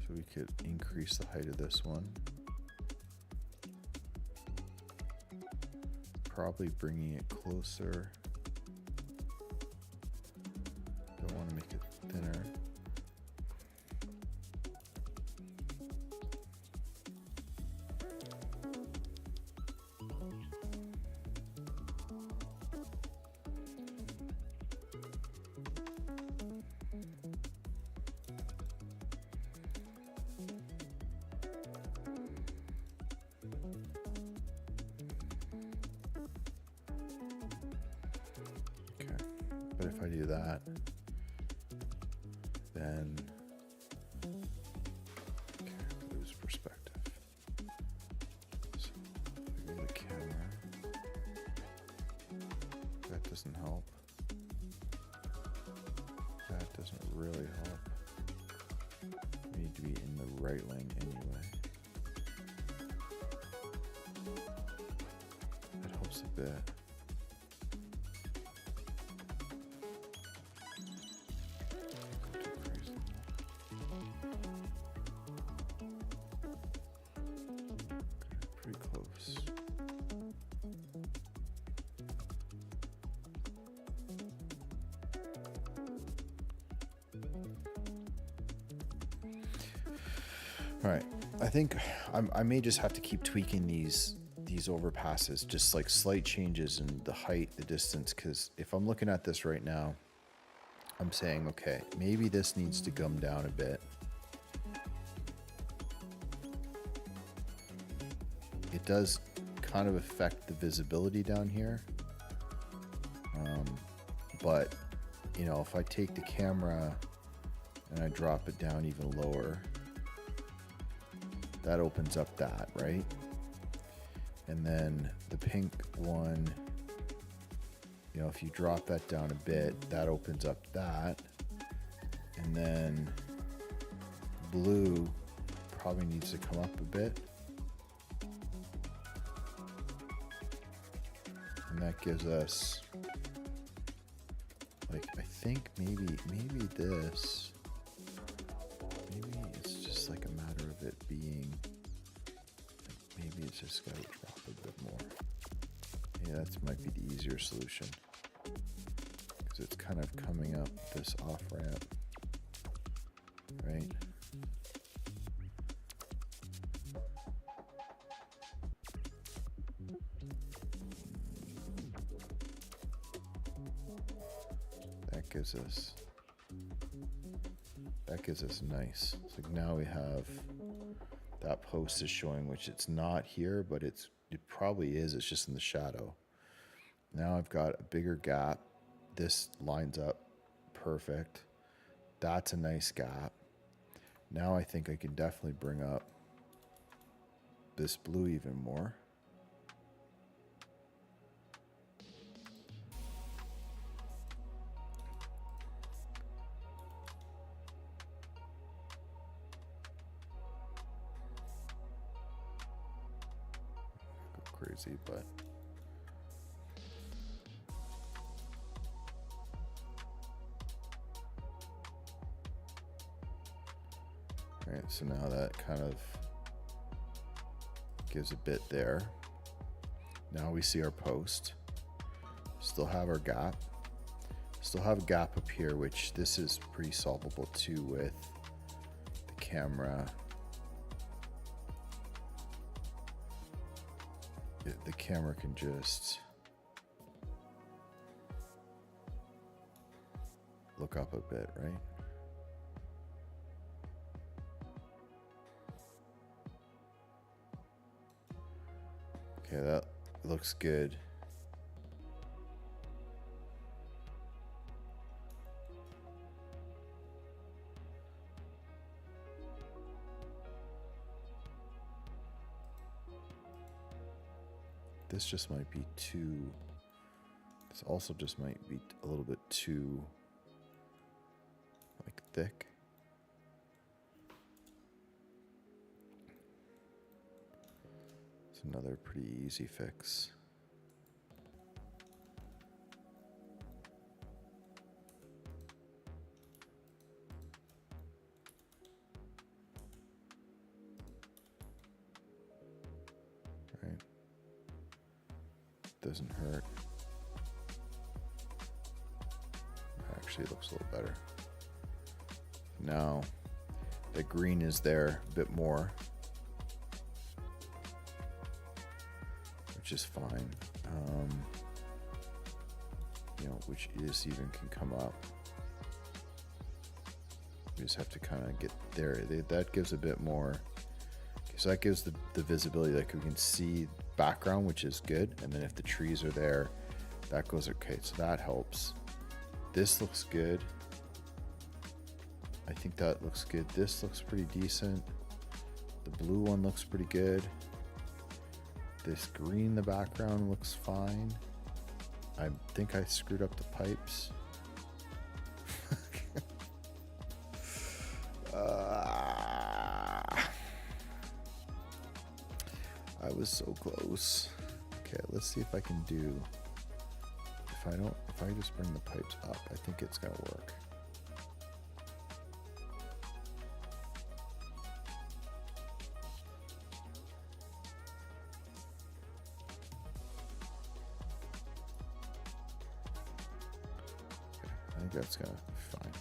So we could increase the height of this one. Probably bringing it closer. Don't want to make it thinner. But if I do that, then okay, lose perspective. So if I go to the camera, that doesn't help. That doesn't really help. We need to be in the right lane anyway. That helps a bit. All right, I think I may just have to keep tweaking these overpasses, just like slight changes in the height, the distance, because if I'm looking at this right now, I'm saying, okay, maybe this needs to come down a bit. It does kind of affect the visibility down here. But, you know, if I take the camera and I drop it down even lower, that opens up that, right? And then the pink one, you know, if you drop that down a bit, that opens up that. And then blue probably needs to come up a bit. And that gives us, like, I think maybe this, maybe it's just like a matter of it being, maybe it's just got to drop a bit more. Yeah, that might be the easier solution, because it's kind of coming up this off ramp, right? That gives us nice. So now we have that post is showing, which it's not here, but it probably is. It's just in the shadow. Now I've got a bigger gap. This lines up perfect. That's a nice gap. Now I think I can definitely bring up this blue even more. Crazy, but all right, so now that kind of gives a bit there. Now we see our post. Still have our gap. Still have a gap up here, which this is pretty solvable too with the camera. The camera can just look up a bit, right? Okay, that looks good. This just might be too, this also just might be a little bit too, like, thick. It's another pretty easy fix. Doesn't hurt. Actually, it looks a little better. Now, the green is there a bit more, which is fine. You know, which is even can come up. We just have to kind of get there. That gives a bit more. So that gives the visibility, like we can see background, which is good. And then if the trees are there, that goes okay. So that helps. This looks good. I think that looks good. This looks pretty decent. The blue one looks pretty good. This green in the background looks fine. I think I screwed up the pipes. I was so close. Okay, let's see if I can do, if I just bring the pipes up, I think it's gonna work. Okay, I think that's gonna be fine.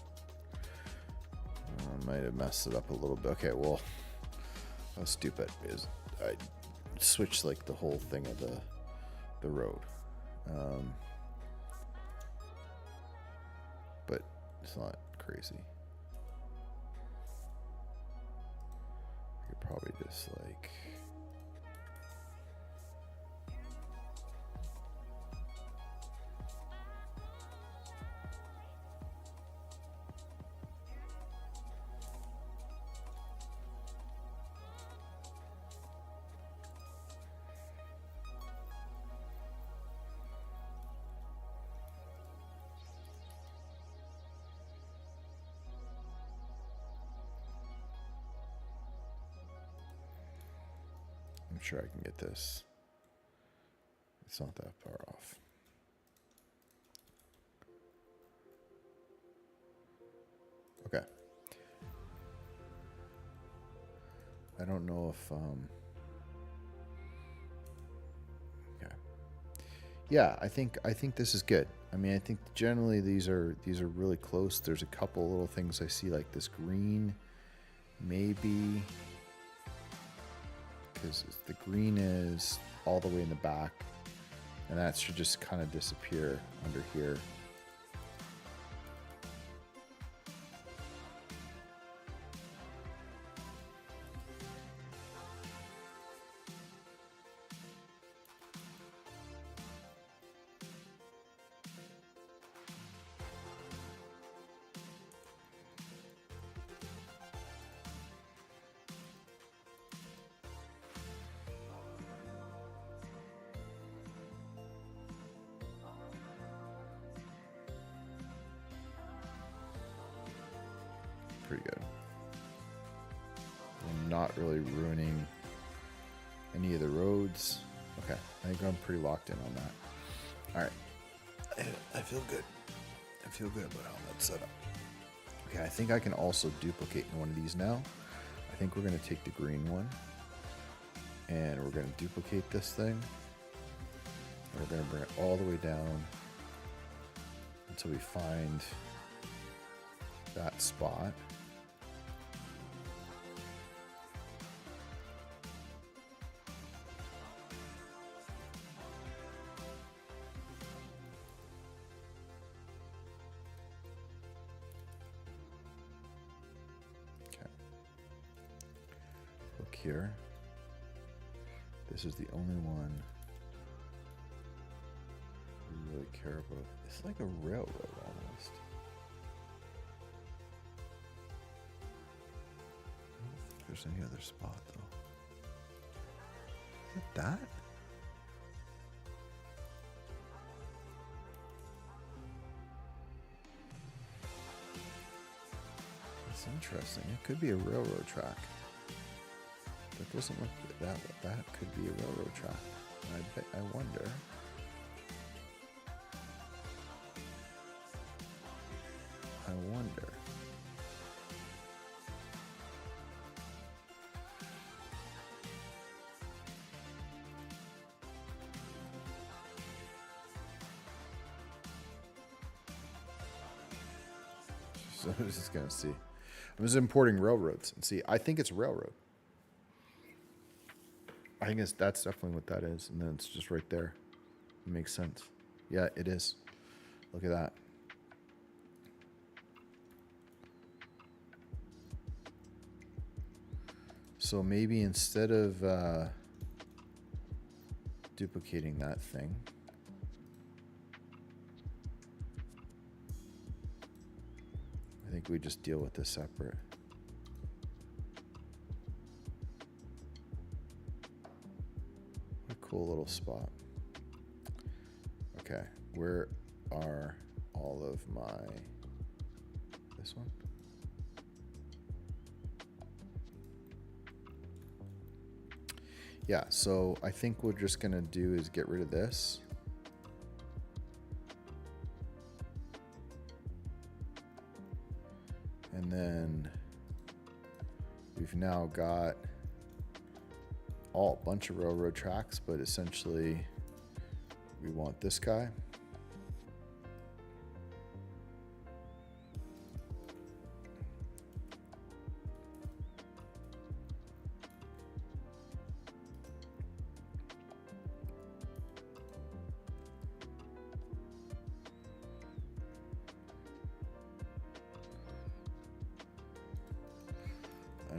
I might have messed it up a little bit. Okay, well, how stupid is I switched like the whole thing of the road. But it's not crazy. You could probably just like I'm sure I can get this. It's not that far off. Okay. I don't know if okay. Yeah, I think this is good. I mean, I think generally these are really close. There's a couple little things I see, like this green, maybe, because the green is all the way in the back, and that should just kind of disappear under here. Pretty good. I'm not really ruining any of the roads. Okay, I think I'm pretty locked in on that. All right, I feel good. I feel good about how that's set up. Okay, I think I can also duplicate in one of these now. I think we're gonna take the green one and we're gonna duplicate this thing. And we're gonna bring it all the way down until we find that spot. Here, this is the only one we really care about. It's like a railroad almost. I don't think there's any other spot though. Is it that? It's interesting. It could be a railroad track. That doesn't look that could be a railroad track. I wonder. So I'm just gonna see. I'm just importing railroads and see. I think it's railroad. I think that's definitely what that is, and then it's just right there. It makes sense. Yeah, it is. Look at that. So maybe instead of duplicating that thing, I think we just deal with this separate. Cool little spot. Okay, where are all of my, this one? Yeah, so I think what we're just gonna do is get rid of this. And then we've now got a bunch of railroad tracks, but essentially we want this guy.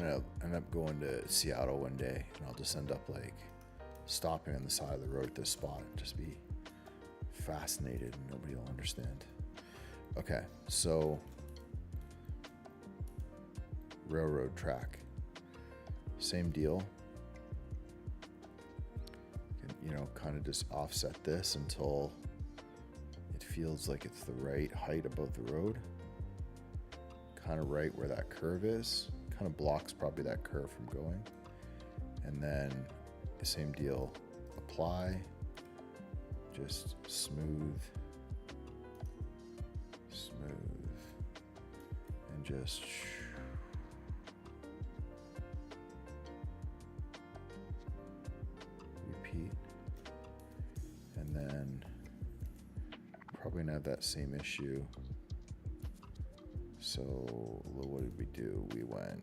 end up going to Seattle one day, and I'll just end up like stopping on the side of the road at this spot and just be fascinated, and nobody will understand. Okay, so railroad track, same deal. You know, kind of just offset this until it feels like it's the right height above the road, kind of right where that curve is, kind of blocks probably that curve from going. And then the same deal, apply, just smooth, and just repeat. And then probably gonna have that same issue. So what did we do? We went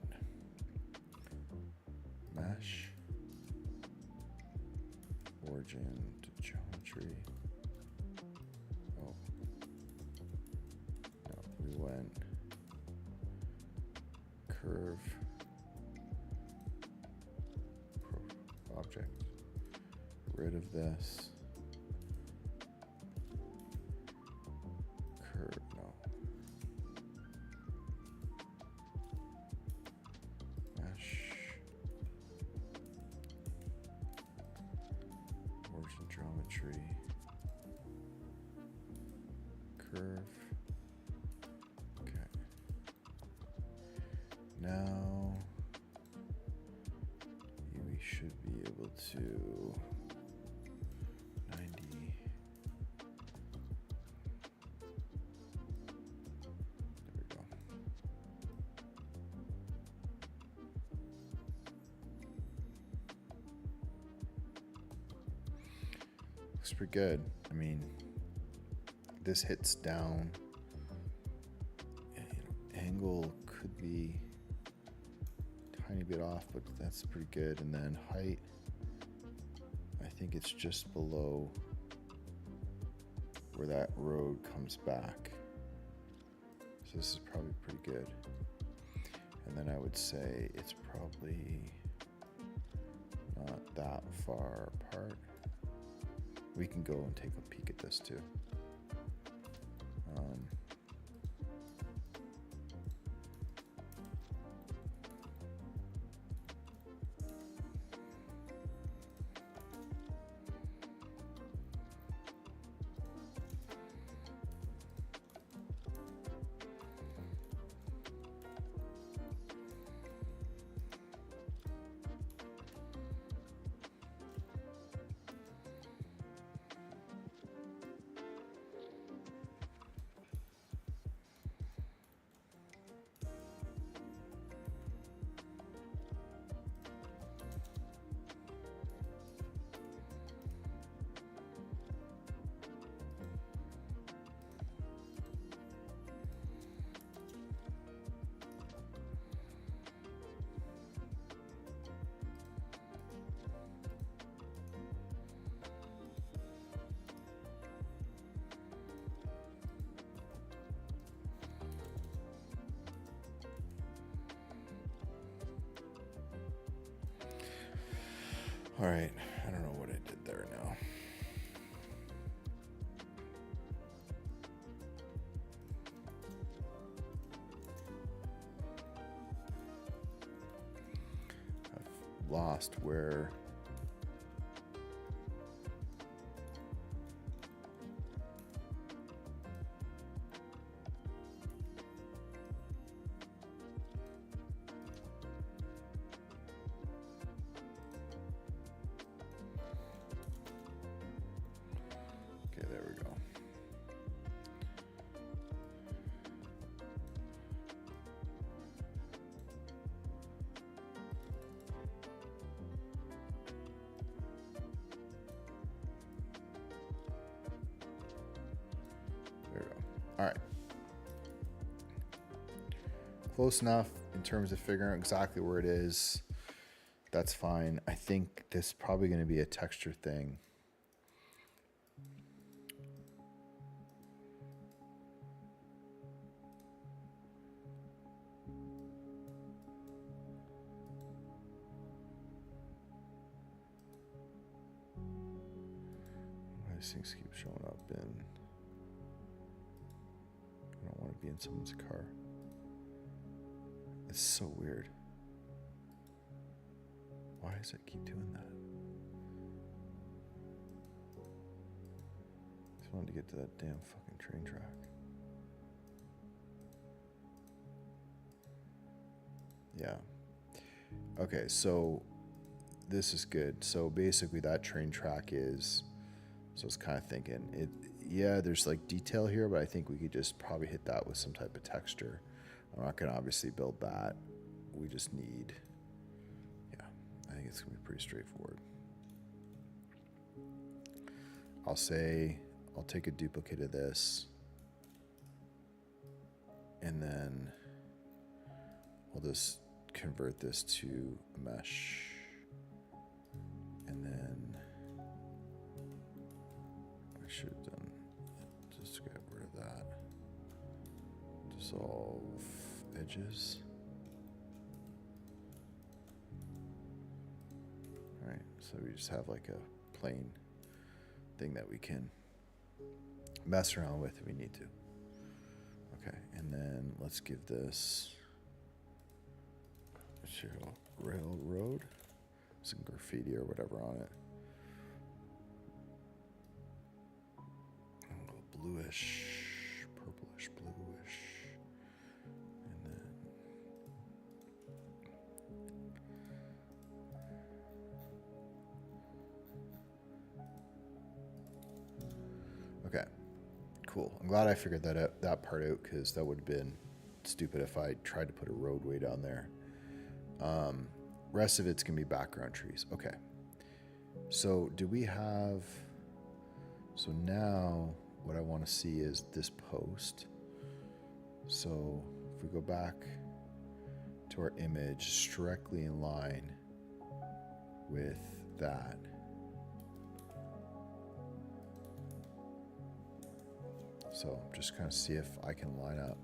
mesh, origin to geometry. Oh, no, we went curve, object, rid of this, curve, no, mesh, origin geometry, curve. Okay. Now we should be able to 90. There we go. Looks pretty good. I mean, this hits down. Angle could be a tiny bit off, but that's pretty good. And then height, I think it's just below where that road comes back. So this is probably pretty good. And then I would say it's probably not that far apart. We can go and take a peek at this too. All right, I don't know what I did there now. I've lost where there we go. There we go. All right. Close enough in terms of figuring out exactly where it is. That's fine. I think this is probably going to be a texture thing. These things keep showing up in. I don't want to be in someone's car. It's so weird. Why does it keep doing that? I just wanted to get to that damn fucking train track. Yeah. Okay, so this is good. So basically that train track is, so I was kind of thinking it, yeah, there's like detail here, but I think we could just probably hit that with some type of texture. I'm not going to obviously build that. We just need, yeah, I think it's going to be pretty straightforward. I'll say, I'll take a duplicate of this and then I'll just convert this to a mesh, and then I should have done, just get rid of that, dissolve edges. All right, so we just have like a plain thing that we can mess around with if we need to. Okay, and then let's give this railroad, some graffiti or whatever on it. A little bluish, purplish, bluish, and then okay, cool. I'm glad I figured that part out, because that would have been stupid if I tried to put a roadway down there. Rest of it's gonna be background trees. Okay. So do we have, so now what I want to see is this post. So if we go back to our image, directly in line with that. So just kind of see if I can line up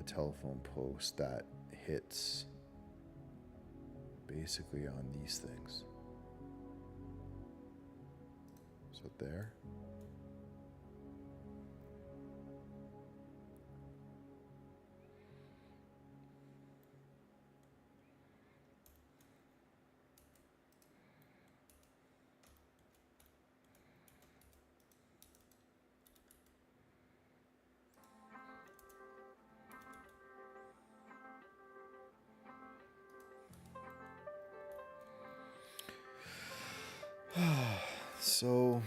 a telephone post that hits basically on these things. So there. So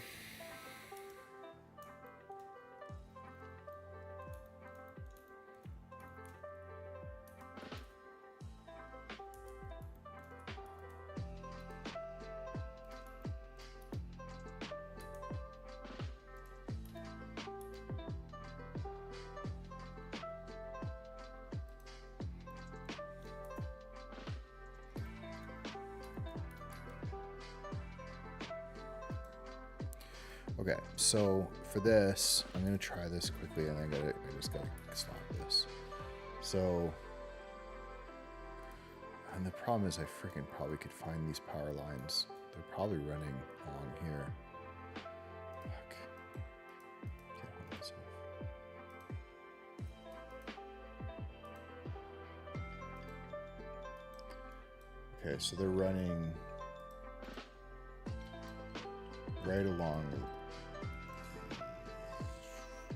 okay, so for this, I'm gonna try this quickly, and I just gotta stop this. So, and the problem is I freaking probably could find these power lines. They're probably running along here. Fuck. Can't hold myself. Okay, so they're running right along,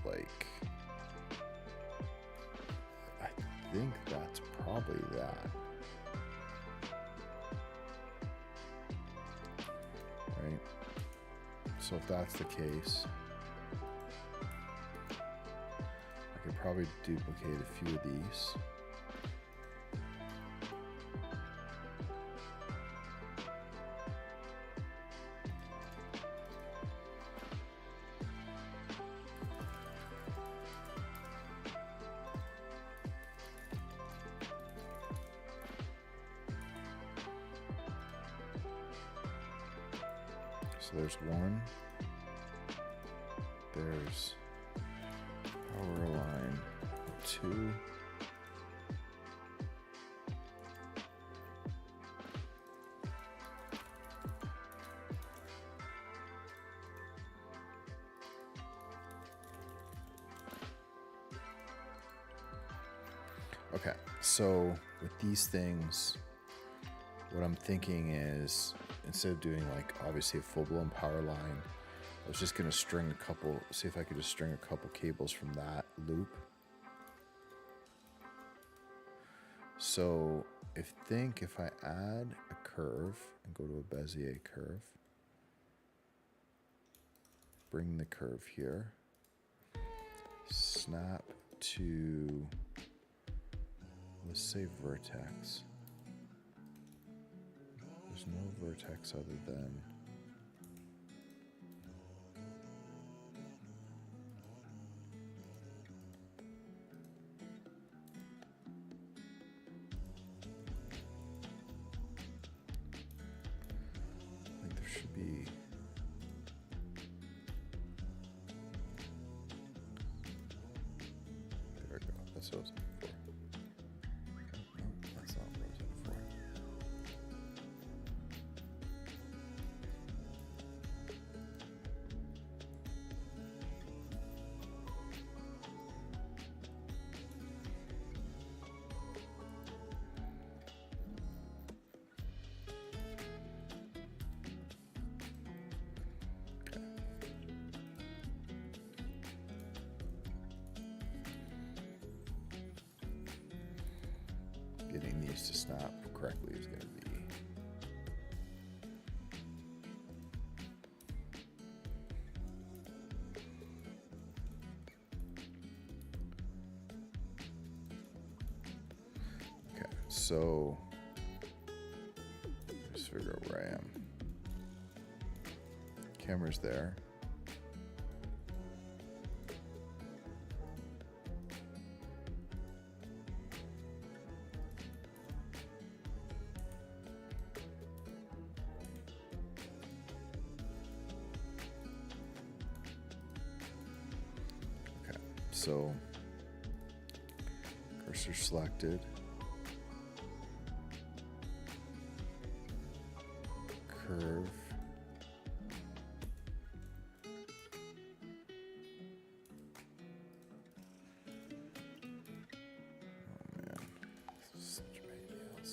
like, I think that's probably that. Right? So if that's the case, I could probably duplicate a few of these. So there's one, there's power line 2, Okay, so with these things, what I'm thinking is instead of doing like obviously a full-blown power line, I was just gonna string a couple, see if I could just string a couple cables from that loop. So if I add a curve and go to a Bezier curve, bring the curve here, snap to, let's say vertex. There's no vertex other than I think there should be there we go. That's what I was looking for. No, that's not what I was looking for. Getting these to snap correctly is going to be okay. So let's figure out where I am. Camera's there. So cursor selected, curve, oh man, this is such a pain in the ass.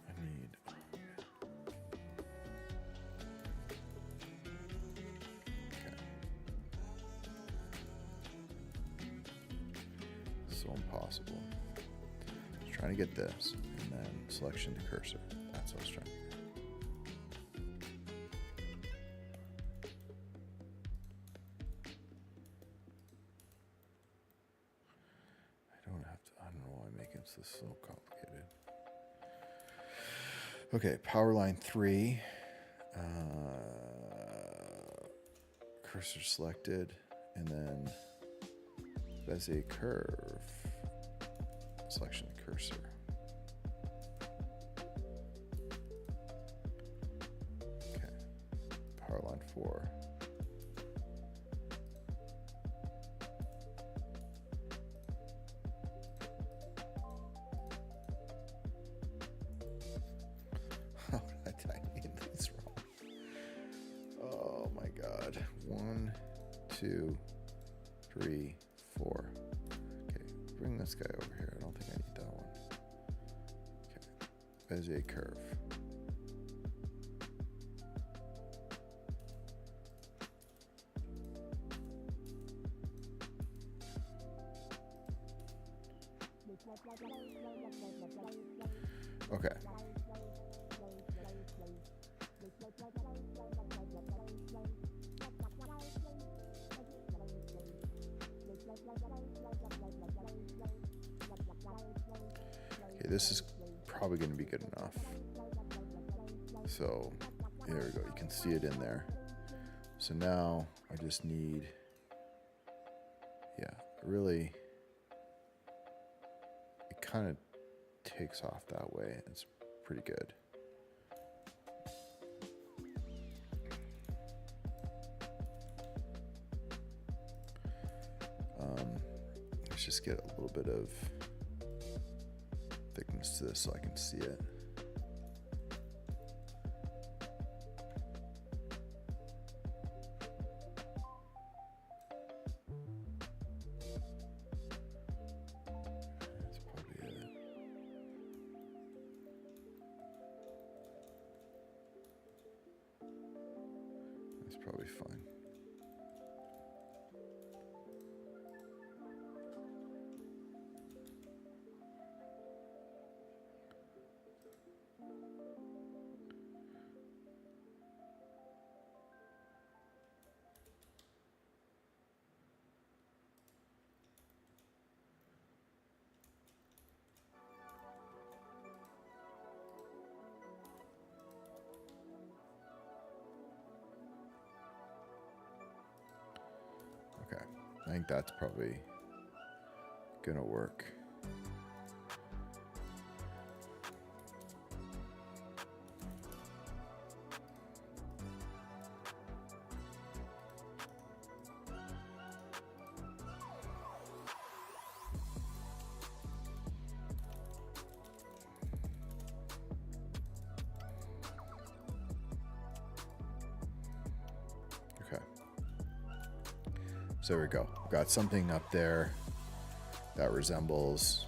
I need, so impossible. I was trying to get this, and then selection to cursor. That's what I was trying to do. I don't know why I'm making this so complicated. Okay, power line 3. Cursor selected, and then Bezier curve, selection cursor. Okay, power line 4. How did I name these wrong? Oh my god. 1, 2, 3, 4. Okay, bring this guy over here. I don't think I need that one. Okay, Bezier curve. Okay. Okay, this is probably going to be good enough. So there we go. You can see it in there. So now I just need, yeah, really, it kind of takes off that way. It's pretty good. Let's just get a little bit of thickness to this so I can see it. That's probably fine. Okay, I think that's probably gonna work. Okay. So there we go. We've got something up there that resembles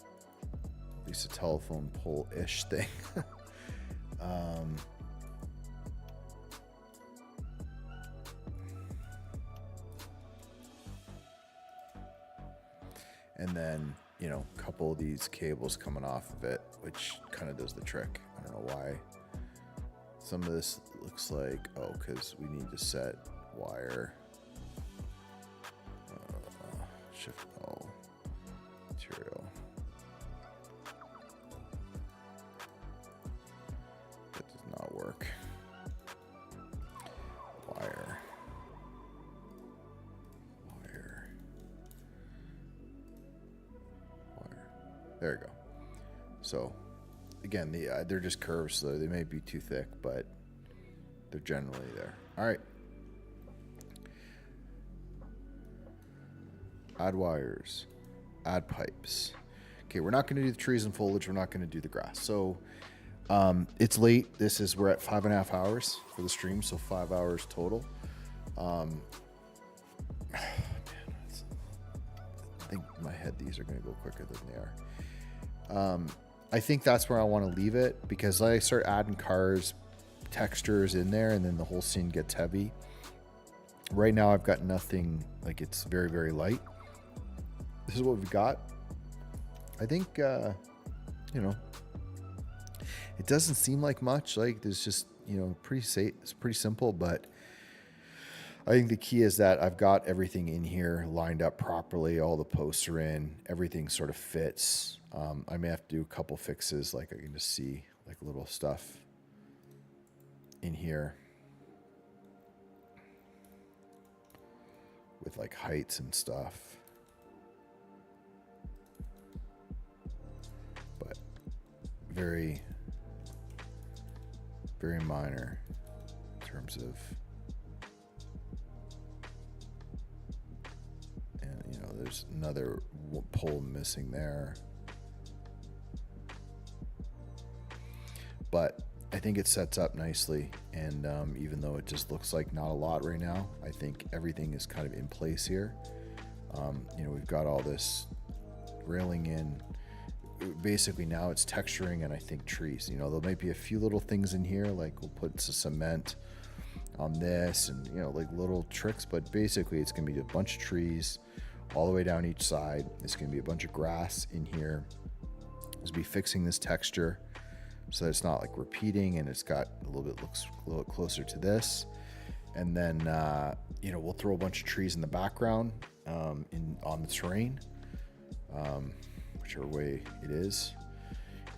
at least a telephone pole-ish thing. And then, you know, a couple of these cables coming off of it, which kind of does the trick. I don't know why. Some of this looks like, oh, because we need to set wire. Shift O, material. That does not work. Wire. Wire. Wire. There you go. So, again, they're just curves, so they may be too thick, but they're generally there. All right. Add wires, add pipes. Okay, we're not going to do the trees and foliage. We're not going to do the grass. So it's late. We're at 5.5 hours for the stream, so 5 hours total. Man, I think in my head these are going to go quicker than they are. I think that's where I want to leave it, because I start adding cars, textures in there, and then the whole scene gets heavy. Right now I've got nothing, like it's very, very light. This is what we've got. I think, you know, it doesn't seem like much. Like there's just, you know, it's pretty simple, but I think the key is that I've got everything in here lined up properly. All the posts are in, everything sort of fits. I may have to do a couple fixes. Like I can just see like little stuff in here with like heights and stuff. But very, very minor in terms of, and you know, there's another pole missing there. But I think it sets up nicely, and even though it just looks like not a lot right now, I think everything is kind of in place here. You know, we've got all this railing in. Basically now it's texturing and I think trees. You know, there might be a few little things in here, like we'll put some cement on this and, you know, like little tricks, but basically it's going to be a bunch of trees all the way down each side. It's going to be a bunch of grass in here. It's be fixing this texture so that it's not like repeating, and it's got looks a little bit closer to this. And then, you know, we'll throw a bunch of trees in the background on the terrain, whichever way it is.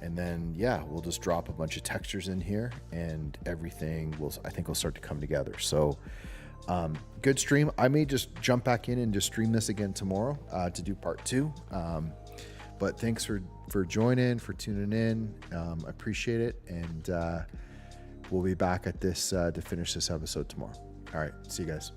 And then, yeah, we'll just drop a bunch of textures in here, and everything I think will start to come together. So good stream. I may just jump back in and just stream this again tomorrow to do part 2. But thanks for joining, for tuning in. I appreciate it. And we'll be back at this to finish this episode tomorrow. All right. See you guys.